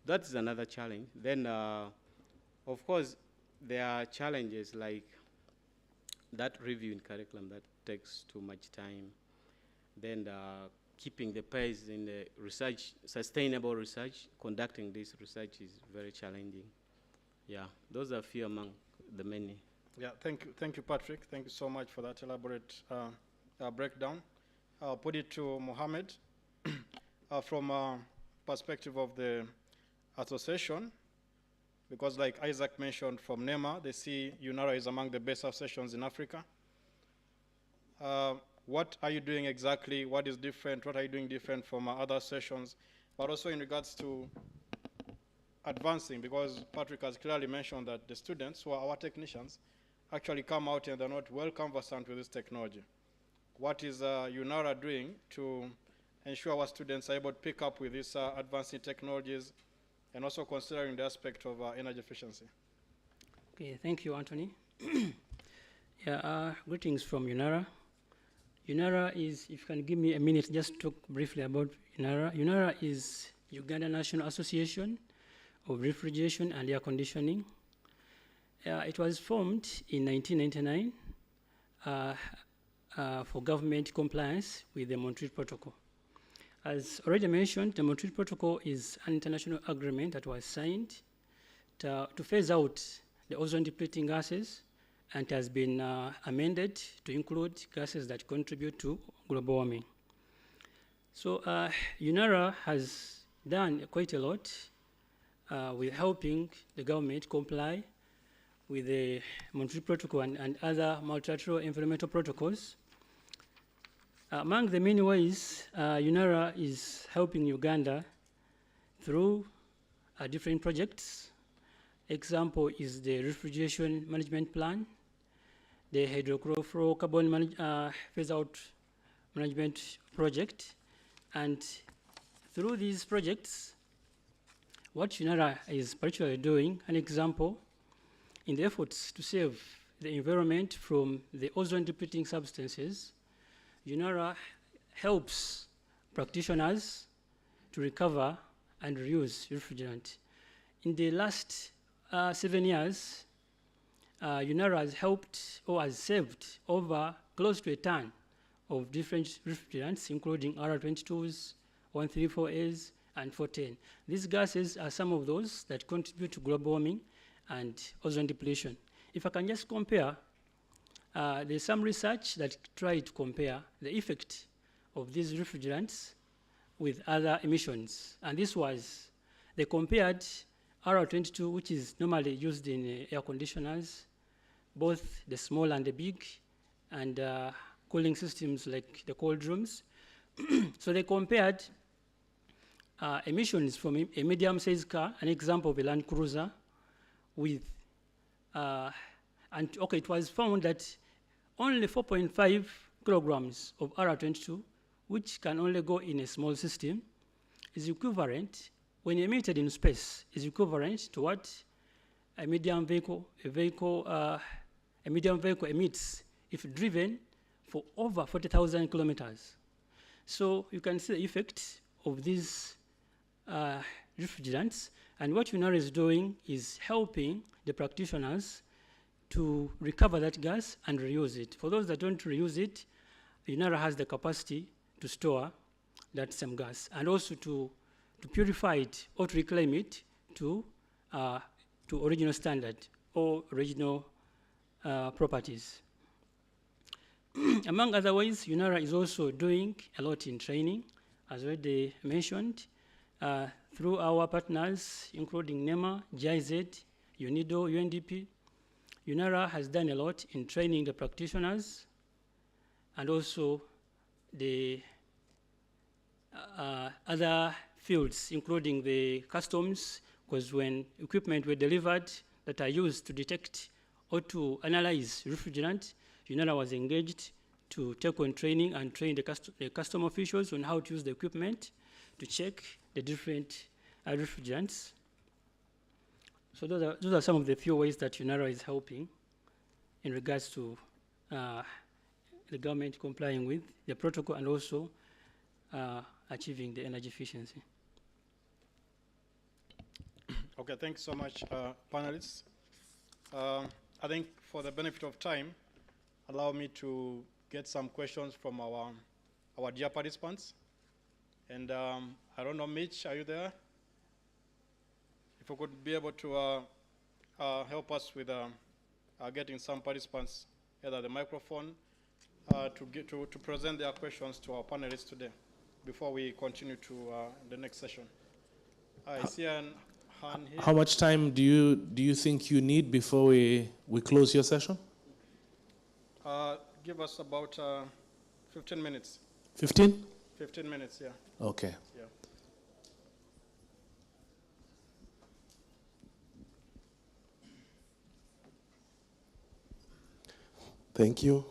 that's another challenge. Then, of course, there are challenges like that review in curriculum that takes too much time. Then keeping the pace in the research, sustainable research, conducting this research is very challenging. Yeah, those are a few among the many. Yeah, thank you, Patrick. Thank you so much for that elaborate breakdown. I'll put it to Mohammed. From a perspective of the association, because like Isaac mentioned from NEMA, they see UNARA is among the best associations in Africa. What are you doing exactly? What is different? What are you doing different from other sessions? But also in regards to advancing, because Patrick has clearly mentioned that the students, who are our technicians, actually come out and they're not well conversant with this technology. What is UNARA doing to ensure our students are able to pick up with these advancing technologies, and also considering the aspect of energy efficiency? Okay, thank you, Anthony. Greetings from UNARA. UNARA is, if you can give me a minute, just talk briefly about UNARA. UNARA is Uganda National Association of Refrigeration and Air Conditioning. It was formed in 1999 for government compliance with the Montreal Protocol. As already mentioned, the Montreal Protocol is an international agreement that was signed to phase out the ozone-depleting gases, and has been amended to include gases that contribute to global warming. So UNARA has done quite a lot with helping the government comply with the Montreal Protocol and other multilateral environmental protocols. Among the many ways UNARA is helping Uganda through different projects. Example is the refrigeration management plan, the hydrofluorocarbon phase-out management project. And through these projects, what UNARA is particularly doing, an example, in the efforts to save the environment from the ozone-depleting substances, UNARA helps practitioners to recover and reuse refrigerant. In the last 7 years, UNARA has helped or has saved over close to a ton of different refrigerants, including R22s, 134As, and 410. These gases are some of those that contribute to global warming and ozone depletion. If I can just compare, there's some research that tried to compare the effect of these refrigerants with other emissions. And this was, they compared R22, which is normally used in air conditioners, both the small and the big, and cooling systems like the cold rooms. So they compared emissions from a medium-sized car, an example of a Land Cruiser, with, it was found that only 4.5 kilograms of R22, which can only go in a small system, is equivalent, when emitted in space, is equivalent to what a medium vehicle emits if driven for over 40,000 kilometers. So you can see the effect of these refrigerants, and what UNARA is doing is helping the practitioners to recover that gas and reuse it. For those that don't reuse it, UNARA has the capacity to store that same gas, and also to purify it or to reclaim it to original standard or original properties. among other ways, UNARA is also doing a lot in training, as already mentioned, through our partners, including NEMA, GIZ, UNIDO, UNDP. UNARA has done a lot in training the practitioners and also the other fields, including the customs, because when equipment were delivered that are used to detect or to analyze refrigerant, UNARA was engaged to take on training and train the custom officials on how to use the equipment to check the different refrigerants. So those are some of the few ways that UNARA is helping in regards to the government complying with the protocol and also achieving the energy efficiency. Okay, thanks so much, panelists. I think for the benefit of time, allow me to get some questions from our dear participants. And I don't know, Mitch, are you there? If you could be able to help us with getting some participants, either the microphone, to present their questions to our panelists today, before we continue to the next session. I see an hand here. How much time do you think you need before we close your session? Give us about 15 minutes. 15? 15 minutes, yeah. Okay. Yeah. Thank you.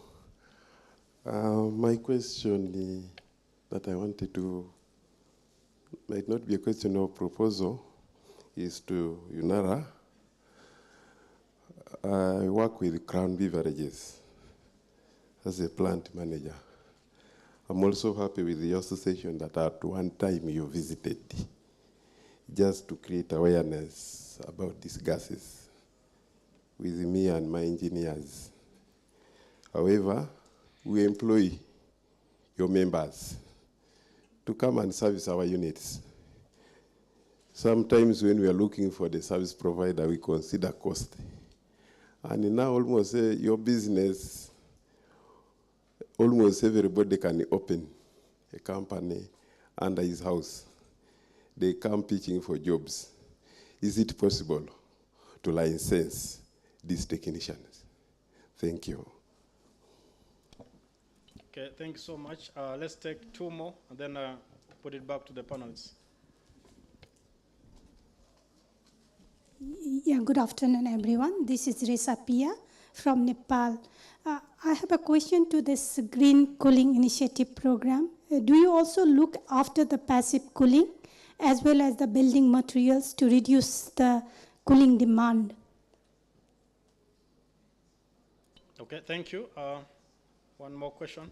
My question that I wanted to, might not be a question or proposal, is to UNARA. I work with Crown Beverages as a plant manager. I'm also happy with the association that at one time you visited, just to create awareness about these gases with me and my engineers. However, we employ your members to come and service our units. Sometimes when we are looking for the service provider, we consider cost. And now almost your business, almost everybody can open a company under his house. They come pitching for jobs. Is it possible to license these technicians? Thank you. Okay, thank you so much. Let's take two more and then put it back to the panelists. Yeah, good afternoon, everyone. This is Resa Pia from Nepal. I have a question to this Green Cooling Initiative program. Do you also look after the passive cooling as well as the building materials to reduce the cooling demand? Okay, thank you. One more question.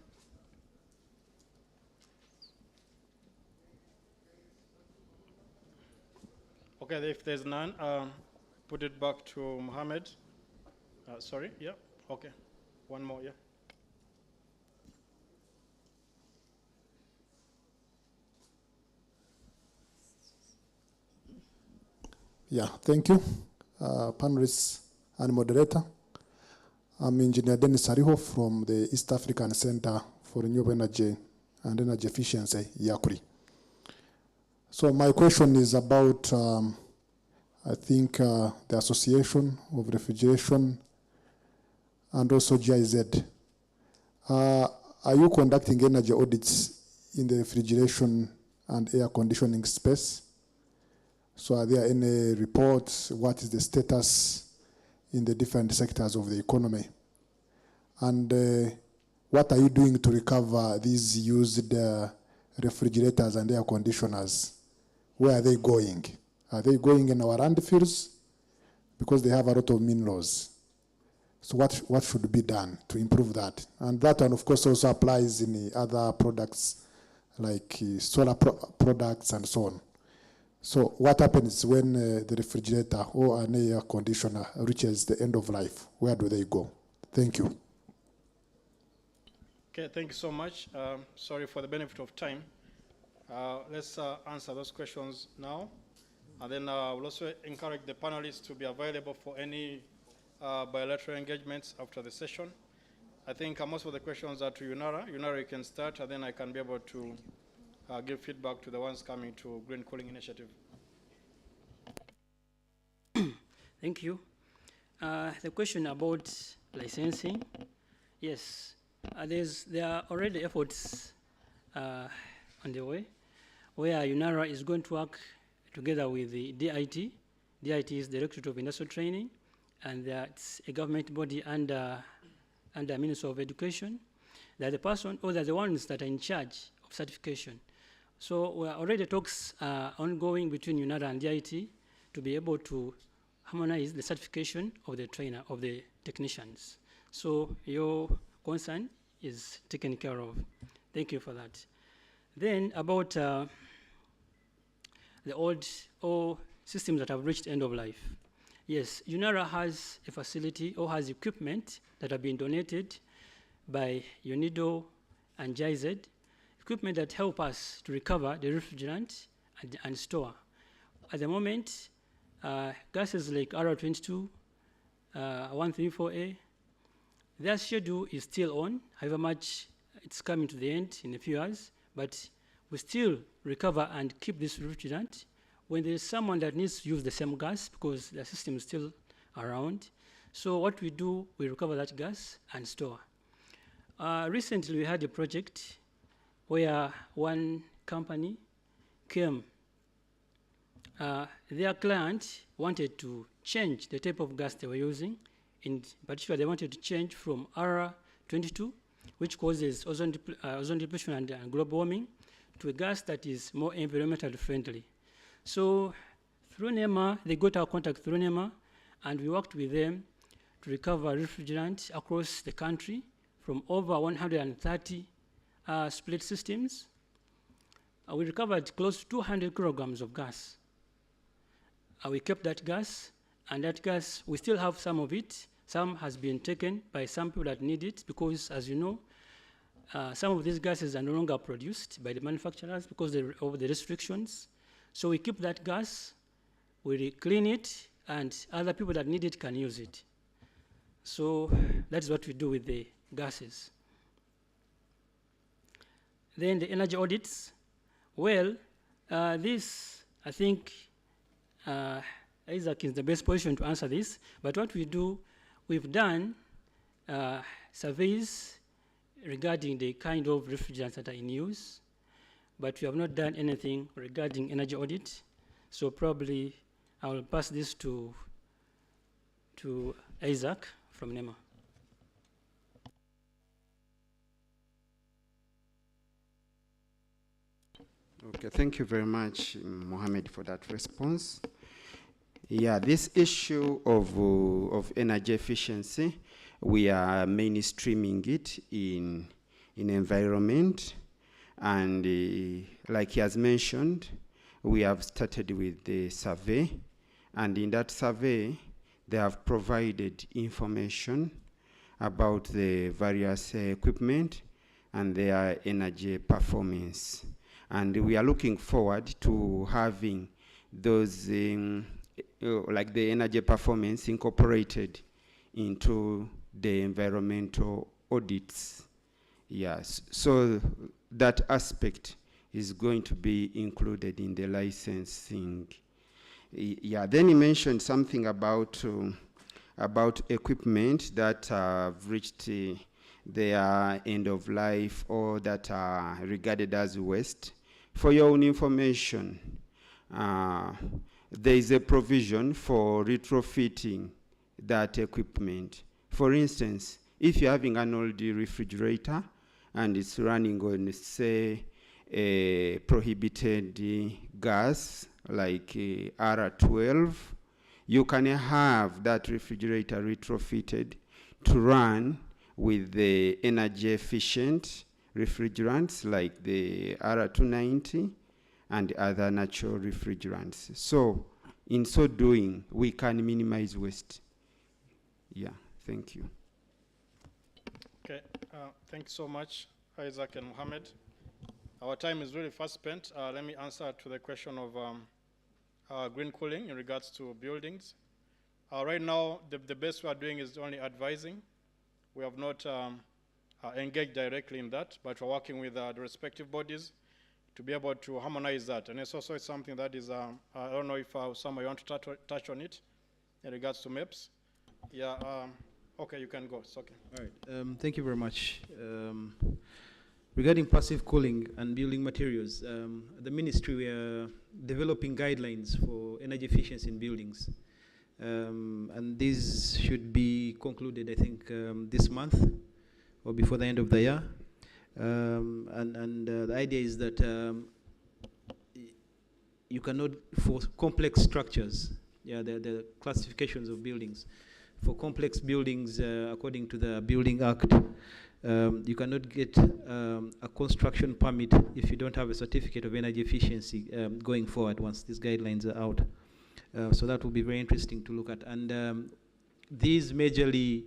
Okay, if there's none, put it back to Mohammed. Sorry, yeah, okay. One more, yeah. Yeah, thank you, panelists and moderator. I'm Engineer Dennis Sariho from the East African Center for Renewable Energy and Energy Efficiency, YAKRI. So my question is about, I think, the Association of Refrigeration and also GIZ. Are you conducting energy audits in the refrigeration and air conditioning space? So are there any reports? What is the status in the different sectors of the economy? And what are you doing to recover these used refrigerators and air conditioners? Where are they going? Are they going in our landfills? Because they have a lot of minerals. So what should be done to improve that? And that one, of course, also applies in the other products like solar products and so on. So what happens when the refrigerator or an air conditioner reaches the end of life? Where do they go? Thank you. Okay, thank you so much. Sorry for the benefit of time. Let's answer those questions now. And then we'll also encourage the panelists to be available for any bilateral engagements after the session. I think most of the questions are to UNARA. UNARA, you can start, and then I can be able to give feedback to the ones coming to Green Cooling Initiative. Thank you. The question about licensing, yes, there are already efforts on the way where UNARA is going to work together with the DIT. DIT is Directorate of Industrial Training, and that's a government body under Ministry of Education. They're the person, or they're the ones that are in charge of certification. So we are already talks ongoing between UNARA and DIT to be able to harmonize the certification of the trainer, of the technicians. So your concern is taken care of. Thank you for that. Then about the old systems that have reached end of life. Yes, UNARA has a facility or has equipment that have been donated by UNIDO and GIZ, equipment that help us to recover the refrigerant and store. At the moment, gases like R22, 134A, their schedule is still on, however much it's coming to the end in a few years, but we still recover and keep this refrigerant. When there's someone that needs to use the same gas because the system is still around, so what we do, we recover that gas and store. Recently, we had a project where one company came. Their client wanted to change the type of gas they were using. In particular, they wanted to change from R22, which causes ozone depletion and global warming, to a gas that is more environmentally friendly. So through NEMA, they got our contact through NEMA, and we worked with them to recover refrigerant across the country from over 130 split systems. We recovered close to 200 kilograms of gas. We kept that gas, and that gas, we still have some of it. Some has been taken by some people that need it because, as you know, some of these gases are no longer produced by the manufacturers because of the restrictions. So we keep that gas, we clean it, and other people that need it can use it. So that's what we do with the gases. Then the energy audits. Well, this, I think, Isaac is the best position to answer this, but what we do, we've done surveys regarding the kind of refrigerants that are in use, but we have not done anything regarding energy audit. So probably I will pass this to Isaac from NEMA. Okay, thank you very much, Mohammed, for that response. Yeah, this issue of energy efficiency, we are mainstreaming it in environment, and like he has mentioned, we have started with the survey, and in that survey, they have provided information about the various equipment and their energy performance. And we are looking forward to having those, like the energy performance incorporated into the environmental audits. Yes, so that aspect is going to be included in the licensing. Yeah, then he mentioned something about equipment that have reached their end of life or that are regarded as waste. For your own information, there is a provision for retrofitting that equipment. For instance, if you're having an old refrigerator and it's running on, say, a prohibited gas like R12, you can have that refrigerator retrofitted to run with the energy efficient refrigerants like the R290 and other natural refrigerants. So in so doing, we can minimize waste. Yeah, thank you. Okay, thank you so much, Isaac and Mohammed. Our time is really fast spent. Let me answer to the question of green cooling in regards to buildings. Right now, the best we are doing is only advising. We have not engage directly in that, but we're working with the respective bodies to be able to harmonize that. And it's also something that is, I don't know if somebody want to touch on it in regards to MEPS. Yeah, okay, you can go, it's okay. All right, thank you very much. Regarding passive cooling and building materials, the ministry, we are developing guidelines for energy efficiency in buildings. And these should be concluded, I think, this month or before the end of the year. The idea is that you cannot, for complex structures, the classifications of buildings. For complex buildings, according to the Building Act, you cannot get a construction permit if you don't have a certificate of energy efficiency going forward once these guidelines are out. So that will be very interesting to look at. And these majorly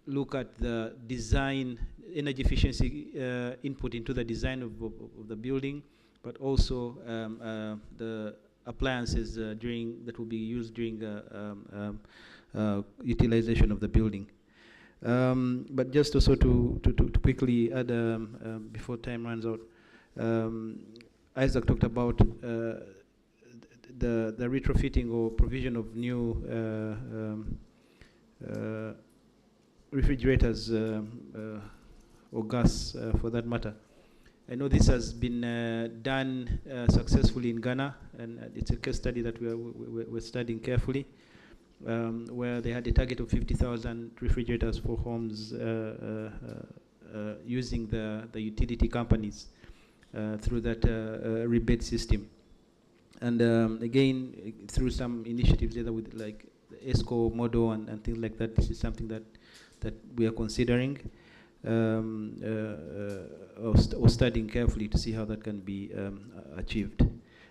look at the design, energy efficiency input into the design of the building, but also the appliances that will be used during utilization of the building. But just also to quickly add, before time runs out, Isaac talked about the retrofitting or provision of new refrigerators or gas for that matter. I know this has been done successfully in Ghana, and it's a case study that we're studying carefully, where they had a target of 50,000 refrigerators for homes using the utility companies through that rebate system. And again, through some initiatives together with like the ESCO model and things like that, this is something that we are considering or studying carefully to see how that can be achieved.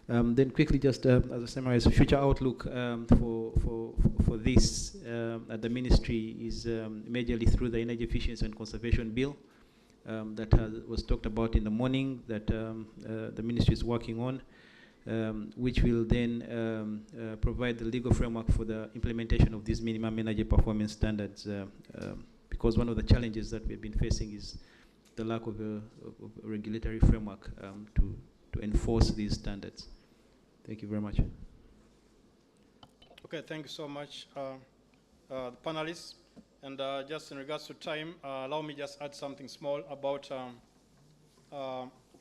Then quickly, just as a summary, future outlook for this at the ministry is majorly through the Energy Efficiency and Conservation Bill that was talked about in the morning, that the ministry is working on, which will then provide the legal framework for the implementation of these minimum energy performance standards, because one of the challenges that we've been facing is the lack of a regulatory framework to enforce these standards. Thank you very much. Okay, thank you so much, the panelists. And just in regards to time, allow me just add something small about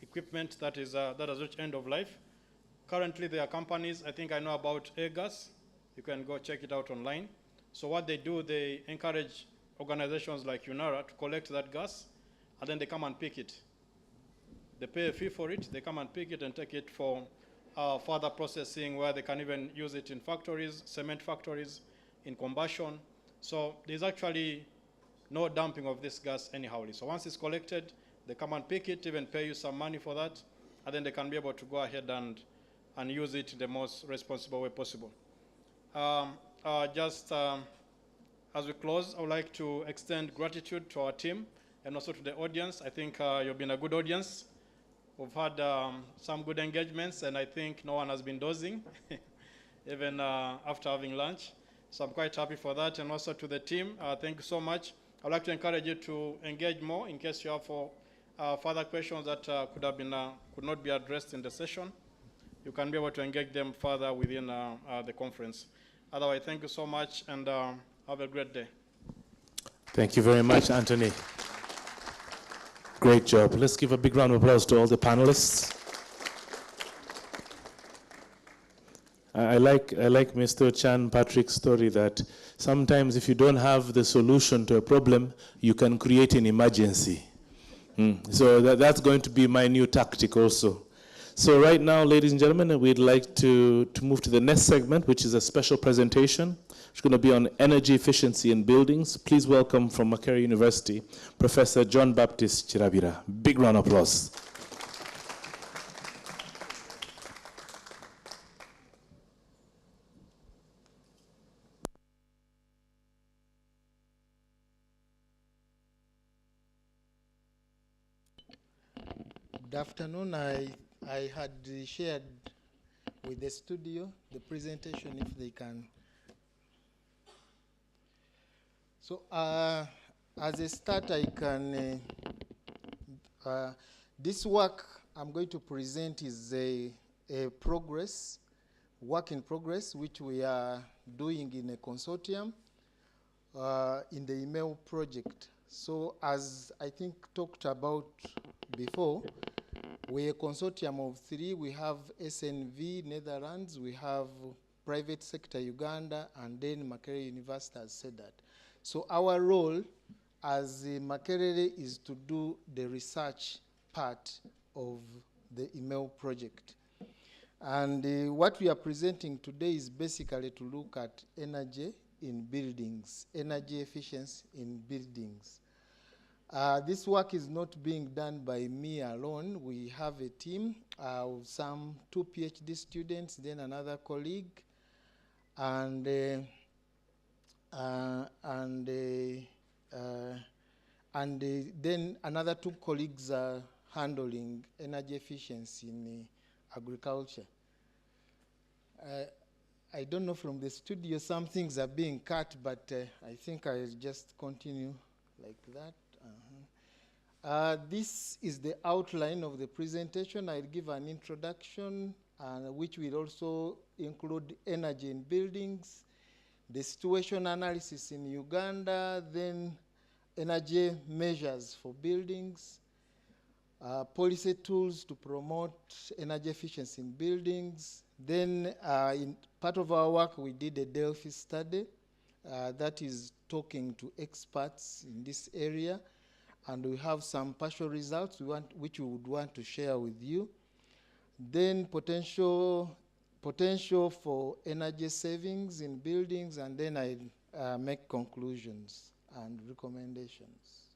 equipment that has reached end of life. Currently, there are companies, I think I know about Airgas. You can go check it out online. So what they do, they encourage organizations like UNARA to collect that gas, and then they come and pick it. They pay a fee for it, they come and pick it and take it for further processing, where they can even use it in factories, cement factories, in combustion. So there's actually no dumping of this gas anyhow. So once it's collected, they come and pick it, even pay you some money for that, and then they can be able to go ahead and use it in the most responsible way possible. As we close, I would like to extend gratitude to our team and also to the audience. I think you've been a good audience. We've had some good engagements, and I think no one has been dozing, even after having lunch. So I'm quite happy for that. And also to the team, thank you so much. I'd like to encourage you to engage more in case you have further questions that could not be addressed in the session. You can be able to engage them further within the conference. Otherwise, thank you so much, and have a great day. Thank you very much, Anthony. Great job. Let's give a big round of applause to all the panelists. I like Mr. Chan Patrick's story that sometimes if you don't have the solution to a problem, you can create an emergency. So that's going to be my new tactic also. So right now, ladies and gentlemen, we'd like to move to the next segment, which is a special presentation. It's going to be on energy efficiency in buildings. Please welcome from Makerere University, Professor John Baptist Chirabira. Big round of applause. Good afternoon. I had shared with the studio the presentation, if they can. So as a start, I can, this work I'm going to present is a work in progress, which we are doing in a consortium in the email project. So as I think talked about before, we're a consortium of 3. We have SNV, Netherlands, we have private sector Uganda, and then Makerere University has said that. So our role as Makerere is to do the research part of the email project. And what we are presenting today is basically to look at energy in buildings, energy efficiency in buildings. This work is not being done by me alone. We have a team of some 2 PhD students, then another colleague, and then another 2 colleagues are handling energy efficiency in agriculture. I don't know from the studio, some things are being cut, but I think I'll just continue like that. This is the outline of the presentation. I'll give an introduction, which will also include energy in buildings, the situation analysis in Uganda, then energy measures for buildings, policy tools to promote energy efficiency in buildings. Then in part of our work, we did a Delphi study that is talking to experts in this area. And we have some partial results which we would want to share with you. Then potential for energy savings in buildings, and then I make conclusions and recommendations.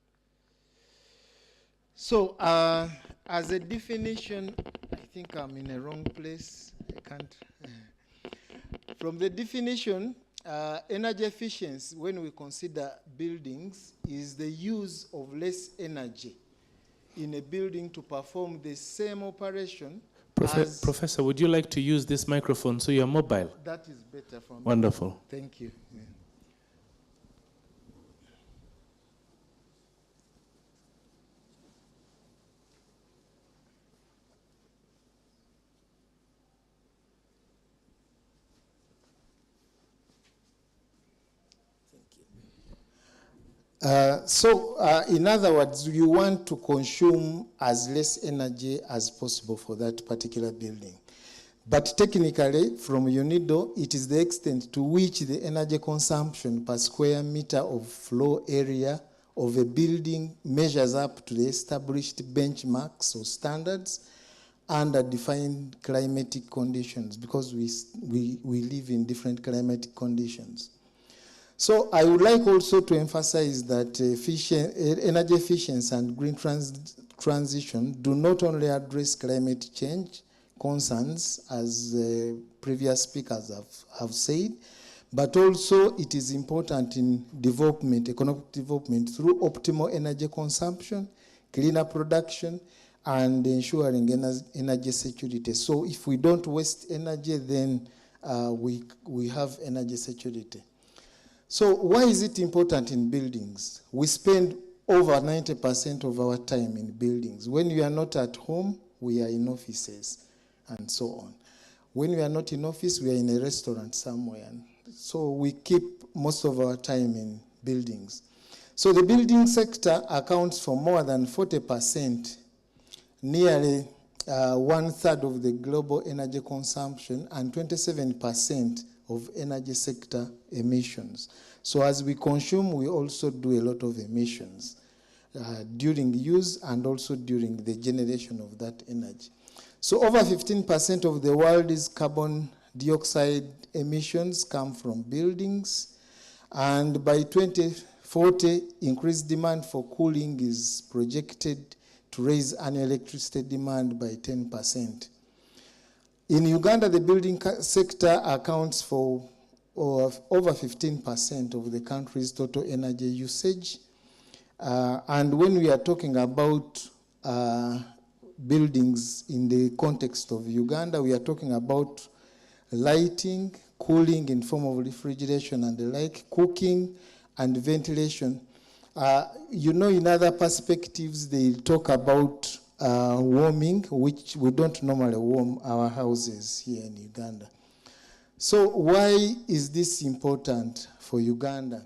So as a definition, I think I'm in a wrong place. I can't. From the definition, energy efficiency, when we consider buildings, is the use of less energy in a building to perform the same operation. Professor, would you like to use this microphone so you're mobile? That is better for me. Wonderful. Thank you. Yeah. In other words, you want to consume as less energy as possible for that particular building. But technically, from UNIDO, it is the extent to which the energy consumption per square meter of floor area of a building measures up to the established benchmarks or standards under defined climatic conditions, because we live in different climatic conditions. So I would like also to emphasize that energy efficiency and green transition do not only address climate change concerns, as previous speakers have said, but also it is important in development, economic development, through optimal energy consumption, cleaner production, and ensuring energy security. So if we don't waste energy, then we have energy security. So why is it important in buildings? We spend over 90% of our time in buildings. When we are not at home, we are in offices and so on. When we are not in office, we are in a restaurant somewhere. So we keep most of our time in buildings. So the building sector accounts for more than 40%, nearly 1/3 of the global energy consumption, and 27% of energy sector emissions. So as we consume, we also do a lot of emissions during use and also during the generation of that energy. So over 15% of the world's carbon dioxide emissions come from buildings, and by 2040, increased demand for cooling is projected to raise annual electricity demand by 10%. In Uganda, the building sector accounts for over 15% of the country's total energy usage. And when we are talking about buildings in the context of Uganda, we are talking about lighting, cooling in form of refrigeration and the like, cooking and ventilation. You know, in other perspectives, they talk about warming, which we don't normally warm our houses here in Uganda. So why is this important for Uganda?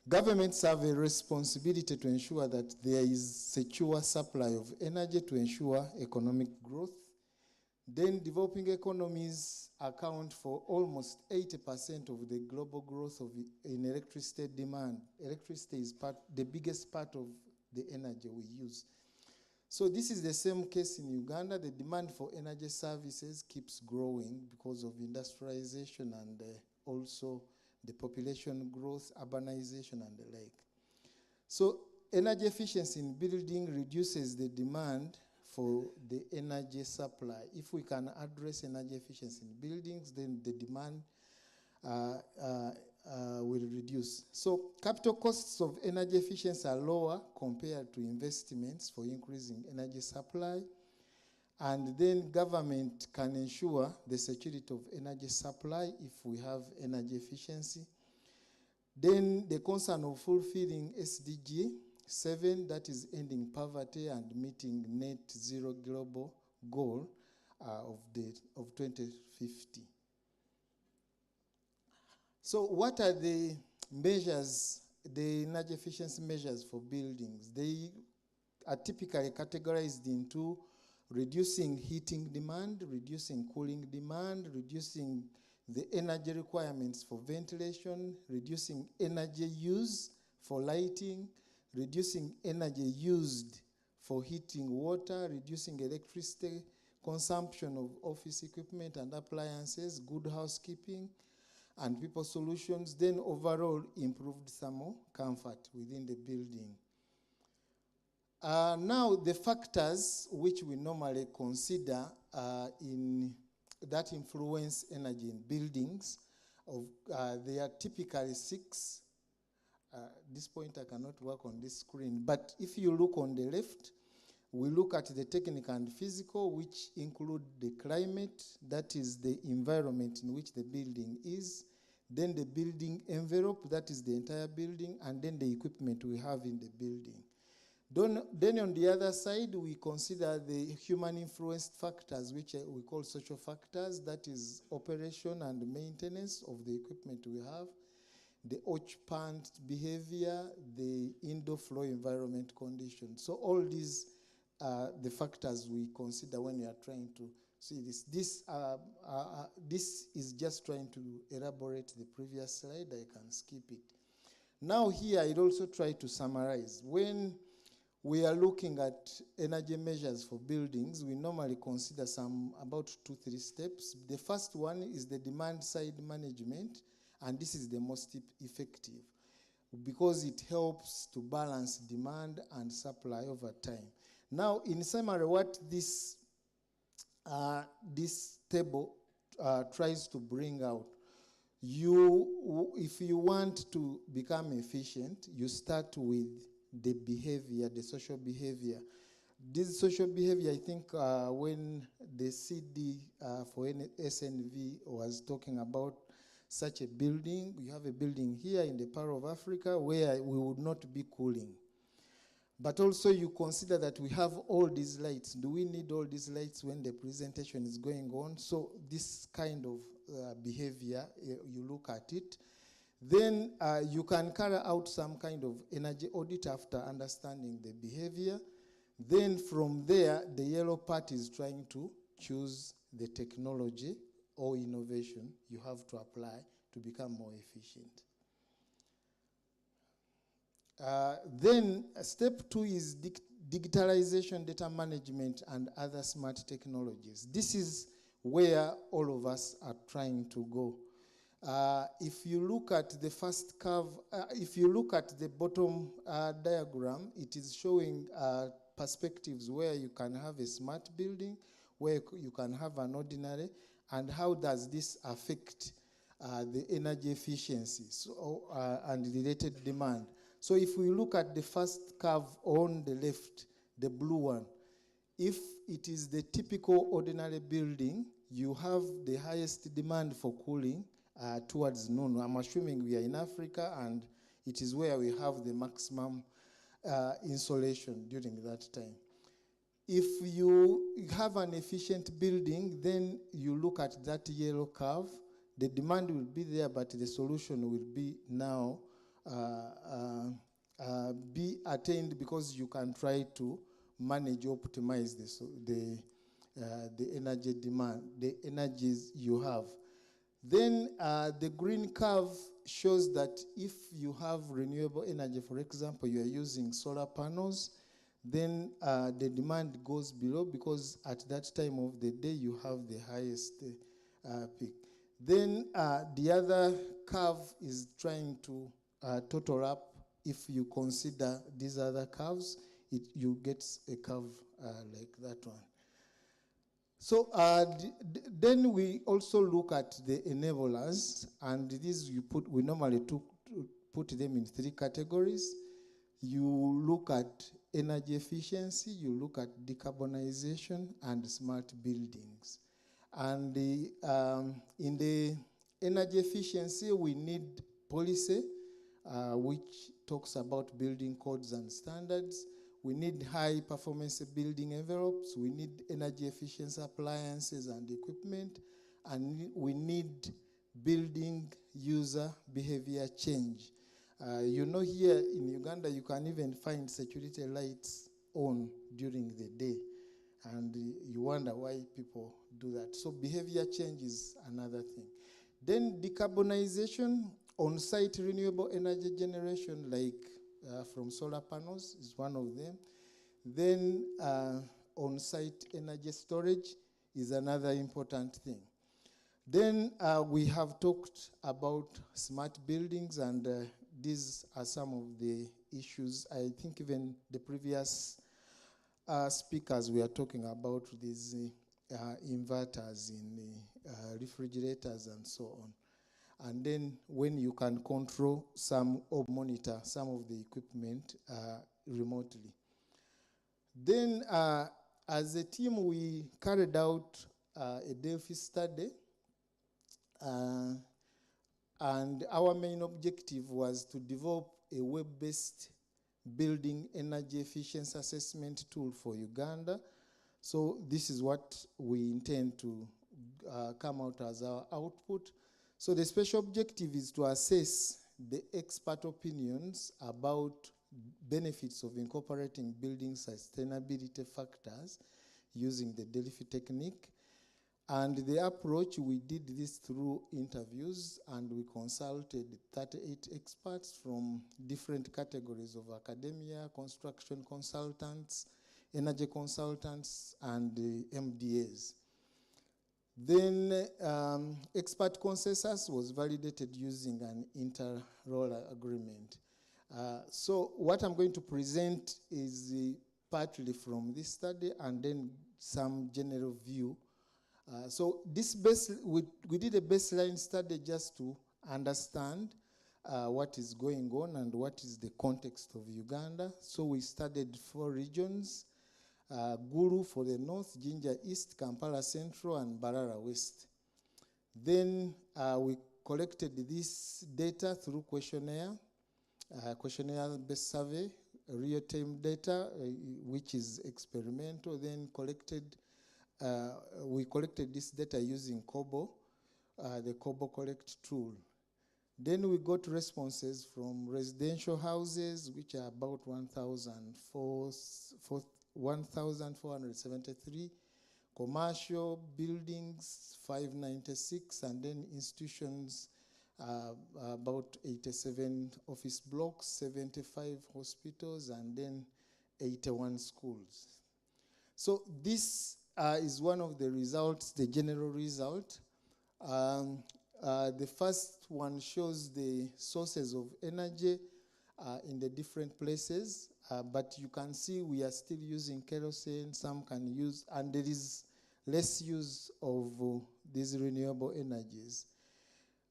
Governments have a responsibility to ensure that there is secure supply of energy to ensure economic growth. Then developing economies account for almost 80% of the global growth in electricity demand. Electricity is the biggest part of the energy we use. So this is the same case in Uganda. The demand for energy services keeps growing because of industrialization and also the population growth, urbanization, and the like. So energy efficiency in building reduces the demand for the energy supply. If we can address energy efficiency in buildings, then the demand will reduce. So capital costs of energy efficiency are lower compared to investments for increasing energy supply. And then government can ensure the security of energy supply if we have energy efficiency. Then the concern of fulfilling SDG 7, that is ending poverty and meeting net zero global goal of 2050. So what are the measures, the energy efficiency measures for buildings? They are typically categorized into reducing heating demand, reducing cooling demand, reducing the energy requirements for ventilation, reducing energy use for lighting, reducing energy used for heating water, reducing electricity consumption of office equipment and appliances, good housekeeping, and people solutions, then overall improved thermal comfort within the building. Now, the factors which we normally consider that influence energy in buildings, they are typically 6. This point I cannot work on this screen, but if you look on the left, we look at the technical and physical, which include the climate, that is the environment in which the building is, then the building envelope, that is the entire building, and then the equipment we have in the building. Then on the other side, we consider the human influenced factors, which we call social factors, that is operation and maintenance of the equipment we have, the occupant behavior, the indoor flow environment conditions. So all these are the factors we consider when we are trying to see this. This is just trying to elaborate the previous slide. I can skip it. Now here, I'd also try to summarize. When we are looking at energy measures for buildings, we normally consider about 2-3 steps. The first one is the demand side management, and this is the most effective because it helps to balance demand and supply over time. Now, in summary, what this table tries to bring out, if you want to become efficient, you start with the behavior, the social behavior. This social behavior, I think when the CD for SNV was talking about such a building, you have a building here in the Pearl of Africa where we would not be cooling. But also you consider that we have all these lights. Do we need all these lights when the presentation is going on? So this kind of behavior, you look at it. Then you can carry out some kind of energy audit after understanding the behavior. Then from there, the yellow part is trying to choose the technology or innovation you have to apply to become more efficient. Then step 2 is digitalization, data management, and other smart technologies. This is where all of us are trying to go. If you look at the first curve, if you look at the bottom diagram, it is showing perspectives where you can have a smart building, where you can have an ordinary, and how does this affect the energy efficiency and related demand. So if we look at the first curve on the left, the blue one, if it is the typical ordinary building, you have the highest demand for cooling towards noon. I'm assuming we are in Africa, and it is where we have the maximum insolation during that time. If you have an efficient building, then you look at that yellow curve. The demand will be there, but the solution will be now be attained because you can try to manage, optimize the energy demand, the energies you have. Then the green curve shows that if you have renewable energy, for example, you are using solar panels, then the demand goes below because at that time of the day you have the highest peak. Then the other curve is trying to total up. If you consider these other curves, you get a curve like that one. So then we also look at the enablers, and these we normally put them in 3 categories. You look at energy efficiency, you look at decarbonization, and smart buildings. And in the energy efficiency, we need policy, which talks about building codes and standards. We need high performance building envelopes. We need energy efficiency appliances and equipment. And we need building user behavior change. You know, here in Uganda, you can even find security lights on during the day. And you wonder why people do that. So behavior change is another thing. Then decarbonization, on-site renewable energy generation, like from solar panels is one of them. Then on-site energy storage is another important thing. Then we have talked about smart buildings, and these are some of the issues. I think even the previous speakers were talking about these inverters in refrigerators and so on. And then when you can control some or monitor some of the equipment remotely. Then as a team, we carried out a Delphi study, and our main objective was to develop a web-based building energy efficiency assessment tool for Uganda. So this is what we intend to come out as our output. So the special objective is to assess the expert opinions about benefits of incorporating building sustainability factors using the Delphi technique. And the approach, we did this through interviews, and we consulted 38 experts from different categories of academia, construction consultants, energy consultants, and MDAs. Then expert consensus was validated using an inter-role agreement. So what I'm going to present is partly from this study and then some general view. So this we did a baseline study just to understand what is going on and what is the context of Uganda. So we studied 4 regions. Gulu for the north, Jinja East, Kampala Central, and Barara West. Then we collected this data through questionnaire-based survey, real-time data, which is experimental. Then we collected this data using Kobo, the Kobo Collect tool. Then we got responses from residential houses, which are about 1,473, commercial buildings 596, and then institutions about 87 office blocks, 75 hospitals, and then 81 schools. So this is one of the results, the general result. The first one shows the sources of energy in the different places, but you can see we are still using kerosene, some can use, and there is less use of these renewable energies.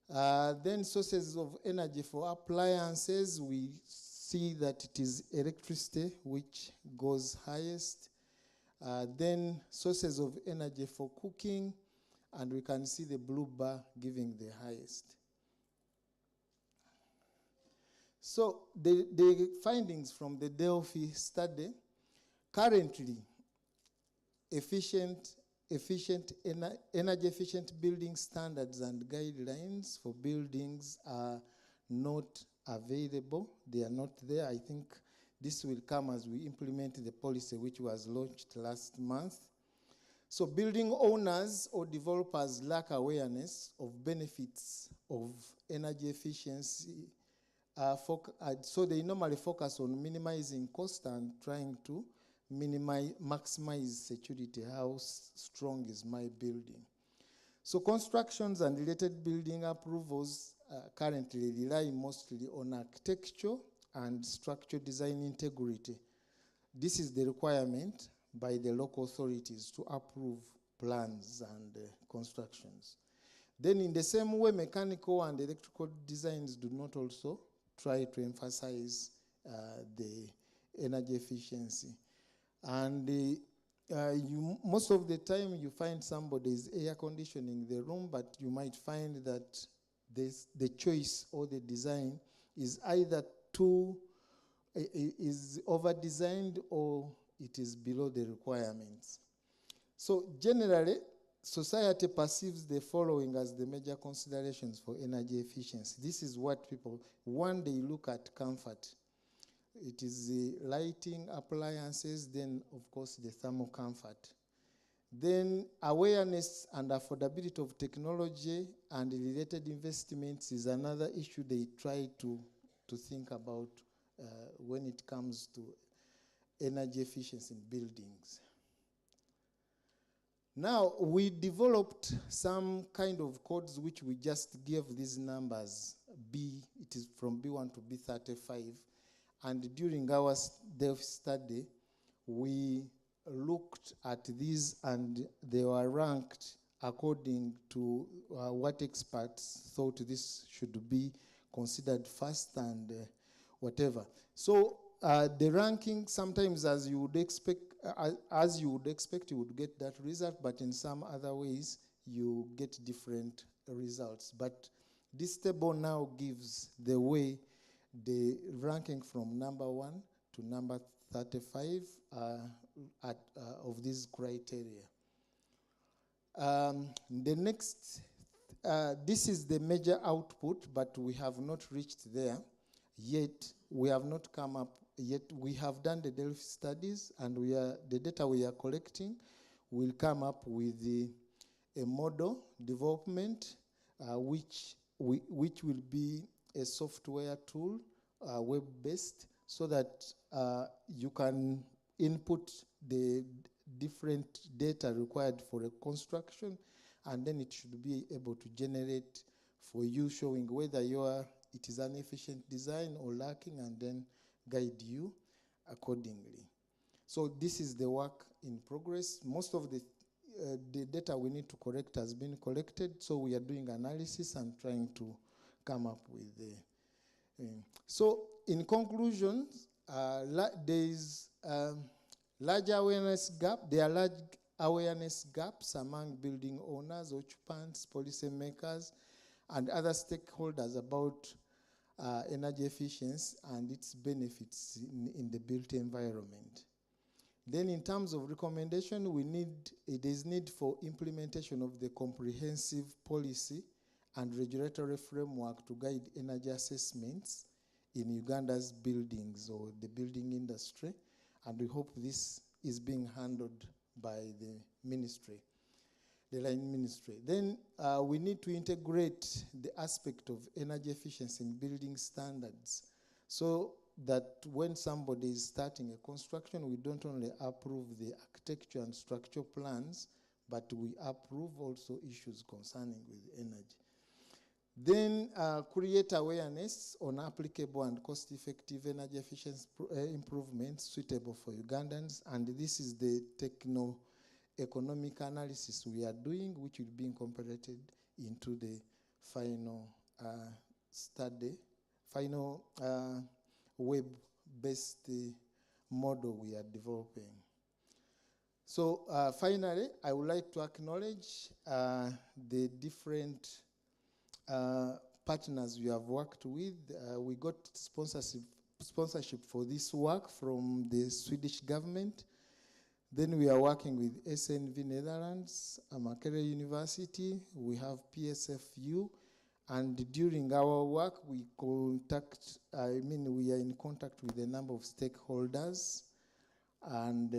Then sources of energy for appliances, we see that it is electricity which goes highest. Then sources of energy for cooking, and we can see the blue bar giving the highest. So the findings from the Delphi study, currently energy efficient building standards and guidelines for buildings are not available. They are not there. I think this will come as we implement the policy which was launched last month. So building owners or developers lack awareness of benefits of energy efficiency. So they normally focus on minimizing cost and trying to maximize security. How strong is my building? So constructions and related building approvals currently rely mostly on architecture and structural design integrity. This is the requirement by the local authorities to approve plans and constructions. Then in the same way, mechanical and electrical designs do not also try to emphasize the energy efficiency. And most of the time you find somebody's air conditioning the room, but you might find that the choice or the design is either is over-designed or it is below the requirements. So generally, society perceives the following as the major considerations for energy efficiency. This is what people, one, they look at comfort. It is the lighting, appliances, then of course the thermal comfort. Then awareness and affordability of technology and related investments is another issue they try to think about when it comes to energy efficiency in buildings. Now, we developed some kind of codes which we just gave these numbers. It is from B1 to B35. And during our Delphi study, we looked at these and they were ranked according to what experts thought this should be considered first and whatever. So the ranking, sometimes as you would expect, you would get that result, but in some other ways, you get different results. But this table now gives the way the ranking from number 1 to number 35 of these criteria. The next, this is the major output, but we have not reached there yet. We have not come up yet. We have done the Delphi studies, and the data we are collecting will come up with a model development, which will be a software tool, web-based, so that you can input the different data required for a construction, and then it should be able to generate for you, showing whether it is an efficient design or lacking, and then guide you accordingly. So this is the work in progress. Most of the data we need to collect has been collected, so we are doing analysis and trying to come up with the... So in conclusion, there is large awareness gap. There are large awareness gaps among building owners, occupants, policymakers, and other stakeholders about energy efficiency and its benefits in the built environment. Then in terms of recommendation, there is need for implementation of the comprehensive policy and regulatory framework to guide energy assessments in Uganda's buildings or the building industry. And we hope this is being handled by the ministry, the line ministry. Then we need to integrate the aspect of energy efficiency in building standards, so that when somebody is starting a construction, we don't only approve the architecture and structural plans, but we approve also issues concerning with energy. Then create awareness on applicable and cost-effective energy efficiency improvements suitable for Ugandans, and this is the techno-economic analysis we are doing, which will be incorporated into the final study, final web-based model we are developing. So finally, I would like to acknowledge the different partners we have worked with. We got sponsorship for this work from the Swedish government. Then we are working with SNV Netherlands, Makerere University, we have PSFU, and during our work we are in contact with a number of stakeholders, and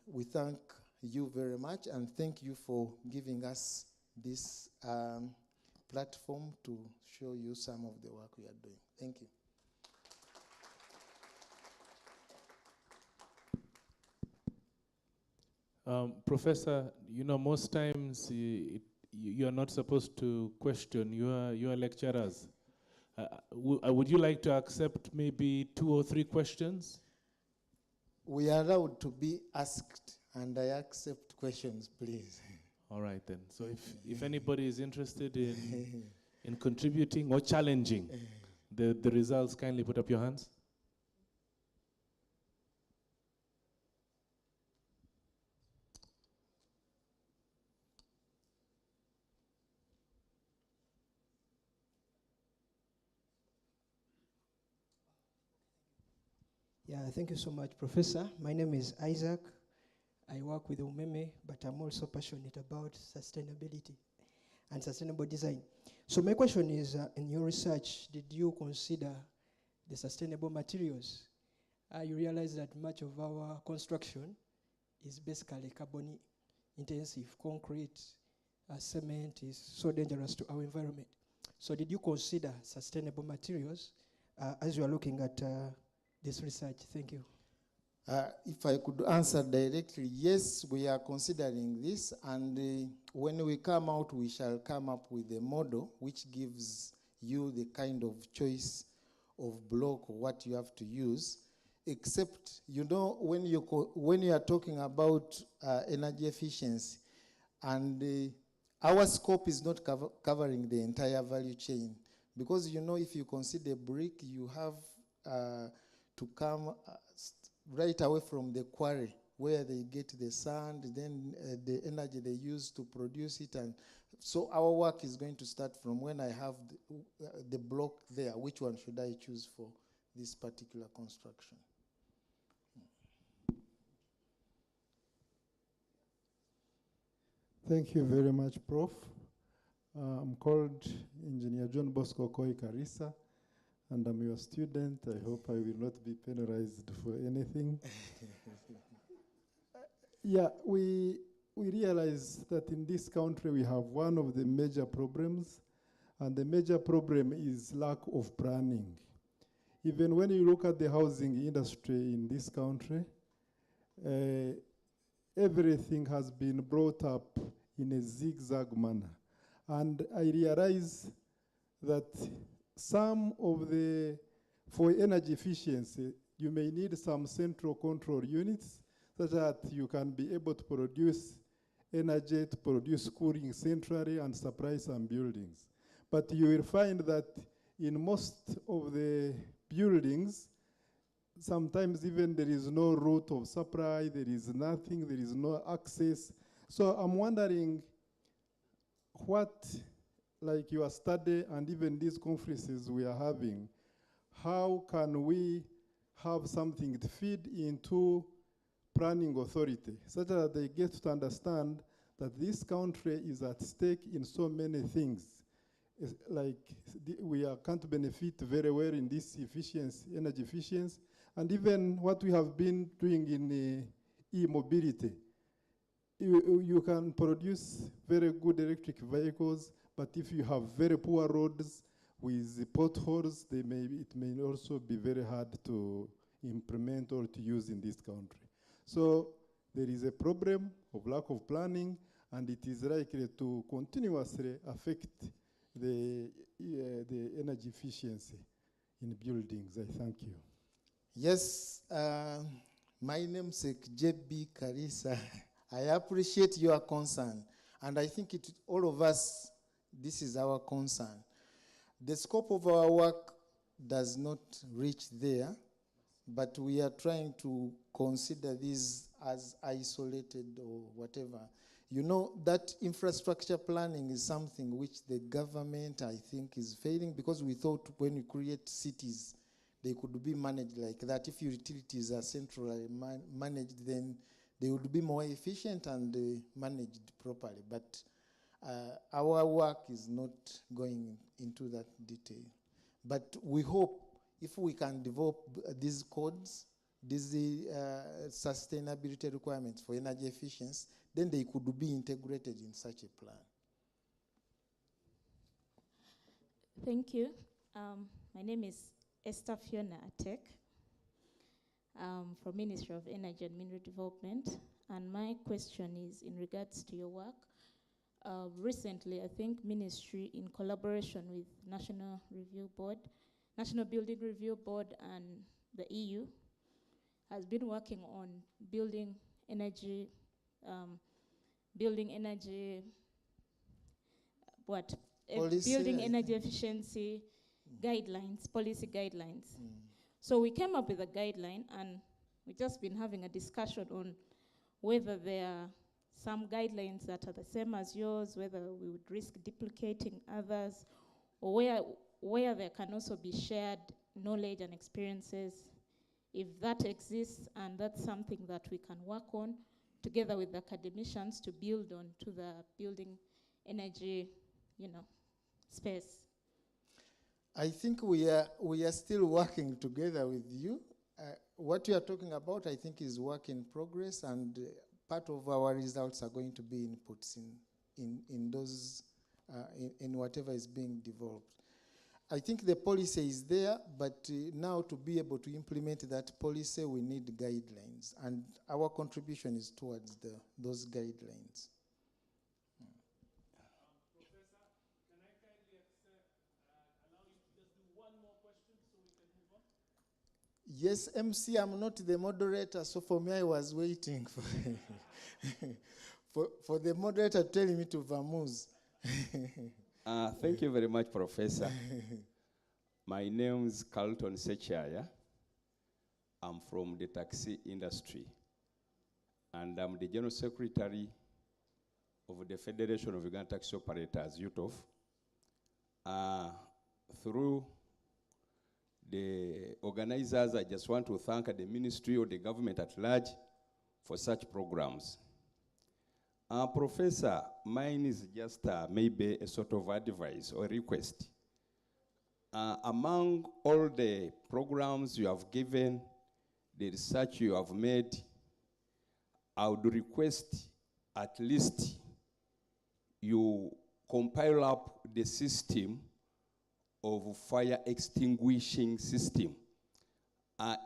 we thank you very much, and thank you for giving us this platform to show you some of the work we are doing. Thank you. Professor, you know, most times you are not supposed to question your lecturers. Would you like to accept maybe 2 or 3 questions? We are allowed to be asked, and I accept questions, please. All right then. So if anybody is interested in contributing or challenging the results, kindly put up your hands. Yeah, thank you so much, Professor. My name is Isaac. I work with Umeme, but I'm also passionate about sustainability and sustainable design. So my question is, in your research, did you consider the sustainable materials? You realize that much of our construction is basically carbon intensive. Concrete, cement is so dangerous to our environment. So did you consider sustainable materials as you are looking at this research? Thank you. If I could answer directly, yes, we are considering this, and when we come out, we shall come up with a model which gives you the kind of choice of block or what you have to use. Except, you know, when you are talking about energy efficiency, and our scope is not covering the entire value chain, because, you know, if you consider brick, you have to come right away from the quarry where they get the sand, then the energy they use to produce it. And so our work is going to start from when I have the block there. Which one should I choose for this particular construction? Thank you very much, Prof. I'm called Engineer John Bosco Koi Karisa, and I'm your student. I hope I will not be penalized for anything. Yeah, we realize that in this country we have one of the major problems, and the major problem is lack of planning. Even when you look at the housing industry in this country, everything has been brought up in a zigzag manner. And I realize that some of for energy efficiency, you may need some central control units so that you can be able to produce energy, to produce cooling centrally and supply some buildings. But you will find that in most of the buildings, sometimes even there is no route of supply, there is nothing, there is no access. So I'm wondering what, like your study and even these conferences we are having, how can we have something to feed into planning authority such that they get to understand that this country is at stake in so many things. It's like we can't benefit very well in this efficiency, energy efficiency, and even what we have been doing in e-mobility. You can produce very good electric vehicles, but if you have very poor roads with potholes, it may also be very hard to implement or to use in this country. So there is a problem of lack of planning, and it is likely to continuously affect the energy efficiency in buildings. I thank you. Yes, my namesake JB Karisa. I appreciate your concern, and I think all of us, this is our concern. The scope of our work does not reach there, but we are trying to consider these as isolated or whatever. You know, that infrastructure planning is something which the government, I think, is failing, because we thought when you create cities, they could be managed like that. If utilities are centrally managed, then they would be more efficient and managed properly. But our work is not going into that detail. But we hope if we can develop these codes, these sustainability requirements for energy efficiency, then they could be integrated in such a plan. Thank you. My name is Esther Fiona Atek from Ministry of Energy and Mineral Development, and my question is in regards to your work. Recently, I think Ministry, in collaboration with National Building Review Board and the EU, has been working on building energy efficiency guidelines, policy guidelines. So we came up with a guideline, and we've just been having a discussion on whether there are some guidelines that are the same as yours, whether we would risk duplicating others, or where there can also be shared knowledge and experiences, if that exists, and that's something that we can work on together with the academicians to build on to the building energy, space. I think we are still working together with you. What you are talking about, I think, is work in progress, and part of our results are going to be inputs in those in whatever is being developed. I think the policy is there, but now to be able to implement that policy, we need guidelines, and our contribution is towards those guidelines. Professor, can I kindly allow you to just do one more question so we can move on? Yes, MC, I'm not the moderator, so for me, I was waiting for the moderator telling me to vamoose. Thank you very much, Professor. My name is Carlton Sechaya. I'm from the taxi industry, and I'm the General Secretary of the Federation of Uganda Taxi Operators, UTOF. Through the organizers, I just want to thank the ministry or the government at large for such programs. Professor, mine is just maybe a sort of advice or request. Among all the programs you have given, the research you have made, I would request at least you compile up the system of fire extinguishing system,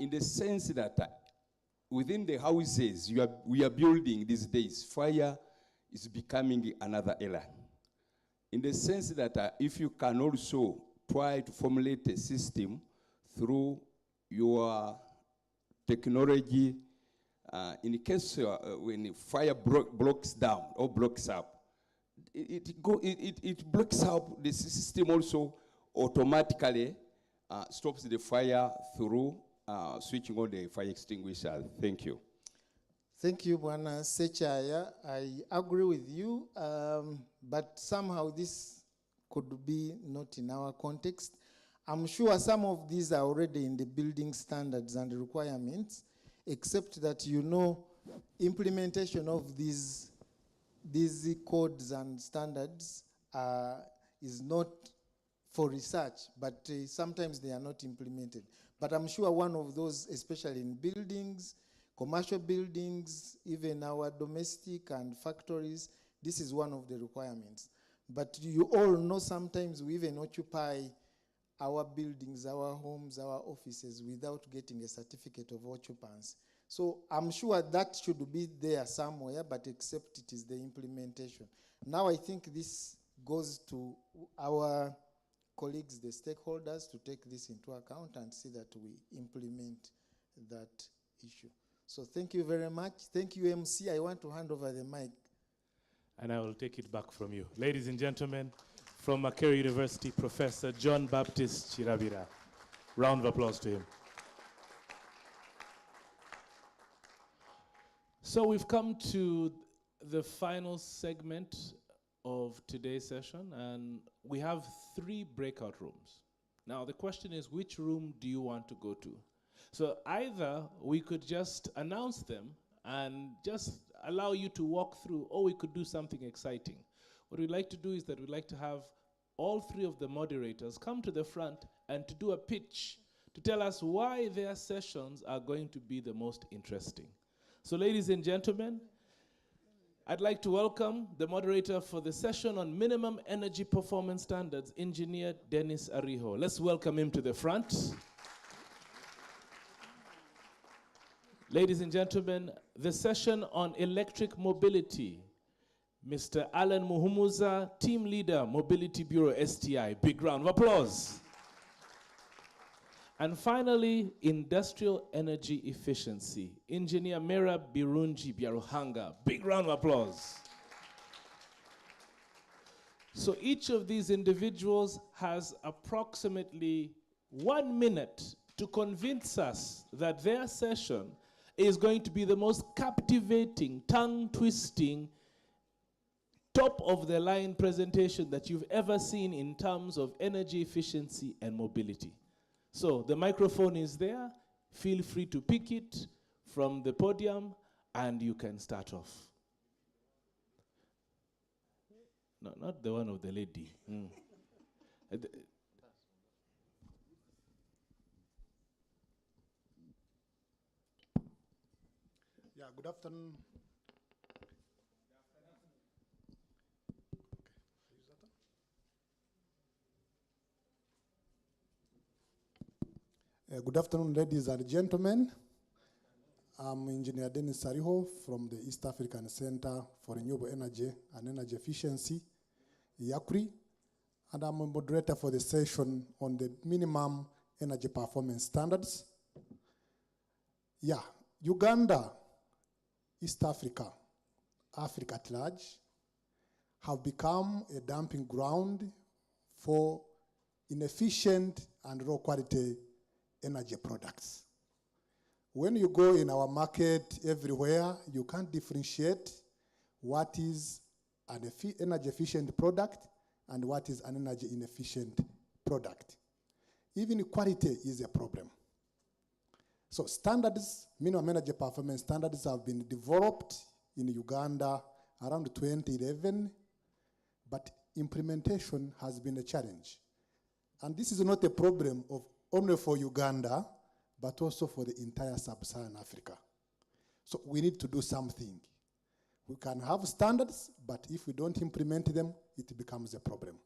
in the sense that within the houses we are building these days, fire is becoming another error. In the sense that if you can also try to formulate a system through your technology, in case when fire blocks down or blocks up, it blocks up the system also automatically stops the fire through switching on the fire extinguisher. Thank you. Thank you, Bwana Sechaya. I agree with you, but somehow this could be not in our context. I'm sure some of these are already in the building standards and requirements, except that implementation of these codes and standards is not for research, but sometimes they are not implemented. But I'm sure one of those, especially in buildings, commercial buildings, even our domestic and factories, this is one of the requirements. But you all know sometimes we even occupy our buildings, our homes, our offices without getting a certificate of occupancy. So I'm sure that should be there somewhere, but except it is the implementation. Now I think this goes to our colleagues, the stakeholders, to take this into account and see that we implement that issue. So thank you very much. Thank you, MC. I want to hand over the mic. And I will take it back from you. Ladies and gentlemen, from Makerere University, Professor John Baptist Chirabira. Round of applause to him. So we've come to the final segment of today's session, and we have 3 breakout rooms. Now, the question is, which room do you want to go to? So either we could just announce them and just allow you to walk through, or we could do something exciting. What we'd like to do is that we'd like to have all 3 of the moderators come to the front and to do a pitch to tell us why their sessions are going to be the most interesting. So ladies and gentlemen, I'd like to welcome the moderator for the session on minimum energy performance standards, Engineer Dennis Ariho. Let's welcome him to the front. Ladies and gentlemen, the session on electric mobility, Mr. Alan Muhumuza, Team Leader, Mobility Bureau, STI. Big round of applause. And finally, industrial energy efficiency, Engineer Mera Birungi Byaruhanga. Big round of applause. So each of these individuals has approximately 1 minute to convince us that their session is going to be the most captivating, tongue-twisting, top-of-the-line presentation that you've ever seen in terms of energy efficiency and mobility. So the microphone is there. Feel free to pick it from the podium, and you can start off. No, not the one of the lady. Yeah, good afternoon. Good afternoon, ladies and gentlemen. I'm Engineer Dennis Ariho from the East African Center for Renewable Energy and Energy Efficiency, IACRI, and I'm a moderator for the session on the minimum energy performance standards. Yeah, Uganda, East Africa, Africa at large, have become a dumping ground for inefficient and low quality energy products. When you go in our market everywhere, you can't differentiate what is an energy efficient product and what is an energy inefficient product. Even quality is a problem. So standards, minimum energy performance standards have been developed in Uganda around 2011, but implementation has been a challenge. And this is not a problem of only for Uganda, but also for the entire sub-Saharan Africa. So we need to do something. We can have standards, but if we don't implement them, it becomes a problem.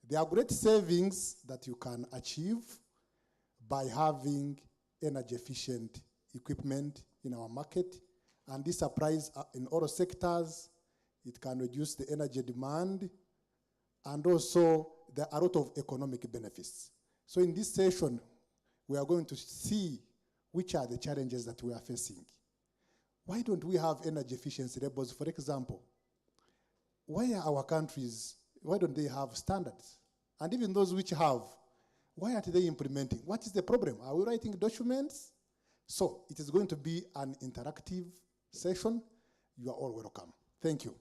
There are great savings that you can achieve by having energy efficient equipment in our market, and this applies in all sectors. It can reduce the energy demand, and also there are a lot of economic benefits. So in this session, we are going to see which are the challenges that we are facing. Why don't we have energy efficiency labels? For example, why are our countries, why don't they have standards? And even those which have, why aren't they implementing? What is the problem? Are we writing documents? So it is going to be an interactive session. You are all welcome. Thank you.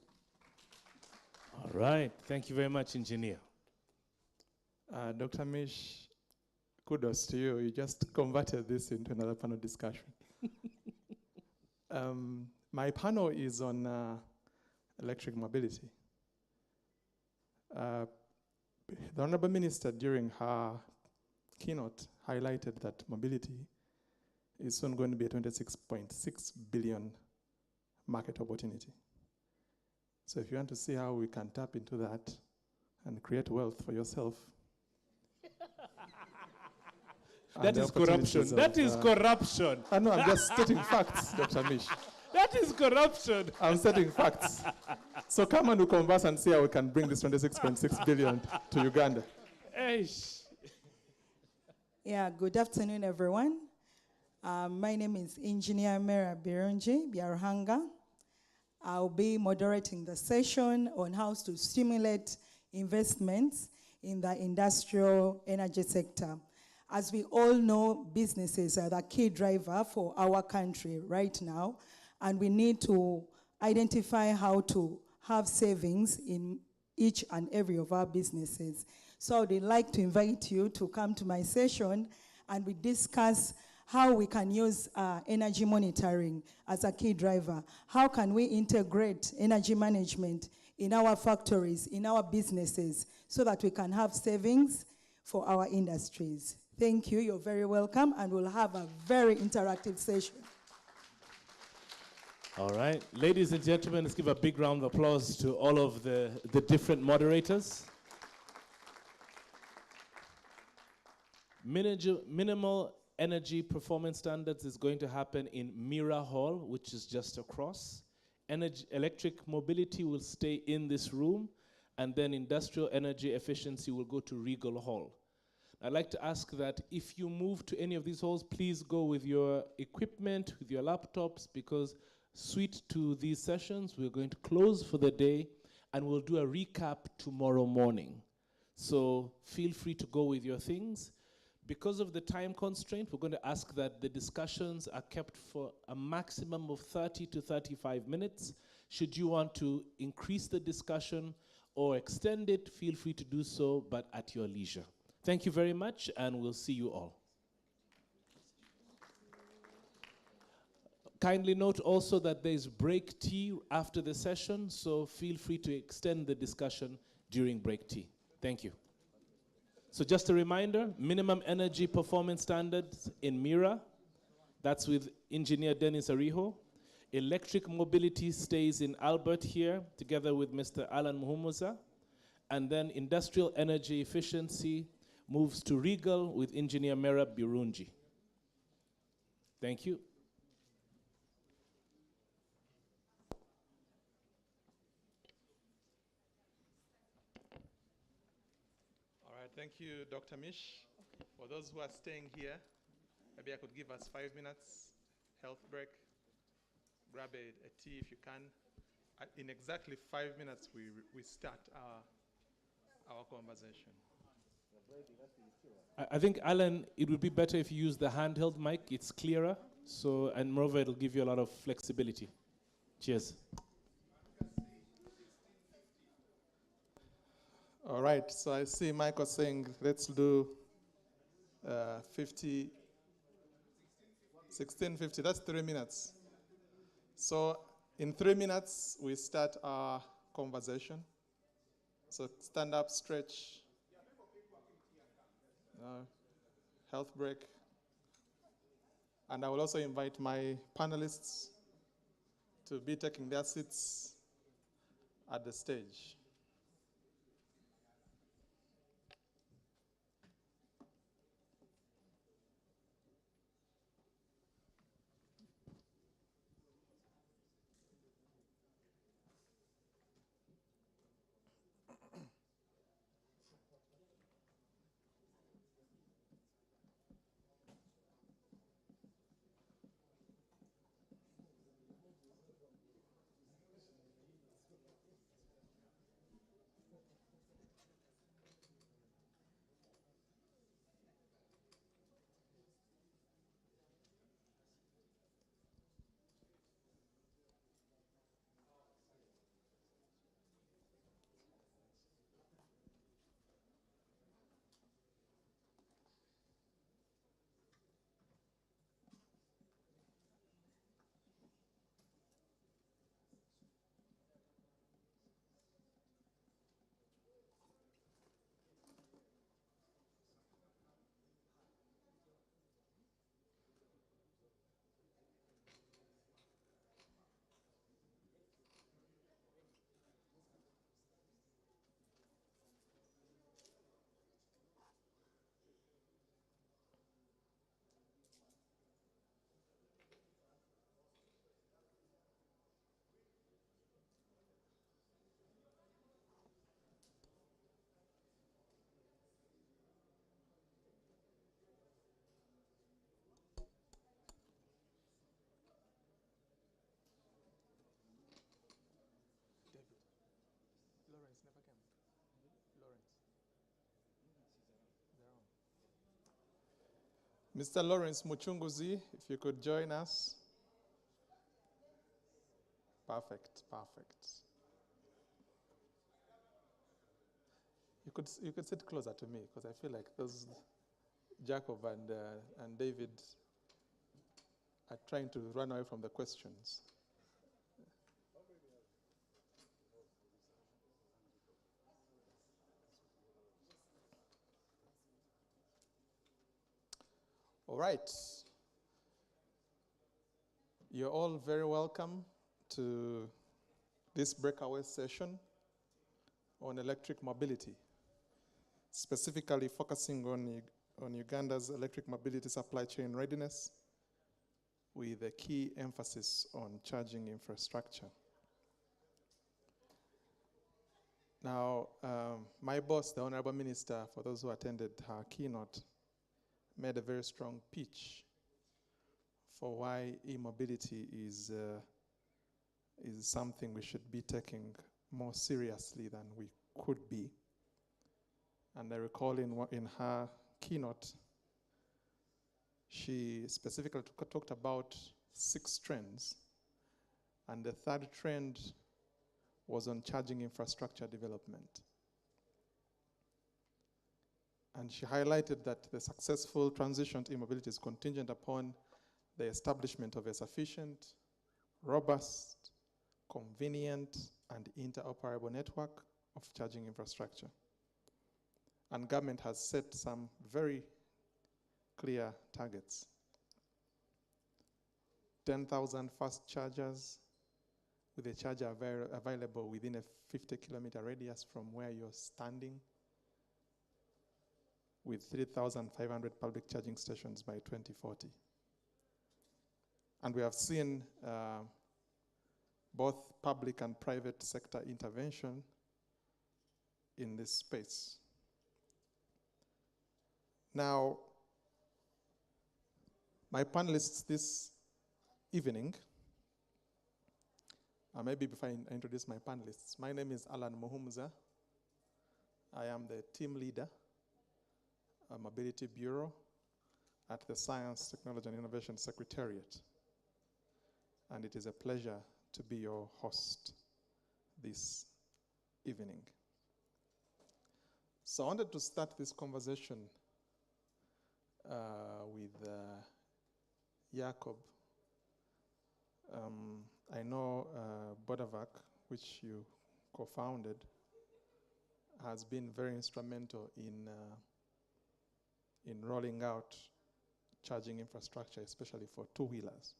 All right. Thank you very much, Engineer. Dr. Mish, kudos to you. You just converted this into another panel discussion. My panel is on electric mobility. The Honorable Minister, during her keynote, highlighted that mobility is soon going to be a 26.6 billion market opportunity. So if you want to see how we can tap into that and create wealth for yourself, that is corruption. That is corruption. I know, I'm just stating facts, Dr. Mish. That is corruption. I'm stating facts. So come and we converse and see how we can bring this 26.6 billion to Uganda. Eish. Yeah, good afternoon, everyone. My name is Engineer Mera Birungi Byaruhanga. I'll be moderating the session on how to stimulate investments in the industrial energy sector. As we all know, businesses are the key driver for our country right now, and we need to identify how to have savings in each and every of our businesses. So I would like to invite you to come to my session and we discuss how we can use energy monitoring as a key driver. How can we integrate energy management in our factories, in our businesses, so that we can have savings for our industries. Thank you, you're very welcome, and we'll have a very interactive session. All right, ladies and gentlemen, let's give a big round of applause to all of the different moderators. Minimal energy performance standards is going to happen in Mira Hall, which is just across. Electric mobility will stay in this room, and then industrial energy efficiency will go to Regal Hall. I'd like to ask that if you move to any of these halls, please go with your equipment, with your laptops, because suite to these sessions, we're going to close for the day, and we'll do a recap tomorrow morning. So feel free to go with your things. Because of the time constraint, we're going to ask that the discussions are kept for a maximum of 30 to 35 minutes. Should you want to increase the discussion or extend it, feel free to do so, but at your leisure. Thank you very much, and we'll see you all. Kindly note also that there's break tea after the session, so feel free to extend the discussion during break tea. Thank you. So just a reminder, minimum energy performance standards in Mira. That's with Engineer Dennis Ariho. Electric mobility stays in Albert here, together with Mr. Alan Muhumuza. And then industrial energy efficiency moves to Regal with Engineer Mera Birunji. Thank you. Thank you, Dr. Mish. For those who are staying here, maybe I could give us 5 minutes health break. Grab a tea if you can. In exactly 5 minutes, we start our conversation. I think, Alan, it would be better if you use the handheld mic. It's clearer. So, and moreover, it'll give you a lot of flexibility. Cheers. All right, so I see Michael saying, let's do 16:50, that's 3 minutes. So in 3 minutes, we start our conversation. So stand up, stretch, health break. And I will also invite my panelists to be taking their seats at the stage. Mr. Lawrence Muchunguzi, if you could join us. Perfect, perfect. You could sit closer to me because I feel like those Jacob and David are trying to run away from the questions. All right. You're all very welcome to this breakaway session on electric mobility, specifically focusing on Uganda's electric mobility supply chain readiness with a key emphasis on charging infrastructure. Now, my boss, the Honorable Minister, for those who attended her keynote, made a very strong pitch for why e-mobility is something we should be taking more seriously than we could be. And I recall in her keynote, she specifically talked about 6 trends. And the 3rd trend was on charging infrastructure development. And she highlighted that the successful transition to e-mobility is contingent upon the establishment of a sufficient, robust, convenient, and interoperable network of charging infrastructure. And government has set some very clear targets. 10,000 fast chargers with a charger available within a 50-kilometer radius from where you're standing, with 3,500 public charging stations by 2040. And we have seen both public and private sector intervention in this space. Now, my panelists this evening, maybe before I introduce my panelists, my name is Alan Muhumuza. I am the team leader, Mobility Bureau at the Science, Technology and Innovation Secretariat. And it is a pleasure to be your host this evening. So I wanted to start this conversation with Jacob. I know Bodavac, which you co-founded, has been very instrumental in rolling out charging infrastructure, especially for two-wheelers.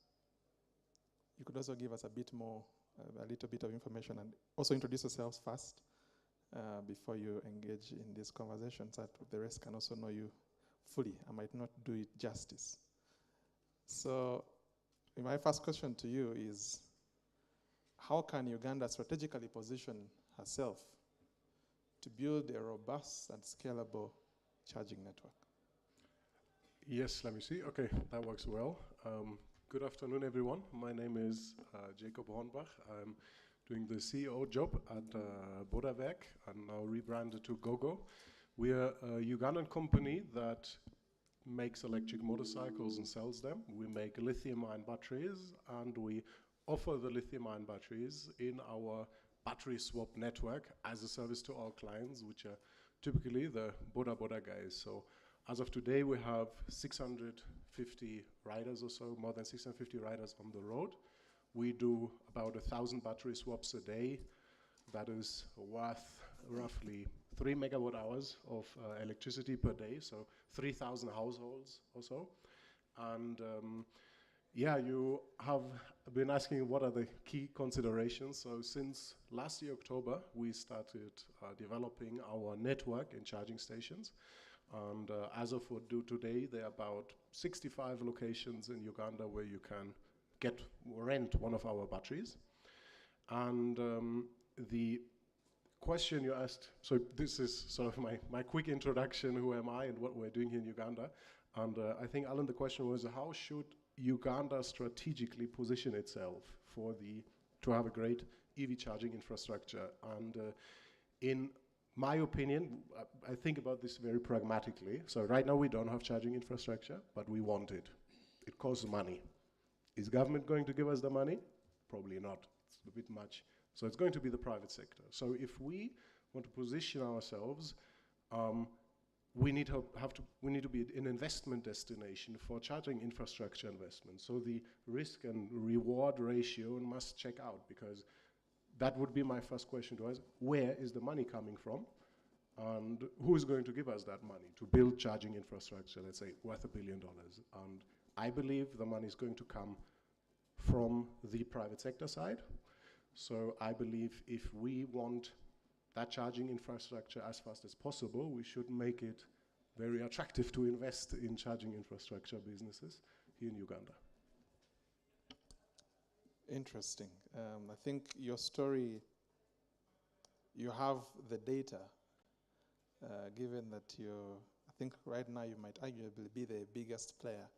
You could also give us a little bit of information and also introduce yourselves first before you engage in this conversation so that the rest can also know you fully. I might not do it justice. So my first question to you is, how can Uganda strategically position herself to build a robust and scalable charging network? Yes, let me see. Okay, that works well. Good afternoon, everyone. My name is Jacob Hornbach. I'm doing the CEO job at Bodavac and now rebranded to GoGo. We are a Ugandan company that makes electric motorcycles and sells them. We make lithium-ion batteries, and we offer the lithium-ion batteries in our battery swap network as a service to our clients, which are typically the Boda guys. So as of today, we have 650 riders or so, more than 650 riders on the road. We do about 1,000 battery swaps a day. That is worth roughly 3 megawatt hours of electricity per day, so 3,000 households or so. And yeah, you have been asking what are the key considerations. So since last year, October, we started developing our network and charging stations. And as of what do today, there are about 65 locations in Uganda where you can rent one of our batteries. And the question you asked, so this is sort of my quick introduction, who am I and what we're doing here in Uganda. And I think, Alan, the question was, how should Uganda strategically position itself to have a great EV charging infrastructure? And in my opinion, I think about this very pragmatically. So right now we don't have charging infrastructure, but we want it. It costs money. Is government going to give us the money? Probably not. that's a bit much. So it's going to be the private sector. So if we want to position ourselves, we need to be an investment destination for charging infrastructure investment. So the risk and reward ratio must check out, because that would be my first question to us. Where is the money coming from? And who is going to give us that money to build charging infrastructure, let's say, worth $1 billion? And I believe the money is going to come from the private sector side. So I believe if we want that charging infrastructure as fast as possible, we should make it very attractive to invest in charging infrastructure businesses here in Uganda. Interesting. I think your story, you have the data, given that I think right now you might arguably be the biggest player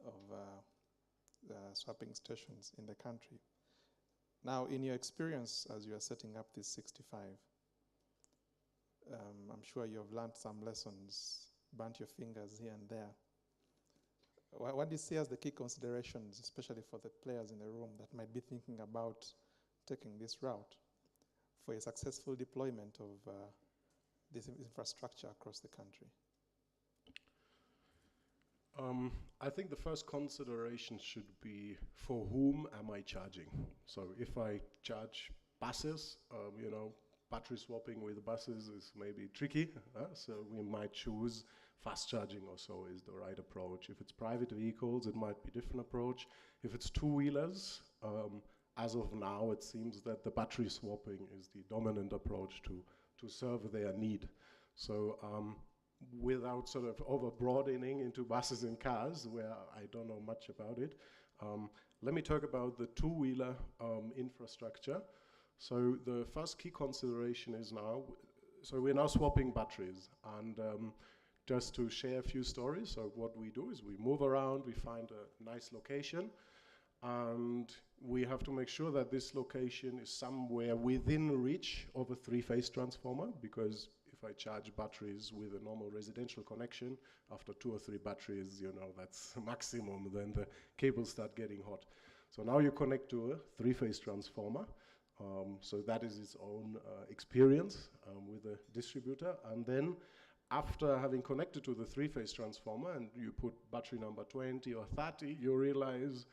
of swapping stations in the country. Now, in your experience as you are setting up this 65, I'm sure you have learned some lessons, burnt your fingers here and there. What do you see as the key considerations, especially for the players in the room that might be thinking about taking this route for a successful deployment of this infrastructure across the country? I think the first consideration should be, for whom am I charging? So if I charge buses, battery swapping with buses is maybe tricky, so we might choose fast charging or so is the right approach. If it's private vehicles, it might be a different approach. If it's two-wheelers, as of now, it seems that the battery swapping is the dominant approach to serve their need. So without sort of over-broadening into buses and cars, where I don't know much about it, let me talk about the two-wheeler infrastructure. So the first key consideration is now, so we're now swapping batteries, and just to share a few stories, so what we do is we move around, we find a nice location, and we have to make sure that this location is somewhere within reach of a three-phase transformer, because if I charge batteries with a normal residential connection, after 2 or 3 batteries, that's maximum, then the cables start getting hot. So now you connect to a three-phase transformer. So that is its own experience with the distributor. And then after having connected to the three-phase transformer and you put battery number 20 or 30, you realize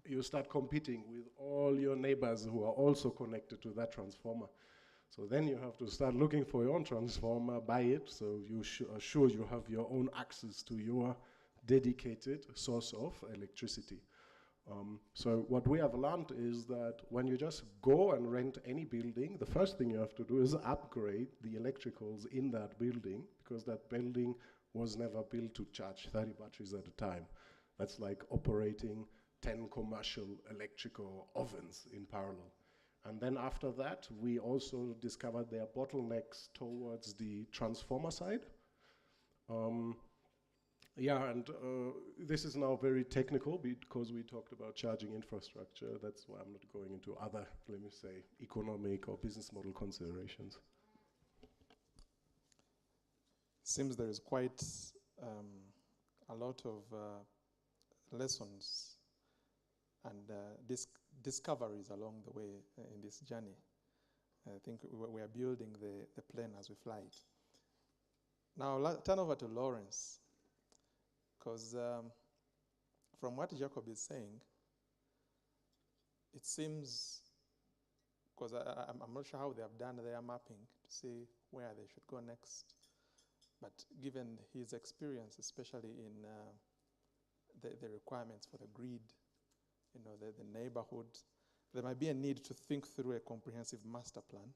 you start competing with all your neighbors who are also connected to that transformer. So then you have to start looking for your own transformer, buy it, so you are sure you have your own access to your dedicated source of electricity. So what we have learned is that when you just go and rent any building, the first thing you have to do is upgrade the electricals in that building, because that building was never built to charge 30 batteries at a time. That's like operating 10 commercial electrical ovens in parallel. And then after that, we also discovered there are bottlenecks towards the transformer side. This is now very technical because we talked about charging infrastructure. That's why I'm not going into other, let me say, economic or business model considerations. Seems there is quite a lot of lessons and discoveries along the way in this journey. I think we are building the plane as we fly it. Now, turn over to Lawrence, because from what Jacob is saying, it seems, because I'm not sure how they have done their mapping to see where they should go next, but given his experience, especially in the requirements for the grid, the neighborhood, there might be a need to think through a comprehensive master plan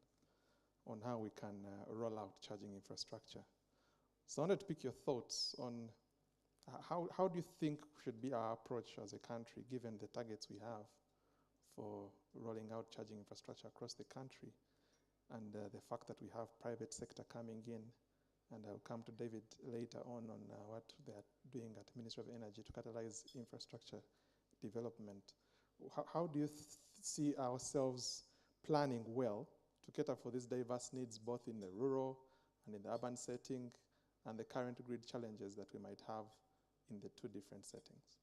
on how we can roll out charging infrastructure. So I wanted to pick your thoughts on how do you think should be our approach as a country, given the targets we have for rolling out charging infrastructure across the country, and the fact that we have private sector coming in, and I'll come to David later on what they are doing at Ministry of Energy to catalyze infrastructure development. How do you see ourselves planning well to cater for these diverse needs, both in the rural and in the urban setting, and the current grid challenges that we might have in the two different settings?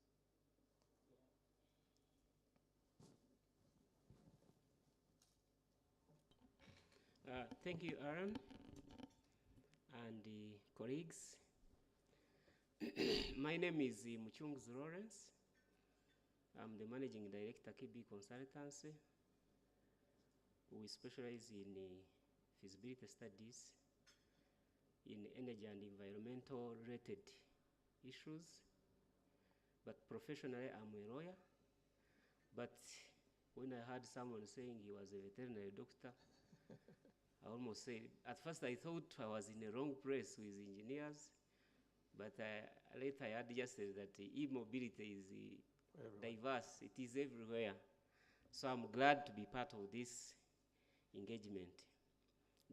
Thank you, Aaron, and colleagues. My name is Muchungs Lawrence. I'm the Managing Director, KB Consultancy. We specialize in feasibility studies in energy and environmental related issues. But professionally, I'm a lawyer. But when I heard someone saying he was a veterinary doctor, I almost said, at first I thought I was in the wrong place with engineers, but later I adjusted that e-mobility is diverse, it is everywhere. So I'm glad to be part of this engagement.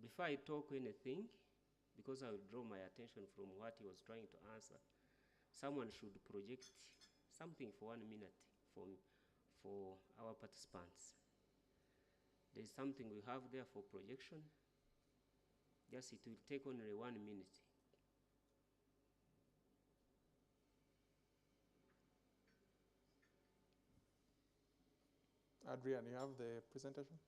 Before I talk anything, because I will draw my attention from what he was trying to answer, someone should project something for 1 minute for our participants. There's something we have there for projection. Just it will take only 1 minute. Adrian, you have the presentation?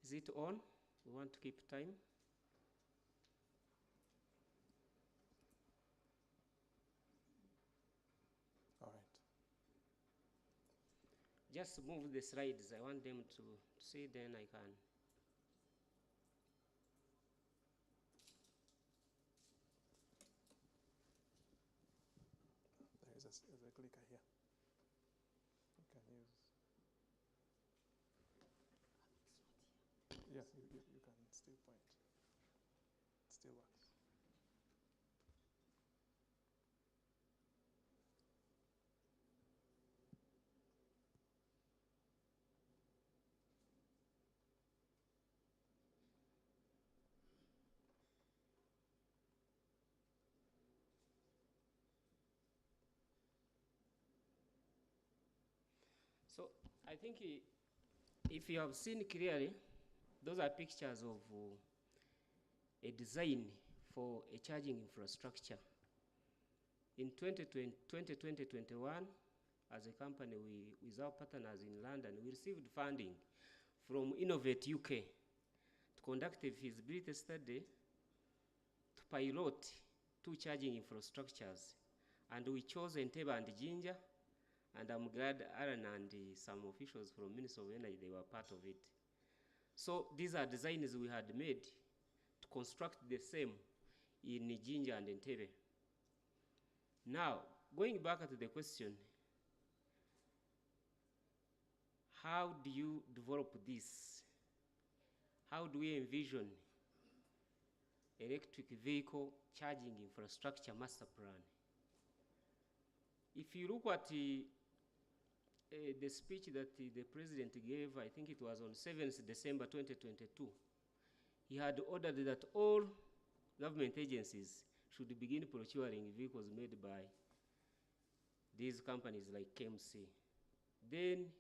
Is it on? We want to keep time. All right. Just move the slides. I want them to see, then I can. There's a clicker here. You can use. Yes, you can still point. It still works. So I think if you have seen clearly, those are pictures of a design for a charging infrastructure. In 2020-21, as a company, with our partners in London, we received funding from Innovate UK to conduct a feasibility study to pilot 2 charging infrastructures. And we chose Entebbe and Jinja, and I'm glad Aaron and some officials from Ministry of Energy, they were part of it. So these are designs we had made to construct the same in Jinja and Entebbe. Now, going back to the question, how do you develop this? How do we envision electric vehicle charging infrastructure master plan? If you look at the speech that the president gave, I think it was on 7th December 2022, he had ordered that all government agencies should begin procuring vehicles made by these companies like KMC. Then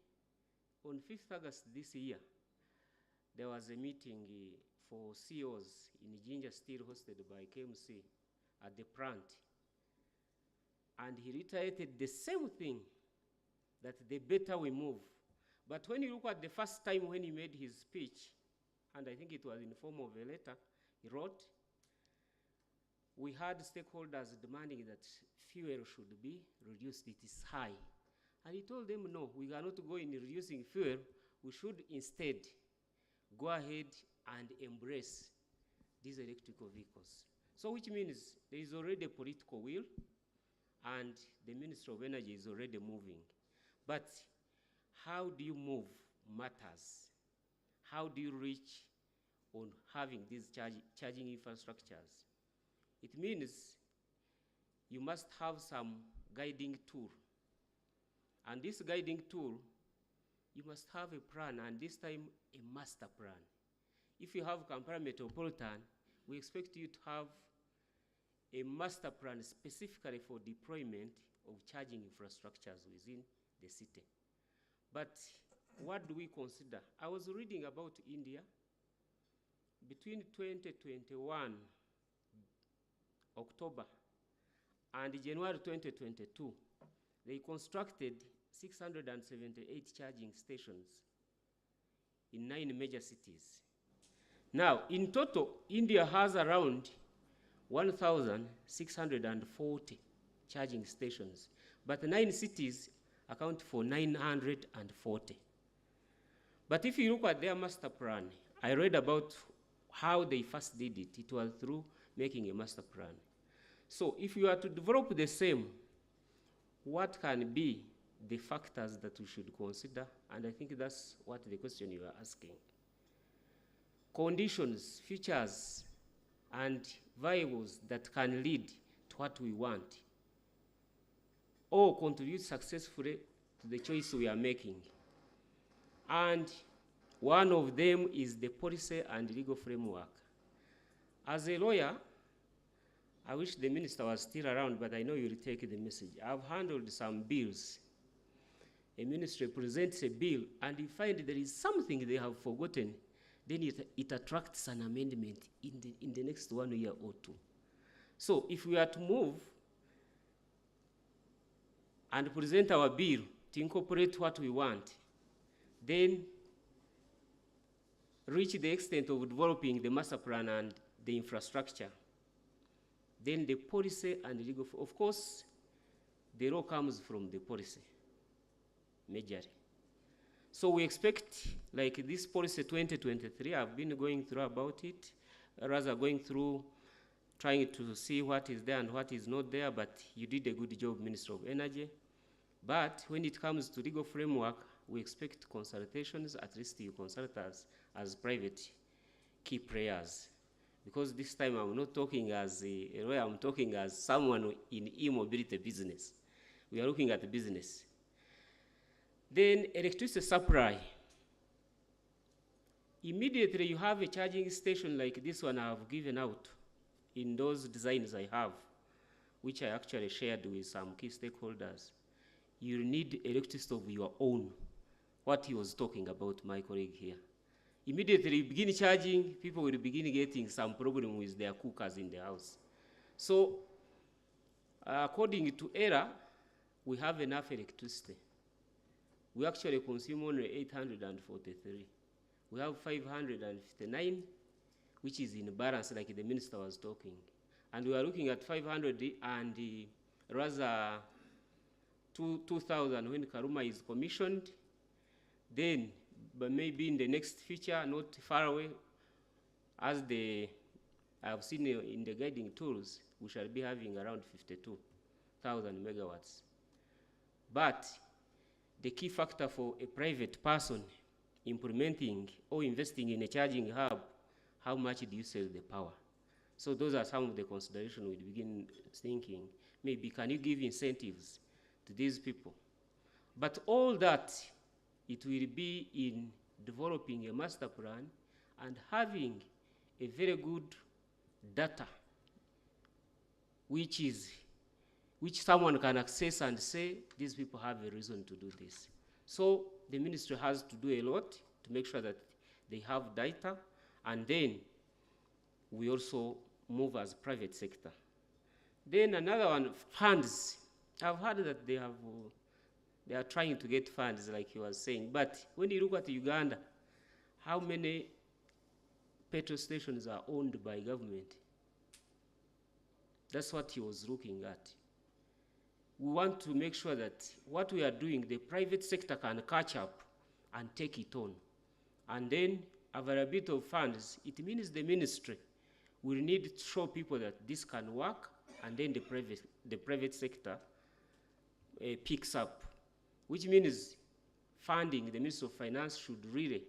on 5th August this year, there was a meeting for CEOs in Jinja Steel hosted by KMC at the plant. And he reiterated the same thing, that the better we move. But when you look at the first time when he made his speech, and I think it was in the form of a letter he wrote, we had stakeholders demanding that fuel should be reduced, it is high. And he told them, no, we cannot go in reducing fuel, we should instead go ahead and embrace these electrical vehicles. So which means there is already a political will, and the Ministry of Energy is already moving. But how do you move matters. How do you reach on having these charging infrastructures? It means you must have some guiding tool. And this guiding tool, you must have a plan, and this time a master plan. If you have Kampala Metropolitan, we expect you to have a master plan specifically for deployment of charging infrastructures within the city. But what do we consider? I was reading about India. Between 2021 October, and January 2022, they constructed 678 charging stations in 9 major cities. Now, in total, India has around 1,640 charging stations, but 9 cities account for 940. But if you look at their master plan, I read about how they first did it. It was through making a master plan. So if you are to develop the same, what can be the factors that we should consider? And I think that's what the question you are asking. Conditions, features, and variables that can lead to what we want, or contribute successfully to the choice we are making. And one of them is the policy and legal framework. As a lawyer, I wish the minister was still around, but I know you'll take the message. I've handled some bills. A ministry presents a bill, and you find there is something they have forgotten, then it attracts an amendment in the next 1 year or 2. So if we are to move and present our bill to incorporate what we want, then reach the extent of developing the master plan and the infrastructure, then the policy and legal, of course, the law comes from the policy, majorly. So we expect, like this policy 2023, I've been going through about it, rather going through trying to see what is there and what is not there, but you did a good job, Minister of Energy. But when it comes to legal framework, we expect consultations, at least you consult us as private key players. Because this time I'm not talking as a lawyer, I'm talking as someone in e-mobility business. We are looking at the business. Then electricity supply. Immediately you have a charging station like this one I've given out in those designs I have, which I actually shared with some key stakeholders. You need electricity of your own, what he was talking about, my colleague here. Immediately you begin charging, people will begin getting some problem with their cookers in the house. So according to ERA, we have enough electricity. We actually consume only 843. We have 559, which is in balance, like the minister was talking. And we are looking at 500 and rather 2,000 when Karuma is commissioned. Then, but maybe in the next future, not far away, as I've seen in the guiding tools, we shall be having around 52,000 megawatts. But the key factor for a private person implementing or investing in a charging hub, how much do you sell the power? So those are some of the considerations we begin thinking. Maybe can you give incentives to these people? But all that, it will be in developing a master plan and having a very good data, which someone can access and say, these people have a reason to do this. So the ministry has to do a lot to make sure that they have data, and then we also move as private sector. Then another one, funds. I've heard that they are trying to get funds, like you were saying, but when you look at Uganda, how many petrol stations are owned by government? That's what he was looking at. We want to make sure that what we are doing, the private sector can catch up and take it on. And then availability of funds, it means the ministry will need to show people that this can work, and then the private sector picks up, which means funding, the Ministry of Finance should really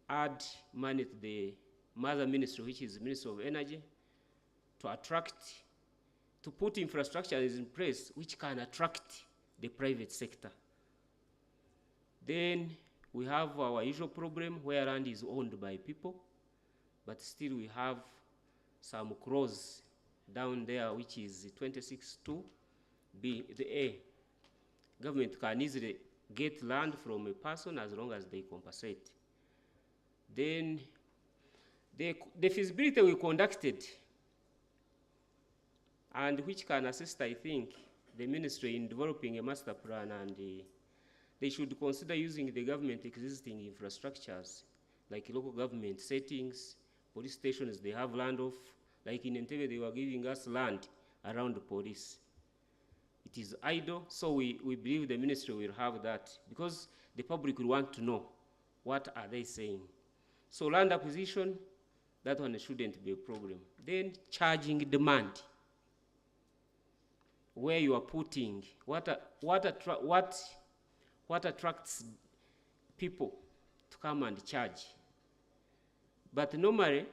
add money to the mother ministry, which is the Ministry of Energy, to attract, to put infrastructure in place which can attract the private sector. Then we have our usual problem where land is owned by people, but still we have some clause down there, which is 26(2)(b), the A. Government can easily get land from a person as long as they compensate. Then the feasibility we conducted, and which can assist, I think, the ministry in developing a master plan, and they should consider using the government existing infrastructures, like local government settings, police stations, they have land off, like in Entebbe, they were giving us land around the police. It is idle, so we believe the ministry will have that, because the public will want to know what are they saying. So land acquisition, that one shouldn't be a problem. Then charging demand, where you are putting, what attracts people to come and charge. But normally,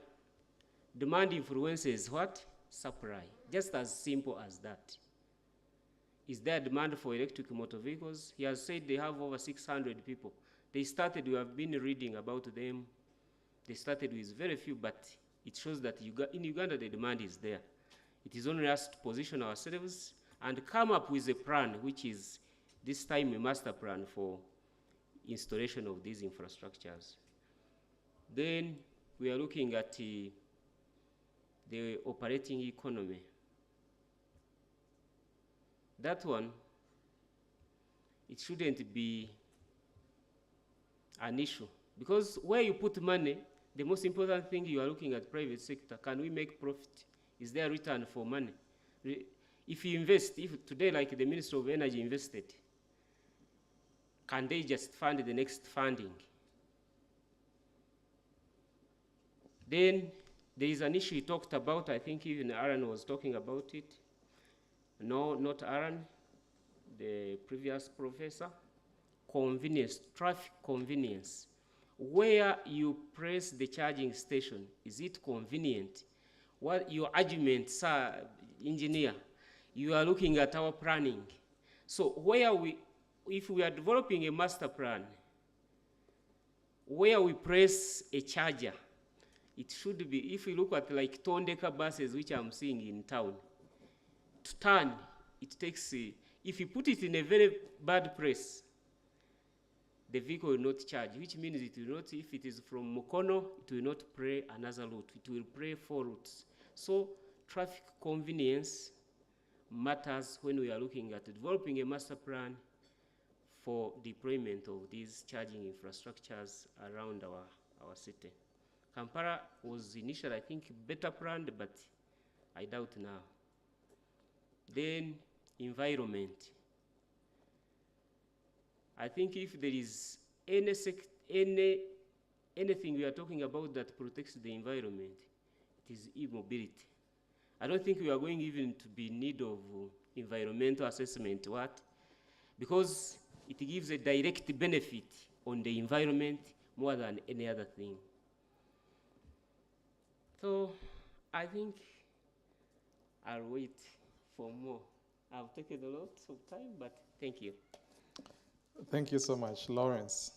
demand influences what? Supply, just as simple as that. Is there demand for electric motor vehicles? He has said they have over 600 people. They started, we have been reading about them. They started with very few, but it shows that in Uganda the demand is there. It is only us to position ourselves and come up with a plan, which is this time a master plan for installation of these infrastructures. Then we are looking at the operating economy. That one, it shouldn't be an issue, because where you put money, the most important thing you are looking at private sector. Can we make profit? Is there a return for money? If you invest, if today, like the Minister of Energy invested, can they just fund the next funding? Then there is an issue he talked about, I think even Aaron was talking about it. No, not Aaron, the previous professor. Convenience, traffic convenience. Where you press the charging station, is it convenient? What your argument, sir, engineer, you are looking at our planning. So if we are developing a master plan, where we press a charger, it should be, if we look at like Tondeka buses, which I'm seeing in town, to turn, it takes, if you put it in a very bad place, the vehicle will not charge, which means it will not, if it is from Mukono, it will not play another route, it will play 4 routes. So traffic convenience matters when we are looking at developing a master plan for deployment of these charging infrastructures around our city. Kampala was initially, I think, better planned, but I doubt now. Then environment. I think if there is anything we are talking about that protects the environment, it is e-mobility. I don't think we are going even to be in need of environmental assessment, because it gives a direct benefit on the environment more than any other thing. So I think I'll wait for more. I've taken a lot of time, but thank you. Thank you so much, Lawrence.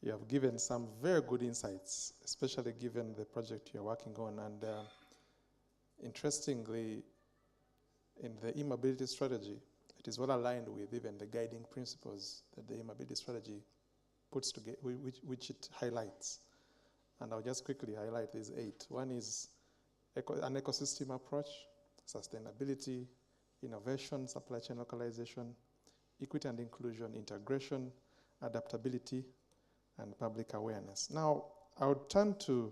You have given some very good insights, especially given the project you're working on. And interestingly, in the e-mobility strategy, it is well aligned with even the guiding principles that the e-mobility strategy puts together, which it highlights. And I'll just quickly highlight these 8. One is an ecosystem approach, sustainability, innovation, supply chain localization, equity and inclusion, integration, adaptability, and public awareness. Now, I would turn to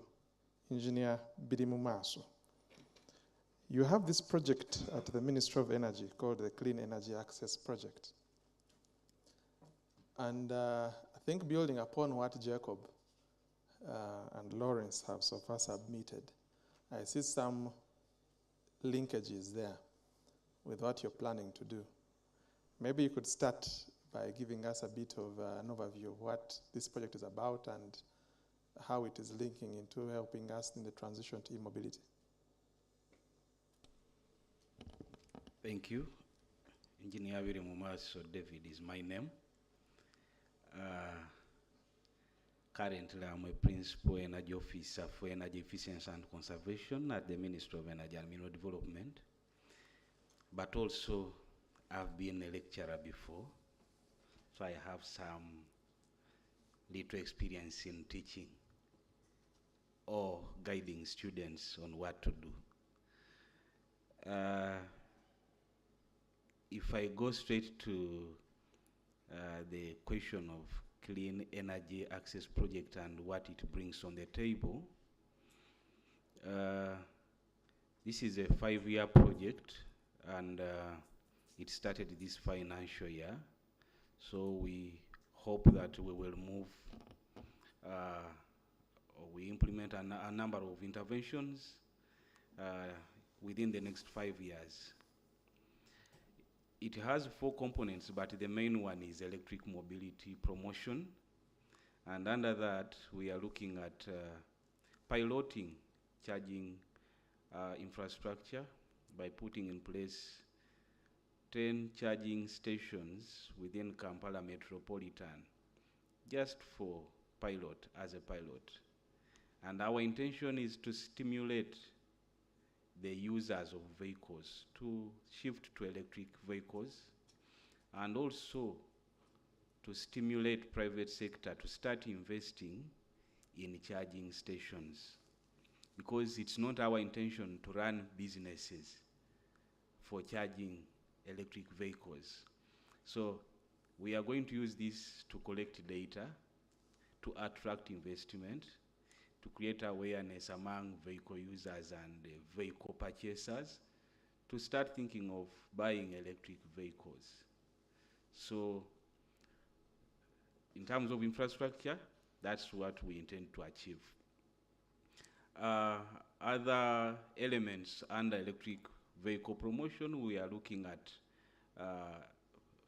Engineer Birimu Maaso. You have this project at the Ministry of Energy called the Clean Energy Access Project. And I think building upon what Jacob and Lawrence have so far submitted, I see some linkages there with what you're planning to do. Maybe you could start by giving us a bit of an overview of what this project is about and how it is linking into helping us in the transition to e-mobility. Thank you. Engineer Birimu Maaso David is my name. Currently, I'm a Principal Energy Officer for Energy Efficiency and Conservation at the Ministry of Energy and Mineral Development. But also, I've been a lecturer before, so I have some little experience in teaching or guiding students on what to do. If I go straight to the question of clean energy access project and what it brings on the table, this is a 5-year project, and it started this financial year. So we hope that we will move, or we implement a number of interventions within the next 5 years. It has 4 components, but the main one is electric mobility promotion. And under that, we are looking at piloting charging infrastructure by putting in place 10 charging stations within Kampala Metropolitan, just for pilot, as a pilot. And our intention is to stimulate the users of vehicles to shift to electric vehicles, and also to stimulate private sector to start investing in charging stations, because it's not our intention to run businesses for charging electric vehicles. So we are going to use this to collect data, to attract investment, to create awareness among vehicle users and vehicle purchasers, to start thinking of buying electric vehicles. So in terms of infrastructure, that's what we intend to achieve. Other elements under electric vehicle promotion, we are looking at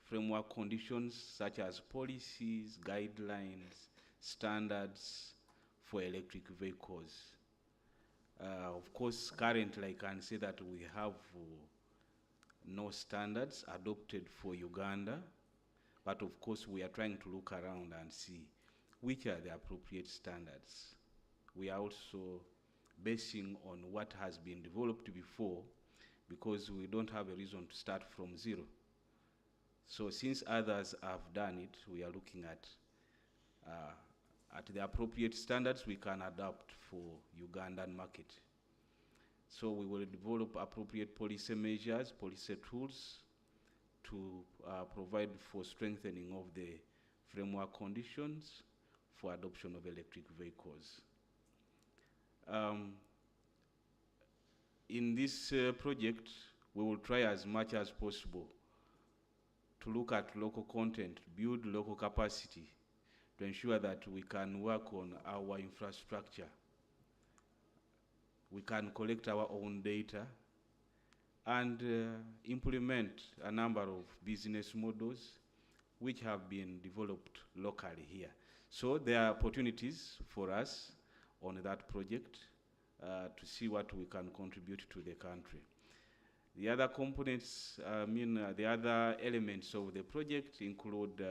framework conditions such as policies, guidelines, standards for electric vehicles. Of course, currently I can say that we have no standards adopted for Uganda, but of course we are trying to look around and see which are the appropriate standards. We are also basing on what has been developed before, because we don't have a reason to start from zero. So since others have done it, we are looking at the appropriate standards we can adapt for Ugandan market. So we will develop appropriate policy measures, policy tools to provide for strengthening of the framework conditions for adoption of electric vehicles. In this project, we will try as much as possible to look at local content, build local capacity, to ensure that we can work on our infrastructure. We can collect our own data and implement a number of business models which have been developed locally here. So there are opportunities for us on that project to see what we can contribute to the country. The other components, the other elements of the project include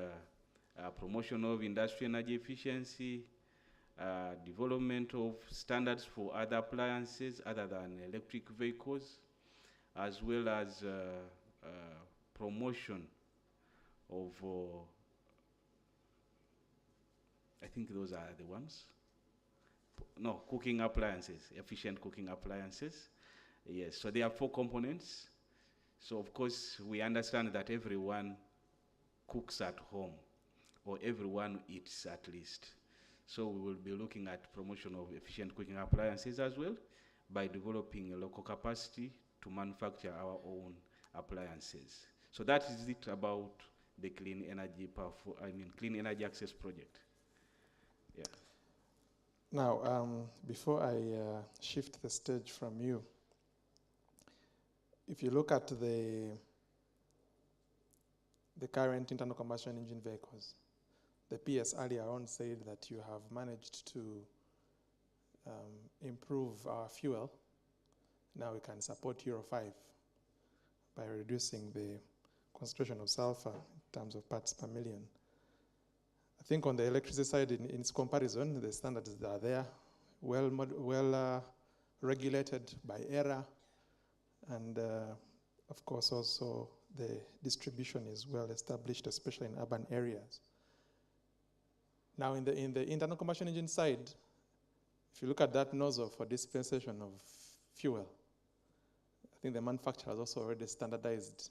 promotion of industrial energy efficiency, development of standards for other appliances other than electric vehicles, as well as promotion of, I think those are the ones. No, cooking appliances, efficient cooking appliances. Yes, so there are 4 components. So of course, we understand that everyone cooks at home, or everyone eats at least. So we will be looking at promotion of efficient cooking appliances as well, by developing a local capacity to manufacture our own appliances. So that is it about the Clean Energy Clean Energy Access Project. Yeah. Now, before I shift the stage from you, if you look at the current internal combustion engine vehicles, the PS earlier on said that you have managed to improve our fuel. Now we can support Euro 5 by reducing the concentration of sulfur in terms of parts per million. I think on the electricity side, in its comparison, the standards that are there, well regulated by ERA, and of course also the distribution is well established, especially in urban areas. Now in the internal combustion engine side, if you look at that nozzle for dispensation of fuel, I think the manufacturers also already standardized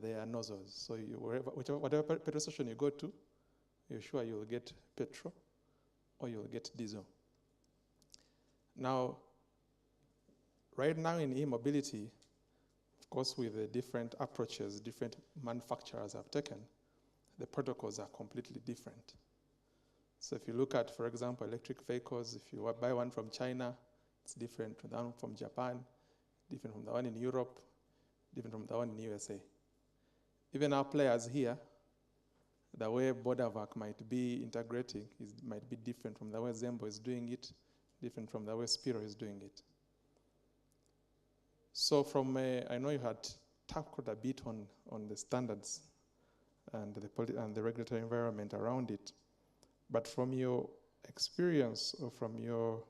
their nozzles. So whatever petrol station you go to, you're sure you'll get petrol or you'll get diesel. Now, right now in e-mobility, of course, with the different approaches different manufacturers have taken, the protocols are completely different. So if you look at, for example, electric vehicles, if you buy one from China, it's different from the one from Japan, different from the one in Europe, different from the one in USA. Even our players here, the way BorderVac might be integrating might be different from the way Zembo is doing it, different from the way Spiro is doing it. So I know you had tackled a bit on the standards and the regulatory environment around it, but from your experience or from your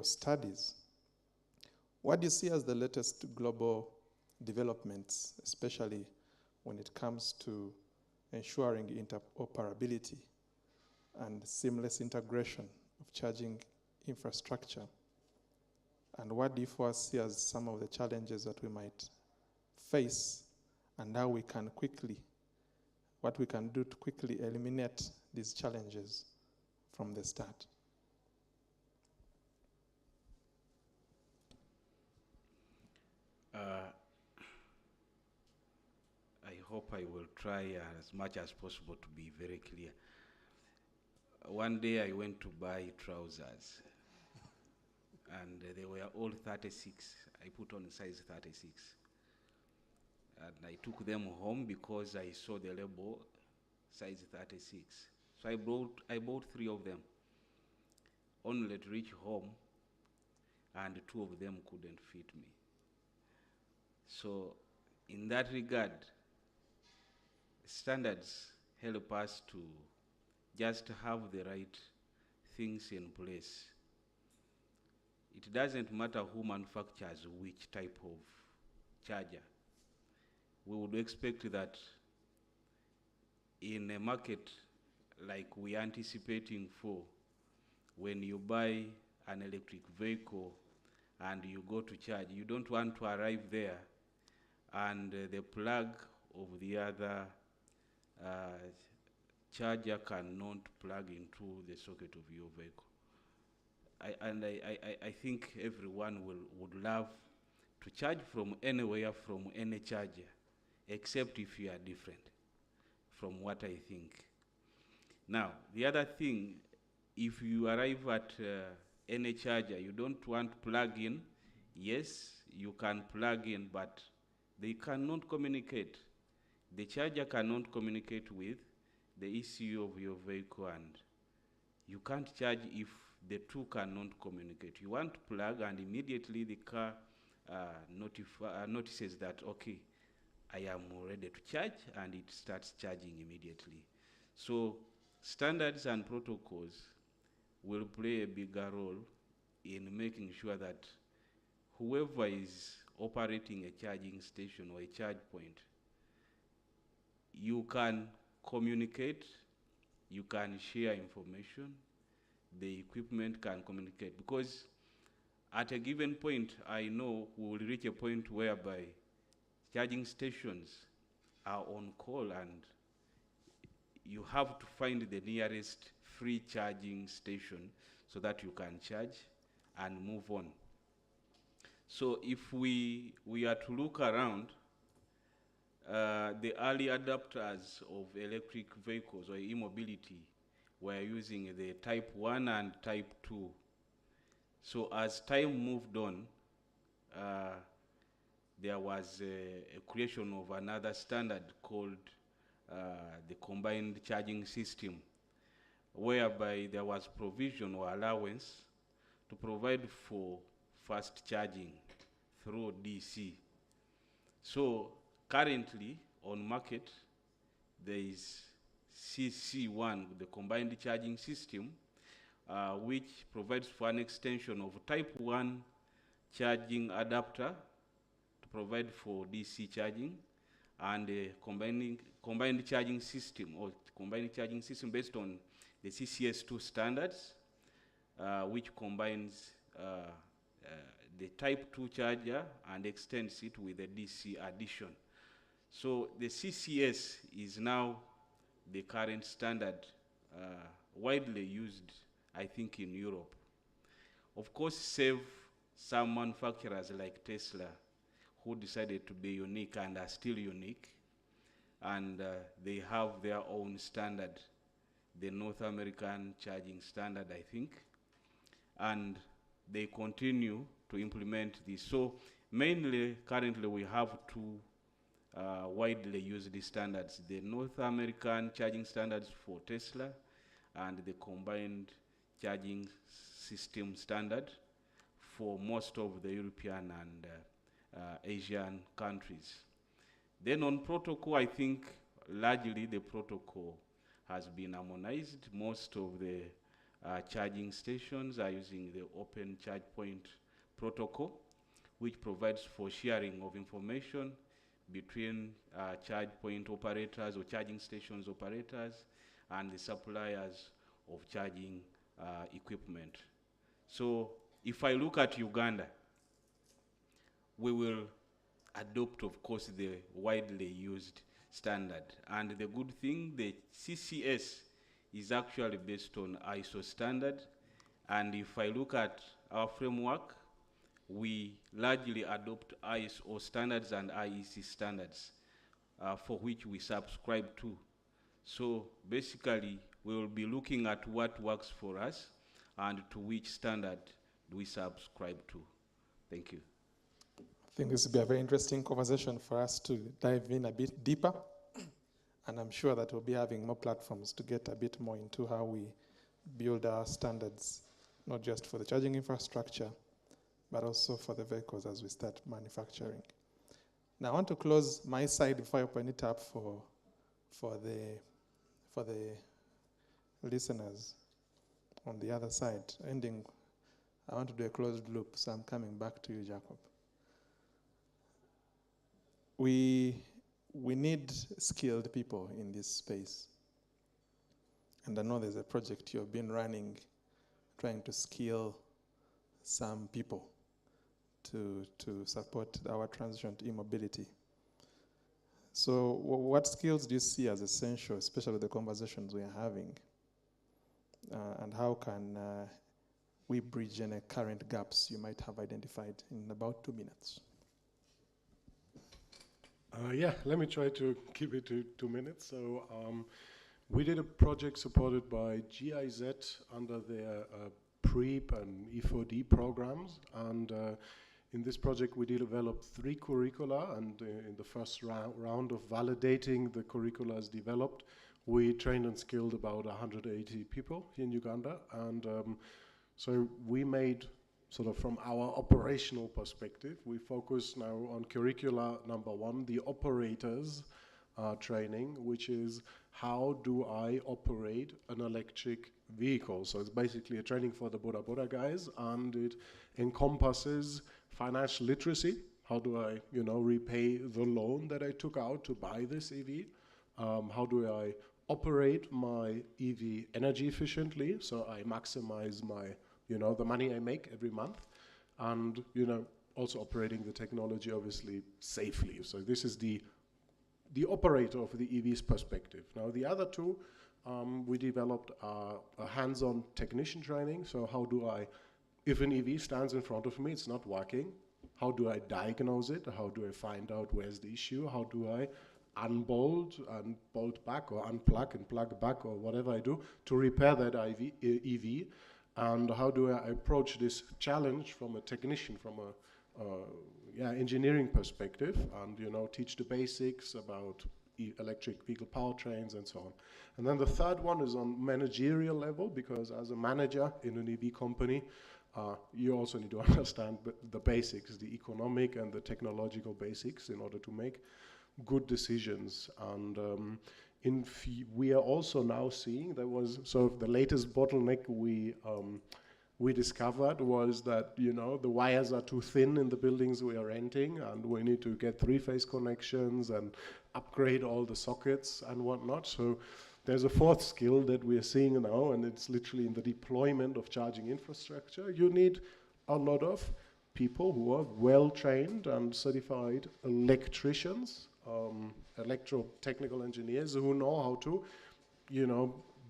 studies, what do you see as the latest global developments, especially when it comes to ensuring interoperability and seamless integration of charging infrastructure? And what do you foresee as some of the challenges that we might face, and how we can what we can do to quickly eliminate these challenges from the start? I hope I will try as much as possible to be very clear. One day I went to buy trousers, and they were all 36. I put on size 36. And I took them home because I saw the label size 36. So I bought 3 of them, only to reach home, and 2 of them couldn't fit me. So in that regard, standards help us to just have the right things in place. It doesn't matter who manufactures which type of charger. We would expect that in a market like we are anticipating for, when you buy an electric vehicle and you go to charge, you don't want to arrive there and the plug of the other charger cannot plug into the socket of your vehicle. I think everyone would love to charge from anywhere, from any charger, except if you are different, from what I think. Now, the other thing, if you arrive at any charger, you don't want to plug in, yes, you can plug in, but they cannot communicate. The charger cannot communicate with the ECU of your vehicle, and you can't charge if the two cannot communicate. You want to plug, and immediately the car notices that, okay, I am ready to charge, and it starts charging immediately. So standards and protocols will play a bigger role in making sure that whoever is operating a charging station or a charge point, you can communicate, you can share information, the equipment can communicate. Because at a given point, I know we will reach a point whereby charging stations are on call, and you have to find the nearest free charging station so that you can charge and move on. So if we are to look around, the early adopters of electric vehicles or e-mobility were using the type 1 and type 2. So as time moved on, there was a creation of another standard called the combined charging system, whereby there was provision or allowance to provide for fast charging through DC. So currently on market, there is CC1, the combined charging system, which provides for an extension of type 1 charging adapter to provide for DC charging, and a combined charging system, or combined charging system based on the CCS2 standards, which combines the Type 2 charger and extends it with a DC addition. So the CCS is now the current standard widely used, I think, in Europe. Of course, save some manufacturers like Tesla who decided to be unique and are still unique, and they have their own standard, the North American charging standard, I think, and they continue to implement this. So mainly, currently, we have two widely used standards, the North American charging standards for Tesla and the combined charging system standard for most of the European and Asian countries. Then on protocol, I think largely the protocol has been harmonized. Most of the charging stations are using the Open Charge Point protocol, which provides for sharing of information between charge point operators or charging stations operators and the suppliers of charging equipment. So if I look at Uganda, we will adopt, of course, the widely used standard. And the good thing, the CCS is actually based on ISO standard. And if I look at our framework, we largely adopt ISO standards and IEC standards for which we subscribe to. So basically, we will be looking at what works for us and to which standard do we subscribe to. Thank you. I think this will be a very interesting conversation for us to dive in a bit deeper. And I'm sure that we'll be having more platforms to get a bit more into how we build our standards, not just for the charging infrastructure, but also for the vehicles as we start manufacturing. Now I want to close my side before I open it up for the listeners on the other side. Ending, I want to do a closed loop, so I'm coming back to you, Jacob. We need skilled people in this space. And I know there's a project you've been running trying to skill some people to support our transition to e-mobility. So what skills do you see as essential, especially the conversations we are having? And how can we bridge any current gaps you might have identified in about 2 minutes? Yeah, let me try to keep it to 2 minutes. So we did a project supported by GIZ under their PREEP and E4D programs. And in this project, we developed 3 curricula. And in the first round of validating the curricula as developed, we trained and skilled about 180 people in Uganda. And so we made, sort of from our operational perspective, we focus now on curricula number 1, the operators training, which is how do I operate an electric vehicle. So it's basically a training for the Boda Boda guys, and it encompasses financial literacy. How do I, repay the loan that I took out to buy this EV? How do I operate my EV energy efficiently so I maximize my the money I make every month, and, also operating the technology, obviously, safely. So this is the operator of the EV's perspective. Now, the other 2, we developed a hands-on technician training. So how do I, if an EV stands in front of me, it's not working, how do I diagnose it? How do I find out where's the issue? How do I unbolt and bolt back, or unplug and plug back, or whatever I do to repair that EV? And how do I approach this challenge from a technician, from a engineering perspective, and teach the basics about electric vehicle powertrains and so on. And then the third one is on managerial level, because as a manager in an EV company, you also need to understand the basics, the economic and the technological basics, in order to make good decisions. And we are also now seeing the latest bottleneck we discovered was that the wires are too thin in the buildings we are renting, and we need to get 3-phase connections and upgrade all the sockets and whatnot. So There's a fourth skill that we are seeing now, and it's literally in the deployment of charging infrastructure. You need a lot of people who are well-trained and certified electricians, electro-technical engineers who know how to,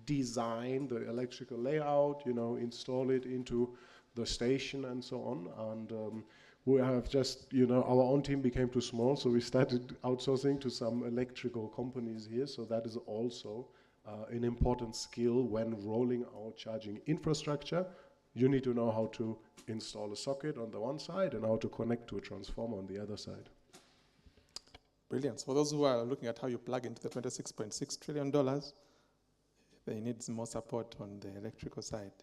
design the electrical layout, install it into the station and so on. And we have just, our own team became too small, so we started outsourcing to some electrical companies here. So that is also an important skill when rolling out charging infrastructure. You need to know how to install a socket on the one side and how to connect to a transformer on the other side. Brilliant. For those who are looking at how you plug into the $26.6 trillion, they need more support on the electrical side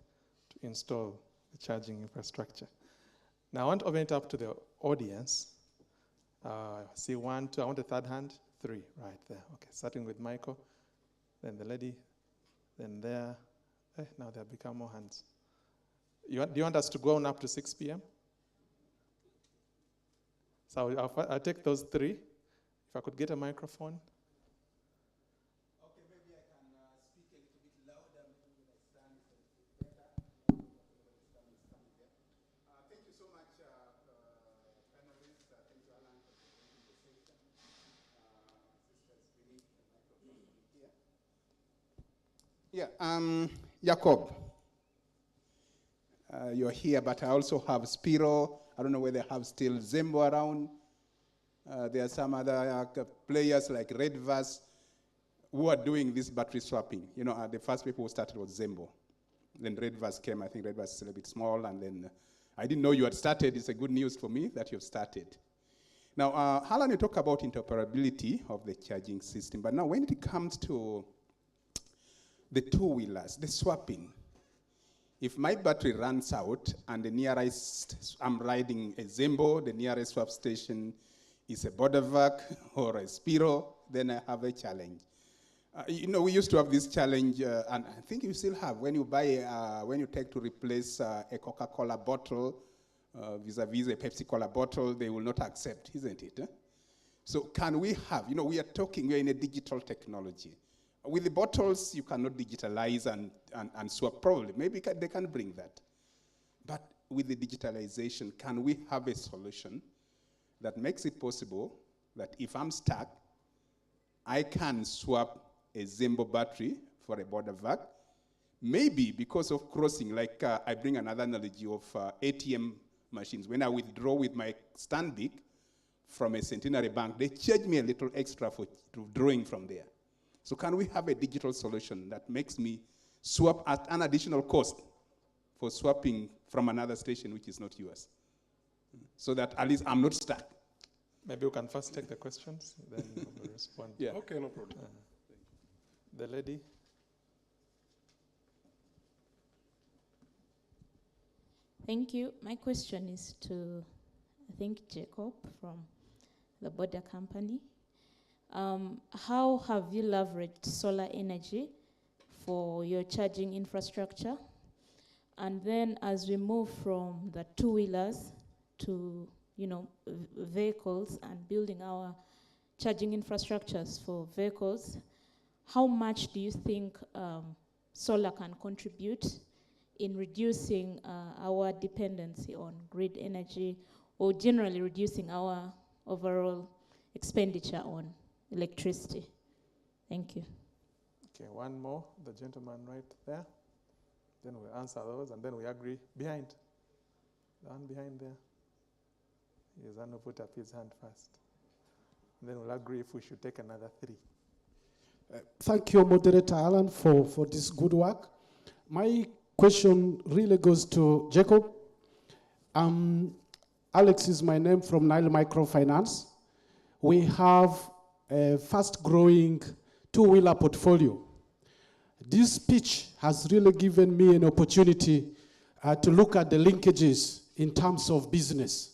to install the charging infrastructure. Now I want to open it up to the audience. See 1, 2, I want a third hand. 3, right there. Okay, starting with Michael, then the lady, then there. Now there have become more hands. Do you want us to go on up to 6 p.m.? So I'll take those 3. If I could get a microphone. Okay, maybe I can speak a little bit louder. Maybe when I stand a little bit better. Thank you so much, panelists. Thank you, Alan, for presenting the session. Sisters, we need a microphone here. Yeah, Jacob. You're here, but I also have Spiro. I don't know whether they have still Zembo around. There are some other players like Redvas who are doing this battery swapping. The first people who started was Zembo. Then Redvas came. I think Redvas is a little bit small. And then I didn't know you had started. It's a good news for me that you've started. Now, Alan, you talk about interoperability of the charging system. But now when it comes to the two-wheelers, the swapping, if my battery runs out and the nearest, I'm riding a Zembo, the nearest swap station is a Bodevac or a Spiro, then I have a challenge. We used to have this challenge, and I think you still have, when you buy, when you take to replace a Coca-Cola bottle vis-a-vis a Pepsi-Cola bottle, they will not accept, isn't it? So can we have, we are in a digital technology. With the bottles, you cannot digitalize and swap probably. Maybe they can bring that. But with the digitalization, can we have a solution that makes it possible that if I'm stuck, I can swap a Zembo battery for a Bodevac? Maybe because of crossing, like I bring another analogy of ATM machines. When I withdraw with my Stanbic from a Centenary Bank, they charge me a little extra for drawing from there. So can we have a digital solution that makes me swap at an additional cost for swapping from another station which is not yours? So that at least I'm not stuck. Maybe we can first take the questions, then we'll respond. Yeah. Okay, no problem. The lady. Thank you. My question is to, I think, Jacob from the Border Company. How have you leveraged solar energy for your charging infrastructure? And then as we move from the two-wheelers to, vehicles and building our charging infrastructures for vehicles, how much do you think solar can contribute in reducing our dependency on grid energy, or generally reducing our overall expenditure on electricity? Thank you. Okay, one more, the gentleman right there. Then we'll answer those, and then we agree. Behind. The one behind there. He's going to put up his hand first. And then we'll agree if we should take another 3. Thank you, Moderator Alan, for this good work. My question really goes to Jacob. Alex is my name from Nile Microfinance. We have a fast-growing two-wheeler portfolio. This pitch has really given me an opportunity to look at the linkages in terms of business.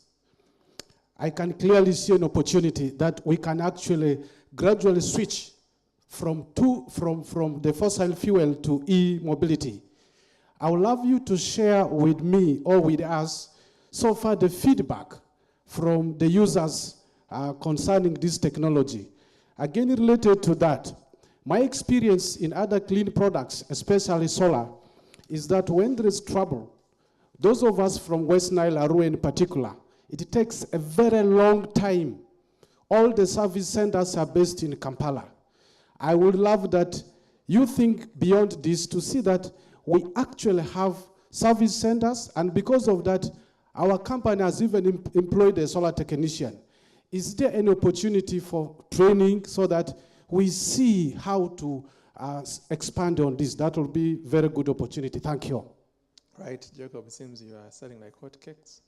I can clearly see an opportunity that we can actually gradually switch from the fossil fuel to e-mobility. I would love you to share with me or with us so far the feedback from the users concerning this technology. Again, related to that, My experience in other clean products, especially solar, is that when there is trouble, those of us from West Nile, Arua in particular, it takes a very long time. All the service centers are based in Kampala. I would love that you think beyond this to see that we actually have service centers, and because of that, our company has even employed a solar technician. Is there any opportunity for training so that we see how to expand on this? That will be a very good opportunity. Thank you. Right, Jacob, it seems you are selling like hotcakes.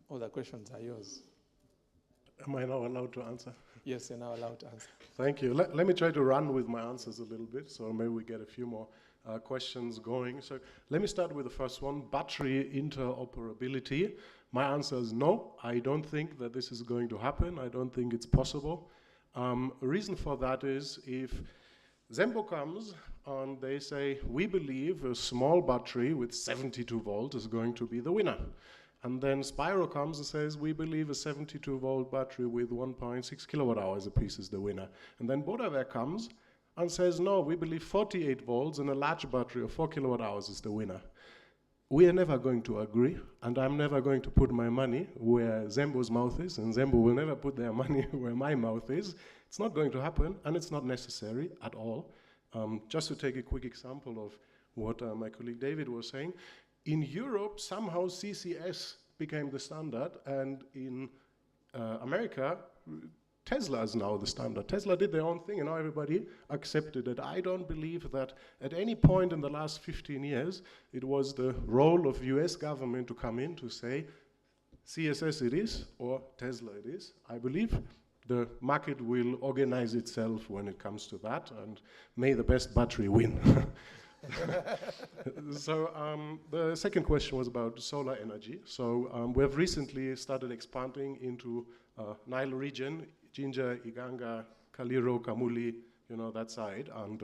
All the questions are yours. Am I now allowed to answer? Yes, you're now allowed to answer. Thank you. Let me try to run with my answers a little bit, so maybe we get a few more questions going. So let me start with the first one, battery interoperability. My answer is no. I don't think that this is going to happen. I don't think it's possible. Reason for that is if Zembo comes and they say, we believe a small battery with 72 volts is going to be the winner. And then Spyro comes and says, we believe a 72-volt battery with 1.6 kilowatt hours apiece is the winner. And then Bodawerk comes and says, no, we believe 48 volts and a large battery of 4 kilowatt hours is the winner. We are never going to agree, and I'm never going to put my money where Zembo's mouth is, and Zembo will never put their money where my mouth is. It's not going to happen, and it's not necessary at all. Just to take a quick example of what my colleague David was saying, in Europe, somehow CCS became the standard, and in America, Tesla is now the standard. Tesla did their own thing, and now everybody accepted it. I don't believe that at any point in the last 15 years, it was the role of US government to come in to say, CSS it is, or Tesla it is. I believe the market will organize itself when it comes to that, and may the best battery win. So the second question was about solar energy. So we have recently started expanding into Nile region, Jinja, Iganga, Kaliro, Kamuli, you know, that side, and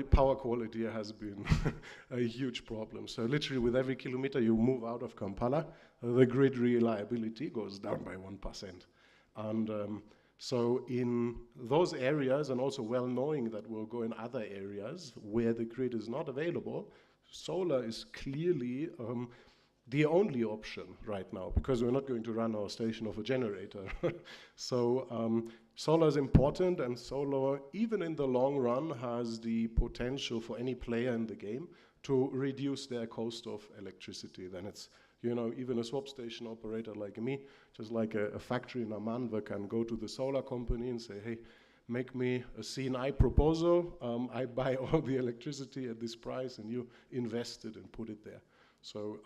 power quality has been a huge problem. So literally with every kilometer you move out of Kampala, the grid reliability goes down by 1%. And so in those areas, and also well knowing that we'll go in other areas where the grid is not available, solar is clearly the only option right now, because we're not going to run our station off a generator. So solar is important, and solar, even in the long run, has the potential for any player in the game to reduce their cost of electricity. Then it's, you know, even a swap station operator like me, just like a factory in Amanva can go to the solar company and say, hey, make me a C&I proposal, I buy all the electricity at this price, and you invest it and put it there. So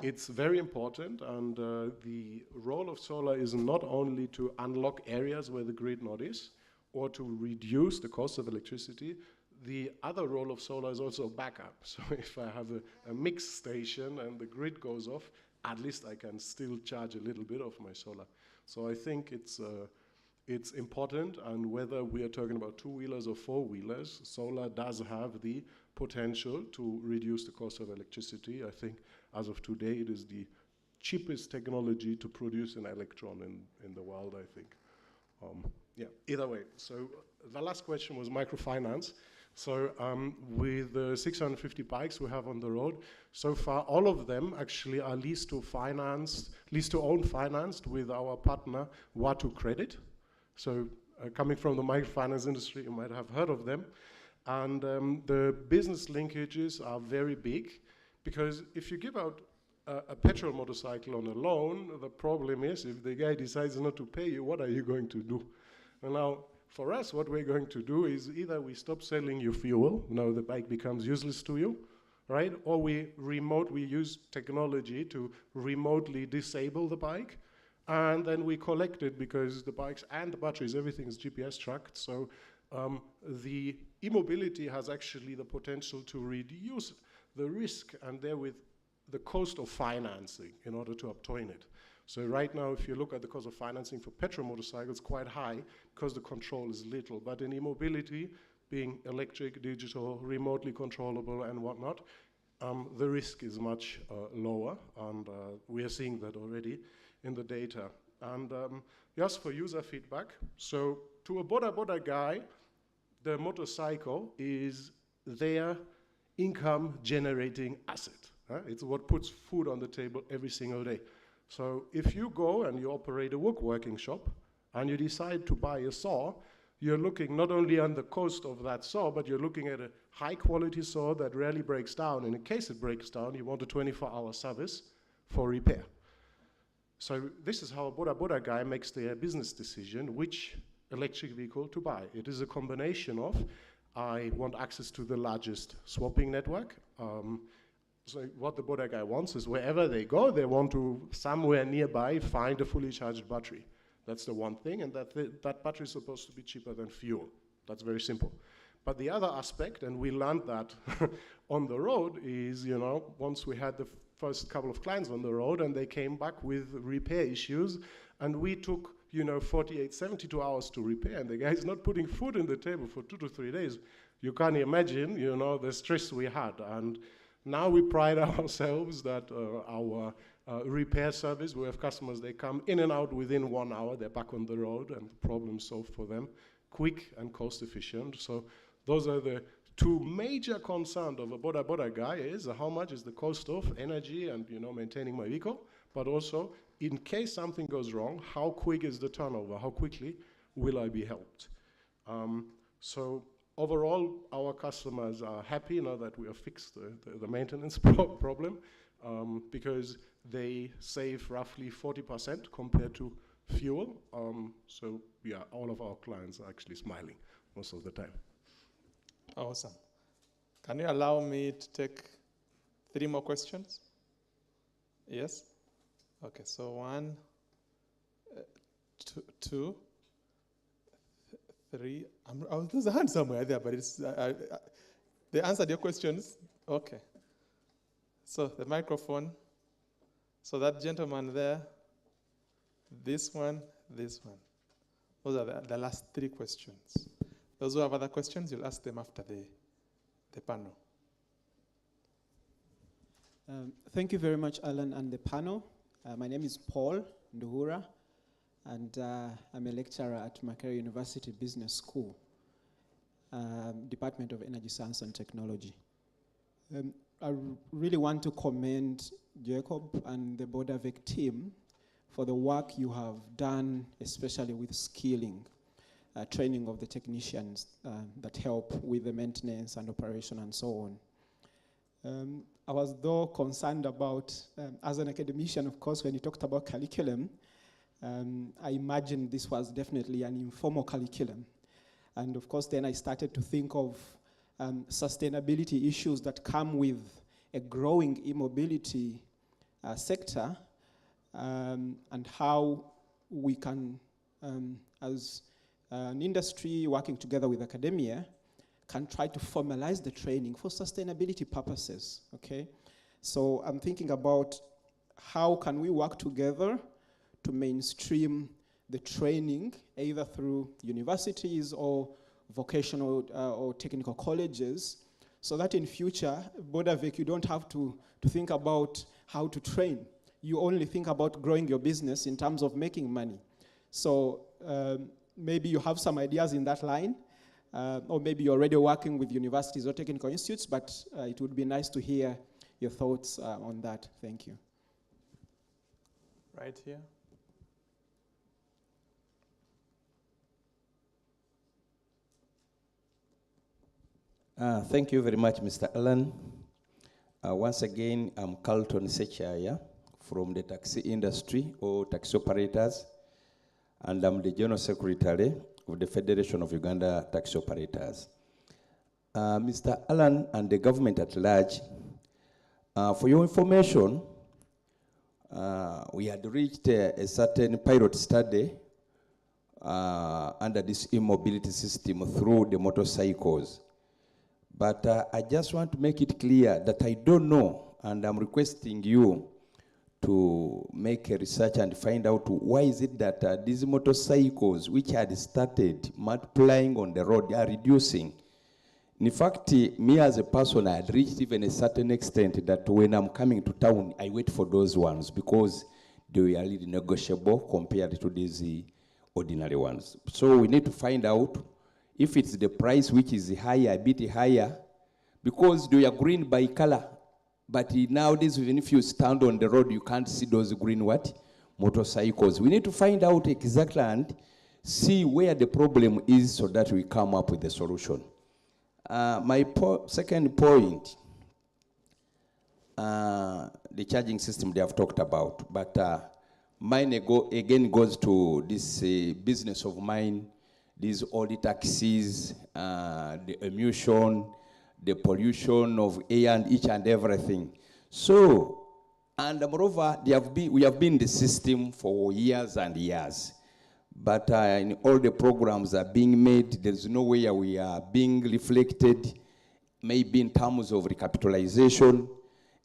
it's very important, and the role of solar is not only to unlock areas where the grid not is, or to reduce the cost of electricity. The other role of solar is also backup. So if I have a mix station and the grid goes off, at least I can still charge a little bit of my solar. So I think it's important, and whether we are talking about two-wheelers or four-wheelers, solar does have the potential to reduce the cost of electricity. I think as of today, it is the cheapest technology to produce an electron in the world, I think. Yeah, either way. So the last question was microfinance. So with the 650 bikes we have on the road, so far all of them actually are lease to own financed with our partner Watu Credit. So coming from the microfinance industry, you might have heard of them. And the business linkages are very big, because if you give out a petrol motorcycle on a loan, the problem is if the guy decides not to pay you, what are you going to do? And now, for us, what we're going to do is either we stop selling you fuel, now the bike becomes useless to you, right? Or we use technology to remotely disable the bike, and then we collect it, because the bikes and the batteries, everything is GPS tracked. So the e-mobility has actually the potential to reduce the risk and therewith the cost of financing in order to obtain it. So right now, if you look at the cost of financing for petrol motorcycles, quite high, because the control is little. But in e-mobility, being electric, digital, remotely controllable, and whatnot, the risk is much lower, and we are seeing that already in the data. And just for user feedback, so to a Boda guy, the motorcycle is their income generating asset. It's what puts food on the table every single day. So if you go and you operate a woodworking shop and you decide to buy a saw, you're looking not only on the cost of that saw, but you're looking at a high quality saw that rarely breaks down. In case it breaks down, you want a 24-hour service for repair. So this is how a Boda Boda guy makes their business decision, which electric vehicle to buy. It is a combination of, I want access to the largest swapping network. So what the Boda guy wants is wherever they go, they want to somewhere nearby find a fully charged battery. That's the one thing, and that battery is supposed to be cheaper than fuel. That's very simple. But the other aspect, and we learned that on the road, is, you know, once we had the first couple of clients on the road and they came back with repair issues, and we took, you know, 48, 72 hours to repair, and the guy's not putting food on the table for 2 to 3 days. You can't imagine, you know, the stress we had. And now we pride ourselves that our repair service, we have customers, they come in and out within 1 hour, they're back on the road and the problem solved for them, quick and cost efficient. So those are the two major concerns of a Boda Boda guy is how much is the cost of energy and, you know, maintaining my vehicle, but also in case something goes wrong, how quick is the turnover? How quickly will I be helped? So overall, our customers are happy now that we have fixed the maintenance problem because they save roughly 40% compared to fuel. So yeah, all of our clients are actually smiling most of the time. Awesome. Can you allow me to take 3 more questions? Yes? Okay, so 1, 2, 3. There's a hand somewhere there, but it's they answered your questions. Okay. So the microphone. So that gentleman there, this one. Those are the last 3 questions. Those who have other questions, you'll ask them after the panel. Thank you very much, Alan, and the panel. My name is Paul Nduhura, and I'm a lecturer at Makerere University Business School, Department of Energy Science and Technology. I really want to commend Jacob and the BodaVec team for the work you have done, especially with skilling, training of the technicians that help with the maintenance and operation and so on. I was though concerned about, as an academician, of course, when you talked about curriculum, I imagined this was definitely an informal curriculum. And of course, then I started to think of sustainability issues that come with a growing e-mobility sector, and how we can, as an industry working together with academia, can try to formalize the training for sustainability purposes, okay? So I'm thinking about how can we work together to mainstream the training, either through universities or vocational or technical colleges, so that in future, BodaVec, you don't have to think about how to train. You only think about growing your business in terms of making money. So maybe you have some ideas in that line, or maybe you're already working with universities or technical institutes, but it would be nice to hear your thoughts on that. Thank you. Right here. Thank you very much, Mr. Alan. Once again, I'm Carlton Sechaya from the taxi industry or taxi operators, and I'm the General Secretary of the Federation of Uganda Taxi Operators. Mr. Alan and the government at large, for your information, we had reached a certain pilot study under this e-mobility system through the motorcycles. But I just want to make it clear that I don't know, and I'm requesting you to make a research and find out why is it that these motorcycles, which had started multiplying on the road, are reducing. In fact, me as a person, I had reached even a certain extent that when I'm coming to town, I wait for those ones because they were really negotiable compared to these ordinary ones. So we need to find out If it's the price which is higher, a bit higher, because they are green by color, but nowadays, even if you stand on the road, you can't see those green what? Motorcycles. We need to find out exactly and see where the problem is so that we come up with a solution. My second point, the charging system they have talked about, but mine again goes to this business of mine, these all the taxis, the emission, the pollution of air and each and everything. So, and moreover, we have been in the system for years and years. But in all the programs are being made, there's no way we are being reflected, maybe in terms of recapitalization,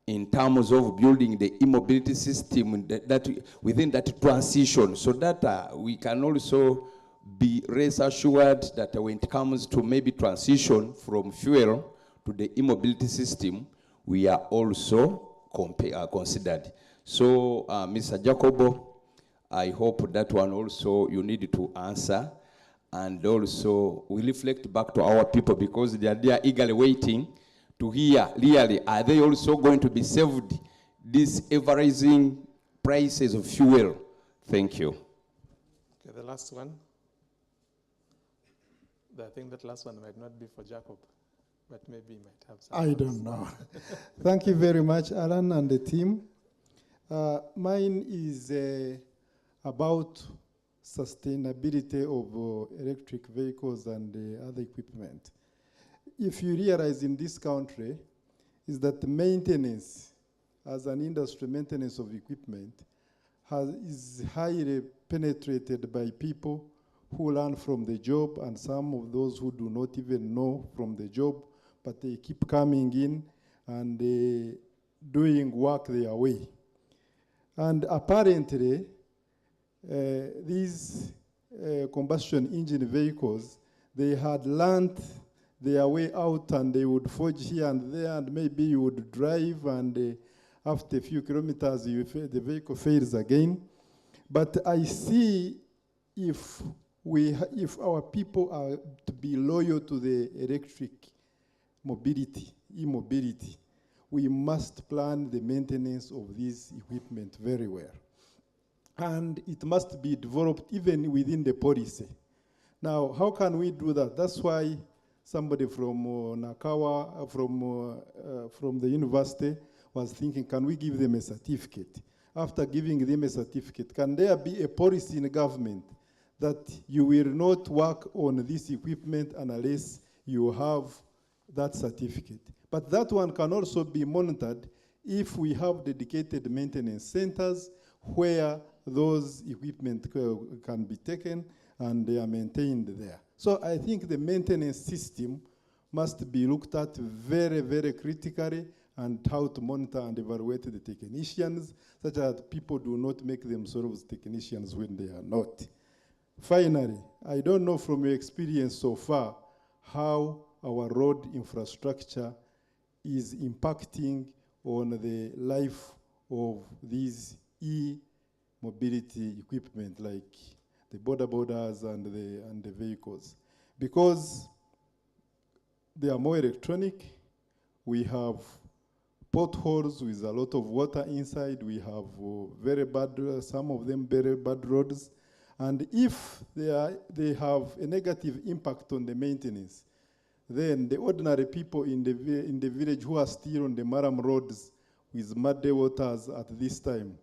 in terms of building the e-mobility system that within that transition, so that we can also be rest assured that when it comes to maybe transition from fuel to the e-mobility system, we are also considered. So, Mr. Jacobo, I hope that one also you need to answer, and also we reflect back to our people because they are eagerly waiting to hear, really, are they also going to be saved these ever-rising prices of fuel? Thank you. Okay, the last one. I think that last one might not be for Jacob, but maybe he might have some. I don't know. Thank you very much, Alan and the team. Mine is about sustainability of electric vehicles and other equipment. If you realize in this country, is that maintenance, as an industry, maintenance of equipment, is highly penetrated by people who learn from the job, and some of those who do not even know from the job, but they keep coming in and doing work their way. And apparently, these combustion engine vehicles, they had learned their way out, and they would forge here and there, and maybe you would drive, and after a few kilometers, the vehicle fails again. But I see if our people are to be loyal to the electric mobility, e-mobility, we must plan the maintenance of this equipment very well. And it must be developed even within the policy. Now, how can we do that? That's why somebody from Nakawa, from the university, was thinking, can we give them a certificate? After giving them a certificate, can there be a policy in government that you will not work on this equipment unless you have that certificate? But that one can also be monitored if we have dedicated maintenance centers where those equipment can be taken and they are maintained there. So I think the maintenance system must be looked at very, very critically, and how to monitor and evaluate the technicians such that people do not make themselves technicians when they are not. Finally, I don't know from your experience so far how our road infrastructure is impacting on the life of these e-mobility equipment like the borders and the vehicles. Because they are more electronic, we have potholes with a lot of water inside, we have very bad, some of them very bad roads, and if they have a negative impact on the maintenance, then the ordinary people in the village who are still on the Maram roads with muddy waters at this time,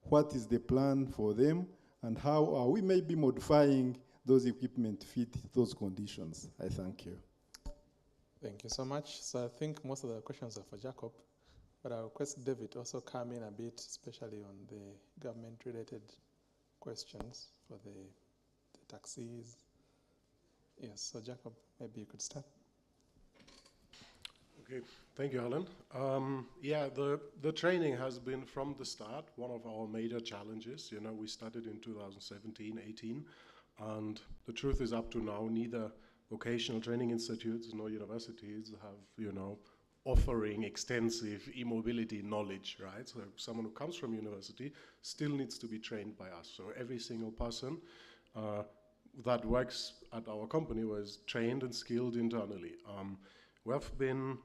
what is the plan for them, and how are we maybe modifying those equipment fit those conditions? I thank you. Thank you so much. So I think most of the questions are for Jacob, but I'll request David also come in a bit, especially on the government-related questions for the taxis. Yes, so Jacob, maybe you could start. Okay, thank you, Alan. Yeah, the training has been from the start one of our major challenges. You know, we started in 2017, 18, and the truth is up to now, neither vocational training institutes nor universities have, you know, offering extensive e-mobility knowledge, right? So someone who comes from university still needs to be trained by us. So every single person that works at our company was trained and skilled internally. We have been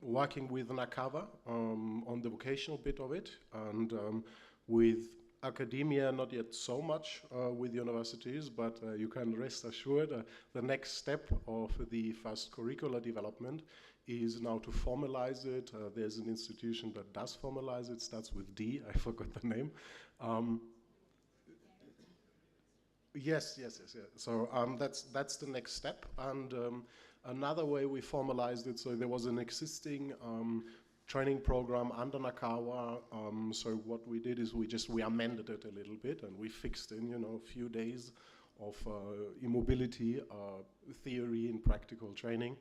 working with NACAVA on the vocational bit of it, and with academia, not yet so much with universities, but you can rest assured the next step of the first curricular development is now to formalize it. There's an institution that does formalize it, starts with D, I forgot the name. Yes. So that's the next step. And another way we formalized it, so there was an existing training program under NACAVA. So what we did is we amended it a little bit, and we fixed in, a few days of e-mobility theory and practical training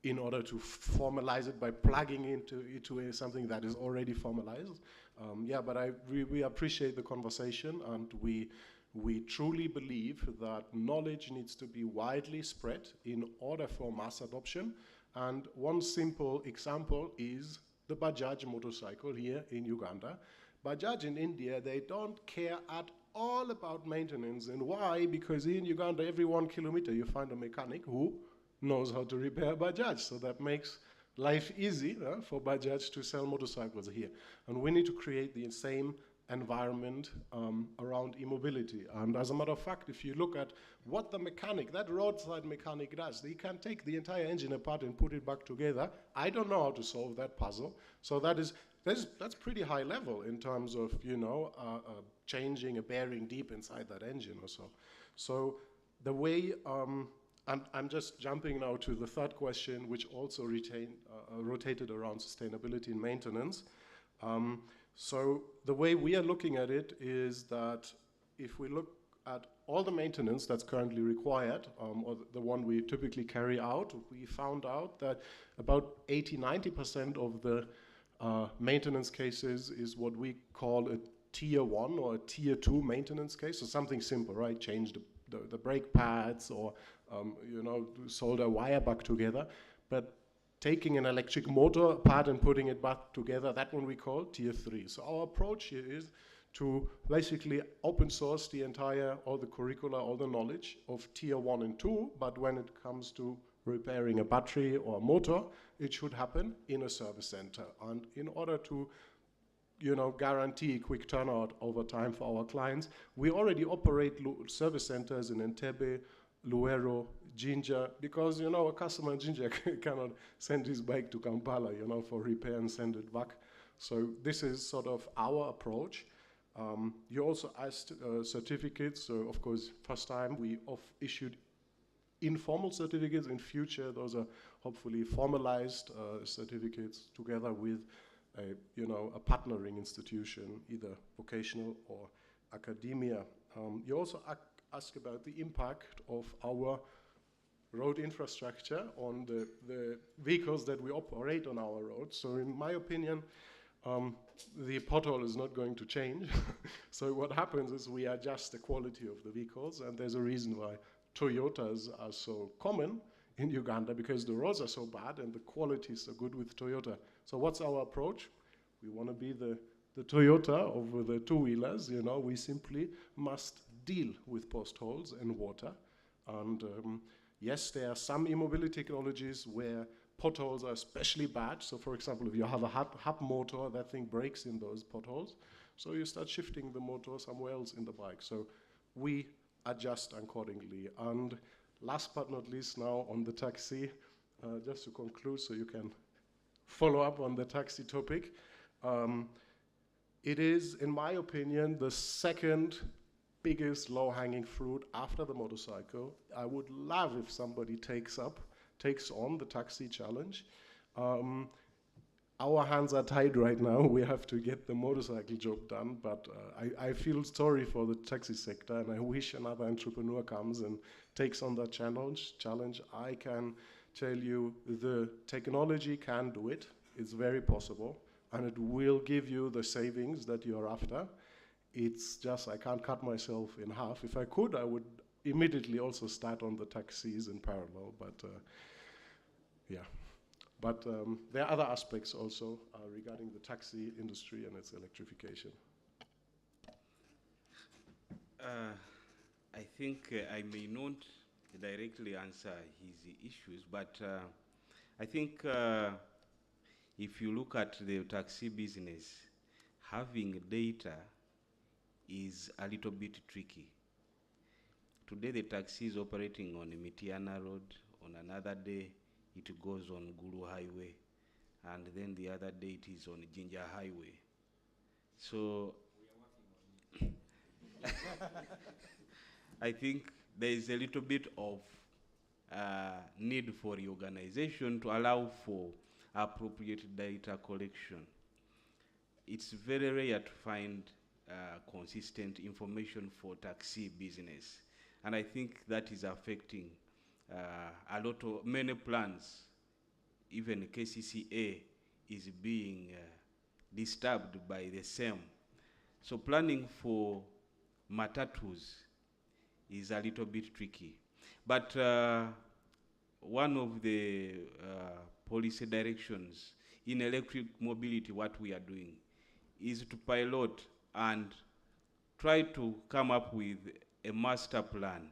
in order to formalize it by plugging into something that is already formalized. But we appreciate the conversation, and we truly believe that knowledge needs to be widely spread in order for mass adoption. And one simple example is the Bajaj motorcycle here in Uganda. Bajaj in India, they don't care at all about maintenance. And why? Because in Uganda, every 1 kilometer, you find a mechanic who knows how to repair Bajaj. So that makes life easy for Bajaj to sell motorcycles here. And we need to create the same environment around e-mobility. And as a matter of fact, if you look at what the mechanic, that roadside mechanic does, he can take the entire engine apart and put it back together. I don't know how to solve that puzzle. So that's pretty high level in terms of, changing a bearing deep inside that engine or so. So the way, I'm just jumping now to the third question, which also rotated around sustainability and maintenance. So the way we are looking at it is that if we look at all the maintenance that's currently required, or the one we typically carry out, we found out that about 80–90% of the maintenance cases is what we call a tier 1 or a tier 2 maintenance case, so something simple, right? Change the brake pads or, solder a wire back together. But taking an electric motor apart and putting it back together, that one we call tier 3. So our approach here is to basically open source all the curricula, all the knowledge of tier 1 and 2, but when it comes to repairing a battery or a motor, it should happen in a service center. And in order to guarantee quick turnout over time for our clients, we already operate service centers in Entebbe, Luero, Jinja, because a customer in Jinja cannot send his bike to Kampala, for repair and send it back. So this is sort of our approach. You also asked certificates. So of course, first time we issued informal certificates. In future, those are hopefully formalized certificates together with a partnering institution, either vocational or academia. You also ask about the impact of our road infrastructure on the vehicles that we operate on our roads. So in my opinion, the pothole is not going to change. So what happens is we adjust the quality of the vehicles, and there's a reason why Toyotas are so common in Uganda, because the roads are so bad and the quality is so good with Toyota. So what's our approach? We want to be the Toyota of the two-wheelers. We simply must deal with potholes and water. And yes, there are some e-mobility technologies where potholes are especially bad. So for example, if you have a hub motor, that thing breaks in those potholes. So you start shifting the motor somewhere else in the bike. So we adjust accordingly. And last but not least now on the taxi, just to conclude so you can follow up on the taxi topic. It is, in my opinion, the second biggest low-hanging fruit after the motorcycle. I would love if somebody takes on the taxi challenge. Our hands are tied right now. We have to get the motorcycle job done, but I feel sorry for the taxi sector, and I wish another entrepreneur comes and takes on that challenge. I can tell you the technology can do it. It's very possible, and it will give you the savings that you're after. It's just I can't cut myself in half. If I could, I would immediately also start on the taxis in parallel, but yeah. But there are other aspects also regarding the taxi industry and its electrification. I think I may not directly answer his issues, but I think if you look at the taxi business, having data is a little bit tricky. Today the taxi is operating on Mitiana Road, on another day it goes on Gulu Highway, and then the other day it is on Ginger Highway. So I think there is a little bit of need for reorganization to allow for appropriate data collection. It's very rare to find consistent information for taxi business. And I think that is affecting a lot of many plans. Even KCCA is being disturbed by the same. So planning for matatus is a little bit tricky. But one of the policy directions in electric mobility, what we are doing, is to pilot and try to come up with a master plan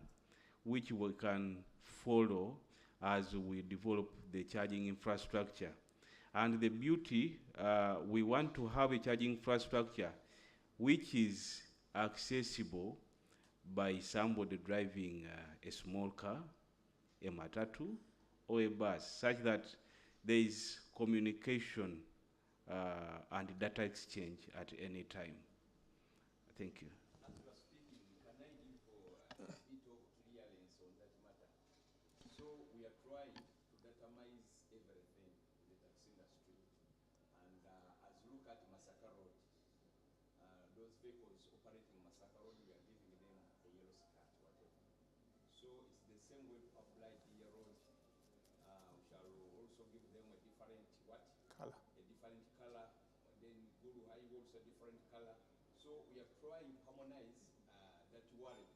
which we can follow as we develop the charging infrastructure. And the beauty, we want to have a charging infrastructure which is accessible by somebody driving a small car, a matatu, or a bus, such that there is communication and data exchange at any time. Thank you. As you are speaking, can I give a bit of clearance on that matter? So we are trying to datamize everything in the taxi industry. And as you look at Masaka Road, those vehicles operating Masaka Road, we are giving them a yellow skirt, whatever. So it's the same way to apply the road. We shall also give them a different what? Color. A different color. And then Guru High also a different color. So we are trying to harmonize that worry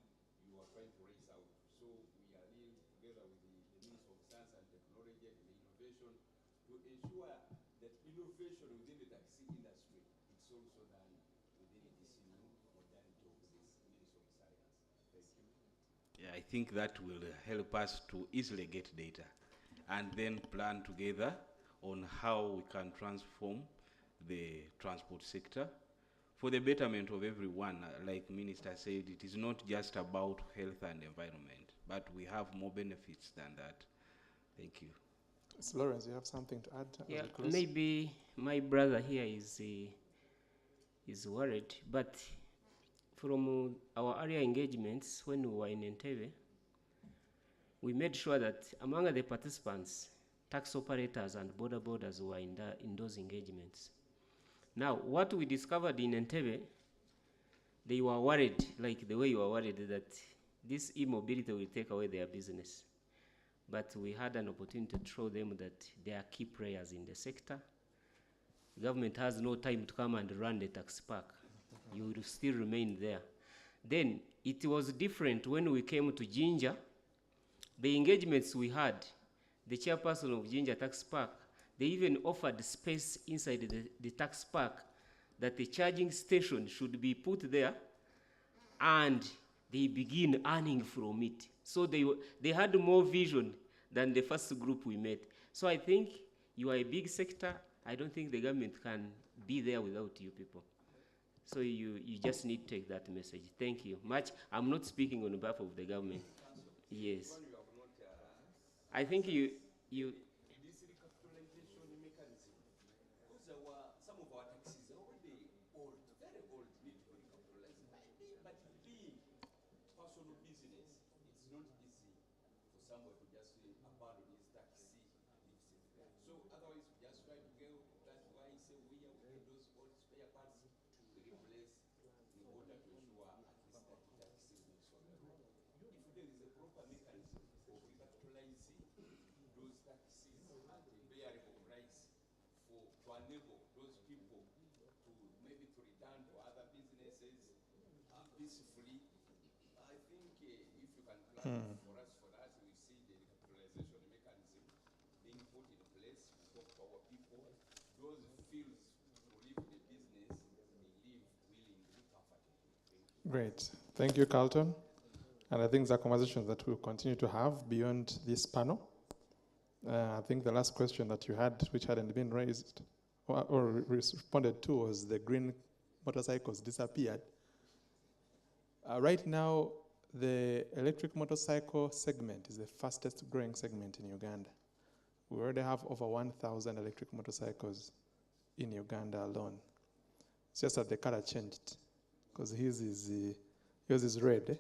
you are trying to raise out. So we are really together with the Ministry of Science and Technology and the Innovation to ensure that innovation within the taxi industry it's also done within this new modality of this Ministry of Science. Thank you. Yeah, I think that will help us to easily get data and then plan together on how we can transform the transport sector for the betterment of everyone. Like Minister said, it is not just about health and environment, but we have more benefits than that. Thank you. Mr. Lawrence, you have something to add? Yeah, maybe my brother here is worried, but from our earlier engagements when we were in Entebbe, we made sure that among the participants, tax operators and border borders were in those engagements. Now, what we discovered in Entebbe, they were worried, like the way you were worried, that this e-mobility will take away their business. But we had an opportunity to show them that they are key players in the sector. The government has no time to come and run the tax park. You will still remain there. Then it was different when we came to Ginger. The engagements we had, the chairperson of Ginger Tax Park, they even offered space inside the tax park that the charging station should be put there and they begin earning from it. So they had more vision than the first group we met. So I think you are a big sector. I don't think the government can be there without you people. So you just need to take that message. Thank you much. I'm not speaking on behalf of the government. Yes. I think you this recapitalization mechanism, because some of our taxis are already old, very old, need to be recapitalized. But being personal business, it's not easy for somebody to just abandon his taxi and leave it there. So otherwise, we just try to go. That's why I say we are with those old spare parts we replace in order to ensure at least that the taxi moves on the road. If there is a proper mechanism of recapitalizing those taxis at a bearable price to enable those people to maybe to return to other businesses peacefully. I think if you can plan for that, we see the recapitalization mechanism being put in place. We talk to our people. Those fields to leave the business, they leave willingly, comfortably. Thank you. Great. Thank you, Carlton. And I think the conversations that we'll continue to have beyond this panel. I think the last question that you had, which hadn't been raised or responded to, was the green motorcycles disappeared. Right now, the electric motorcycle segment is the fastest growing segment in Uganda. We already have over 1,000 electric motorcycles in Uganda alone. It's just that the color changed, because yours is red.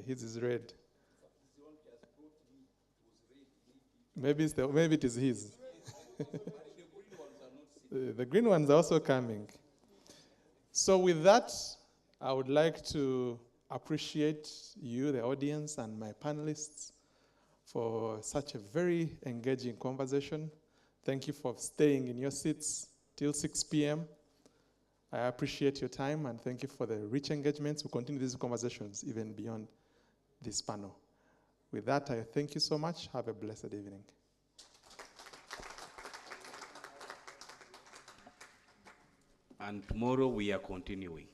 His is red. Maybe it is his. The green ones are also coming. So with that, I would like to appreciate you, the audience, and my panelists for such a very engaging conversation. Thank you for staying in your seats till 6 p.m. I appreciate your time, and thank you for the rich engagements. We'll continue these conversations even beyond this panel. With that, I thank you so much. Have a blessed evening. And tomorrow we are continuing.